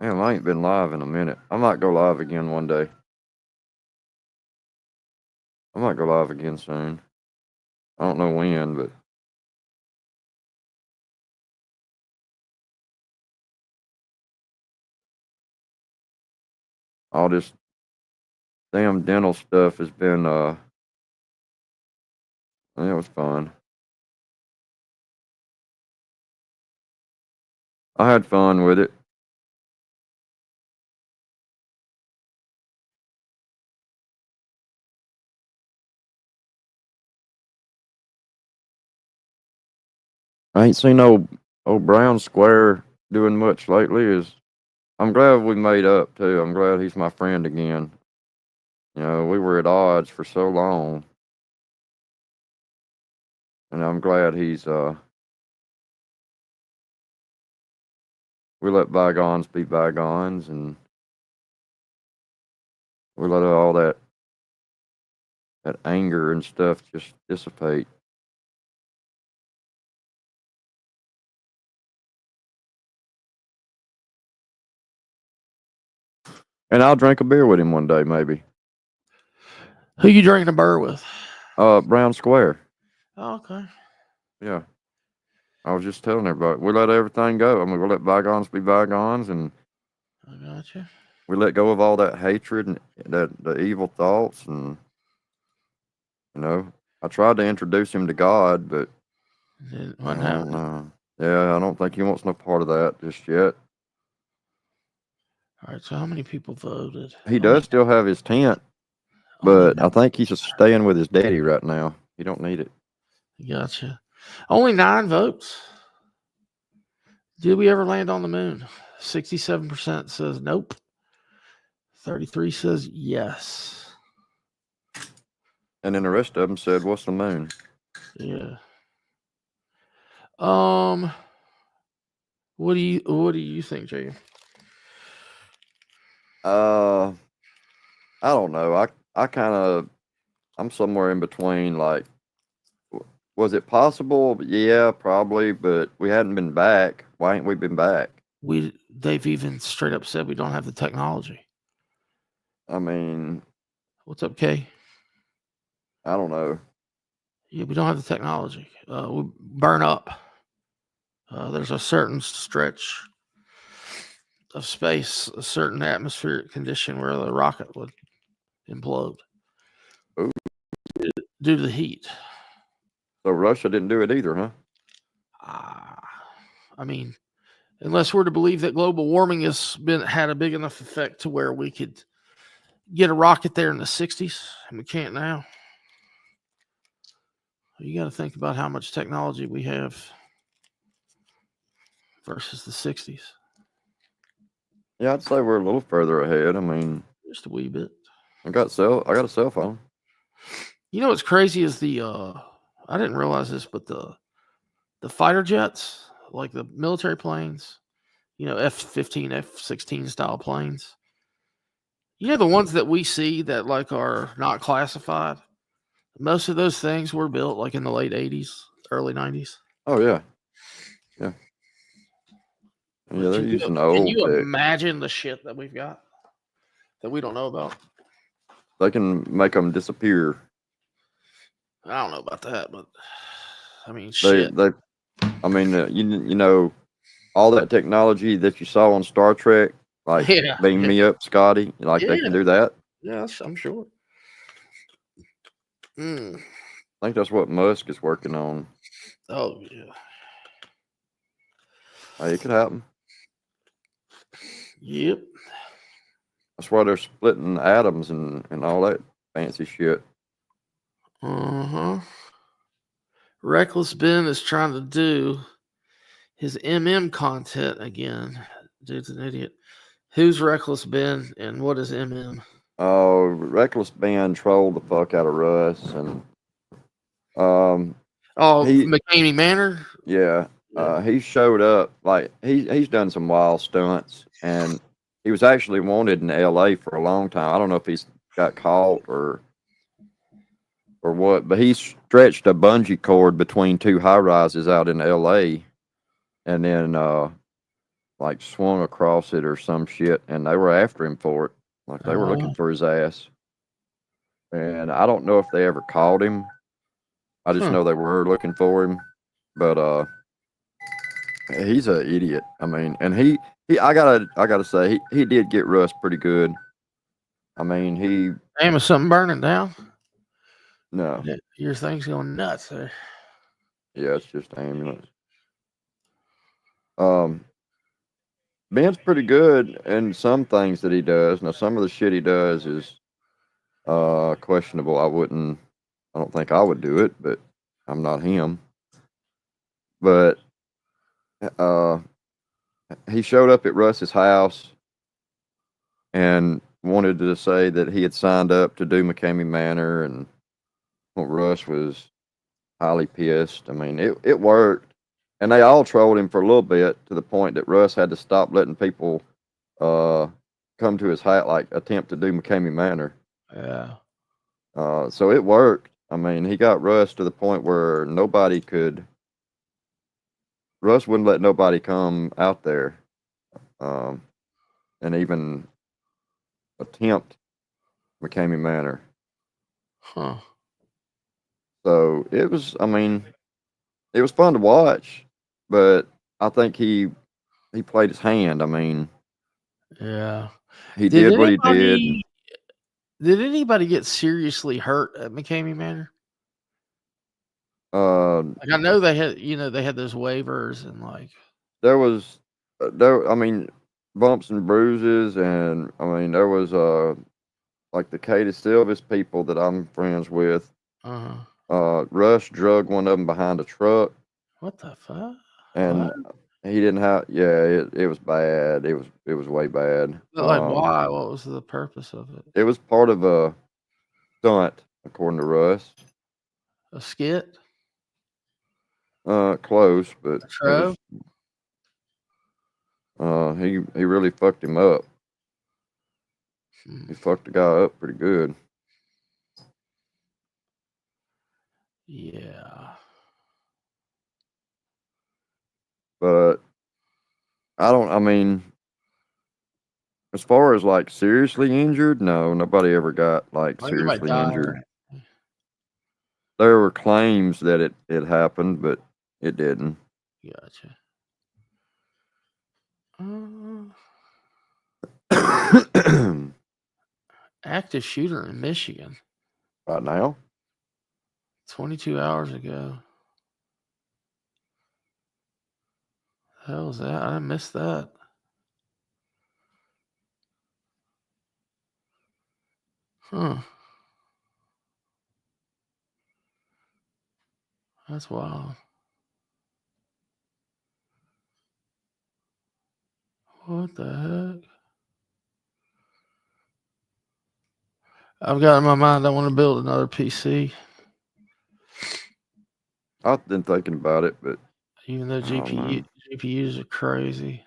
Damn, I ain't been live in a minute. I might go live again one day. I might go live again soon. I don't know when, but all this damn dental stuff has been it was fun. I had fun with it. I ain't seen old Brown Square doing much lately. I'm glad we made up too. I'm glad he's my friend again. You know, we were at odds for so long. And I'm glad he's we let bygones be bygones, and we let all that anger and stuff just dissipate. And I'll drink a beer with him one day, maybe. Who you drinking a beer with? Brown Square. Oh, okay. Yeah. I was just telling everybody, we let everything go. I mean, we let bygones be bygones, and I gotcha. we let go of all that hatred and the evil thoughts. And, you know, I tried to introduce him to God, but I don't know. Yeah, I don't think he wants no part of that just yet. All right, so how many people voted? He does still have his tent, but I think he's just staying with his daddy right now. He don't need it. Gotcha. Only 9 votes. Did we ever land on the moon? 67% says nope. 33 says yes. And then the rest of them said, "What's the moon?" Yeah. What do you think, Jay? I don't know. I'm somewhere in between. Like, was it possible? Yeah, probably, but we hadn't been back. Why ain't we been back? They've even straight up said we don't have the technology. I mean, what's up, Kay? I don't know. Yeah, we don't have the technology. We burn up. There's a certain stretch of space, a certain atmospheric condition where the rocket would implode. Ooh. Due to the heat. So Russia didn't do it either, huh? I mean, unless we're to believe that global warming had a big enough effect to where we could get a rocket there in the 60s, and we can't now. You got to think about how much technology we have versus the 60s. Yeah, I'd say we're a little further ahead. I mean, just a wee bit. I got a cell phone. You know what's crazy is I didn't realize this, but the fighter jets, like the military planes, you know, F-15, F-16 style planes. You know, the ones that we see that like are not classified. Most of those things were built like in the late 80s, early 90s. Oh yeah. Yeah. Yeah, they're using old Can you tech. imagine the shit that we've got that we don't know about? They can make them disappear. I don't know about that, but I mean, shit. I mean, you know, all that technology that you saw on Star Trek, like beam me up, Scotty, like they can do that. Yes, I'm sure. I think that's what Musk is working on. Oh yeah. Hey, it could happen. Yep. That's why they're splitting atoms and all that fancy shit. Reckless Ben is trying to do his MM content again. Dude's an idiot. Who's Reckless Ben and what is MM? Oh, Reckless Ben trolled the fuck out of Russ and McCamey Manor? Yeah. He showed up like he's done some wild stunts, and he was actually wanted in LA for a long time. I don't know if he's got caught or or what, but he stretched a bungee cord between two high rises out in LA and then like swung across it or some shit, and they were after him for it. Like they were looking for his ass. And I don't know if they ever caught him. I just know they were looking for him. But he's an idiot. I mean, and he I gotta say he did get Russ pretty good. I mean, he Damn, is something burning down? no. Your thing's going nuts there. Yeah, it's just ambulance. Ben's pretty good in some things that he does. Now, some of the shit he does is questionable. I don't think I would do it, but I'm not him. But he showed up at Russ's house and wanted to say that he had signed up to do McCamey Manor, and Russ was highly pissed. I mean, it worked. And they all trolled him for a little bit to the point that Russ had to stop letting people come to his house, like attempt to do McCamey Manor. Yeah. So it worked. I mean, he got Russ to the point where Russ wouldn't let nobody come out there and even attempt McCamey Manor. Huh. So it was fun to watch, but I think he played his hand. I mean, yeah, he did what he did. Did anybody get seriously hurt at McCamey Manor? Like I know they had, they had those waivers and like there was bumps and bruises, and I mean there was like the Katie Silvis people that I'm friends with. Russ drug one of them behind a truck. What the fuck? And he didn't have. Yeah, it was bad. It was way bad. Like why? What was the purpose of it? It was part of a stunt, according to Russ. A skit? Close, but show? He really fucked him up. He fucked the guy up pretty good. Yeah. But I mean, as far as like seriously injured, no, nobody ever got like seriously injured. There were claims that it happened, but it didn't. Gotcha. Active shooter in Michigan. Right now? 22 hours ago. The hell was that? I missed that. Huh. That's wild. What the heck? I've got in my mind I want to build another PC. I've been thinking about it, but even though GPUs are crazy.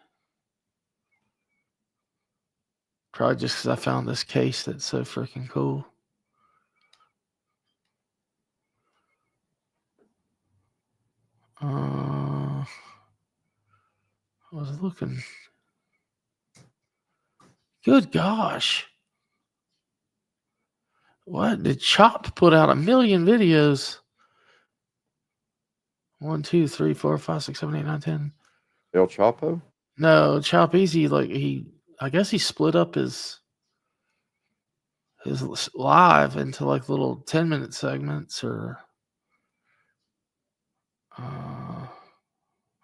Probably just because I found this case that's so freaking cool. I was looking. Good gosh. What? Did Chop put out 1 million videos? 1, 2, 3, 4, 5, 6, 7, 8, 9, 10. El Chapo? No, Chop Easy. Like I guess he split up his live into like little 10-minute segments or.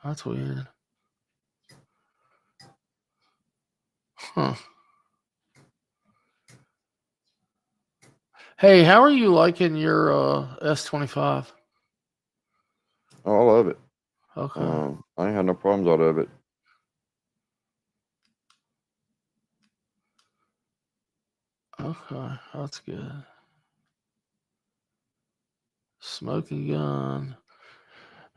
That's weird. Huh. Hey, how are you liking your S25? Oh, I love it. Okay. I ain't had no problems out of it. Okay, that's good. Smoking gun.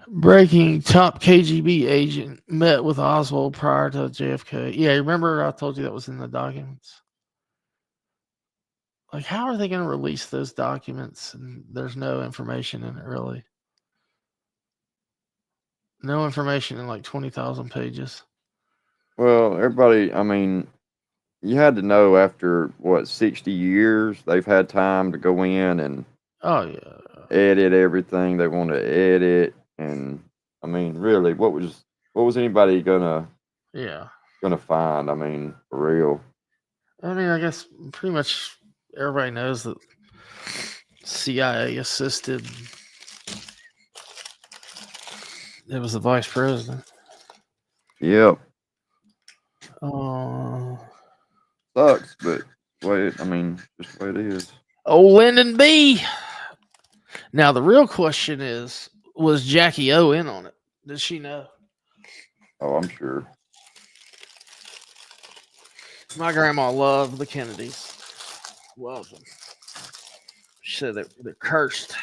Breaking, top KGB agent met with Oswald prior to JFK. Yeah, remember I told you that was in the documents? Like, how are they going to release those documents? And there's no information in it, really. No information in like 20,000 pages. Well, everybody, I mean, you had to know after what 60 years they've had time to go in and Oh yeah, edit everything they want to edit, and I mean, really, what was anybody gonna find? I mean, for real. I mean, I guess pretty much everybody knows that CIA assisted. It was the vice president. Yep. Oh, Sucks, but wait, I mean, just the way it is. oh, Lyndon B. Now the real question is, was Jackie O in on it? Does she know? Oh, I'm sure. My grandma loved the Kennedys. Loved them. She said they're cursed.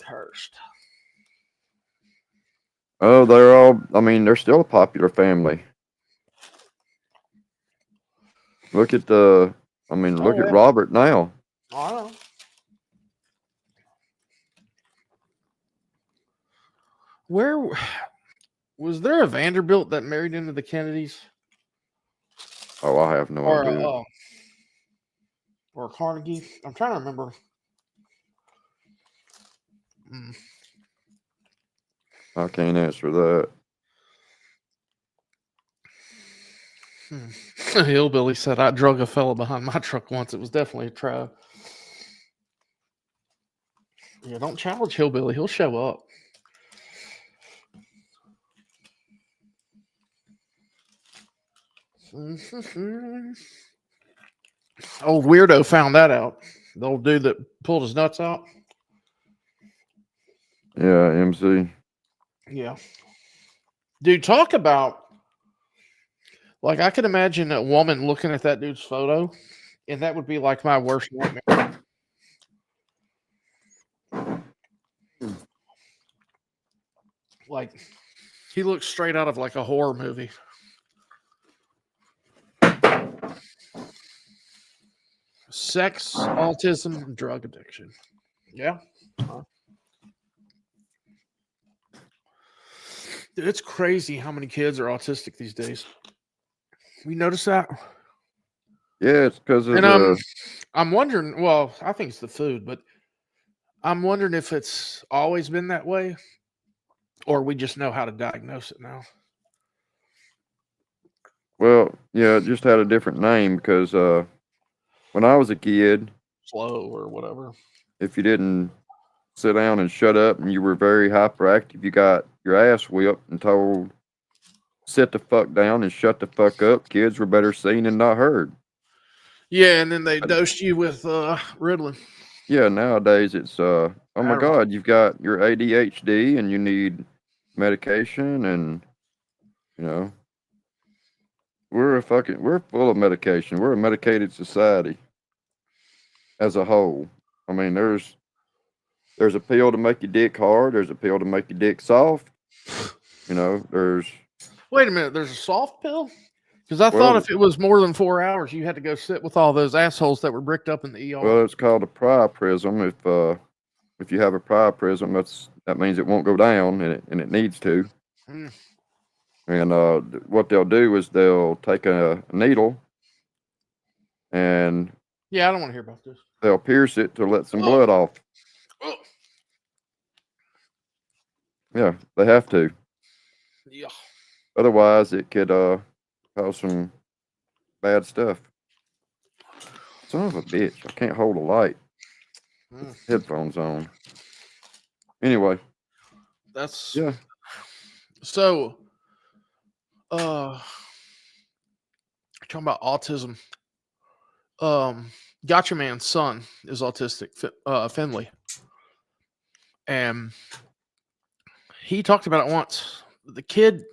Cursed. Oh, they're all. I mean, they're still a popular family. Look at the. I mean, look at Robert now. I know. Where was there a Vanderbilt that married into the Kennedys? Oh, I have no idea. Or Carnegie? I'm trying to remember. I can't answer that. Hillbilly said, I drug a fella behind my truck once. It was definitely a try. Yeah, don't challenge Hillbilly. He'll show up. Old weirdo found that out. The old dude that pulled his nuts out. Yeah, MC. Yeah. Dude, talk about, like, I could imagine a woman looking at that dude's photo, and that would be like my worst nightmare. Like, he looks straight out of like a horror movie. Sex, autism, and drug addiction. Yeah. Dude, it's crazy how many kids are autistic these days. We notice that? Yeah, it's because of and I'm wondering, well, I think it's the food, but I'm wondering if it's always been that way or we just know how to diagnose it now. Well, yeah, it just had a different name because when I was a kid, slow or whatever, if you didn't sit down and shut up and you were very hyperactive, you got your ass whipped and told, sit the fuck down and shut the fuck up. Kids were better seen and not heard. Yeah, and then they dosed you with Ritalin. Yeah, nowadays it's oh my God, you've got your ADHD and you need medication, and you know, we're full of medication. We're a medicated society as a whole. I mean, there's a pill to make your dick hard, there's a pill to make your dick soft. You know, there's Wait a minute, there's a soft pill? Because I thought if it was more than 4 hours, you had to go sit with all those assholes that were bricked up in the ER. Well, it's called a priapism. If you have a priapism, that means it won't go down, and it needs to. Mm. And what they'll do is they'll take a needle, and yeah, I don't want to hear about this. They'll pierce it to let some blood off. Yeah, they have to. Yeah. Otherwise, it could cause some bad stuff. Son of a bitch! I can't hold a light. Headphones on. Anyway. That's yeah. So, talking about autism. Gotcha Man's son is autistic, Finley, and he talked about it once. The kid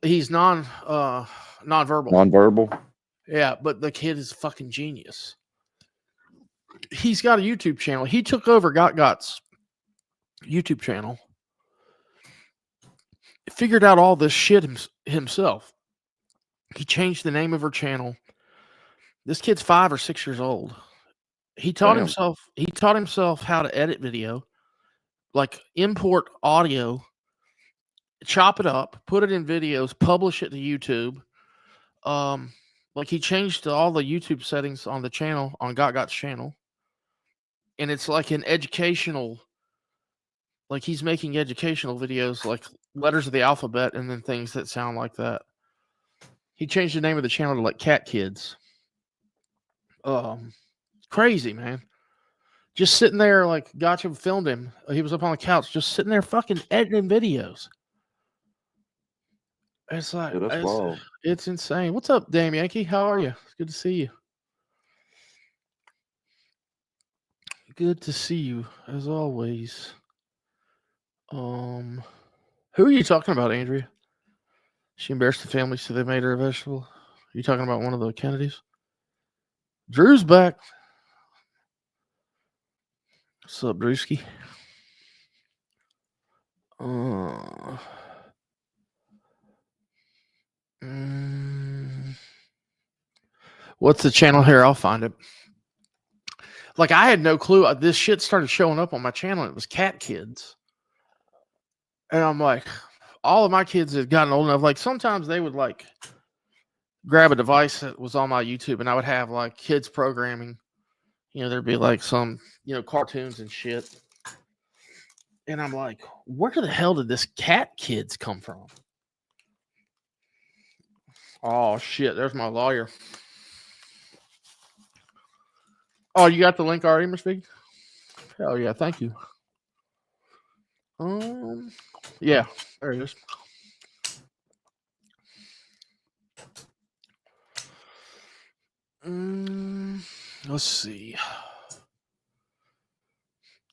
he's nonverbal. Nonverbal. Yeah, but the kid is a fucking genius. He's got a YouTube channel. He took over Got's YouTube channel. Figured out all this shit himself. He changed the name of her channel. This kid's 5 or 6 years old. He taught Damn. himself how to edit video, like import audio, chop it up, put it in videos, publish it to YouTube. Like he changed all the YouTube settings on the channel, on Got's channel. And it's like an educational, like he's making educational videos, like letters of the alphabet and then things that sound like that. He changed the name of the channel to like Cat Kids. Crazy, man. Just sitting there, like Gotcha filmed him. He was up on the couch, just sitting there fucking editing videos. It's like, Yeah, that's wild. it's insane. What's up, Dame Yankee? How are you? It's good to see you. Good to see you, as always. Who are you talking about, Andrea? She embarrassed the family, so they made her a vegetable. Are you talking about one of the Kennedys? Drew's back. What's up, Drewski? What's the channel here? I'll find it. Like, I had no clue. This shit started showing up on my channel. It was Cat Kids. And I'm like, all of my kids have gotten old enough. Like, sometimes they would, like, grab a device that was on my YouTube, and I would have, like, kids programming. You know, there'd be, like, some, you know, cartoons and shit. And I'm like, where the hell did this Cat Kids come from? Oh, shit. There's my lawyer. Oh, you got the link already, Miss Big? Hell yeah, thank you. Yeah, there it is. Let's see.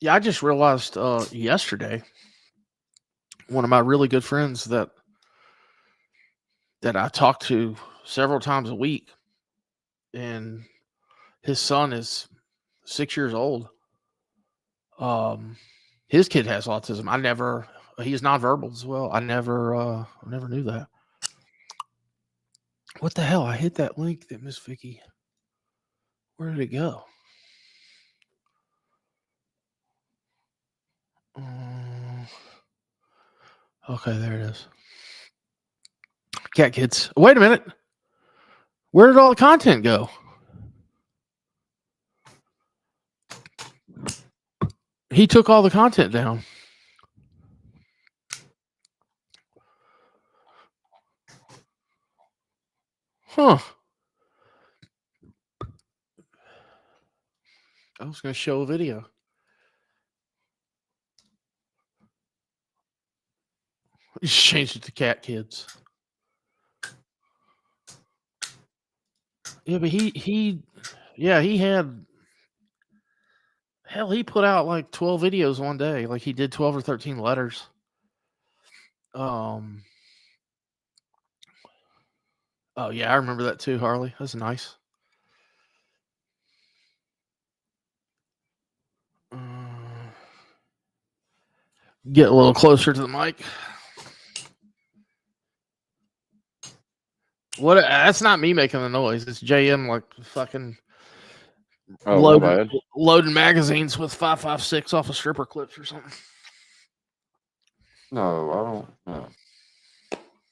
Yeah, I just realized yesterday, one of my really good friends that I talk to several times a week, and his son is 6 years old. His kid has autism. He's nonverbal as well. I never knew that. What the hell? I hit that link that Miss Vicky. Where did it go? Okay, there it is. Cat Kids. Wait a minute. Where did all the content go? He took all the content down. Huh. I was going to show a video. He changed it to Cat Kids. Yeah, but he had, hell, he put out like 12 videos one day. Like he did 12 or 13 letters. Oh yeah, I remember that too, Harley. That's nice. Get a little closer to the mic. What? That's not me making the noise. It's JM like fucking loading magazines with 5.56 off of stripper clips or something. No, I don't. No.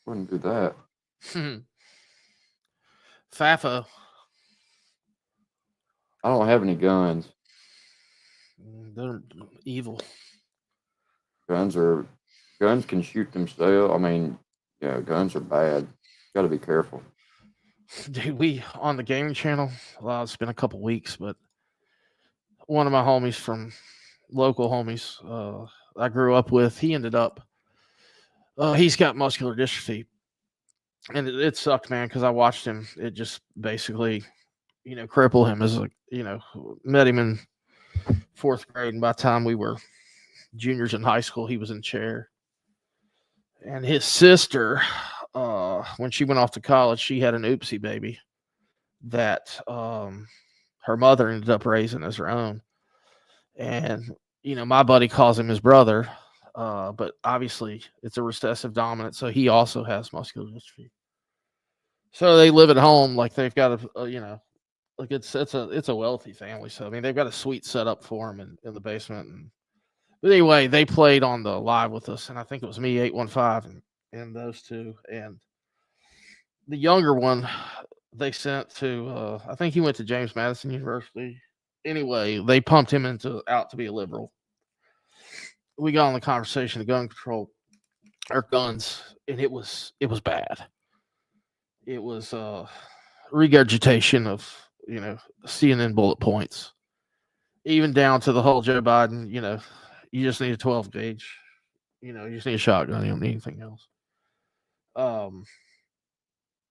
Wouldn't do that. FAFO. I don't have any guns. They're evil. Guns can shoot themselves. I mean, yeah, guns are bad. Got to be careful. Dude, we on the gaming channel. Well, it's been a couple weeks, but one of my homies from local homies I grew up with, he ended up. He's got muscular dystrophy, and it sucked, man, because I watched him. It just basically, cripple him as met him in 4th grade, and by the time we were juniors in high school, he was in chair. And his sister, when she went off to college, she had an oopsie baby that her mother ended up raising as her own. And, my buddy calls him his brother, but obviously it's a recessive dominant, so he also has muscular dystrophy. So they live at home like they've got a Like it's a wealthy family, so I mean they've got a suite set up for him in the basement. But anyway, they played on the live with us, and I think it was me, 815, and those two, and the younger one they sent to I think he went to James Madison University. Anyway, they pumped him out to be a liberal. We got on the conversation of gun control or guns, and it was bad. It was regurgitation of CNN bullet points, even down to the whole Joe Biden. You just need a 12 gauge. You just need a shotgun. You don't need anything else. Oh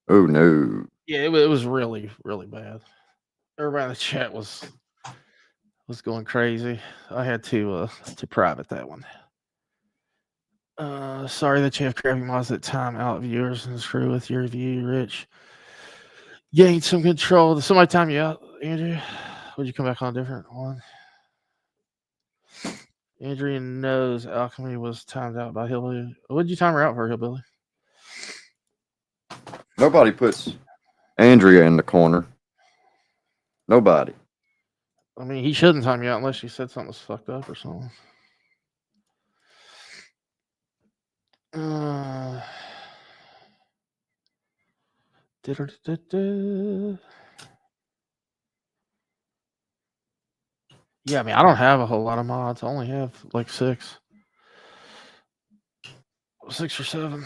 no. Yeah, it was really, really bad. Everybody in the chat was going crazy. I had to private that one. Sorry that you have crappy mods at time out viewers and screw with your review, Rich. Gained some control. Did somebody time you out, Andrew? Would you come back on a different one? Andrea knows Alchemy was timed out by Hillbilly. What did you time her out for, Hillbilly? Nobody puts Andrea in the corner. Nobody. I mean, he shouldn't time you out unless you said something was fucked up or something. Yeah, I mean, I don't have a whole lot of mods. I only have like 6 or 7.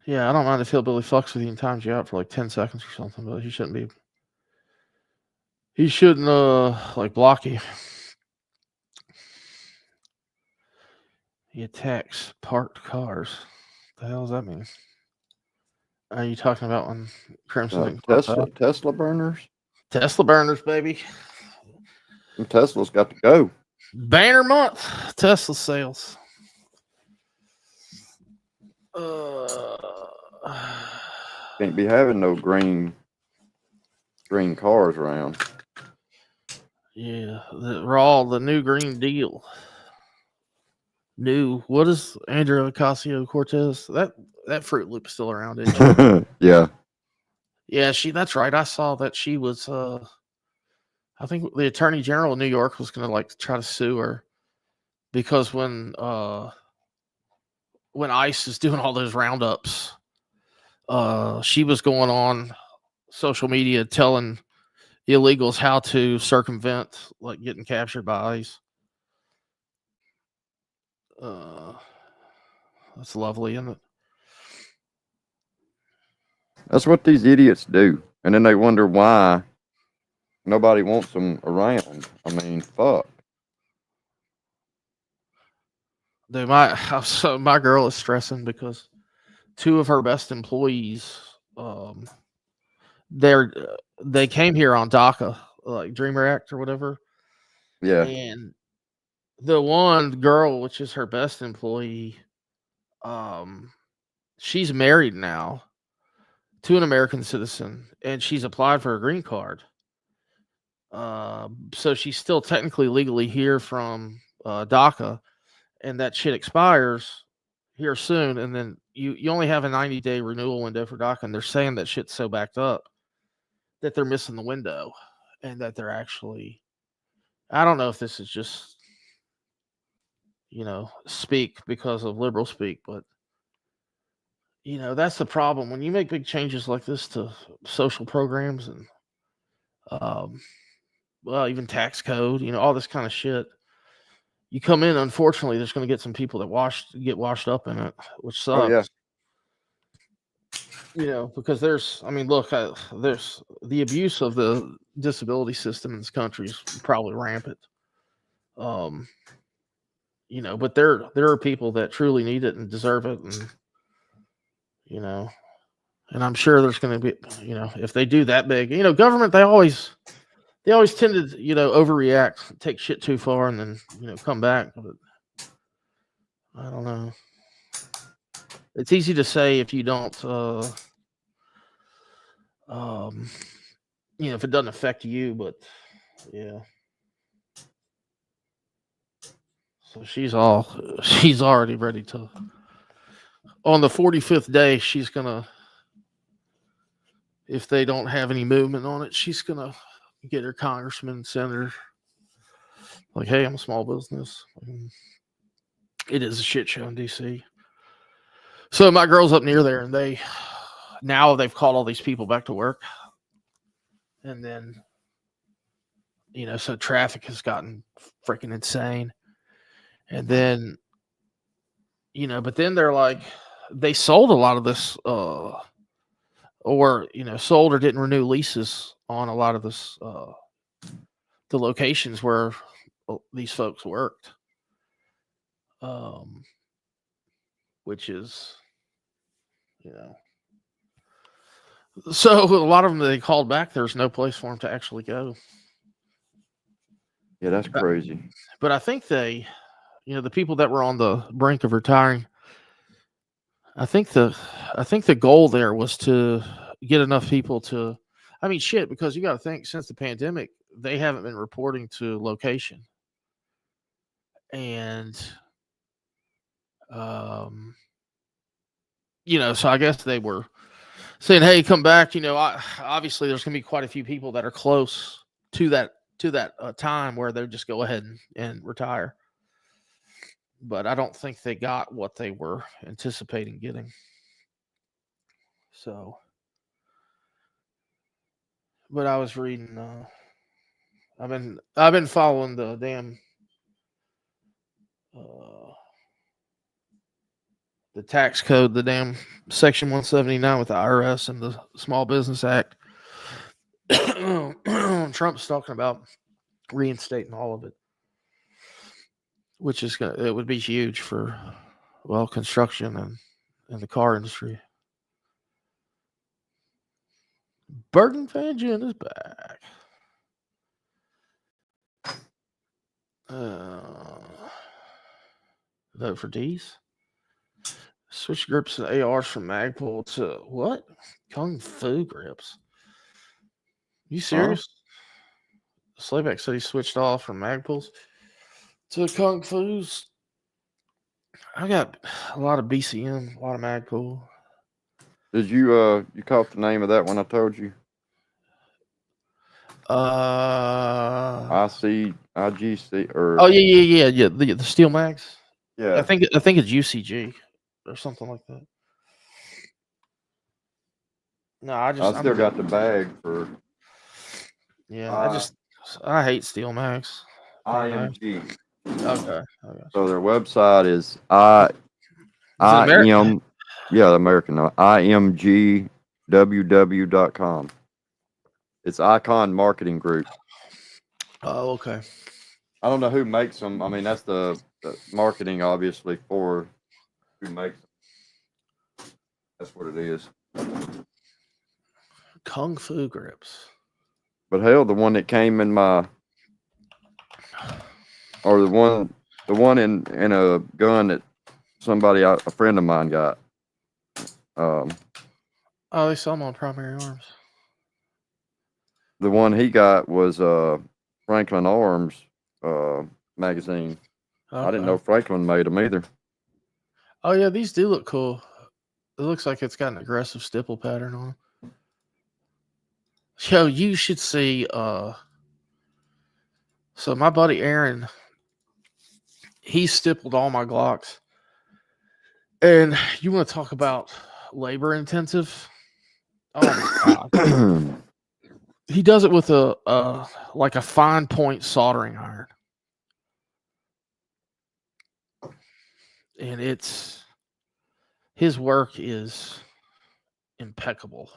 Yeah, I don't mind if Hillbilly fucks with you and times you out for like 10 seconds or something, but he shouldn't be. He shouldn't like block you. He attacks parked cars. What the hell does that mean? Are you talking about when Crimson Tesla burners? Tesla burners, baby. And Tesla's got to go. Banner month. Tesla sales. Can't be having no green cars around. Yeah, the new Green Deal. What is Andrea Ocasio-Cortez? That Fruit Loop is still around, isn't it? Yeah. Yeah, that's right. I saw that she was I think the Attorney General of New York was gonna like try to sue her because when ICE is doing all those roundups, she was going on social media telling illegals how to circumvent like getting captured by ICE. That's lovely, isn't it? That's what these idiots do. And then they wonder why nobody wants them around. I mean, fuck. My girl is stressing because 2 of her best employees, they came here on DACA, like Dreamer Act or whatever. Yeah. And the one girl, which is her best employee, she's married now to an American citizen, and she's applied for a green card. So she's still technically legally here from DACA, and that shit expires here soon. And then you only have a 90-day renewal window for DACA, and they're saying that shit's so backed up that they're missing the window, and that they're actually, I don't know if this is just speak because of liberal speak, but that's the problem when you make big changes like this to social programs and even tax code, all this kind of shit. You come in, unfortunately, there's going to get some people that get washed up in it, which sucks. Oh, yeah. Because there's the abuse of the disability system in this country is probably rampant. But there are people that truly need it and deserve it, and I'm sure there's going to be, if they do that big, government, they always tend to, overreact, take shit too far, and then, come back. But I don't know. It's easy to say if you don't, if it doesn't affect you, but yeah. So she's already ready to, on the 45th day, she's going to if they don't have any movement on it, she's gonna get her congressman, senator, like, hey, I'm a small business. It is a shit show in DC. So my girl's up near there, and they've called all these people back to work, and then so traffic has gotten freaking insane, and then but then they're like, they sold a lot of this, or sold or didn't renew leases on a lot of this, the locations where these folks worked, which is so a lot of them they called back. There's no place for them to actually go. Yeah, that's crazy. But I think they, the people that were on the brink of retiring, I think the goal there was to get enough people to, I mean, shit, because you got to think, since the pandemic, they haven't been reporting to location. And, so I guess they were saying, hey, come back. Obviously there's going to be quite a few people that are close to that time where they just go ahead and retire. But I don't think they got what they were anticipating getting. So, but I was reading, I've been following the damn, the tax code, the damn Section 179 with the IRS and the Small Business Act. Trump's talking about reinstating all of it, which is it would be huge for, construction and the car industry. Burton Van Jen is back. Vote for D's. Switch grips and ARs from Magpul to what? Kung Fu grips. You serious? Slayback said he switched off from Magpuls to Kung Fu's. I got a lot of BCM, a lot of Magpul. Did you caught the name of that one I told you? IGC or oh yeah. The Steel Mags. Yeah, I think it's UCG or something like that. No, I still got the bag for. Yeah, I hate Steel Mags. IMG. Okay. So their website is American? Yeah, American. IMGWW.com. It's Icon Marketing Group. Oh, okay. I don't know who makes them. I mean, that's the marketing, obviously, for who makes them. That's what it is. Kung Fu grips. But hell, the one that came in my, or the one in a gun that a friend of mine got. Oh, they sell them on Primary Arms. The one he got was Franklin Arms magazine. Okay. I didn't know Franklin made them either. Oh yeah, these do look cool. It looks like it's got an aggressive stipple pattern on them. Yo, you should see. So my buddy Aaron, he stippled all my Glocks, and you want to talk about labor intensive? Oh my god! He does it with a fine point soldering iron, and his work is impeccable.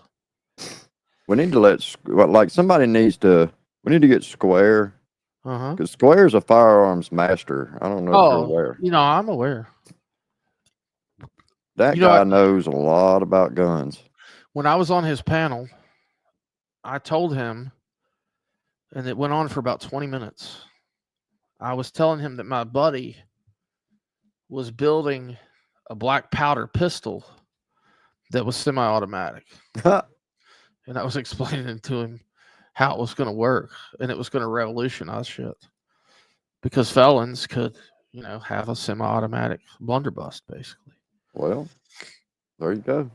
We need to somebody needs to. We need to get Square. Because Square's a firearms master. I don't know if you're aware. I'm aware. That guy knows a lot about guns. When I was on his panel, I told him, and it went on for about 20 minutes. I was telling him that my buddy was building a black powder pistol that was semi-automatic. And I was explaining to him how it was going to work, and it was going to revolutionize shit. Because felons could, have a semi-automatic blunderbuss, basically. Well, there you go.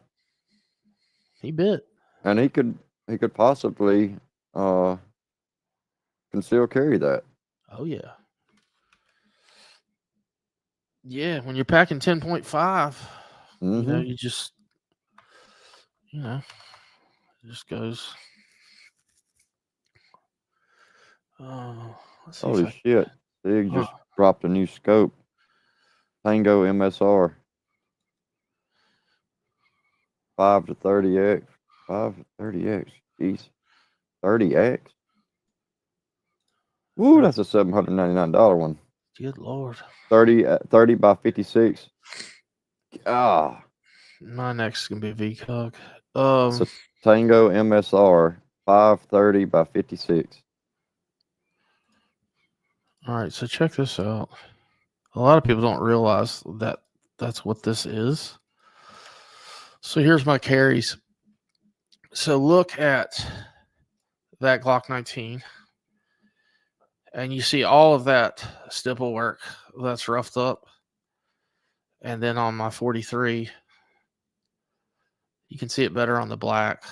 He bit. And he could he could possibly can still carry that. Oh yeah. Yeah, when you're packing 10.5, Mm-hmm. you just it just goes. Let's see if Holy I shit! Sig just dropped a new scope. Tango MSR. 5 to 30x. 5 to 30x. Jeez. 30x. Woo, that's a $799 one. Good Lord. 30 by 56. Ah. My next is gonna be VCOG. It's a Tango MSR 530 by 56. All right, so check this out. A lot of people don't realize that that's what this is. So here's my carries. So look at that Glock 19, and you see all of that stipple work that's roughed up. And then on my 43, you can see it better on the black.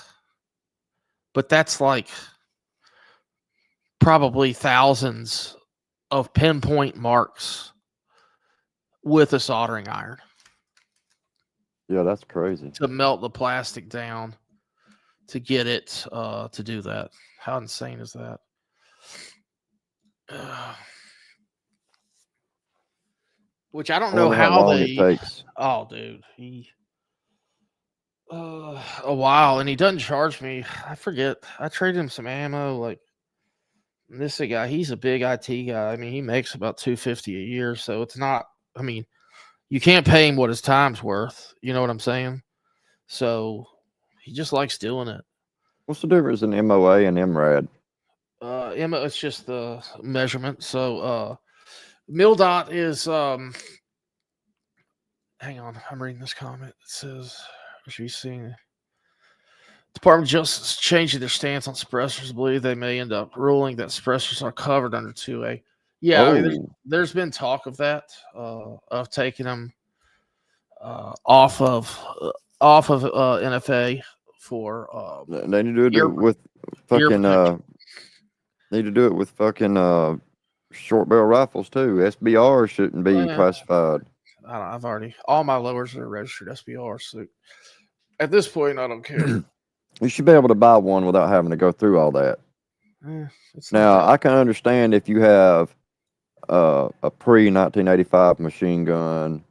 But that's like probably thousands of pinpoint marks with a soldering iron. Yeah, that's crazy. To melt the plastic down to get it to do that. How insane is that? Which I don't know how long they. it takes. Oh, dude, a while, and he doesn't charge me. I forget. I traded him some ammo. Like this guy, he's a big IT guy. I mean, he makes about $250 a year, so it's not. I mean, you can't pay him what his time's worth. You know what I'm saying? So he just likes doing it. What's the difference in MOA and MRAD? It's just the measurement. So MilDOT is hang on, I'm reading this comment. It says, as you've seen, Department of Justice is changing their stance on suppressors. Believe they may end up ruling that suppressors are covered under 2A. Yeah, I mean, there's been talk of that, of taking them off of NFA for. They need to do it with fucking. Need to do it with fucking short barrel rifles too. SBR shouldn't be classified. I've already all my lowers are registered SBR, so at this point I don't care. You should be able to buy one without having to go through all that. Now I can understand if you have a pre-1985 machine gun,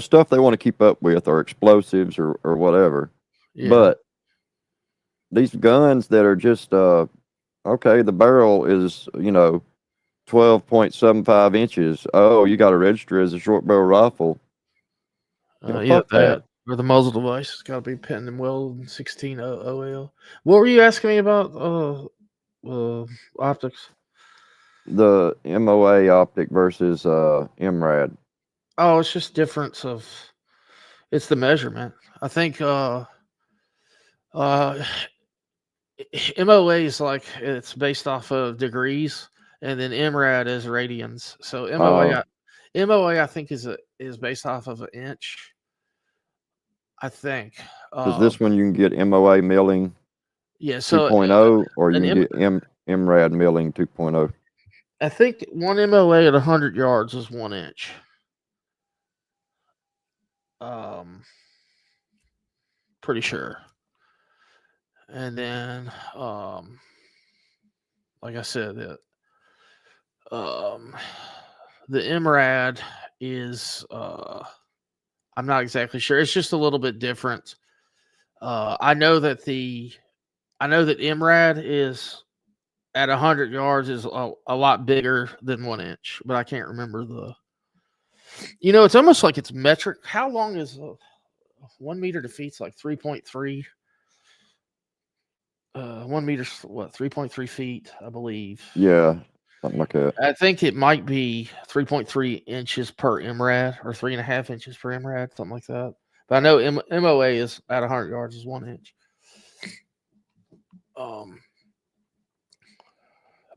stuff they want to keep up with, or explosives or whatever. Yeah. But these guns that are just okay, the barrel is 12.75 inches. Oh, you got to register as a short barrel rifle. That. Or the muzzle device has got to be pinned and welded 16 OL. What were you asking me about optics? The MOA optic versus MRAD. Oh, it's just difference of it's the measurement. I think MOA is like it's based off of degrees, and then MRAD is radians. So MOA I think is based off of an inch. I think. Because this one you can get MOA milling 2.0, or you can get MRAD milling 2.0. I think one MOA at 100 yards is 1 inch. Pretty sure. And then, like I said, the MRAD is I'm not exactly sure. It's just a little bit different. I know that MRAD is at 100 yards is a lot bigger than 1 inch, but I can't remember it's almost like it's metric. How long is 1 meter to feet's like 3.3? 1 meter, 3.3 feet, I believe. Yeah, something like that. I think it might be 3.3 inches per MRAD or 3.5 inches per MRAD, something like that. But I know MOA is at 100 yards is 1 inch.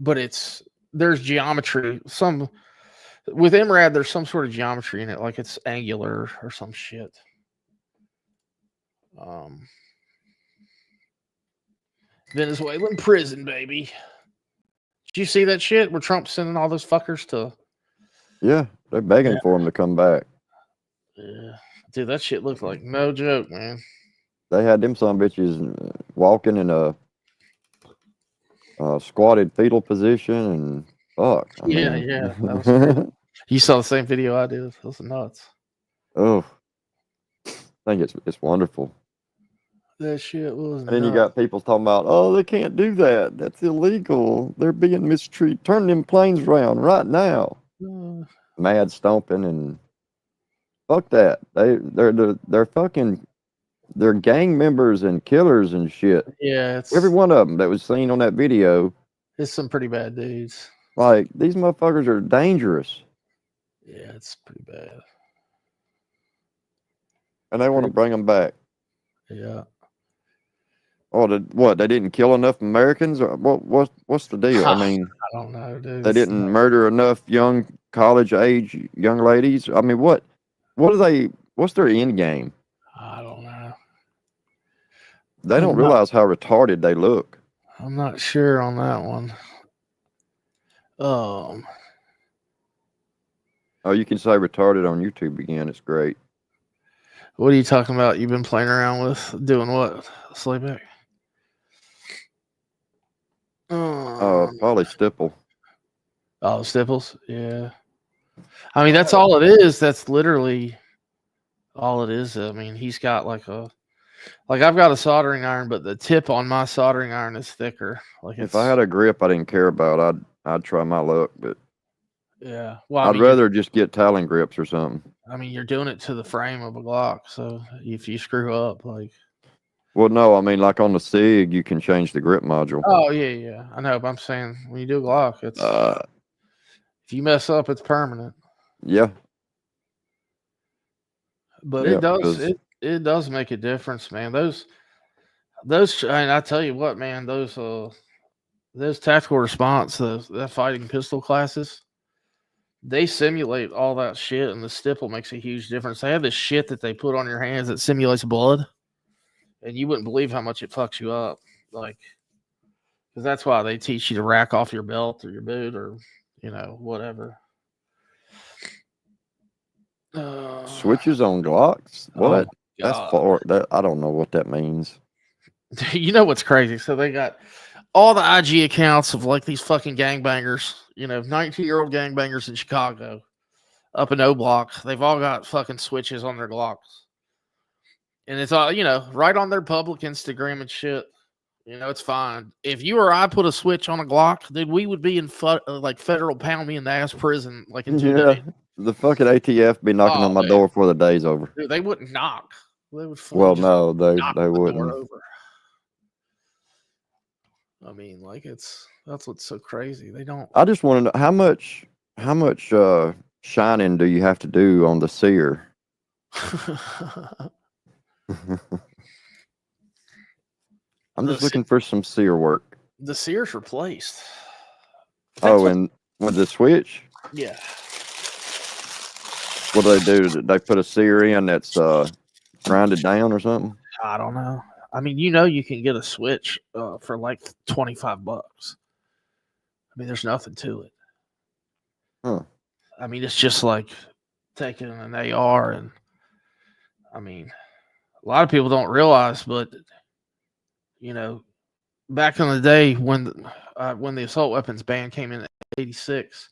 But there's geometry. With MRAD, there's some sort of geometry in it, like it's angular or some shit. Venezuelan prison, baby. Did you see that shit where Trump's sending all those fuckers to? Yeah, they're begging for him to come back. Yeah, dude, that shit looked like no joke, man. They had them some bitches walking in a squatted fetal position, and fuck. I Yeah, mean, yeah. That was crazy. You saw the same video I did. That was nuts. Oh, I think it's wonderful. That shit was. And then you got people talking about, oh, they can't do that. That's illegal. They're being mistreated. Turn them planes around right now. Mad stomping and fuck that. They're fucking. They're gang members and killers and shit. Yeah, every one of them that was seen on that video. It's some pretty bad dudes. Like, these motherfuckers are dangerous. Yeah, it's pretty bad. And they want to bring them back. Yeah. Oh, what? They didn't kill enough Americans? Or what's the deal? I mean, I don't know, dude. They didn't murder enough young college age young ladies. I mean, what are they? What's their end game? I don't know. They don't realize how retarded they look. I'm not sure on that one. Oh, you can say retarded on YouTube again. It's great. What are you talking about? You've been playing around with doing what? Slayback? Probably Stipple. Oh, Stipples? Yeah. I mean, that's all it is. That's literally all it is. I mean, he's got like I've got a soldering iron, but the tip on my soldering iron is thicker. Like, if I had a grip I didn't care about, I'd try my luck, but yeah. Well, I'd rather just get Talon grips or something. I mean, you're doing it to the frame of a Glock, so if you screw up, like. Well, no, I mean, like on the SIG, you can change the grip module. Oh yeah, I know, but I'm saying when you do a Glock, it's if you mess up, it's permanent. Yeah. But it does make a difference, man. Those and I tell you what, man, those tactical response, that fighting pistol classes, they simulate all that shit, and the stipple makes a huge difference. They have this shit that they put on your hands that simulates blood, and you wouldn't believe how much it fucks you up. Like, because that's why they teach you to rack off your belt or your boot or whatever. Switches on Glocks? What? That's far. I don't know what that means. You know what's crazy? So they got all the IG accounts of like these fucking gangbangers, 19-year-old gangbangers in Chicago, up in O Block. They've all got fucking switches on their Glocks. And it's all, right on their public Instagram and shit. It's fine. If you or I put a switch on a Glock, dude, we would be in federal pound me in the ass prison like in 2 days. The fucking ATF be knocking on my door before the day's over. Dude, they wouldn't knock. They would. Well, no, they wouldn't. Over. I mean, like that's what's so crazy. They don't. I just want to know how much shining do you have to do on the sear? I'm just looking for some sear work. The sear's replaced. And with the switch? Yeah. What do they do? Did they put a sear in that's grinded down or something? I don't know. I mean, you can get a switch for like $25. I mean, there's nothing to it. Huh. I mean, it's just like taking an AR, and I mean, a lot of people don't realize, but back in the day when the assault weapons ban came in '86,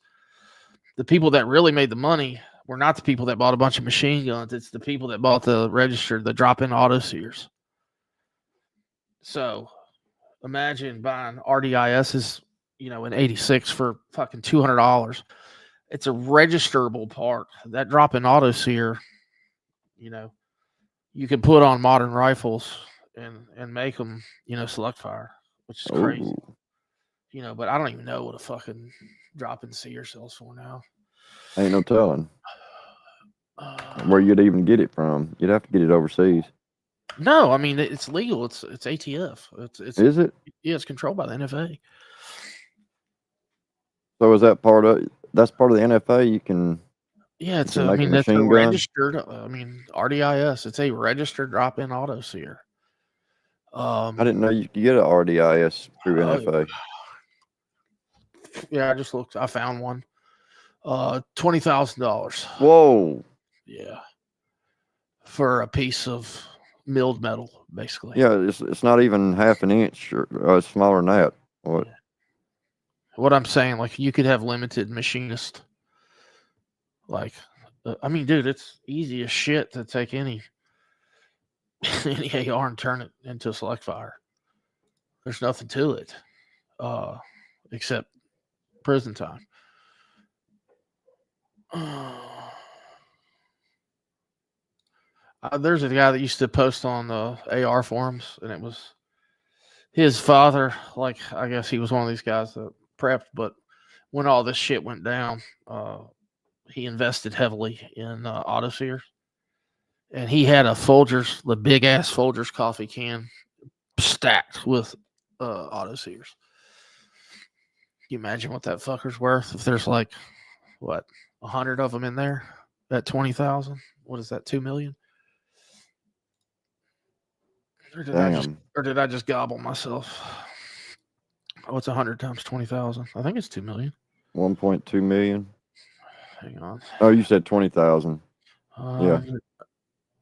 the people that really made the money were not the people that bought a bunch of machine guns. It's the people that bought the drop-in auto sears. So imagine buying RDISs, in '86 for fucking $200. It's a registerable part. That drop-in auto sear, you can put on modern rifles and make them, select fire, which is crazy. But I don't even know what a fucking drop-in sear sells for now. Ain't no telling where you'd even get it from. You'd have to get it overseas. No, I mean, it's legal. It's ATF. Is it? Yeah, it's controlled by the NFA. So is that that's part of the NFA? You can. Yeah, You can make a that's a machine gun. registered. RDIS. It's a registered drop-in auto sear. I didn't know you could get an RDIS through Oh, NFA. yeah, I just looked. I found one. $20,000. Whoa. Yeah, for a piece of milled metal, basically. Yeah, it's not even half an inch or smaller than that. What? What I'm saying, like you could have limited machinist. Like, I mean, dude, it's easy as shit to take any AR and turn it into a select fire. There's nothing to it, except prison time. There's a guy that used to post on the AR forums, and it was his father. Like, I guess he was one of these guys that prepped, but when all this shit went down, he invested heavily in auto sears, and he had the big ass Folgers coffee can stacked with auto sears. Can you imagine what that fucker's worth if there's like 100 of them in there at 20,000? What is that? 2 million? Or did I just gobble myself? Oh, it's 100 times 20,000. I think it's 2 million. 1.2 million. Hang on. Oh, you said 20,000. Yeah.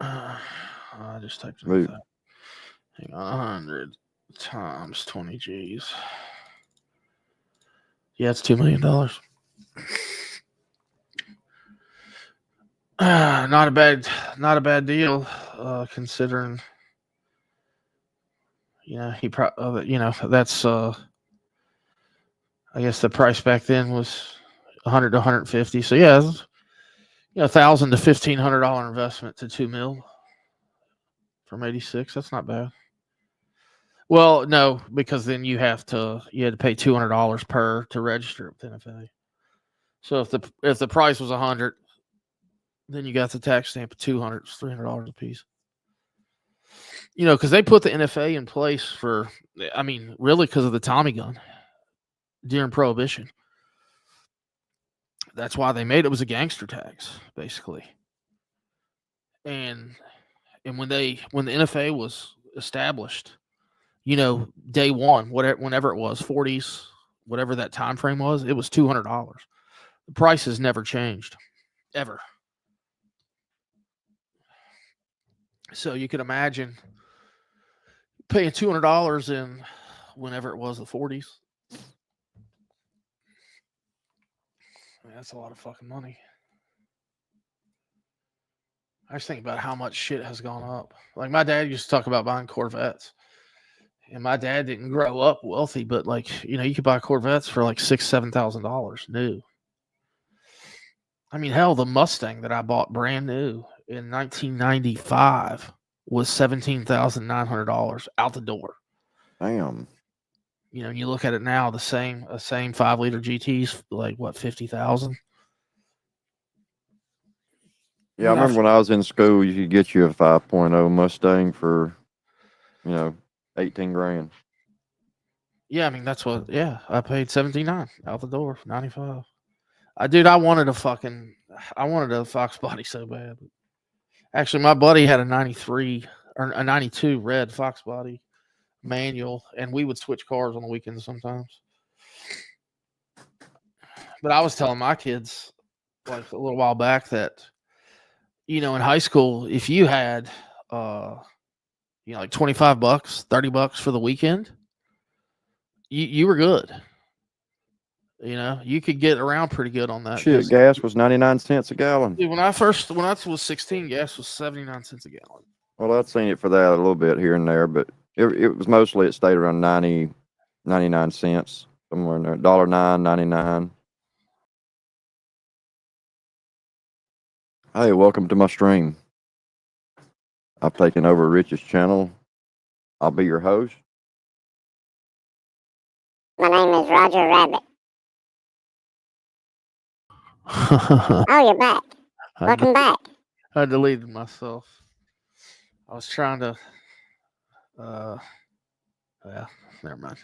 I just typed it. Hang on, 100 times 20 G's. Yeah, it's $2 million. Not a bad deal, considering. He probably, that's. I guess the price back then was 100 to 150. So yeah, $1,000 to $1,500 investment to $2 million from 86. That's not bad. Well, no, because then you had to pay $200 per to register with NFA. So if the price was 100, then you got the tax stamp of 200. It's $300 a piece. Because they put the NFA in place for, really because of the Tommy gun during Prohibition. That's why they made it was a gangster tax, basically. And when the NFA was established, day one, whenever it was, 40s, whatever that time frame was, it was $200. The price has never changed, ever. So you can imagine paying $200 in whenever it was, the 40s. That's a lot of fucking money. I just think about how much shit has gone up. Like my dad used to talk about buying Corvettes. And my dad didn't grow up wealthy, but you could buy Corvettes for like $6,000-$7,000 new. I mean, hell, the Mustang that I bought brand new in 1995 was $17,900 out the door. Damn. You look at it now, the same 5-liter GT's like what, 50,000. Yeah, I remember when I was in school, you could get you a 5.0 Mustang for, 18 grand. Yeah, I mean that's what. Yeah, I paid $79 out the door for 95. I wanted a Fox body so bad. Actually, my buddy had a 93 or a 92 red Fox body manual, and we would switch cars on the weekends sometimes. But I was telling my kids like a little while back that, in high school, if you had, like $25, $30 for the weekend, you were good. You could get around pretty good on that. Shit, gas was 99 cents a gallon. Dude, when I was 16, gas was 79 cents a gallon. Well, I'd seen it for that a little bit here and there, but it was mostly, it stayed around 99 cents, somewhere in there. $1.09.99. Hey, welcome to my stream. I've taken over Rich's channel. I'll be your host. My name is Roger Rabbit. Oh, you're back. Welcome back. I deleted myself. I was trying to. Yeah, never mind.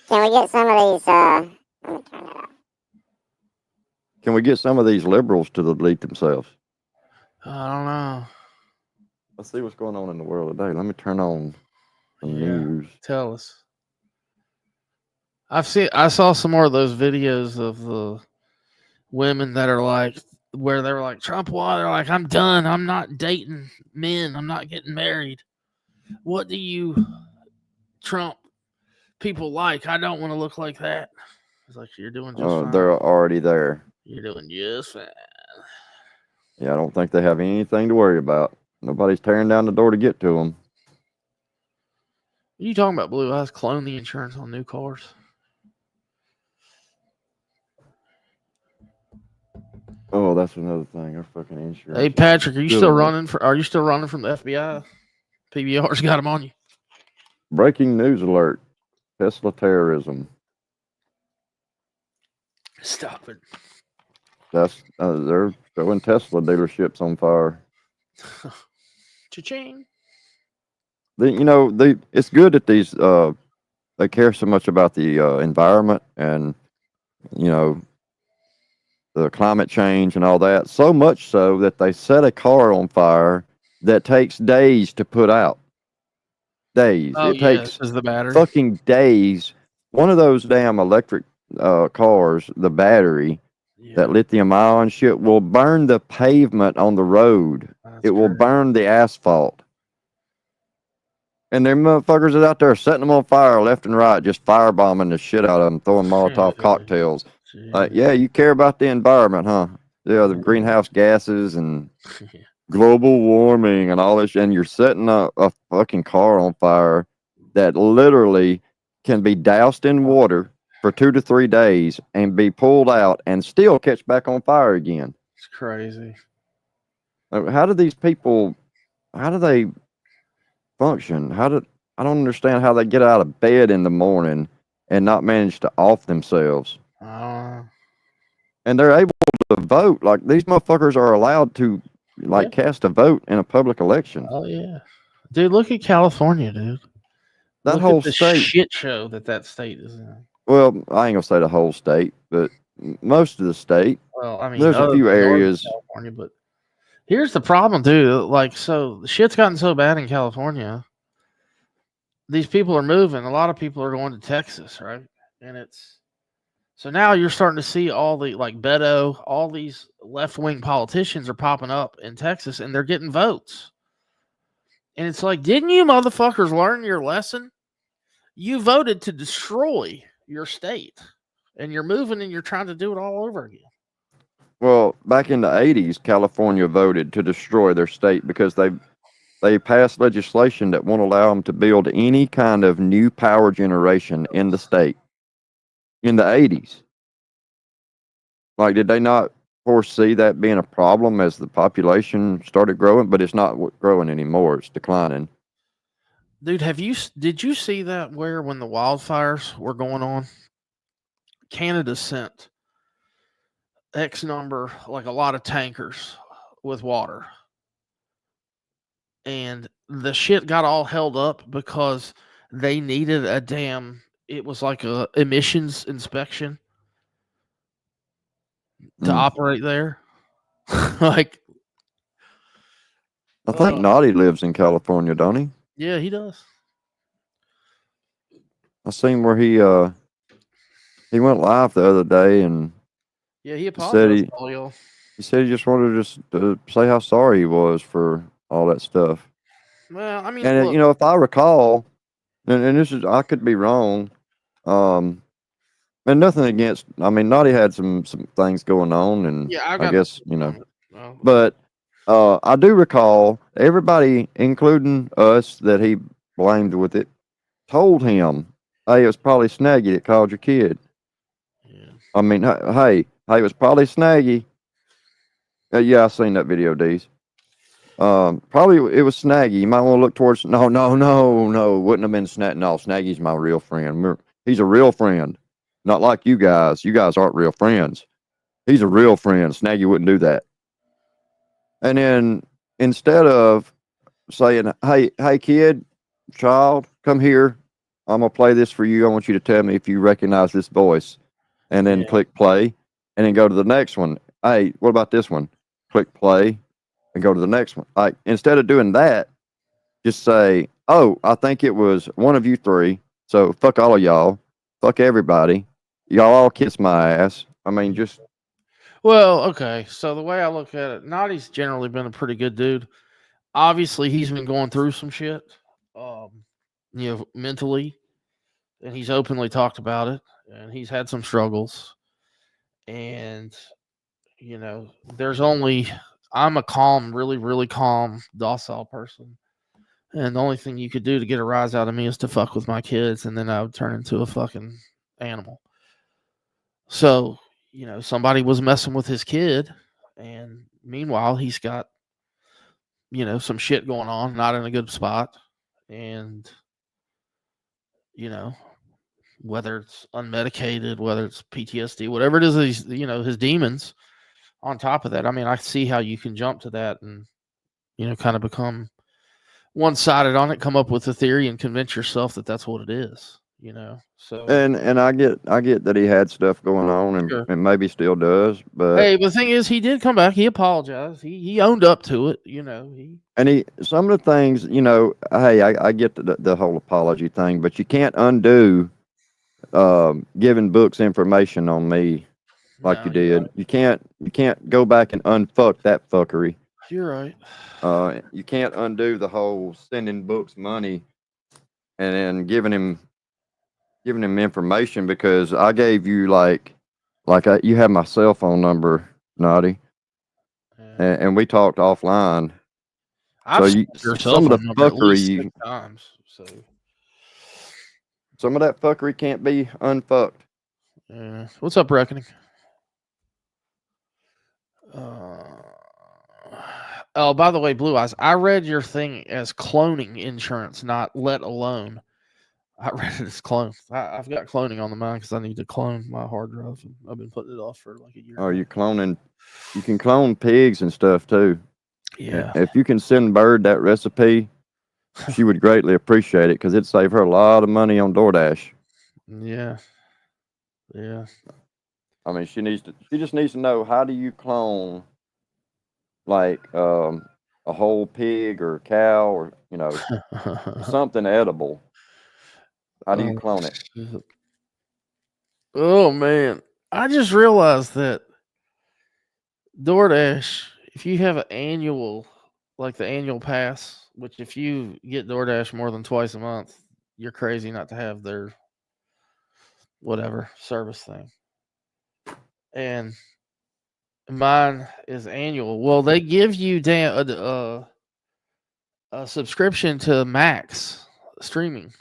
Can we get some of these? Let me turn that off. Can we get some of these liberals to delete themselves? I don't know. Let's see what's going on in the world today. Let me turn on the news. Tell us. I saw some more of those videos of the women that are like, where they were like, Trump, why? They're like, I'm done. I'm not dating men. I'm not getting married. What do you Trump people like? I don't want to look like that. It's like, you're doing just fine. They're already there. You're doing just fine. Yeah, I don't think they have anything to worry about. Nobody's tearing down the door to get to them. Are you talking about Blue Eyes clone the insurance on new cars? Oh, that's another thing. Our fucking insurance. Hey Patrick, are you still running from the FBI? PBR's got them on you. Breaking news alert. Tesla terrorism. Stop it. That's they're throwing Tesla dealerships on fire. Cha-ching. It's good that these they care so much about the environment and the climate change and all that. So much so that they set a car on fire that takes days to put out. Days. Oh, it takes this is the battery. fucking days. One of those damn electric cars, the battery, that lithium ion shit will burn the pavement on the road. It will burn the asphalt. And them motherfuckers are out there setting them on fire left and right, just firebombing the shit out of them, throwing Molotov cocktails. Yeah, you care about the environment, huh? Yeah, the greenhouse gases and global warming and all this, and you're setting a fucking car on fire that literally can be doused in water for 2 to 3 days and be pulled out and still catch back on fire again. It's crazy. How do these people, how do they function? I don't understand how they get out of bed in the morning and not manage to off themselves. And they're able to vote. Like, these motherfuckers are allowed to cast a vote in a public election. Oh yeah, dude, look at California, dude. That Look whole at the state shit show that state is in. Well, I ain't gonna say the whole state, but most of the state. Well, I mean, there's a few areas. California, but here's the problem, dude. Like, so the shit's gotten so bad in California. These people are moving. A lot of people are going to Texas, right? And so now you're starting to see all the Beto, all these left-wing politicians are popping up in Texas, and they're getting votes. And it's like, didn't you motherfuckers learn your lesson? You voted to destroy your state, and you're moving and you're trying to do it all over again. Well, back in the 80s, California voted to destroy their state because they passed legislation that won't allow them to build any kind of new power generation in the state. In the 80s. Like, did they not foresee that being a problem as the population started growing? But it's not growing anymore. It's declining. Dude, did you see that where when the wildfires were going on, Canada sent X number, like a lot of tankers with water. And the shit got all held up because they needed it was like a emissions inspection to operate there. I think Naughty lives in California, don't he? Yeah, he does. I seen where he went live the other day and he apologized. He said he just wanted to say how sorry he was for all that stuff. Well, I mean, and look, if I recall, and this is, I could be wrong, and nothing against. I mean, Naughty had some things going on, and I guess but I do recall everybody, including us, that he blamed with it, told him, "Hey, it was probably Snaggy that called your kid." Yeah. I mean, hey, it was probably Snaggy. Yeah, I seen that video, D's. Probably it was Snaggy. You might want to look towards. No, wouldn't have been Snaggy. No, Snaggy's my real friend. He's a real friend, not like you guys. You guys aren't real friends. He's a real friend. Snaggy wouldn't do that. And then instead of saying, "Hey, kid, child, come here. I'm gonna play this for you. I want you to tell me if you recognize this voice," and then click play. and then go to the next one. Hey, what about this one? Click play and go to the next one. Like, instead of doing that, just say, oh, I think it was one of you three. So fuck all of y'all. Fuck everybody. Y'all all kiss my ass. I mean, just. Well, okay. So the way I look at it, Naughty's generally been a pretty good dude. Obviously, he's been going through some shit, mentally, and he's openly talked about it, and he's had some struggles. And, I'm a calm, really, really calm, docile person. And the only thing you could do to get a rise out of me is to fuck with my kids, and then I would turn into a fucking animal. So, somebody was messing with his kid, and meanwhile, he's got, some shit going on, not in a good spot. And, whether it's unmedicated, whether it's PTSD, whatever it is, his demons on top of that. I mean, I see how you can jump to that and, kind of become one-sided on it, come up with a theory and convince yourself that that's what it is, so. And I get that he had stuff going on and, Sure. and maybe still does, but Hey, the thing is, he did come back. He apologized. He owned up to it, and some of the things, hey, I get the whole apology thing, but you can't undo giving books information on me like No, you you're did. You can't go back and unfuck that fuckery. You're right. You can't undo the whole sending books money and then giving him information, because I gave you you have my cell phone number, Naughty, and we talked offline. I've So your cell some of the phone number at fuckery least 6 times. So some of that fuckery can't be unfucked. What's up, Reckoning? Oh, by the way, Blue Eyes, I read your thing as cloning insurance, not let alone. I read it as clone. I've got cloning on the mind because I need to clone my hard drive. And I've been putting it off for like a year. Oh, you cloning? You can clone pigs and stuff too. Yeah. If you can send Bird that recipe, she would greatly appreciate it, because it'd save her a lot of money on DoorDash. Yeah. Yeah. I mean, she just needs to know, how do you clone like a whole pig or cow or something edible? How do you clone it? Oh man, I just realized that DoorDash, if you have an annual, like the annual pass, which if you get DoorDash more than twice a month, you're crazy not to have their whatever service thing. And mine is annual. Well, they give you a subscription to Max streaming,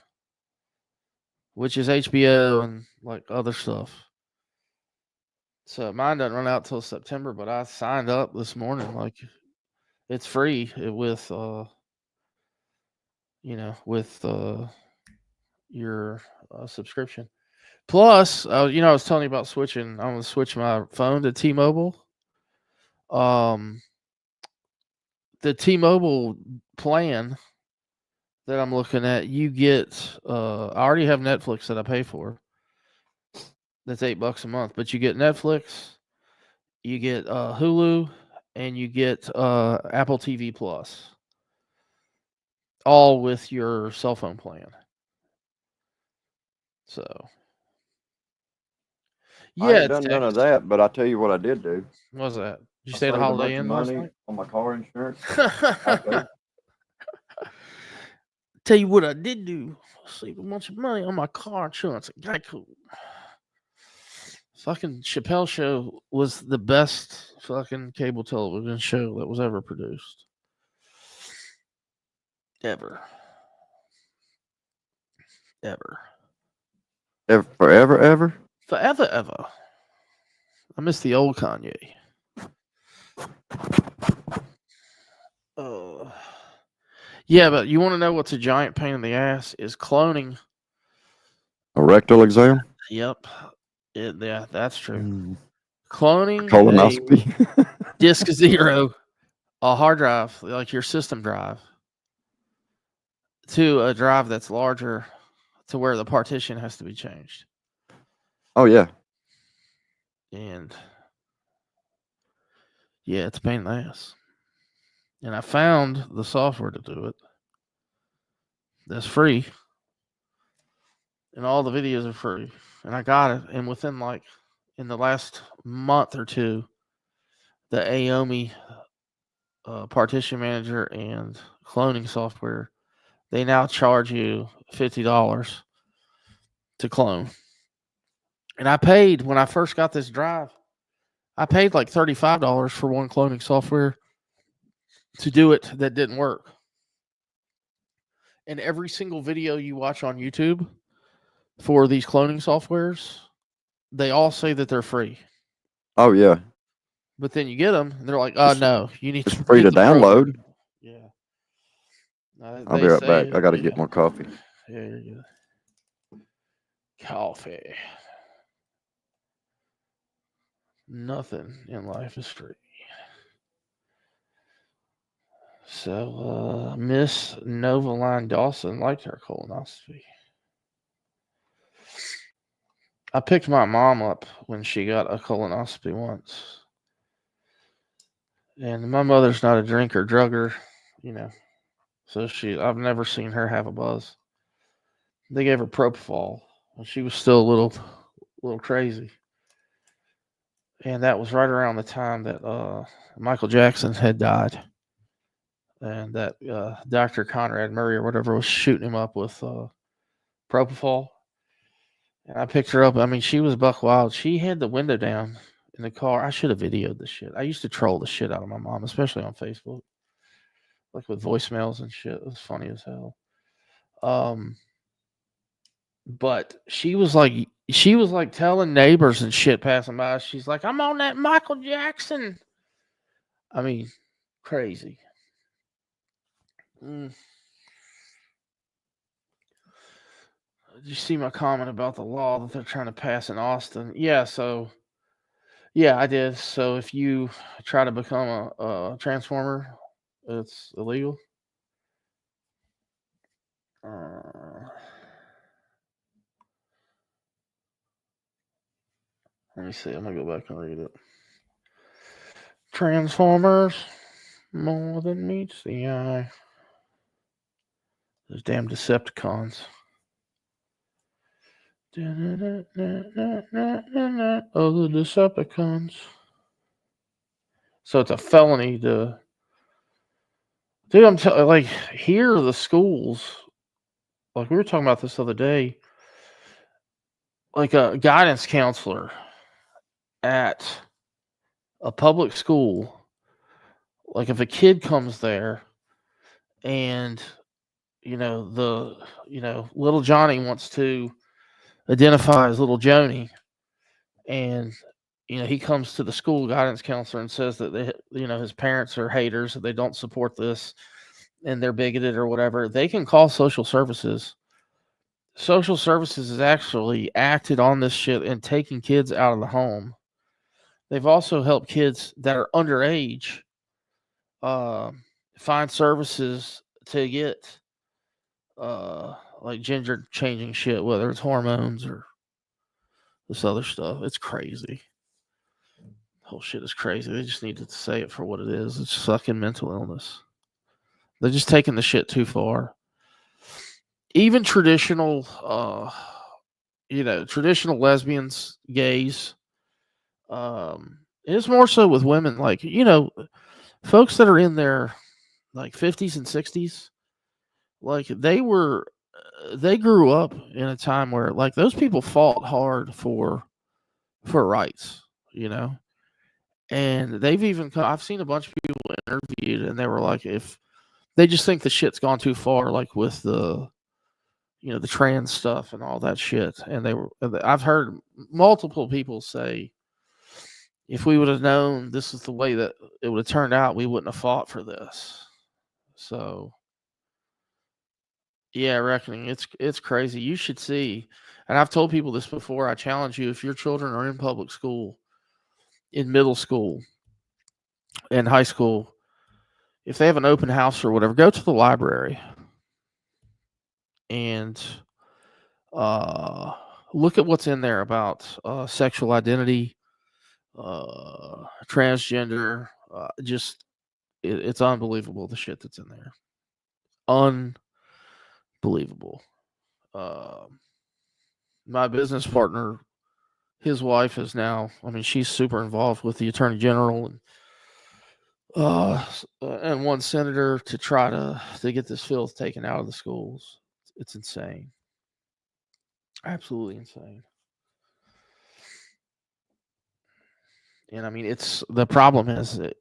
which is HBO and like other stuff. So mine doesn't run out till September, but I signed up this morning. Like, it's free with your subscription. Plus, I was telling you about switching. I'm gonna switch my phone to T-Mobile. The T-Mobile plan that I'm looking at, you get. I already have Netflix that I pay for. That's $8 a month, but you get Netflix, you get Hulu, and you get Apple TV Plus, all with your cell phone plan. So, I ain't done none of that, but I tell you what I did do. What was that? Did you stay at a Holiday Inn last night? On my car insurance. Tell you what I did do. Save a bunch of money on my car insurance at Geico. Fucking Chappelle Show was the best fucking cable television show that was ever produced. Ever. Forever? Forever, ever. I miss the old Kanye. Yeah, but you want to know what's a giant pain in the ass is cloning. A rectal exam? Yep. Yeah, that's true. Cloning Colonoscopy. Disk 0, a hard drive, like your system drive, to a drive that's larger, to where the partition has to be changed. Oh yeah. And Yeah, it's a pain in the ass. And I found the software to do it. That's free. And all the videos are free. And I got it. And within in the last month or two, the Aomi partition manager and cloning software, they now charge you $50 to clone. And I paid, when I first got this drive, I paid like $35 for one cloning software to do it that didn't work. And every single video you watch on YouTube for these cloning softwares, they all say that they're free. Oh yeah. But then you get them, and they're like, "Oh no, you need It's to free get to the program." download. Yeah. I'll be right back. I got to get more coffee. Yeah, you're good. Coffee. Nothing in life is free. So, Miss Novaline Dawson liked her colonoscopy. I picked my mom up when she got a colonoscopy once. And my mother's not a drinker, drugger, So I've never seen her have a buzz. They gave her propofol when she was still a little crazy. And that was right around the time that Michael Jackson had died. And that Dr. Conrad Murray or whatever was shooting him up with propofol. And I picked her up. I mean, she was buck wild. She had the window down in the car. I should have videoed the shit. I used to troll the shit out of my mom, especially on Facebook. Like with voicemails and shit. It was funny as hell. But she was like telling neighbors and shit passing by. She's like, I'm on that Michael Jackson. I mean, crazy. Did you see my comment about the law that they're trying to pass in Austin? Yeah, yeah, I did. So if you try to become a transformer, it's illegal. Let me see. I'm going to go back and read it. Transformers, more than meets the eye. Those damn Decepticons. Oh, the Decepticons. So it's a felony to... Dude, I'm telling like, here the schools, like we were talking about this the other day, like a guidance counselor at a public school, like if a kid comes there and little Jawney wants to identify as little Jawney, and he comes to the school guidance counselor and says that his parents are haters, that they don't support this and they're bigoted or whatever, they can call social services. Social services has actually acted on this shit and taking kids out of the home. They've also helped kids that are underage find services to get like gender changing shit, whether it's hormones or this other stuff. It's crazy. The whole shit is crazy. They just need to say it for what it is. It's fucking mental illness. They're just taking the shit too far. Even traditional traditional lesbians, gays, it's more so with women, like, folks that are in their like 50s and 60s, like they grew up in a time where like those people fought hard for rights, and they've even I've seen a bunch of people interviewed and they were like, if they just think the shit's gone too far, like with the the trans stuff and all that shit. And I've heard multiple people say, if we would have known this is the way that it would have turned out, we wouldn't have fought for this. So, yeah, reckoning. It's crazy. You should see, and I've told people this before, I challenge you, if your children are in public school, in middle school, in high school, if they have an open house or whatever, go to the library and look at what's in there about sexual identity, transgender, It's unbelievable the shit that's in there. Unbelievable. My business partner, his wife is now, I mean, she's super involved with the attorney general and one senator to try to get this filth taken out of the schools. It's insane. Absolutely insane. And I mean, the problem is that,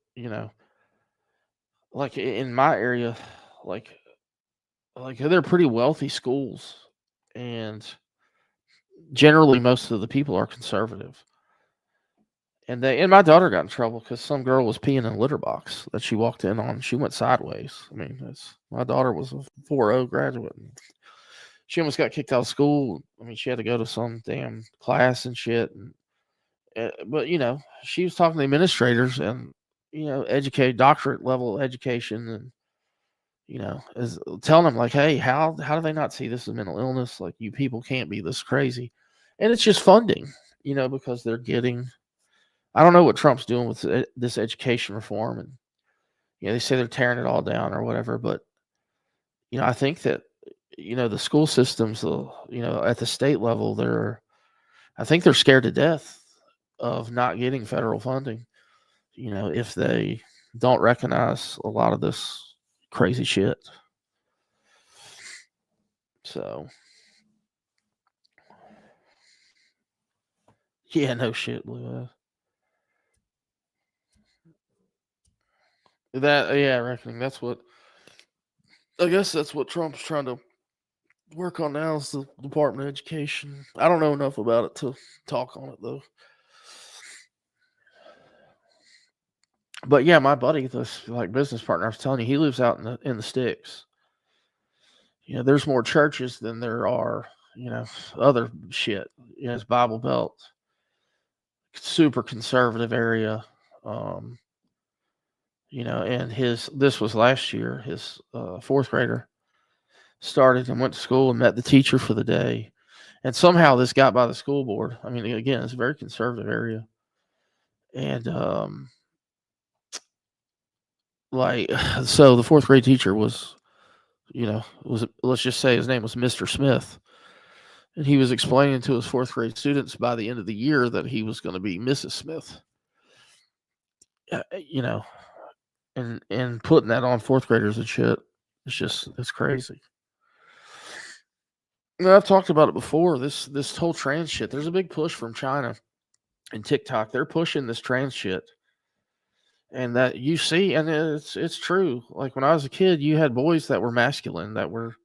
like in my area, like they're pretty wealthy schools, and generally most of the people are conservative. And my daughter got in trouble because some girl was peeing in a litter box that she walked in on. She went sideways. I mean, my daughter was a 4.0 graduate. And she almost got kicked out of school. I mean, she had to go to some damn class and shit. But she was talking to administrators and educate doctorate level education, and is telling them like, hey, how do they not see this as mental illness? Like, you people can't be this crazy. And it's just funding, because they're getting. I don't know what Trump's doing with this education reform, and they say they're tearing it all down or whatever. But I think that the school systems, at the state level, I think they're scared to death of not getting federal funding. If they don't recognize a lot of this crazy shit. So, yeah, no shit, Blue. Reckoning. I guess that's what Trump's trying to work on now, is the Department of Education. I don't know enough about it to talk on it, though. But yeah, my buddy, this business partner I was telling you, he lives out in the sticks. There's more churches than there are, other shit. It's Bible Belt, super conservative area. And this was last year, his fourth grader started and went to school and met the teacher for the day. And somehow this got by the school board. I mean, again, it's a very conservative area. And so the fourth grade teacher was let's just say his name was Mr. Smith. And he was explaining to his fourth grade students by the end of the year that he was going to be Mrs. Smith. And putting that on fourth graders and shit, it's crazy. I've talked about it before. This whole trans shit. There's a big push from China and TikTok. They're pushing this trans shit, and that you see, and it's true. Like when I was a kid, you had boys that were masculine, that were,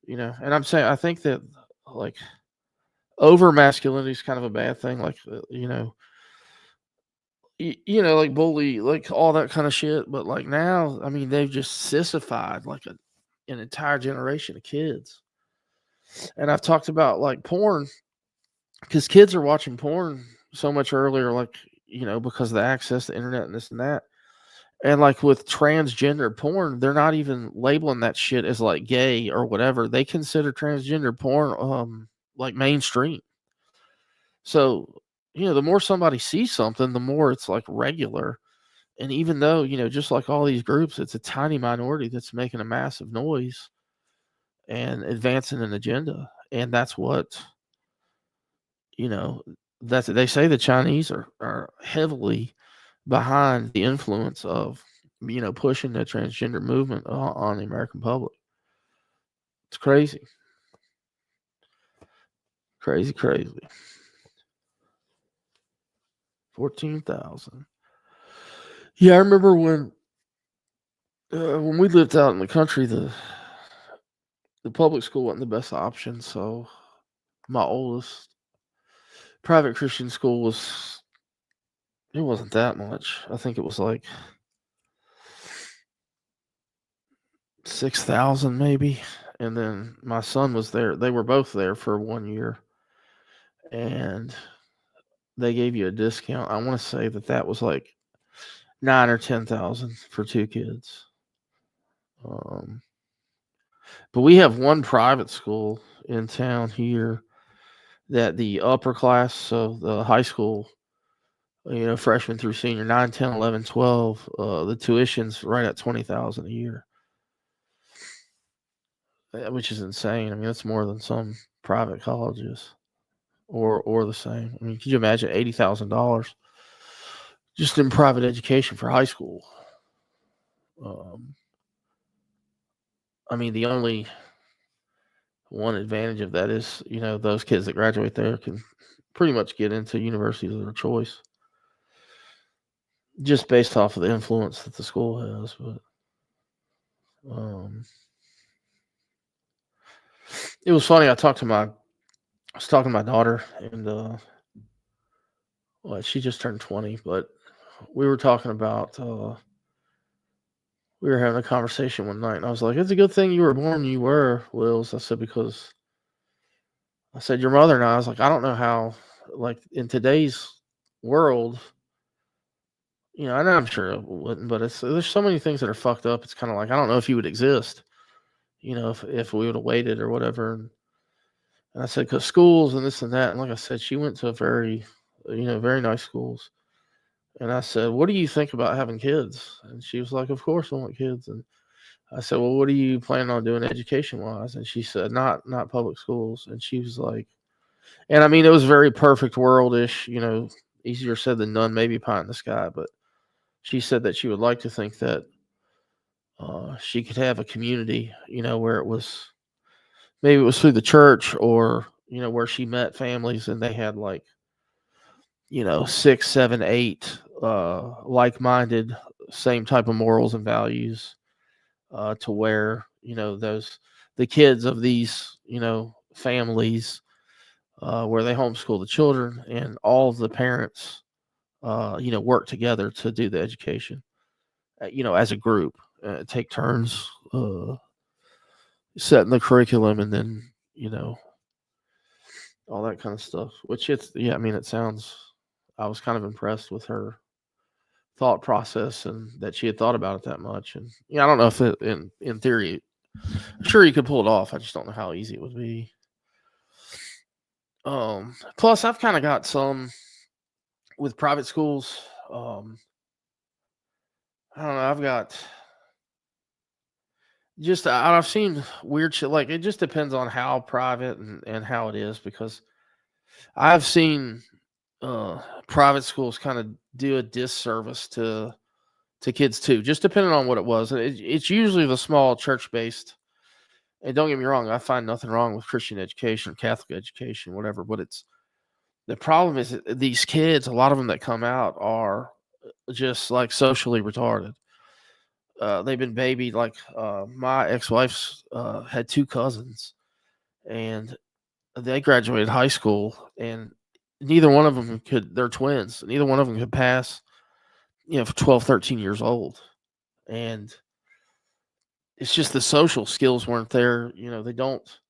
And I'm saying, I think that like over masculinity is kind of a bad thing. Like like bully, like all that kind of shit. But like now, I mean, they've just sissified like an entire generation of kids. And I've talked about like porn, because kids are watching porn so much earlier, like, because of the access to the internet and this and that. And like with transgender porn, they're not even labeling that shit as like gay or whatever. They consider transgender porn like mainstream. So, the more somebody sees something, the more it's like regular. And even though, just like all these groups, it's a tiny minority that's making a massive noise and advancing an agenda. And that's what, they say the Chinese are heavily behind the influence of, pushing the transgender movement on the American public. It's crazy. Crazy. 14,000. Yeah, I remember when we lived out in the country, the public school wasn't the best option. So my oldest private Christian school it wasn't that much. I think it was like 6,000 maybe. And then my son was there. They were both there for 1 year, and they gave you a discount. I want to say that was like 9 or 10,000 for two kids. But we have one private school in town here that the upper class, so the high school freshman through senior, 9, 10, 11, 12. The tuition's right at $20,000 a year, which is insane. I mean, that's more than some private colleges, or the same. I mean, could you imagine $80,000 just in private education for high school? I mean, the only one advantage of that is, those kids that graduate there can pretty much get into universities of their choice, just based off of the influence that the school has. But it was funny. I was talking to my daughter, and well, she just turned 20, but we were talking about we were having a conversation one night, and I was like, "It's a good thing you were born when you were, Wills." I said, because I said your mother and I was like, I don't know how, like, in today's world, and I'm sure it wouldn't, but there's so many things that are fucked up. It's kind of like, I don't know if you would exist, if we would have waited or whatever. And I said, because schools and this and that. And like I said, she went to a very, very nice schools. And I said, what do you think about having kids? And she was like, of course I want kids. And I said, well, what are you planning on doing education wise? And she said, not public schools. And she was like, and I mean, it was very perfect world-ish, easier said than done, maybe pie in the sky. But she said that she would like to think that she could have a community, where maybe it was through the church, or, where she met families and they had, like, 6, 7, 8 like-minded, same type of morals and values, to where, the kids of these, families, where they homeschool the children, and all of the parents, work together to do the education, as a group, take turns setting the curriculum, and then, all that kind of stuff. Which I mean, I was kind of impressed with her thought process, and that she had thought about it that much. And I don't know if in theory, sure you could pull it off. I just don't know how easy it would be. Plus I've kind of got some with private schools. I don't know. I've got I've seen weird shit. Like, it just depends on how private and how it is, because I've seen private schools kind of do a disservice to kids too, just depending on what it was. It's usually the small church-based. And don't get me wrong, I find nothing wrong with Christian education, Catholic education, whatever. But the problem is that these kids, a lot of them that come out, are just like socially retarded. They've been babied. Like, my ex-wife's had 2 cousins, and they graduated high school, and neither one of them they're twins. Neither one of them could pass, for 12, 13 years old. And it's just the social skills weren't there. They don't,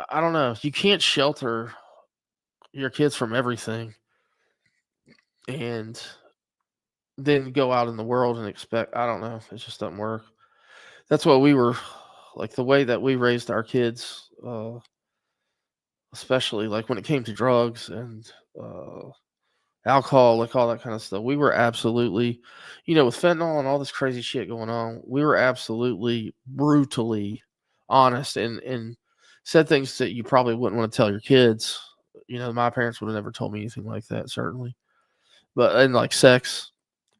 I don't know. You can't shelter your kids from everything and then go out in the world and expect, I don't know. It just doesn't work. That's why we were like, the way that we raised our kids, especially like when it came to drugs and alcohol, like all that kind of stuff. We were absolutely, with fentanyl and all this crazy shit going on, we were absolutely brutally honest, and said things that you probably wouldn't want to tell your kids. My parents would have never told me anything like that, certainly. But, and like sex,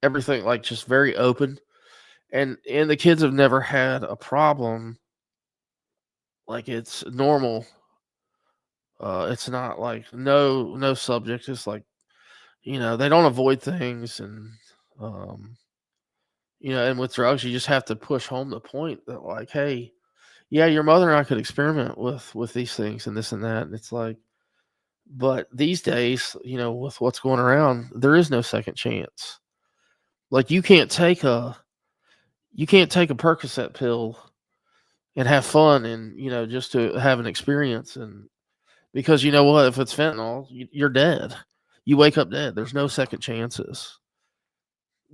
everything, like, just very open. And the kids have never had a problem. Like, it's normal. It's not like no subject. It's like, they don't avoid things. And, and with drugs, you just have to push home the point that, like, hey, yeah, your mother and I could experiment with these things and this and that. And it's like, but these days, with what's going around, there is no second chance. Like, you can't take a Percocet pill and have fun, and, just to have an experience. And because, you know what, if it's fentanyl, you're dead. You wake up dead. There's no second chances.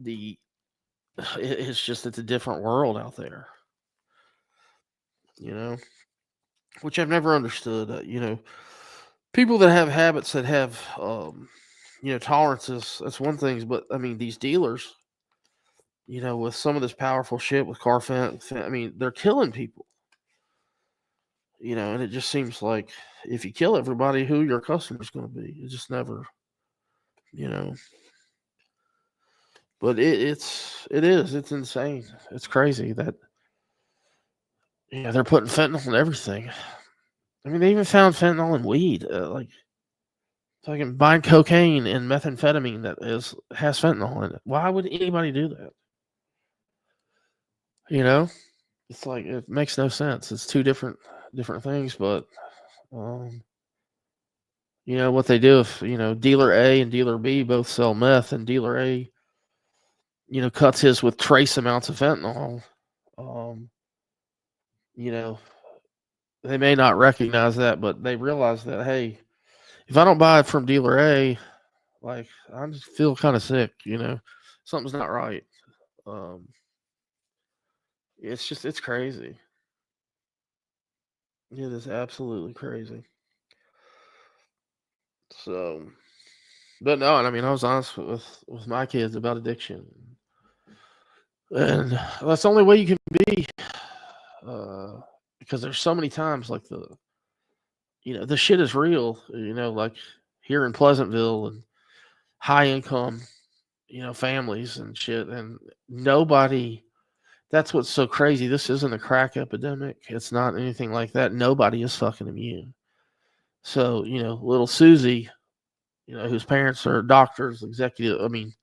It's just, it's a different world out there, which I've never understood. People that have habits that have tolerances, that's one thing, but I mean, these dealers, with some of this powerful shit with I mean, they're killing people. And it just seems like if you kill everybody, who your customer's going to be? It just never, But it's insane. It's crazy that they're putting fentanyl in everything. I mean, they even found fentanyl in weed. Like, fucking buying cocaine and methamphetamine that has fentanyl in it. Why would anybody do that? It's like it makes no sense. It's two different things, but what they do if dealer A and dealer B both sell meth, and dealer A cuts his with trace amounts of fentanyl. They may not recognize that, but they realize that, hey, if I don't buy it from dealer A, like, I just feel kind of sick, something's not right. It's crazy. It is absolutely crazy. So, but no, and I mean, I was honest with my kids about addiction, and that's the only way you can be, because there's so many times like the shit is real, like here in Pleasantville and high income, families and shit, and nobody. That's what's so crazy. This isn't a crack epidemic. It's not anything like that. Nobody is fucking immune. So, little Susie, whose parents are doctors, executive. I mean,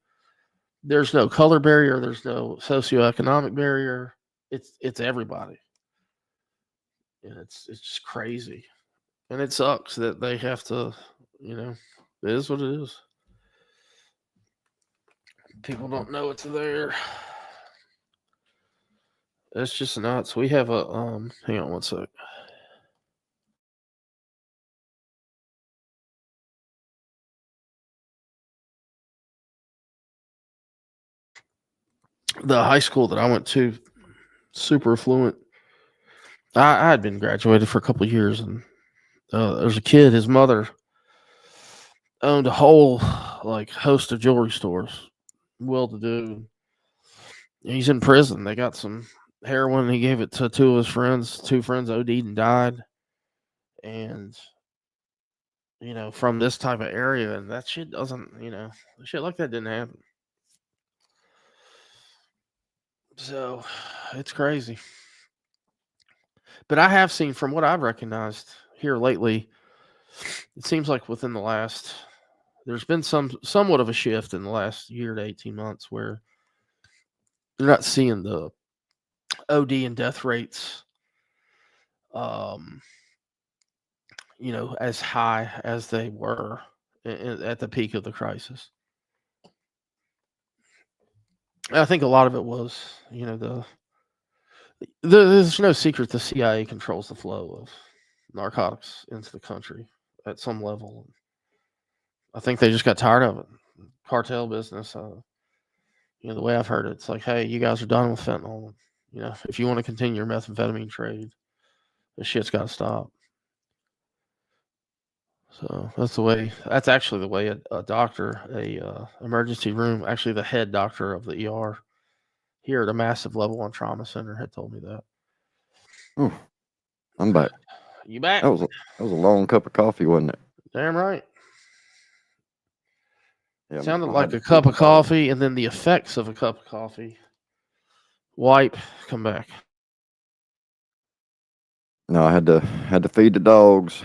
there's no color barrier. There's no socioeconomic barrier. It's everybody. And it's just crazy. And it sucks that they have to, it is what it is. People don't know it's there. It's just nuts. We have a hang on one sec. The high school that I went to, super affluent. I had been graduated for a couple of years, and there's a kid. His mother owned a whole host of jewelry stores, well-to-do. He's in prison. They got some heroin. He gave it to two of his friends. Two friends OD'd and died, and from this type of area, and that shit doesn't, shit like that didn't happen. So it's crazy. But I have seen, from what I've recognized here lately, it seems like within the last, there's been somewhat of a shift in the last year to 18 months where you're not seeing the OD and death rates, as high as they were at the peak of the crisis. I think a lot of it was, there's no secret the CIA controls the flow of narcotics into the country at some level. I think they just got tired of it. Cartel business. The way I've heard it, it's like, hey, you guys are done with fentanyl. If you want to continue your methamphetamine trade, this shit's got to stop. So that's actually the way a doctor, emergency room, actually the head doctor of the ER here at a massive level 1 trauma center had told me that. Oh, I'm back. You back? That was a long cup of coffee, wasn't it? Damn right. Yeah, sounded like a cup of coffee, and then the effects of a cup of coffee. Wipe, come back. No, I had to feed the dogs.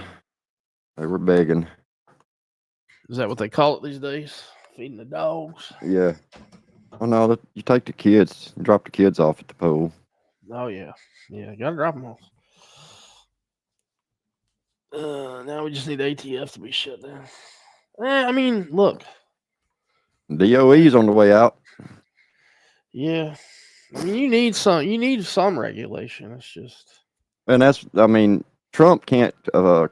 They were begging. Is that what they call it these days? Feeding the dogs? Yeah. Oh no, you take the kids, drop the kids off at the pool. Oh yeah, you gotta drop them off. Now we just need ATF to be shut down. I mean, look. DOE's on the way out. Yeah. I mean, you need some regulation. It's just. And Trump can't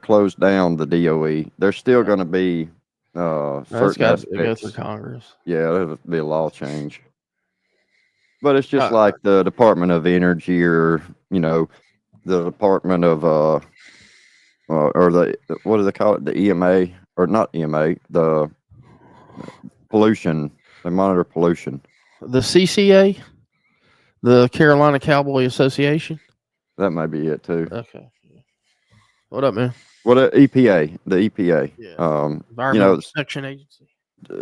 close down the DOE. There's still going to be certain aspects. It go through Congress. Yeah, there'll be a law change. But it's just like the Department of Energy, or the Department of or the what do they call it? The EMA, or not EMA? The pollution. They monitor pollution. The CCA, the Carolina Cowboy Association. That might be it too. Okay. What up, man? Well, the EPA, Yeah. you Environmental know, Protection Agency.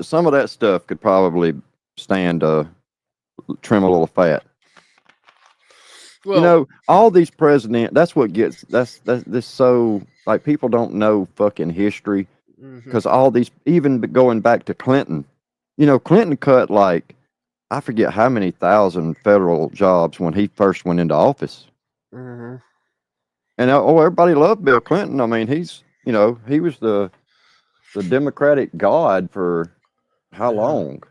some of that stuff could probably stand to trim a little fat. Well, You know, all these presidents. That's what gets. That's this. So like people don't know fucking history because all these, even going back to Clinton. You know, Clinton cut like I forget how many thousand federal jobs when he first went into office. Mm-hmm. And everybody loved Bill Clinton. I mean, he was the Democratic god for how long?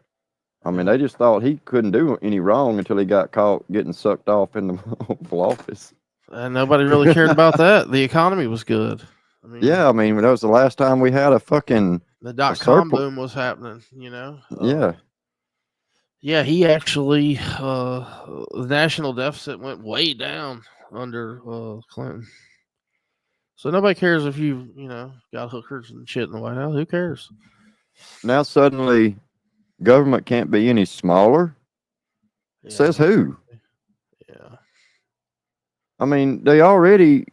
I mean, they just thought he couldn't do any wrong until he got caught getting sucked off in the Oval Office. And nobody really cared about that. The economy was good. I mean, Yeah, I mean, that was the last time we had a fucking the .com boom was happening, you know? Yeah. Yeah, he actually, the national deficit went way down under Clinton. So nobody cares if you got hookers and shit in the White House. Who cares? Now suddenly, government can't be any smaller. Says who? Yeah. I mean, they already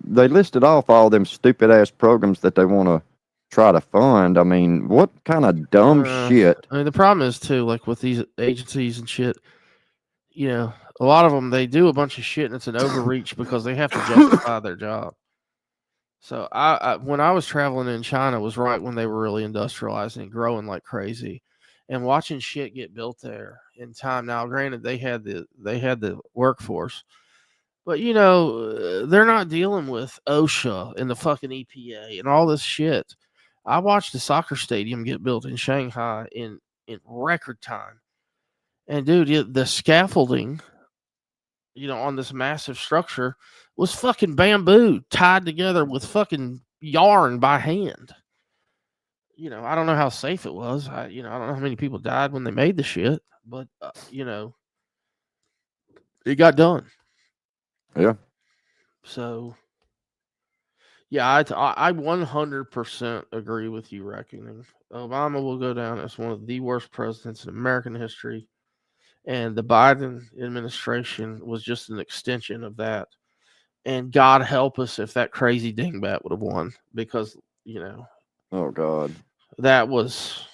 they listed off all them stupid ass programs that they want to try to fund. I mean, what kind of dumb shit? I mean, the problem is too, like with these agencies and shit. You know, a lot of them they do a bunch of shit and it's an overreach because they have to justify their job. So I when I was traveling in China was right when they were really industrializing and growing like crazy, and watching shit get built there in time. Now, granted, they had the workforce, but they're not dealing with OSHA and the fucking EPA and all this shit. I watched a soccer stadium get built in Shanghai in record time, and dude, the scaffolding, on this massive structure was fucking bamboo tied together with fucking yarn by hand. I don't know how safe it was. I don't know how many people died when they made the shit, but it got done. Yeah. So, yeah, I 100% agree with you, Reckoning. Obama will go down as one of the worst presidents in American history, and the Biden administration was just an extension of that. And God help us if that crazy dingbat would have won, because oh God, that was,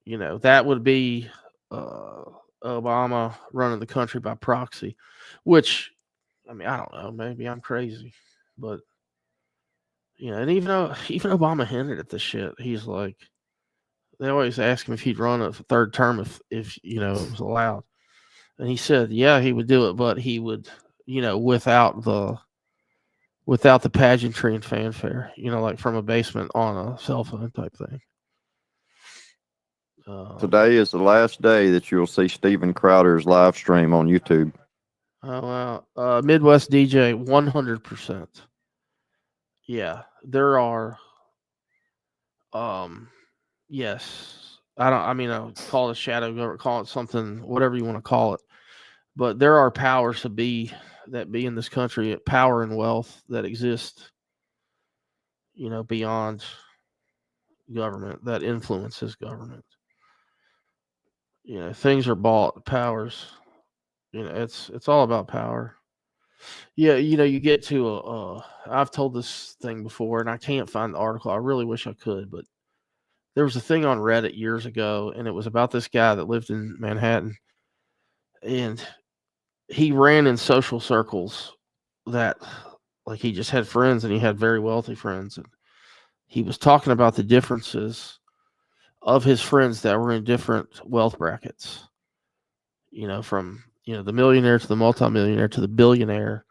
that would be Obama running the country by proxy. Which, I mean, I don't know. Maybe I'm crazy, but and even Obama hinted at this shit. He's like, they always ask him if he'd run a third term if it was allowed, and he said, yeah, he would do it, but he would, without the pageantry and fanfare, like from a basement on a cell phone type thing. Today is the last day that you'll see Steven Crowder's live stream on YouTube. Oh wow, Midwest DJ, 100%. Yeah, there are. Yes, I'll call it a shadow government, call it something, whatever you want to call it. But there are powers that be in this country, power and wealth that exist, beyond government, that influences government. Things are bought, powers. It's all about power. Yeah, you get to I've told this thing before, and I can't find the article. I really wish I could, but there was a thing on Reddit years ago, and it was about this guy that lived in Manhattan, and he ran in social circles that, like, he just had friends, and he had very wealthy friends, and he was talking about the differences of his friends that were in different wealth brackets. From the millionaire to the multimillionaire to the billionaire,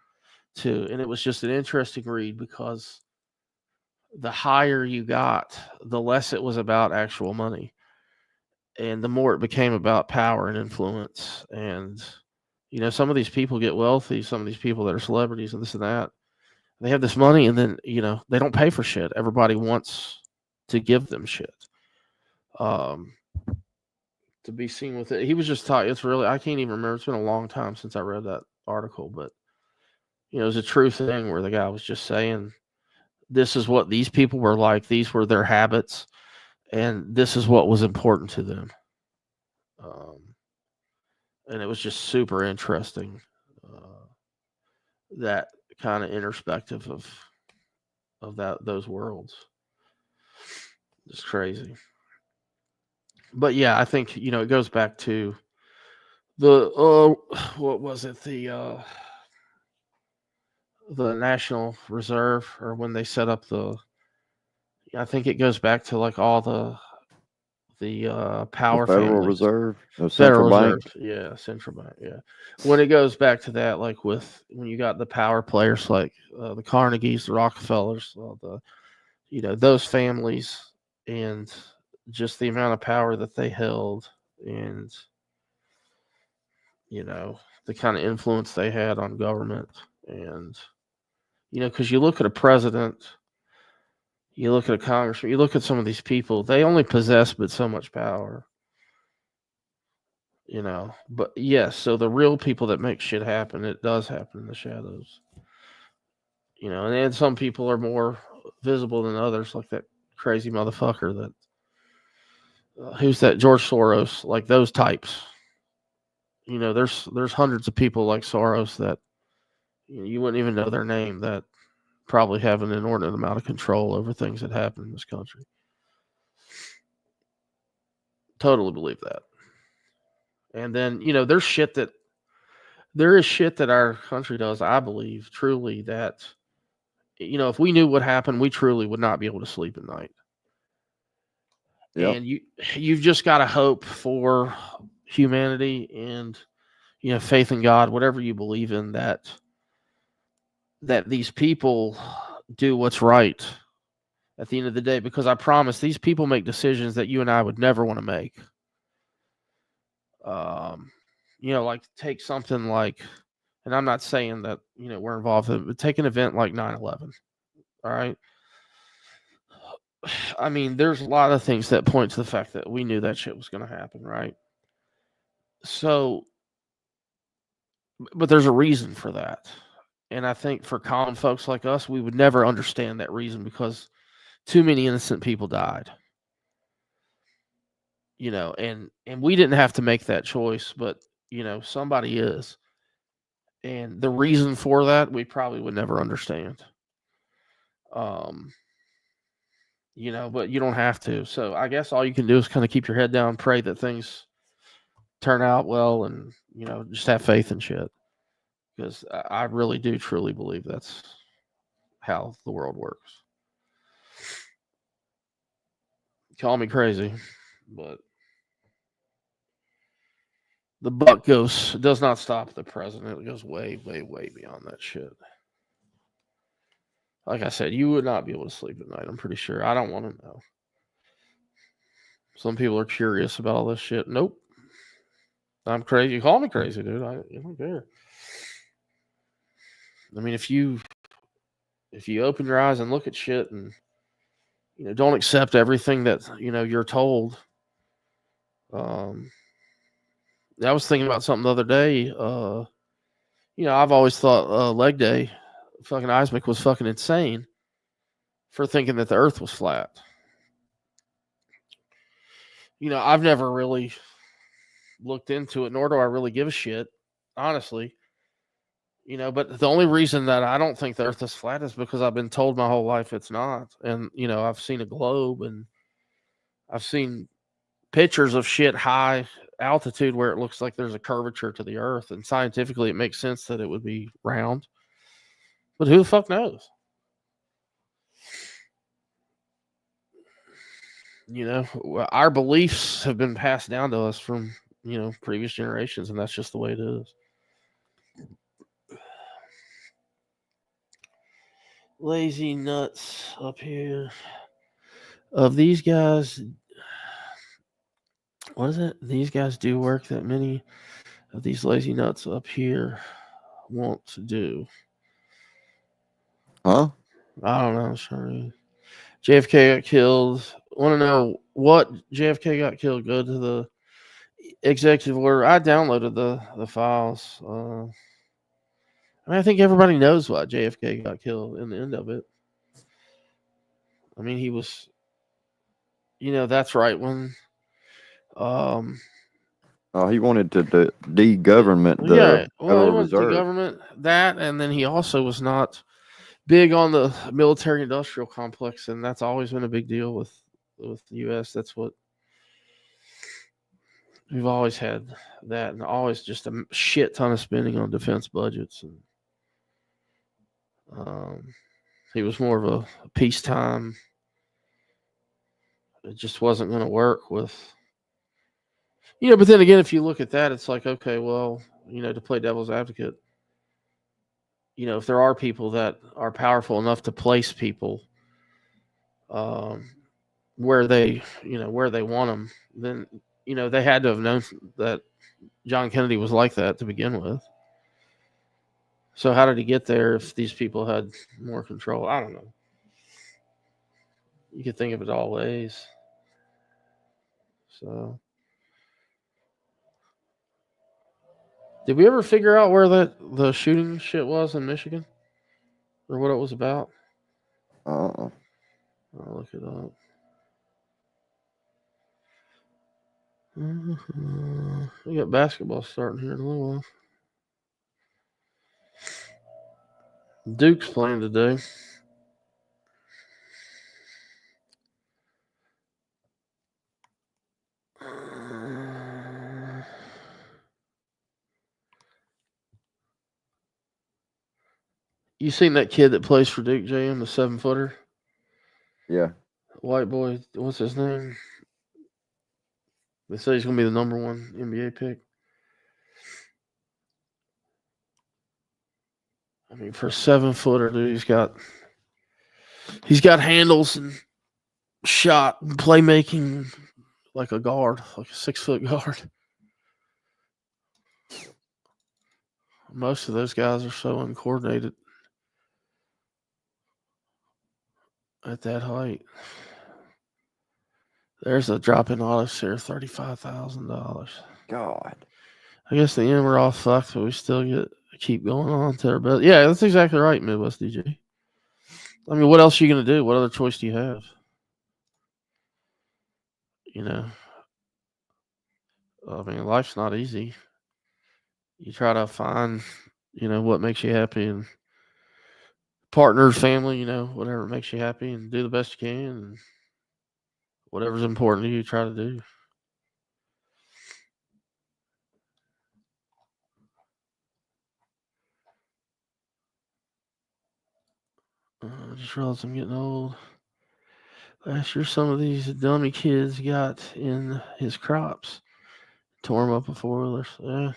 and it was just an interesting read because the higher you got, the less it was about actual money, and the more it became about power and influence. And some of these people get wealthy, some of these people that are celebrities and this and that, they have this money, and then they don't pay for shit. Everybody wants to give them shit, to be seen with it. He was just taught. It's really, I can't even remember. It's been a long time since I read that article, but it was a true thing where the guy was just saying, this is what these people were like. These were their habits. And this is what was important to them. And it was just super interesting, that kind of introspective of those worlds. It's crazy. But yeah, I think, it goes back to the what was it, the National Reserve, or when they set up I think it goes back to like all the power Federal families. Reserve, the Federal central bank. Reserve, yeah, central bank, yeah. When it goes back to that, like when you got the power players like the Carnegies, the Rockefellers, those families, and just the amount of power that they held, and the kind of influence they had on government, and because you look at a president, you look at a congressman, you look at some of these people, they only possess but so much power. But yes, so the real people that make shit happen, it does happen in the shadows. And then some people are more visible than others, like that crazy motherfucker that who's that, George Soros, like those types. There's hundreds of people like Soros that you wouldn't even know their name, that probably have an inordinate amount of control over things that happen in this country. Totally believe that. And then, there is shit that our country does, I believe, truly, that, if we knew what happened, we truly would not be able to sleep at night. Yep. And you've just got to hope for humanity and, faith in God, whatever you believe in, that these people do what's right at the end of the day, because I promise these people make decisions that you and I would never want to make. Like take something like, and I'm not saying that, we're involved in it, but take an event like 9/11. All right. I mean, there's a lot of things that point to the fact that we knew that shit was going to happen, right? So, but there's a reason for that. And I think for common folks like us, we would never understand that reason, because too many innocent people died. And we didn't have to make that choice, but, somebody is. And the reason for that, we probably would never understand. But you don't have to. So I guess all you can do is kind of keep your head down, pray that things turn out well, and, just have faith and shit. Because I really do truly believe that's how the world works. Call me crazy, but the buck does not stop at the president. It goes way, way, way beyond that shit. Like I said, you would not be able to sleep at night, I'm pretty sure. I don't want to know. Some people are curious about all this shit. Nope. I'm crazy. You call me crazy, dude. I don't care. I mean, if you open your eyes and look at shit, and don't accept everything that you're told. I was thinking about something the other day. I've always thought leg day, fucking Isaac was fucking insane for thinking that the earth was flat. I've never really looked into it, nor do I really give a shit, honestly. But the only reason that I don't think the earth is flat is because I've been told my whole life it's not. And, I've seen a globe, and I've seen pictures of shit high altitude where it looks like there's a curvature to the earth, and scientifically it makes sense that it would be round. But who the fuck knows? Our beliefs have been passed down to us from, previous generations, and that's just the way it is. Lazy nuts up here. Of these guys, what is it? These guys do work that many of these lazy nuts up here want to do. Huh? I don't know. Sorry. JFK got killed. Want to know what JFK got killed? Go to the executive order. I downloaded the files. I think everybody knows why JFK got killed in the end of it. I mean, he was, That's right. When he wanted to de-government the yeah, well, he Federal wanted the Reserve. government that, and then he also was not big on the military-industrial complex, and that's always been a big deal with the U.S. That's what we've always had, that, and always just a shit ton of spending on defense budgets. And he was more of a peacetime. It just wasn't going to work with. But then again, if you look at that, it's like, okay, well, to play devil's advocate, if there are people that are powerful enough to place people where they want them, then, they had to have known that John Kennedy was like that to begin with. So how did he get there if these people had more control? I don't know. You could think of it all ways. So, did we ever figure out where the shooting shit was in Michigan, or what it was about? I'll look it up. We got basketball starting here in a little while. Duke's playing today. You seen that kid that plays for Duke, JM, the 7-footer? Yeah. White boy. What's his name? They say he's going to be the number 1 NBA pick. I mean, for a 7-footer, dude, he's got handles and shot and playmaking like a guard, like a 6-foot guard. Most of those guys are so uncoordinated at that height. There's a drop in autos here, $35,000. God. I guess the end we're all fucked, but we still keep going on to our best. Yeah, that's exactly right, Midwest DJ. I mean, what else are you going to do? What other choice do you have? I mean, life's not easy. You try to find, what makes you happy, and partner, family, whatever makes you happy, and do the best you can, and whatever's important to you, try to do. I just realized I'm getting old. Last year, some of these dummy kids got in his crops, tore him up with 4-wheelers. Yeah.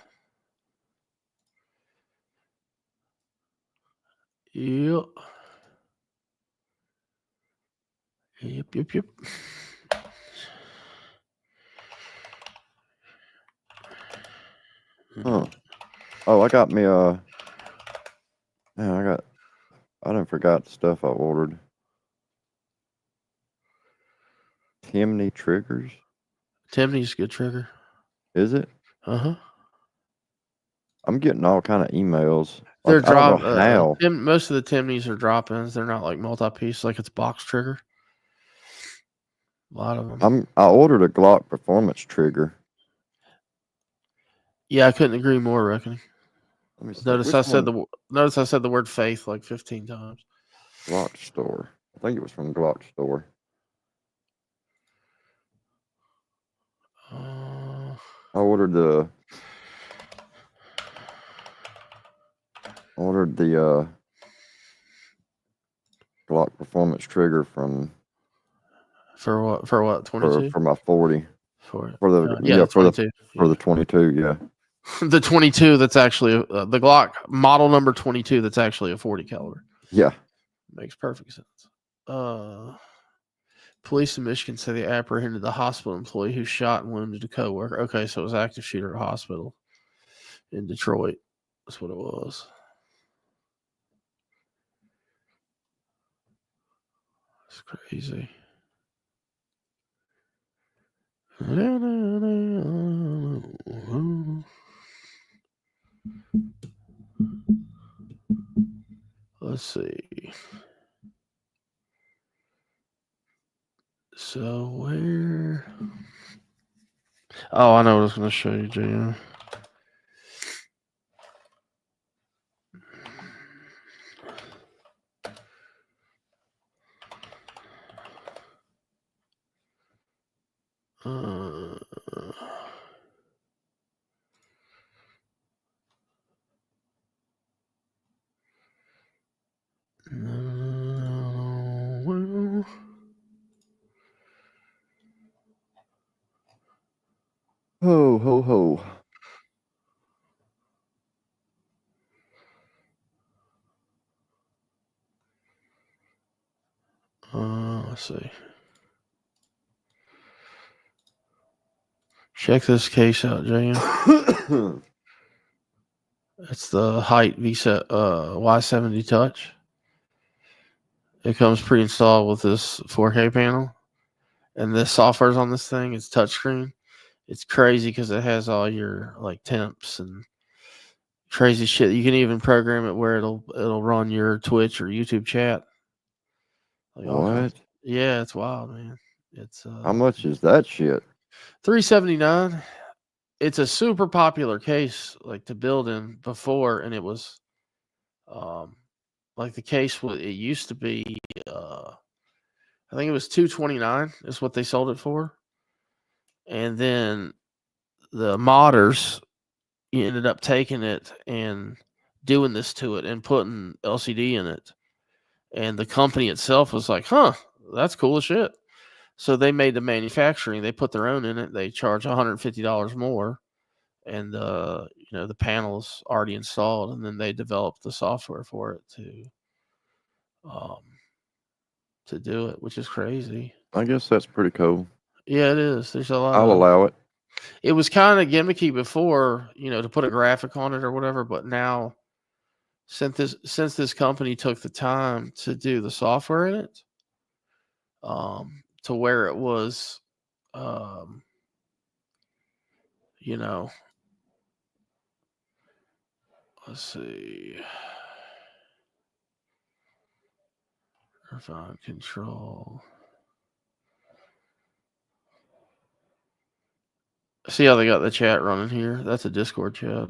Yep. Yep. Huh. Oh, I got me I done forgot the stuff I ordered. Timney triggers. Timney's a good trigger. Is it? Uh-huh. I'm getting all kind of emails. They're Like, I don't know how. Most of the Timneys are drop-ins. They're not like multi-piece, like it's box trigger. A lot of them. I ordered a Glock performance trigger. Yeah, I couldn't agree more, Reckoning. Notice I said one? the word faith like 15 times. Glock store. I think it was from Glock store. I ordered the Glock performance trigger from. For what? 22? For my 40. For the 22. For the 22, yeah. The 22 that's actually the Glock model number 22 that's actually a 40 caliber. Yeah. Makes perfect sense. Police in Michigan say they apprehended the hospital employee who shot and wounded a coworker. Okay, so it was active shooter at a hospital in Detroit. That's what it was. It's crazy. Let's see. So where? Oh, I know what I was going to show you, JM. Well, Ho, ho, ho. let's see. Check this case out, JM. It's the Height Y70 Touch. It comes pre-installed with this 4K panel, and this software's on this thing. It's touchscreen. It's crazy because it has all your like temps and crazy shit. You can even program it where it'll run your Twitch or YouTube chat. Like What? Yeah, it's wild, man. It's How much is that shit? $379. It's a super popular case, like to build in before, and it was, like the case. It used to be, I think it was $229 is what they sold it for, and then the modders ended up taking it and doing this to it and putting LCD in it, and the company itself was like, "Huh, that's cool as shit." So they made the manufacturing. They put their own in it. They charge $150 more, and the panel's already installed, and then they developed the software for it to do it, which is crazy. I guess that's pretty cool. Yeah, it is. There's a lot. I'll allow it. It was kind of gimmicky before, to put a graphic on it or whatever, but now since this company took the time to do the software in it, to where it was, let's see. Refine control. See how they got the chat running here? That's a Discord chat.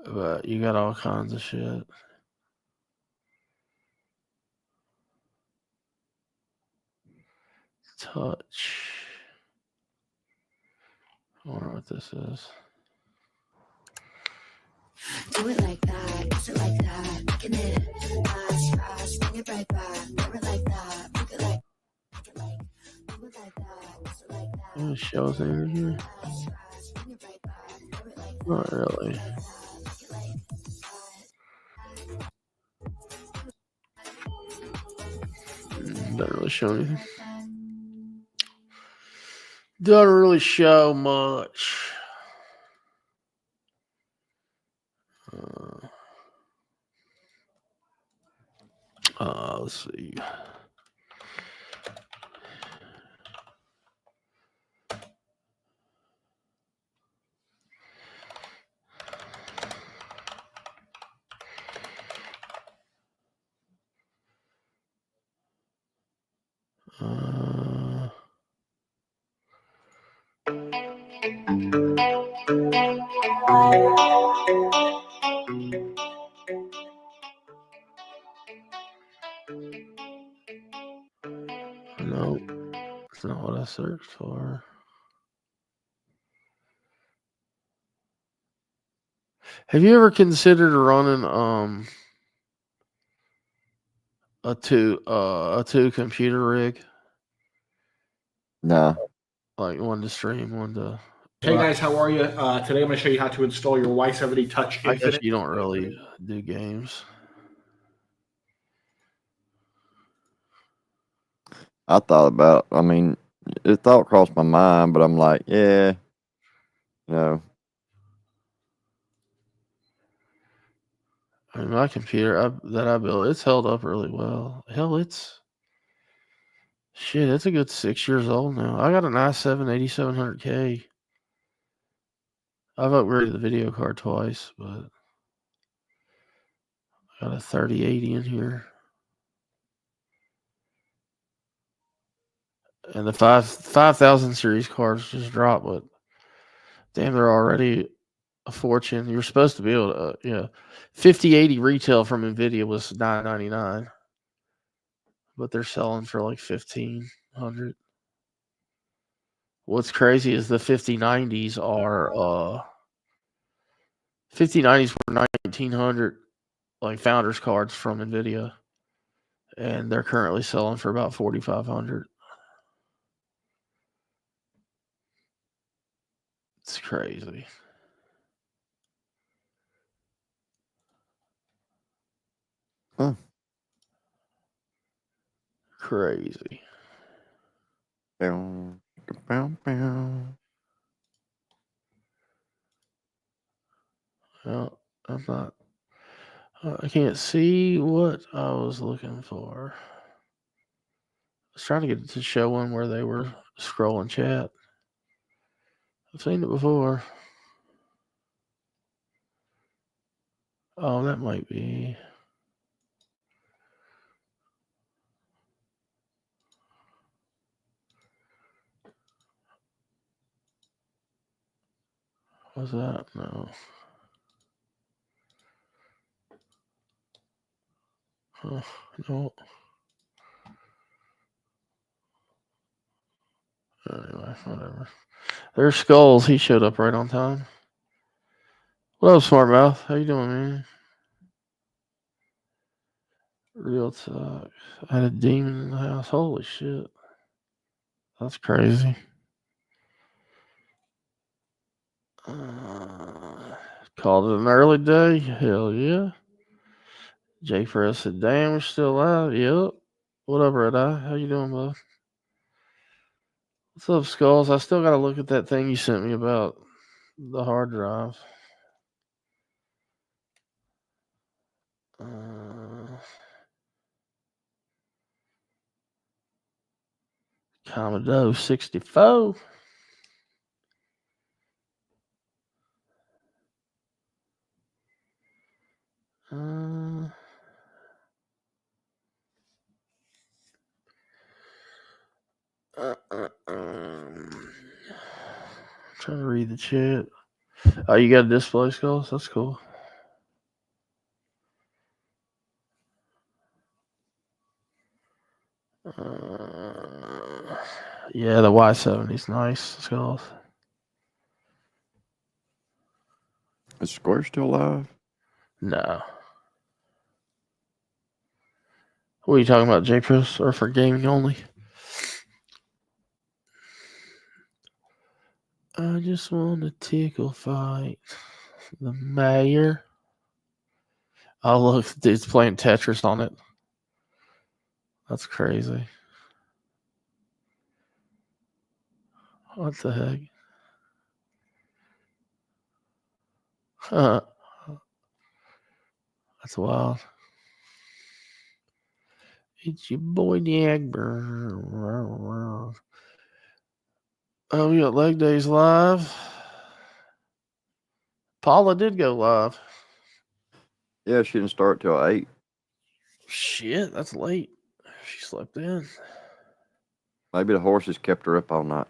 But you got all kinds of shit. Touch. I wonder what this is. Do it like that, do it like that, making it fast, fast, bring it right back. Do it like that, make it like, do it like that, do it like that. Shows energy. Not really. Doesn't really show anything. Doesn't really show much. Let's see. No, that's not what I searched for. Have you ever considered running a two computer rig? Nah. Like one to stream, one to. Hey guys, how are you? Today I'm going to show you how to install your Y70 Touch I Infinite. guess you don't really do games. I mean, it thought crossed my mind, but I'm like, yeah, no. I mean, my computer that I built, it's held up really well. Hell, it's a good 6 years old now. I got an i7 8700K. I've upgraded the video card twice, but Got a 3080 in here. And the 5000 series cards just dropped, but damn, they're already a fortune. You're supposed to be able to, 5080 retail from Nvidia was $999, but they're selling for like $1,500. What's crazy is the 5090s are 5090s were 1900 like founders cards from Nvidia, and they're currently selling for about 4500. It's crazy. Huh. Crazy. Bow, bow, bow. Well, I'm not. I can't see what I was looking for. I was trying to get it to show one where they were scrolling chat. I've seen it before. Oh, that might be. What's that? No. Huh, no. Anyway, whatever. There's Skulls. He showed up right on time. What up, Smart Mouth? How you doing, man? Real talk. I had a demon in the house. Holy shit. That's crazy. Called it an early day. Hell yeah. Jay Press said, damn, we're still alive. Yep. What up, Red Eye? How you doing, bud? What's up, Skulls? I still got to look at that thing you sent me about the hard drive. Commodore 64. Trying to read the chat. Oh, you got a display, Skulls? That's cool. Yeah, the Y70's nice, Skulls. Is Square still alive? No. What are you talking about, JPRS, or for gaming only? I just want to tickle fight the mayor. Oh, look, dude's playing Tetris on it. That's crazy. What the heck? Huh. That's wild. It's your boy, the Agber. Oh, we got leg days live. Paula did go live. Yeah, she didn't start till 8. Shit, that's late. She slept in. Maybe the horses kept her up all night.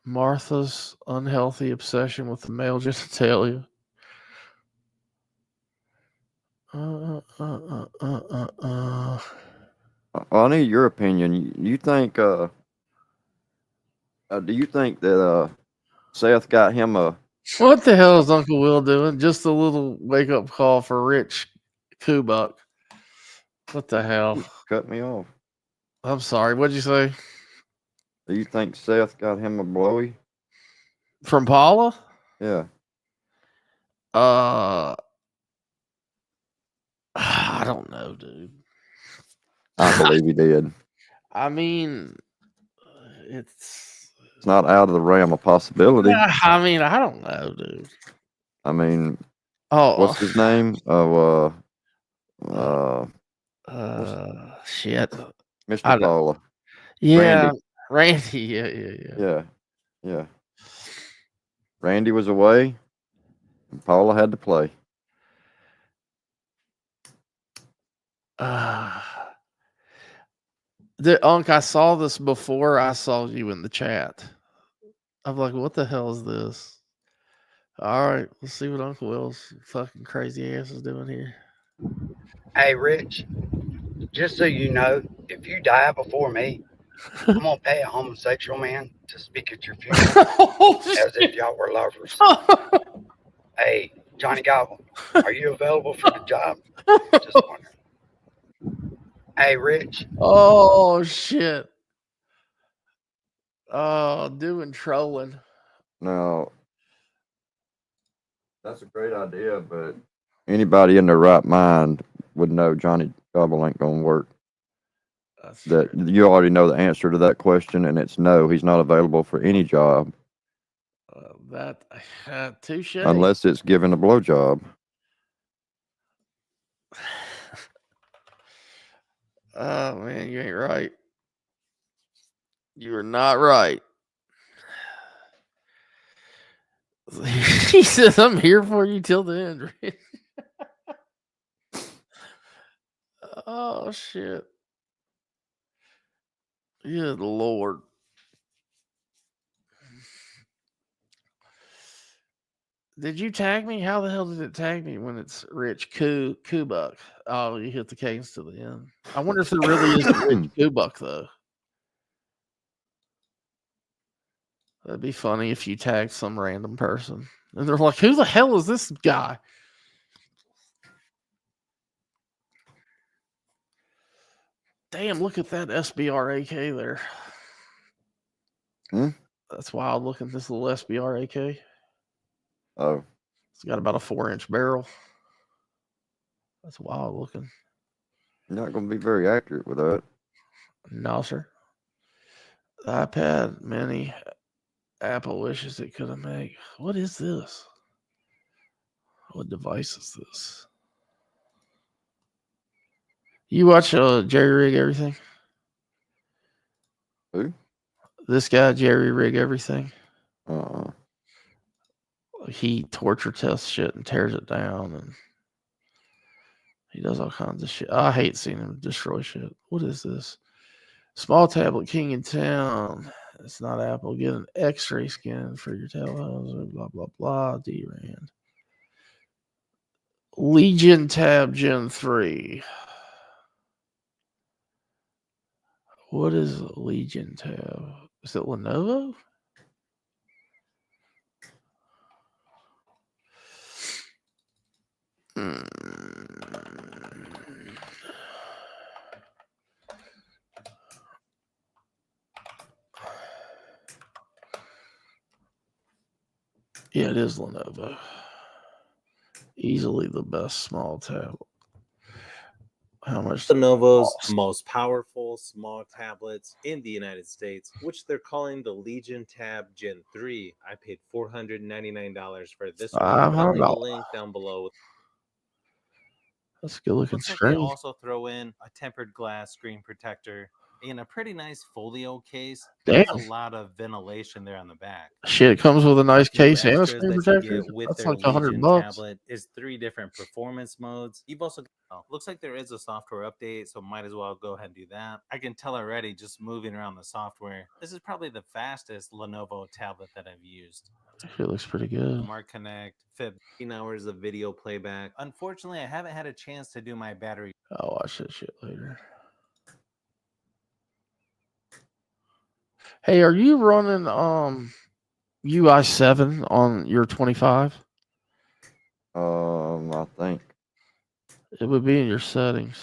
Martha's unhealthy obsession with the male genitalia. I need your opinion. You think? Do you think that Seth got him a? What the hell is Uncle Will doing? Just a little wake up call for Rich Kubuck. What the hell? Cut me off. I'm sorry. What'd you say? Do you think Seth got him a blowy? From Paula? Yeah. I don't know, dude. I believe he did. I mean, it's not out of the realm of possibility. I mean, I don't know, dude. I mean, Oh, what's his name? Shit. Mr. Paula. Yeah, Randy. Yeah. Randy was away, and Paula had to play. Unc, I saw this before I saw you in the chat. I'm like, what the hell is this? All right, let's see what Uncle Will's fucking crazy ass is doing here. Hey, Rich, just so you know, if you die before me, I'm going to pay a homosexual man to speak at your funeral as if y'all were lovers. Hey, Johnny Gobble, are you available for the job? Just wondering. Hey, Rich. Oh, shit. Oh, doing trolling. Now, that's a great idea, but anybody in their right mind would know Johnny Gobble ain't going to work. That you already know the answer to that question, and it's no. He's not available for any job Touche. unless it's giving a blowjob. Oh man, you ain't right. You are not right. He says, "I'm here for you till the end." Rich. Oh shit! Yeah, the Lord. Did you tag me? How the hell did it tag me when it's Rich Kubuck? Oh, you hit the cadence to the end. I wonder if there really is a Rich Kubuck though. That'd be funny if you tagged some random person and they're like, "Who the hell is this guy?" Damn! Look at that SBR AK there. That's wild looking. This little SBR AK. Oh, it's got about a 4-inch barrel. That's wild looking. You're not going to be very accurate with that. No, sir. The iPad Mini. Apple wishes it could have made. What is this? What device is this? You watch Jerry Rig Everything? Who? This guy, Jerry Rig Everything. Uh-uh. He torture tests shit and tears it down, and he does all kinds of shit. I hate seeing him destroy shit. What is this? Small tablet king in town. It's not Apple. Get an X-ray scan for your telehouse. Blah blah blah. D-Rand. Legion Tab Gen 3. What is Legion Tab? Is it Lenovo? Yeah, it is Lenovo. Easily the best small tablet. How much? Lenovo's most powerful small tablets in the United States, which they're calling the Legion Tab Gen 3. I paid $499 for this one. I'll leave a link down below. That's a good looking Looks like screen. they also throw in a tempered glass screen protector and a pretty nice folio case. There's a lot of ventilation there on the back. Shit, it comes with a nice case and a Extras screen that you protector. get with That's their like $100. Legion tablet is 3 different performance modes. You've also looks like there is a software update, so might as well go ahead and do that. I can tell already just moving around the software. This is probably the fastest Lenovo tablet that I've used. It looks pretty good. Smart Connect, 15 hours of video playback. Unfortunately, I haven't had a chance to do my battery. I'll watch that shit later. Hey, are you running UI7 on your 25? I think it would be in your settings.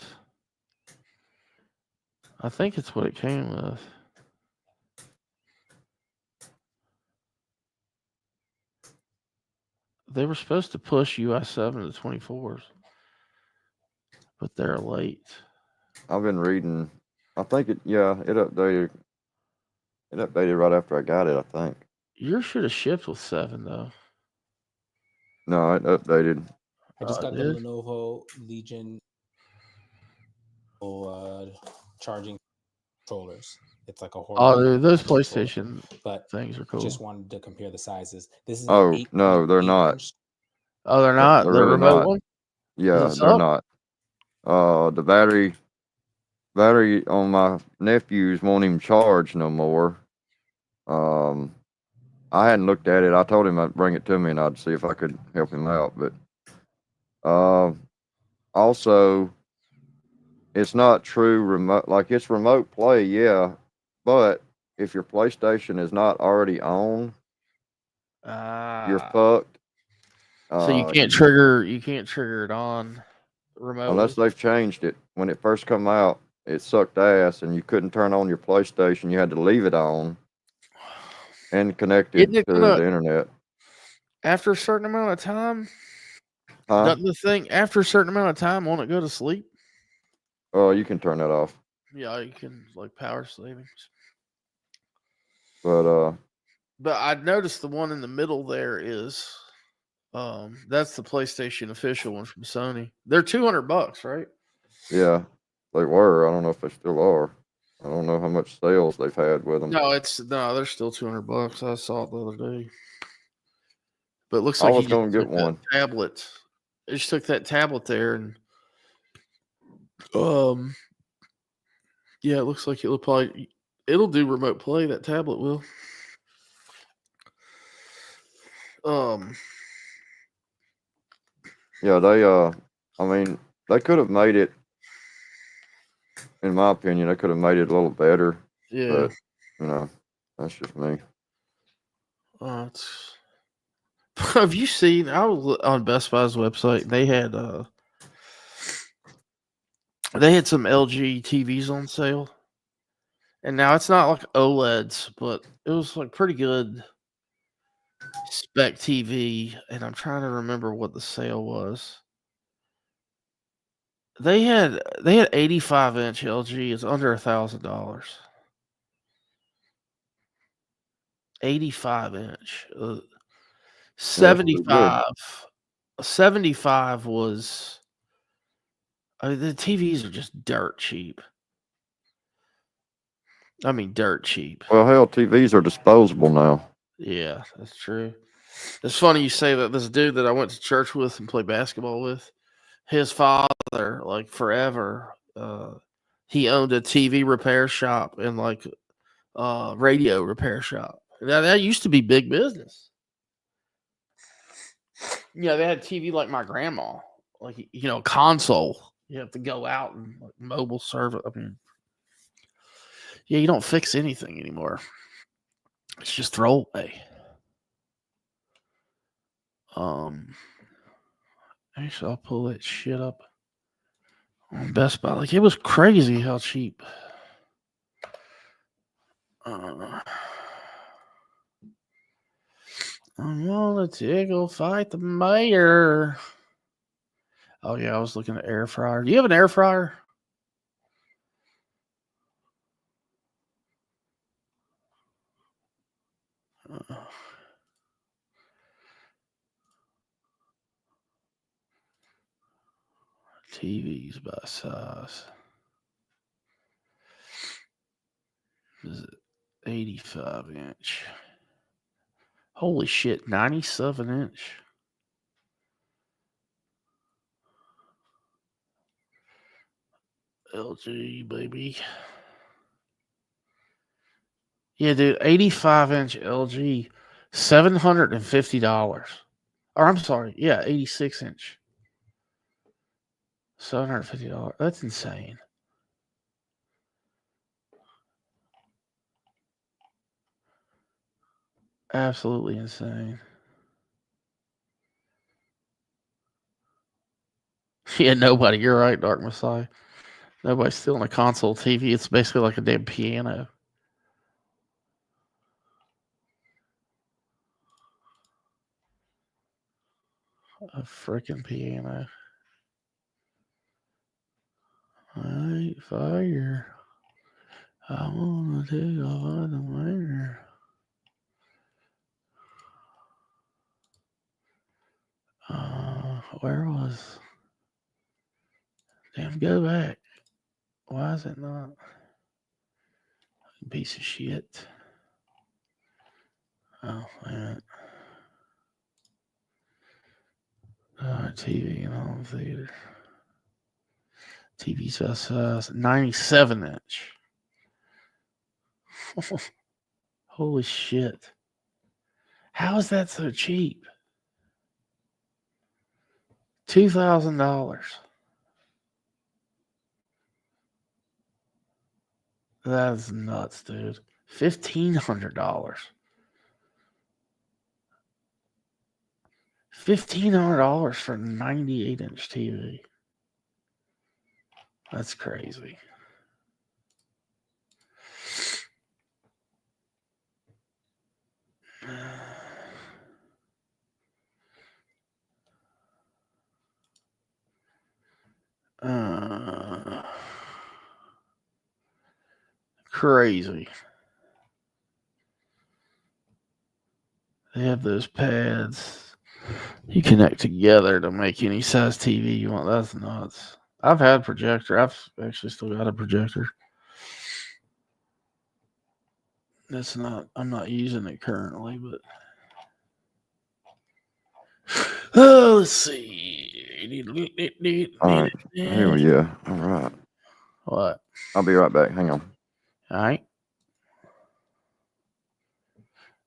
I think it's what it came with. They were supposed to push UI7 to 24s, but they're late. I've been reading. I think it updated. It updated right after I got it, I think. Yours should have shipped with 7 though. No, it updated. I just got the Lenovo Legion charging controllers. It's like a dude, those PlayStation things are cool. Just wanted to compare the sizes. This is Oh no, they're not. Oh, they're not. The really remote not. one. Yeah, Does it they're suck? not. The battery on my nephew's won't even charge no more. I hadn't looked at it. I told him I'd bring it to me and I'd see if I could help him out. But also, it's not true remote. Like it's remote play, yeah. But if your PlayStation is not already on, you're fucked. So you can't trigger it on remotely. Unless they've changed it. When it first come out, it sucked ass, and you couldn't turn on your PlayStation. You had to leave it on and connected Isn't to it gonna, the internet. after a certain amount of time, Huh? doesn't the thing after a certain amount of time won't it go to sleep? Oh, you can turn that off. Yeah, you can like power savings. But But I noticed the one in the middle there is that's the PlayStation official one from Sony. They're $200, right? yeah, they were. I don't know if they still are. I don't know how much sales they've had with them. No, they're still $200. I saw it the other day. But it looks I like was he gonna just get took that one. tablet. He just took that tablet there and yeah, it looks like it'll do remote play, that tablet will. Yeah, I mean, they could have made it. In my opinion, they could have made it a little better. Yeah. But that's just me. Have you seen? I was on Best Buy's website. They had some LG TVs on sale, and now it's not like OLEDs, but it was like pretty good spec TV. And I'm trying to remember what the sale was. They had 85-inch LG. It's under $1,000. 85-inch. 75 was. I mean, the TVs are just dirt cheap. I mean, dirt cheap. Well, hell, TVs are disposable now. Yeah, that's true. It's funny you say that. This dude that I went to church with and played basketball with, his father, like forever, he owned a TV repair shop and like radio repair shop. Now that used to be big business. Yeah, they had TV like my grandma, like console. You have to go out and like, mobile serve it. I mean, yeah, you don't fix anything anymore. It's just throwaway. Actually, I'll pull that shit up on Best Buy. Like it was crazy how cheap. I'm gonna go fight the mayor. Oh yeah, I was looking at air fryer. Do you have an air fryer? TVs by size. Is it 85-inch? Holy shit, 97-inch. LG, baby. Yeah, dude, 85-inch LG, $750. Or I'm sorry, yeah, 86-inch. $750. That's insane. Absolutely insane. Yeah, nobody. You're right, Dark Messiah. Nobody's stealing a console TV. It's basically like a damn piano. A freaking piano. Alright, fire. I wanna take off the mayor. Where was? Damn, go back. Why is it not? Piece of shit. Oh man. TV and home theater. TV's best size, 97-inch. Holy shit. How is that so cheap? $2,000. That is nuts, dude. $1,500. $1,500 for a 98-inch TV. That's crazy. Crazy. They have those pads you connect together to make any size TV you want. That's nuts. I've had a projector. I've actually still got a projector. I'm not using it currently, but let's see. All right. Here we go. All right. What? I'll be right back. Hang on. All right.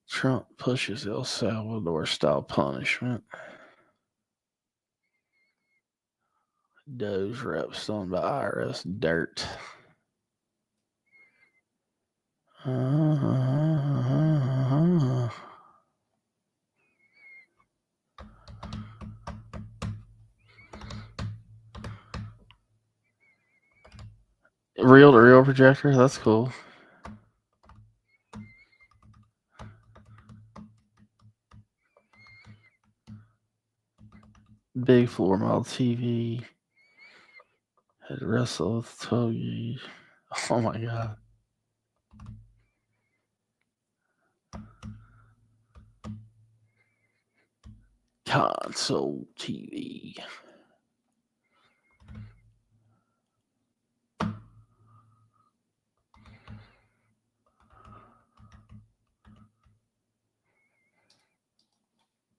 Trump pushes El Salvador style punishment. Doge rep stolen by IRS dirt. Reel to reel projector. That's cool. Big floor model TV. Had to wrestle with 12 gauge. Oh my god. Console TV.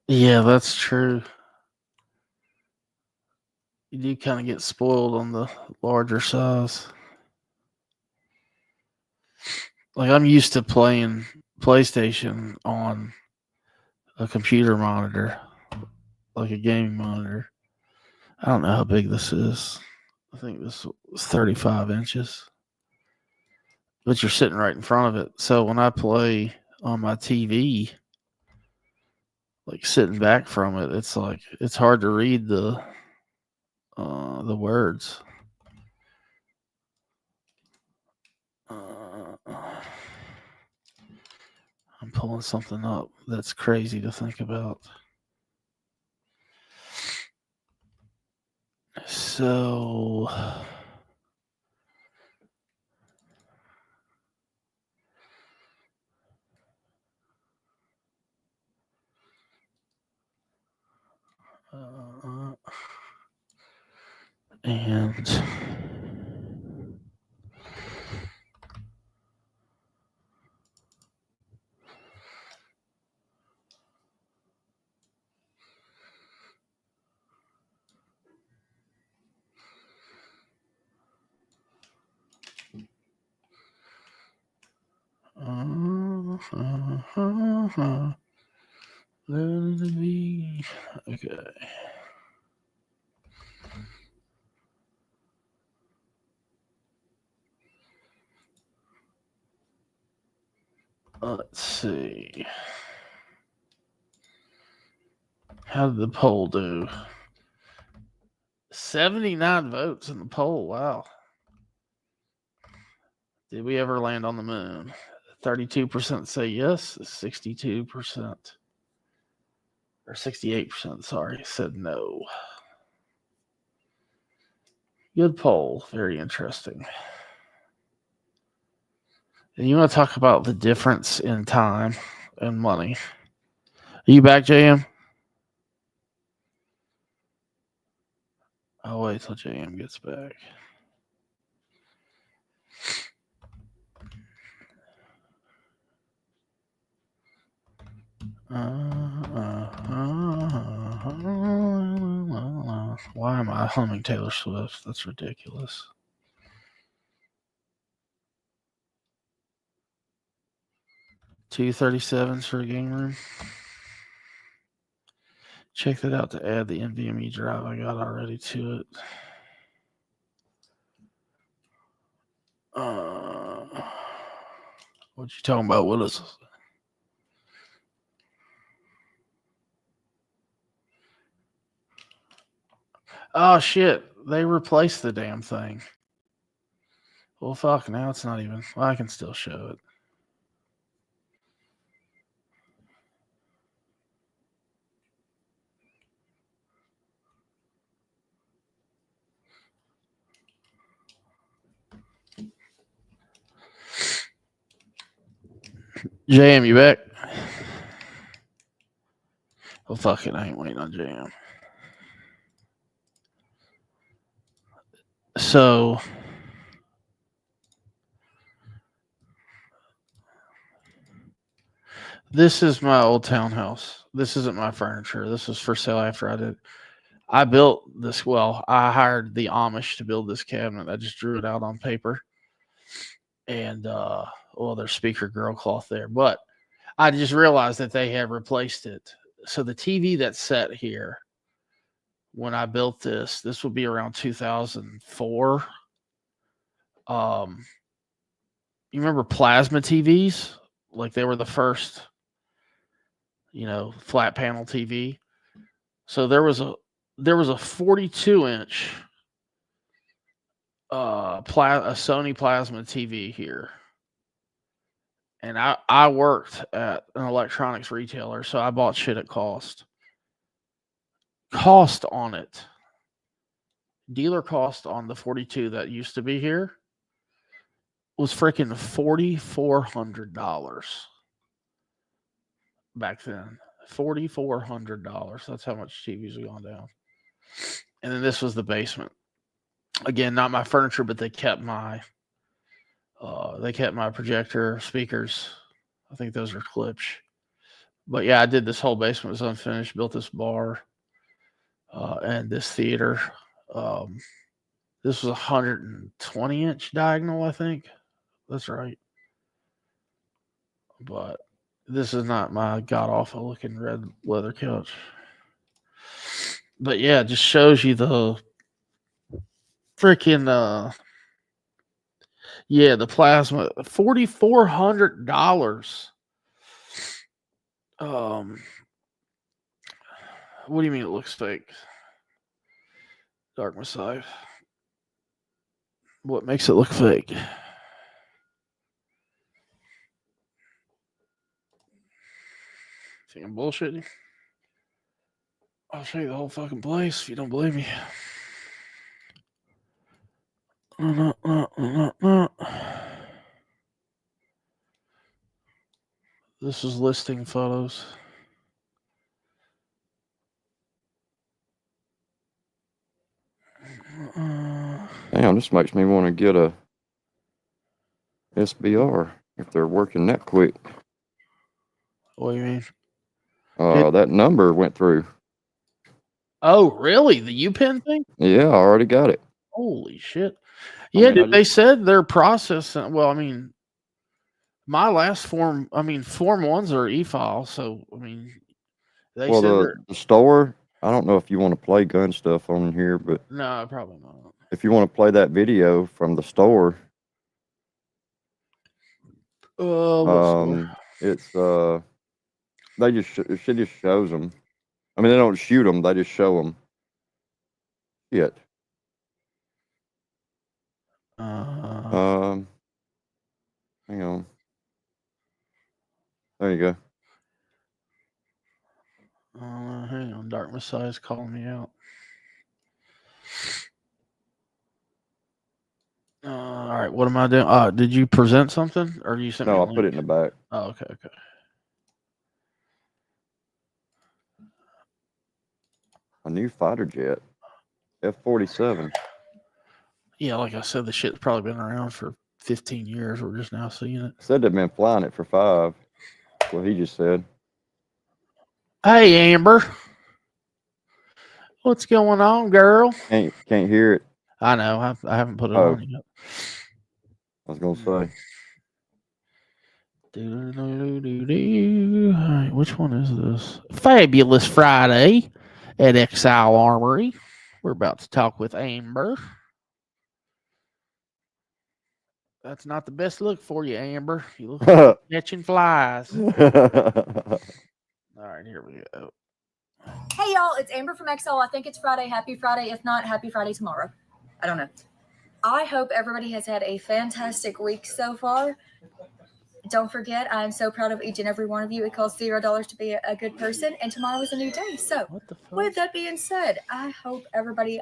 Yeah, that's true. You do kind of get spoiled on the larger size. Like I'm used to playing PlayStation on a computer monitor, like a gaming monitor. I don't know how big this is. I think this was 35 inches. But you're sitting right in front of it. So when I play on my TV, like sitting back from it, it's like it's hard to read the words. I'm pulling something up that's crazy to think about. So and let it be. Okay. Let's see. How did the poll do? 79 votes in the poll. Wow. Did we ever land on the moon? 32% say yes, 62% or 68%, sorry, said no. Good poll. Very interesting. And you want to talk about the difference in time and money. Are you back, JM? I'll wait till JM gets back. Why am I humming Taylor Swift? That's ridiculous. $237s for a game room. Check that out to add the NVMe drive I got already to it. What you talking about, Willis? Oh shit! They replaced the damn thing. Well, fuck. Now it's not even. Well, I can still show it. JM, you back? Oh, fuck it. I ain't waiting on JM. So, this is my old townhouse. This isn't my furniture. This was for sale after I did. I built this. Well, I hired the Amish to build this cabinet. I just drew it out on paper. And, well, there's speaker girl cloth there. But I just realized that they have replaced it. So the TV that's set here, when I built this would be around 2004. You remember plasma TVs? Like they were the first, flat panel TV. So there was a 42-inch a Sony plasma TV here. And I worked at an electronics retailer, so I bought shit at cost. Cost on it. Dealer cost on the 42 that used to be here was freaking $4,400 back then. $4,400. That's how much TVs have gone down. And then this was the basement. Again, not my furniture, but they kept my projector speakers. I think those are Klipsch. But yeah, I did this whole basement. It was unfinished. Built this bar and this theater. This was a 120-inch diagonal, I think. That's right. But this is not my god-awful looking red leather couch. But yeah, it just shows you the freaking the plasma. $4,400. What do you mean it looks fake? Dark Messiah. What makes it look fake? Think I'm bullshitting? I'll show you the whole fucking place if you don't believe me. This is listing photos. Damn, this makes me want to get a SBR if they're working that quick. What do you mean? That number went through. Oh, really? The UPenn thing? Yeah, I already got it. Holy shit. Yeah, they said they're processing. Well, I mean, my last form, Form 1s are e-file. So, they said the store, I don't know if you want to play gun stuff on here, but no, probably not. If you want to play that video from the store, it's they just it just shows them. I mean, they don't shoot them; they just show them. Shit. Hang on. There you go. Hang on, Dark Messiah is calling me out. All right, what am I doing? Did you present something, or you sent me? No, a I put it in the back. Oh, okay. A new fighter jet, F-47. Yeah, like I said, the shit's probably been around for 15 years. We're just now seeing it. Said they've been flying it for 5. Well, he just said. Hey, Amber. What's going on, girl? Can't hear it. I know. I haven't put it Oh. on yet. I was gonna say. All right, which one is this? Fabulous Friday at Exile Armory. We're about to talk with Amber. That's not the best look for you, Amber. You look like you're catching flies. All right, here we go. Hey y'all, it's Amber from XL. I think it's Friday. Happy Friday. If not, happy Friday tomorrow. I don't know. I hope everybody has had a fantastic week so far. Don't forget, I'm so proud of each and every one of you. It costs $0 to be a good person, and tomorrow is a new day. So, with that being said, I hope everybody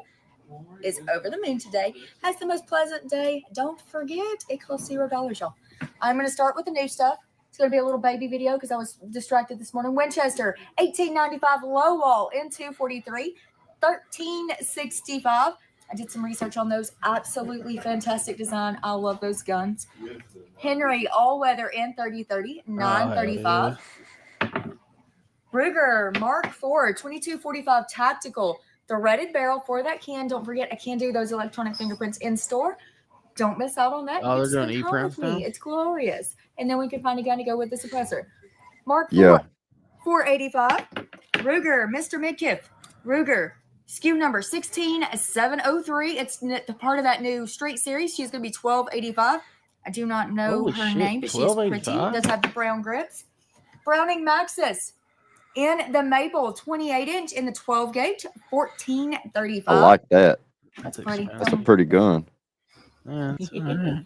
is over the moon today, has the most pleasant day. Don't forget, it costs $0, y'all. I'm going to start with the new stuff. It's going to be a little baby video because I was distracted this morning. Winchester, 1895 low wall in 243, 1365. I did some research on those. Absolutely fantastic design. I love those guns. Henry all-weather in 3030, 935. Ruger Mark IV 2245 tactical threaded barrel for that can. Don't forget, I can do those electronic fingerprints in store. Don't miss out on that. Oh, You they're can doing spend time with e-prints now? me. It's glorious. And then we can find a gun to go with the suppressor. Mark IV, Yeah. 485. Ruger, Mr. Midkiff. Ruger, SKU number 16703. It's the part of that new street series. She's going to be 1285. I do not know Holy her shit, name, but she's pretty. 1285? Does have the brown grips. Browning Maxis in the maple 28-inch in the 12 gauge, 1435. I like that. That's pretty. That's a pretty gun. Yeah, it's all right.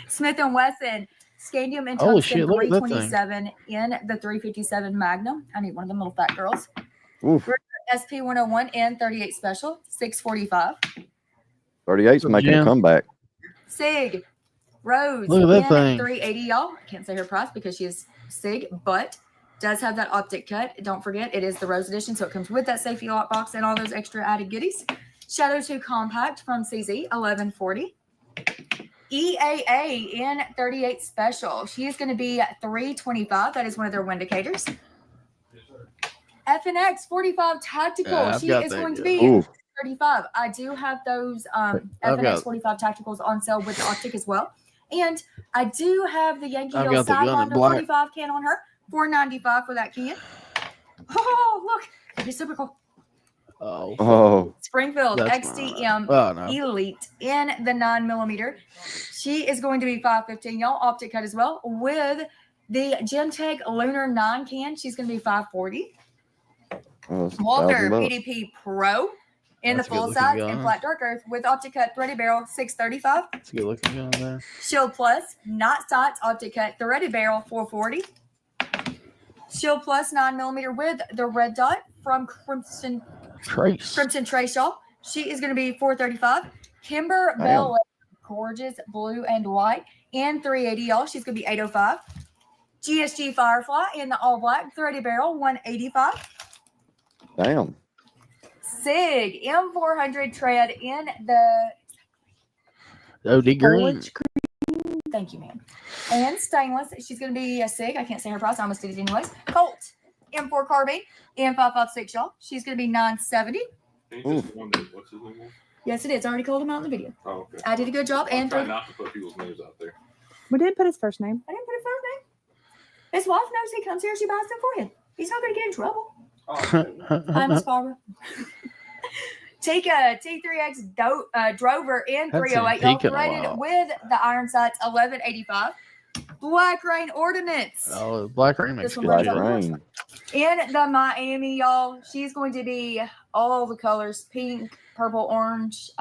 Smith & Wesson Scandium and Holy Tungsten shit, look at that thing. 327 in the 357 Magnum. I need one of them little fat girls. Oof. SP 101 and 38 Special, 645. 38's making a comeback. Sig Rose Look at that in thing. 380, y'all. I can't say her price because she is Sig, but does have that optic cut. Don't forget, it is the Rose edition, so it comes with that safety lock box and all those extra added goodies. Shadow 2 Compact from CZ, 1140. EAA in 38 Special. She is going to be 325. That is one of their Windicators. FNX 45 Tactical. Yeah, I've she got is that going to gun. be Ooh. 35. I do have those I've FNX got- 45 Tacticals on sale with the optic as well. And I do have the Yankee I've Doodle got the gun in Sidewinder black. 45 can on her. $4.95 for that can. Oh, look. It's super cool. Oh. Springfield That's XDM Oh, no. Elite in the 9mm. She is going to be $515, y'all. Optic cut as well with the Gemtech Lunar 9 can. She's going to be $540. Oh, that's Walker $1,000. PDP Pro in That's a the full good-looking size gun. and flat dark earth with optic cut threaded barrel, $635. It's a good looking gun there. Shield Plus not sights optic cut threaded barrel, $440. Shield Plus 9mm with the red dot from Crimson Trace, y'all. She is going to be $435. Kimber Damn. Bell, gorgeous blue and white, and $380, y'all. She's going to be $805. GSG Firefly in the all black threaded barrel, $185. Damn. Sig M400 tread in the OD Green. foliage green. Thank you, ma'am. And stainless. She's going to be a Sig. I can't say her price. I almost did it anyways. Colt M4 carbine M556, y'all. She's going to be $970. What's his name? Yes, it is. I already called him out in the video. Oh, okay. I did a good job. I'm And trying not to put people's names out there. We didn't put his first name. I didn't put his first name. His wife knows he comes here. She buys them for him. He's not going to get in trouble. Hi, Miss Barbara. Take a T3X Drover in Hadn't 308. seen Y'all Peak in a threaded while. with the iron sights, $1185. Black Rain Ordnance. Oh, Black Rain makes This one good runs shit. out of in the Miami, y'all. She's going to be all the colors: pink, purple, orange.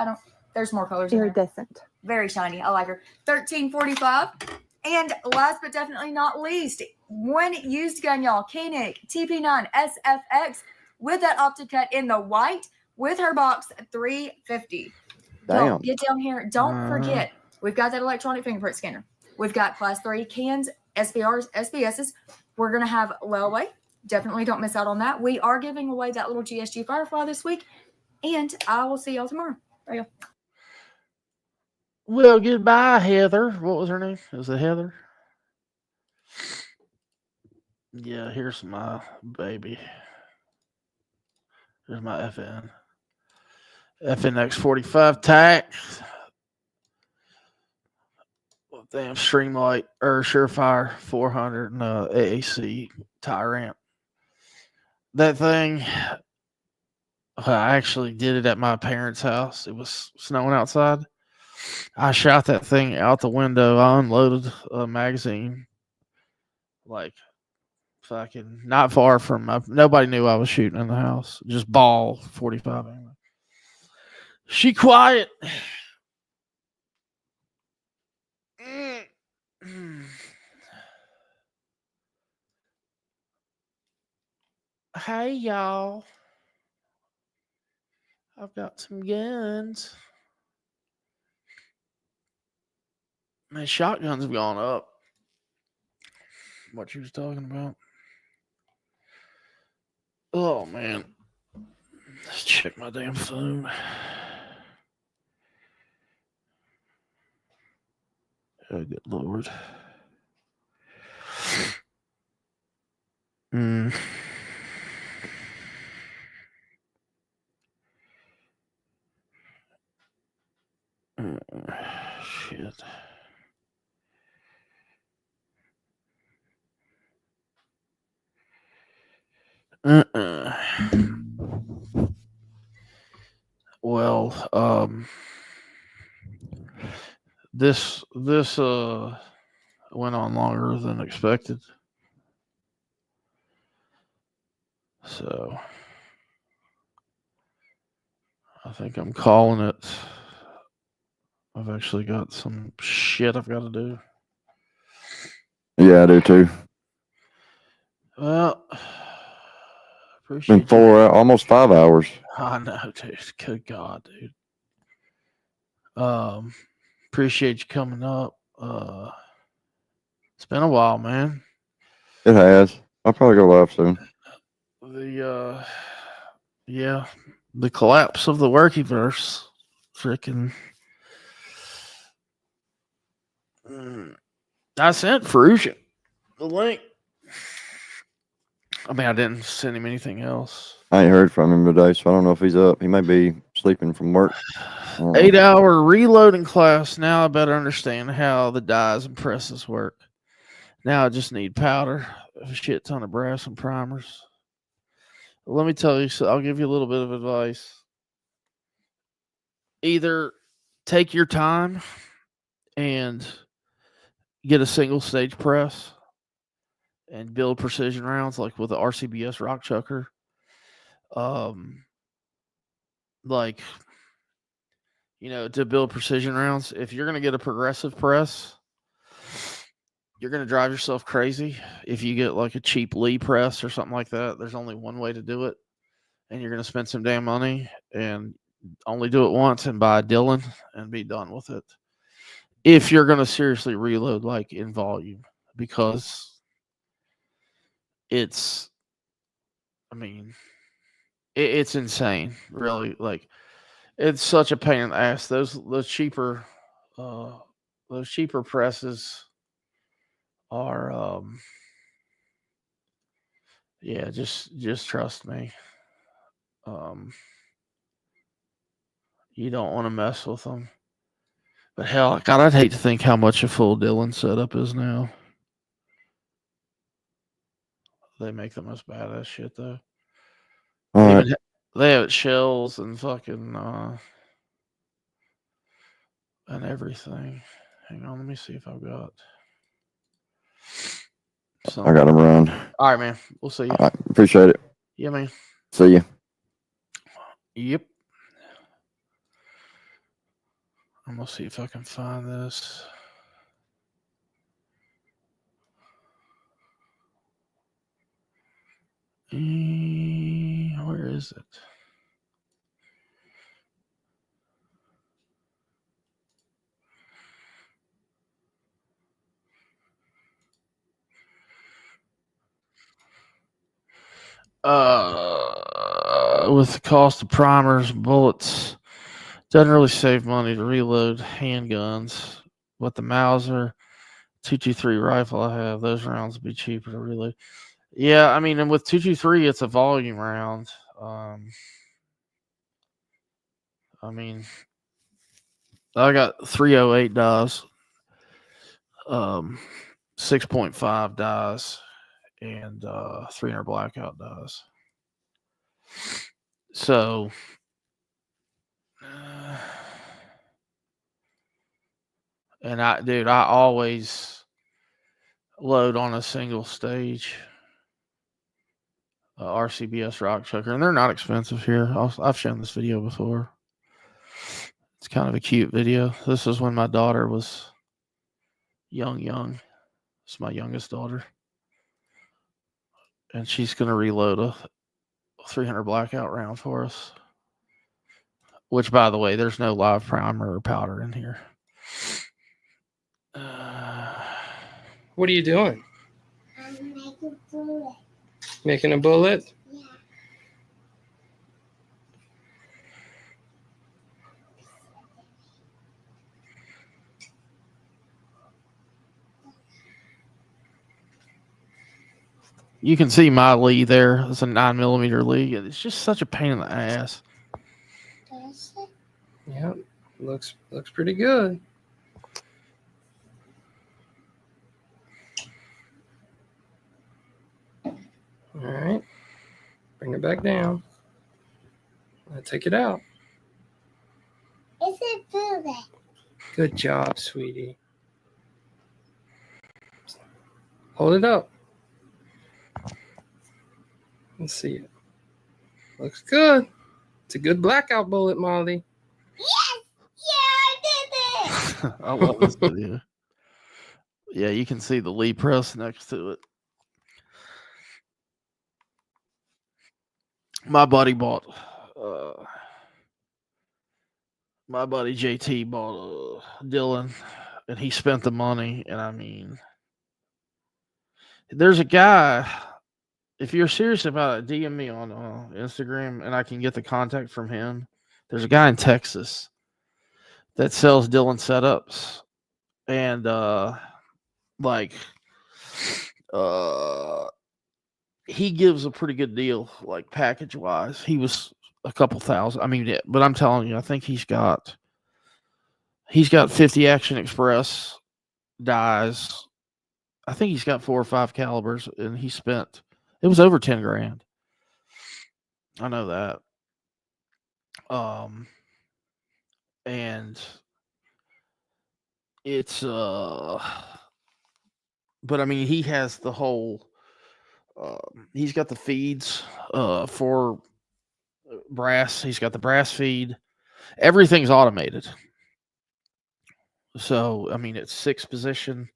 There's more colors. in there. Iridescent. Very shiny. I like her. $1345. And last but definitely not least, one used gun, y'all. Koenig TP9 SFX with that optic cut in the white with her box, $350. Damn. Y'all, get down here. Don't forget, we've got that electronic fingerprint scanner. We've got class 3 cans, SBRs, SBSs. We're going to have layaway. Definitely don't miss out on that. We are giving away that little GSG Firefly this week. And I will see y'all tomorrow. There you go. Well, goodbye, Heather. What was her name? Was it Heather? Yeah, here's my baby. Here's my FN. FNX 45 tack. Damn Streamlight or Surefire 400 and AAC tie ramp. That thing, I actually did it at my parents' house. It was snowing outside. I shot that thing out the window. I unloaded a magazine, like fucking not far from nobody knew I was shooting in the house. Just ball 45. She quiet. Hey y'all. I've got some guns. Man, shotguns have gone up. What you was talking about? Oh man. Let's check my damn phone. Oh, good Lord. Shit. Well, this went on longer than expected. So I think I'm calling it. I've actually got some shit I've got to do. Yeah, I do too. Well, Been appreciate almost 5 hours. I know, dude. Good God, dude. Appreciate you coming up. It's been a while, man. It has. I'll probably go live soon. The collapse of the workyverse. Freaking. I sent Fruition the link. I mean, I didn't send him anything else. I ain't heard from him today, so I don't know if he's up. He may be sleeping from work. 8-hour reloading class. Now I better understand how the dies and presses work. Now I just need powder, a shit ton of brass and primers. Let me tell you, so I'll give you a little bit of advice. Either take your time and get a single stage press and build precision rounds like with the RCBS rock chucker. Like, to build precision rounds, if you're going to get a progressive press, you're going to drive yourself crazy. If you get like a cheap Lee press or something like that, there's only one way to do it. And you're going to spend some damn money and only do it once and buy a Dillon and be done with it. If you're going to seriously reload like in volume, because it's insane, really. Like, it's such a pain in the ass. Those cheaper presses are just trust me. You don't want to mess with them. But hell, God, I'd hate to think how much a full Dillon setup is now. They make the most badass shit though. They have shells and fucking and everything. Hang on, let me see if I've got. I got to run. All right, man. We'll see you. All right, appreciate it. Yeah, man. See you. Yep. I'm gonna see if I can find this. Where is it? With the cost of primers, bullets, doesn't really save money to reload handguns. But the Mauser 223 rifle I have, those rounds would be cheaper to reload. Yeah, I mean, and with 223, it's a volume round. I mean, I got 308 dies, 6.5 dies, and 300 blackout dies. So, and I always load on a single stage RCBS rock chucker, and they're not expensive here. I've shown this video before. It's kind of a cute video. This is when my daughter was young. It's my youngest daughter. And she's going to reload a 300 blackout round for us. Which, by the way, there's no live primer or powder in here. What are you doing? I'm making bullet. Making a bullet? Yeah. You can see my Lee there. It's a 9mm Lee. It's just such a pain in the ass. Yep. Looks pretty good. All right. Bring it back down. I'll take it out. It's a bullet. Good job, sweetie. Hold it up. Let's see it. Looks good. It's a good blackout bullet, Molly. Yes! Yeah, I did it! I love this video. Yeah, you can see the Lee press next to it. My buddy bought, my buddy JT bought Dylan, and he spent the money. And I mean, there's a guy. If you're serious about it, DM me on Instagram, and I can get the contact from him. There's a guy in Texas that sells Dylan setups, and he gives a pretty good deal, like package wise. He was a couple thousand. I mean, yeah, but I'm telling you, I think he's got 50 Action Express dies. I think he's got 4 or 5 calibers, and he spent. It was over 10 grand. I know that. And it's but I mean, he has the whole. He's got the feeds for brass. He's got the brass feed. Everything's automated. So I mean, it's 6 position,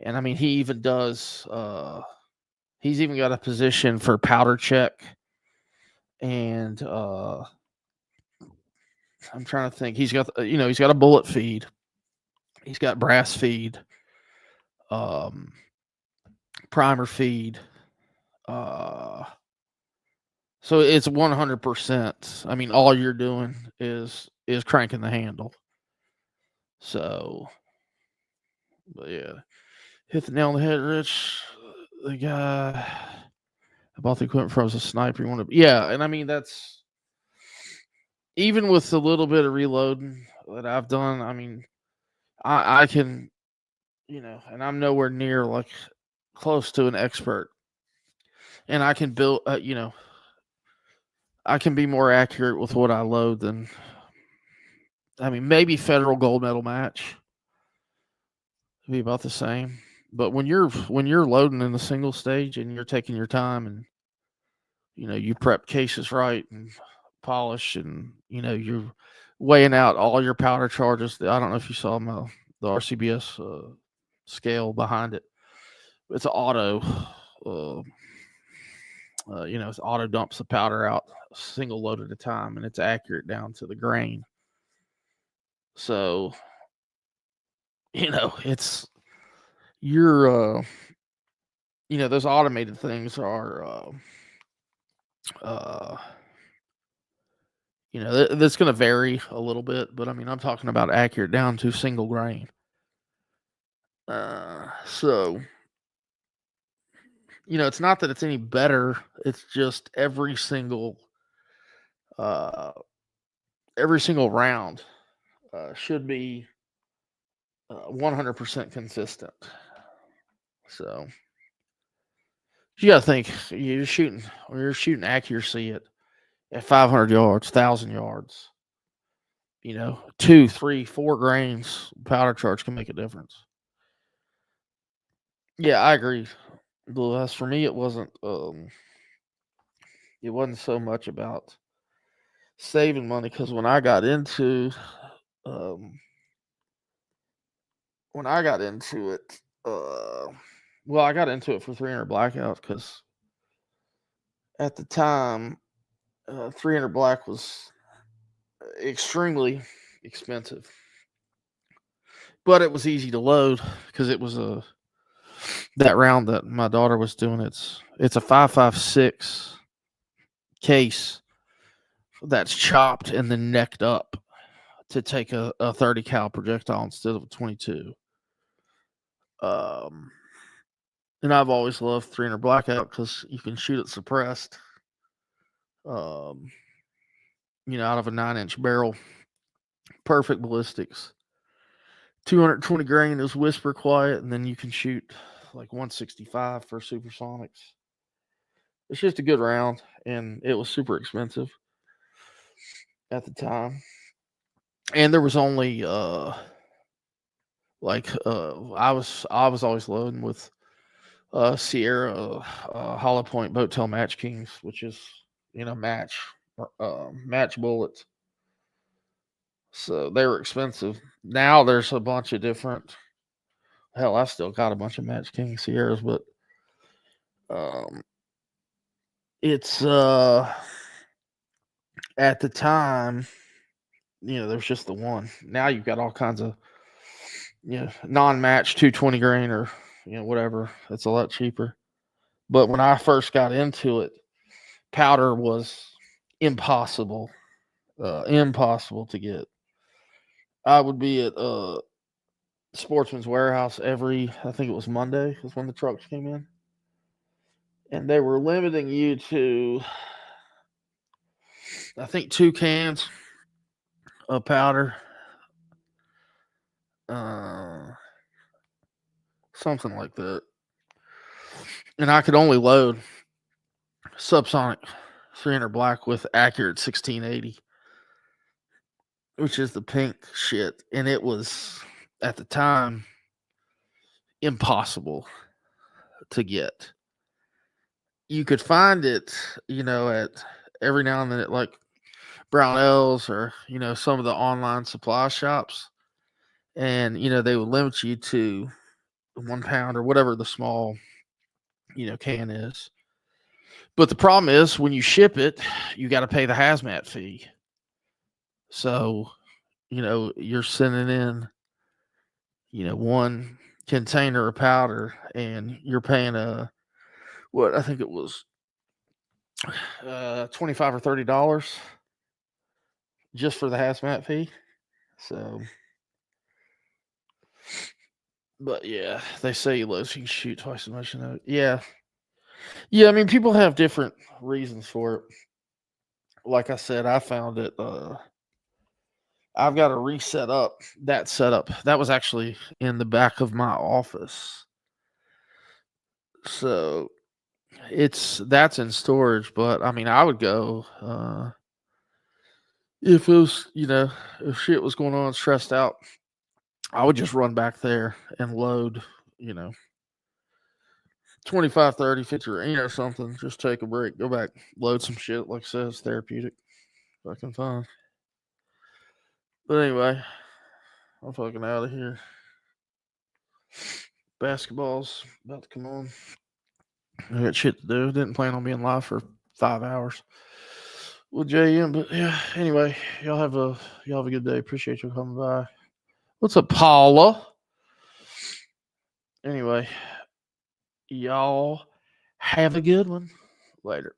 and I mean, he even does. He's even got a position for powder check, and I'm trying to think. He's got he's got a bullet feed. He's got brass feed, primer feed. So it's 100%. I mean, all you're doing is cranking the handle. So, but yeah, hit the nail on the head, Rich. The guy I bought the equipment from was a sniper. You want to, yeah, and I mean that's even with the little bit of reloading that I've done. I mean, I can, and I'm nowhere near like close to an expert, and I can build, I can be more accurate with what I load than, I mean, maybe federal gold medal match be about the same. But when you're loading in the single stage and you're taking your time and you prep cases right and polish and you're weighing out all your powder charges. I don't know if you saw the RCBS scale behind it. It's auto. It's auto dumps the powder out single load at a time, and it's accurate down to the grain. So, it's your those automated things are that's going to vary a little bit, but I mean, I'm talking about accurate down to single grain. So it's not that it's any better. It's just every single every single round should be 100% consistent. So you got to think you're shooting accuracy at 500 yards, 1,000 yards. 2, 3, 4 grains powder charge can make a difference. Yeah, I agree. Blue. As for me, it wasn't so much about saving money, because when I got into it, well, I got into it for 300 blackouts because at the time, 300 black was extremely expensive, but it was easy to load because it was that round that my daughter was doing. It's a 5.56 case that's chopped and then necked up to take a 30 cal projectile instead of a 22. And I've always loved 300 blackout because you can shoot it suppressed. Out of a 9-inch barrel, perfect ballistics. 220 grain is whisper quiet, and then you can shoot like 165 for supersonics. It's just a good round, and it was super expensive at the time. And there was only I was always loading with Sierra Hollow Point Boat Tail Match Kings, which is match bullets. So they were expensive. Now there's a bunch of different. Hell, I still got a bunch of Match King Sierras, but it's at the time, there's just the one. Now you've got all kinds of non-match 220 grain or whatever. That's a lot cheaper. But when I first got into it, powder was impossible to get. I would be at Sportsman's Warehouse I think it was Monday is when the trucks came in, and they were limiting you to, I think, 2 cans of powder, something like that, and I could only load subsonic 300 black with accurate 1680, which is the pink shit, and it was at the time impossible to get. You could find it, at every now and then at like Brownells or some of the online supply shops, and they would limit you to 1 pound or whatever the small can is. But the problem is when you ship it, you got to pay the hazmat fee. So you're sending in 1 container of powder, and you're paying I think it was $25 or $30 just for the hazmat fee. So, but yeah, they say you can shoot twice as much. Yeah. I mean, people have different reasons for it. Like I said, I found it. I've got to reset up that setup. That was actually in the back of my office. So that's in storage. But I mean, I would go if it was, if shit was going on, stressed out, I would just run back there and load, 25, 30, 50, something. Just take a break, go back, load some shit. Like I said, it's therapeutic. Fucking fun. But anyway, I'm fucking out of here. Basketball's about to come on. I got shit to do. Didn't plan on being live for 5 hours with JM, but yeah. Anyway, y'all have a good day. Appreciate you coming by. What's up, Paula? Anyway, y'all have a good one. Later.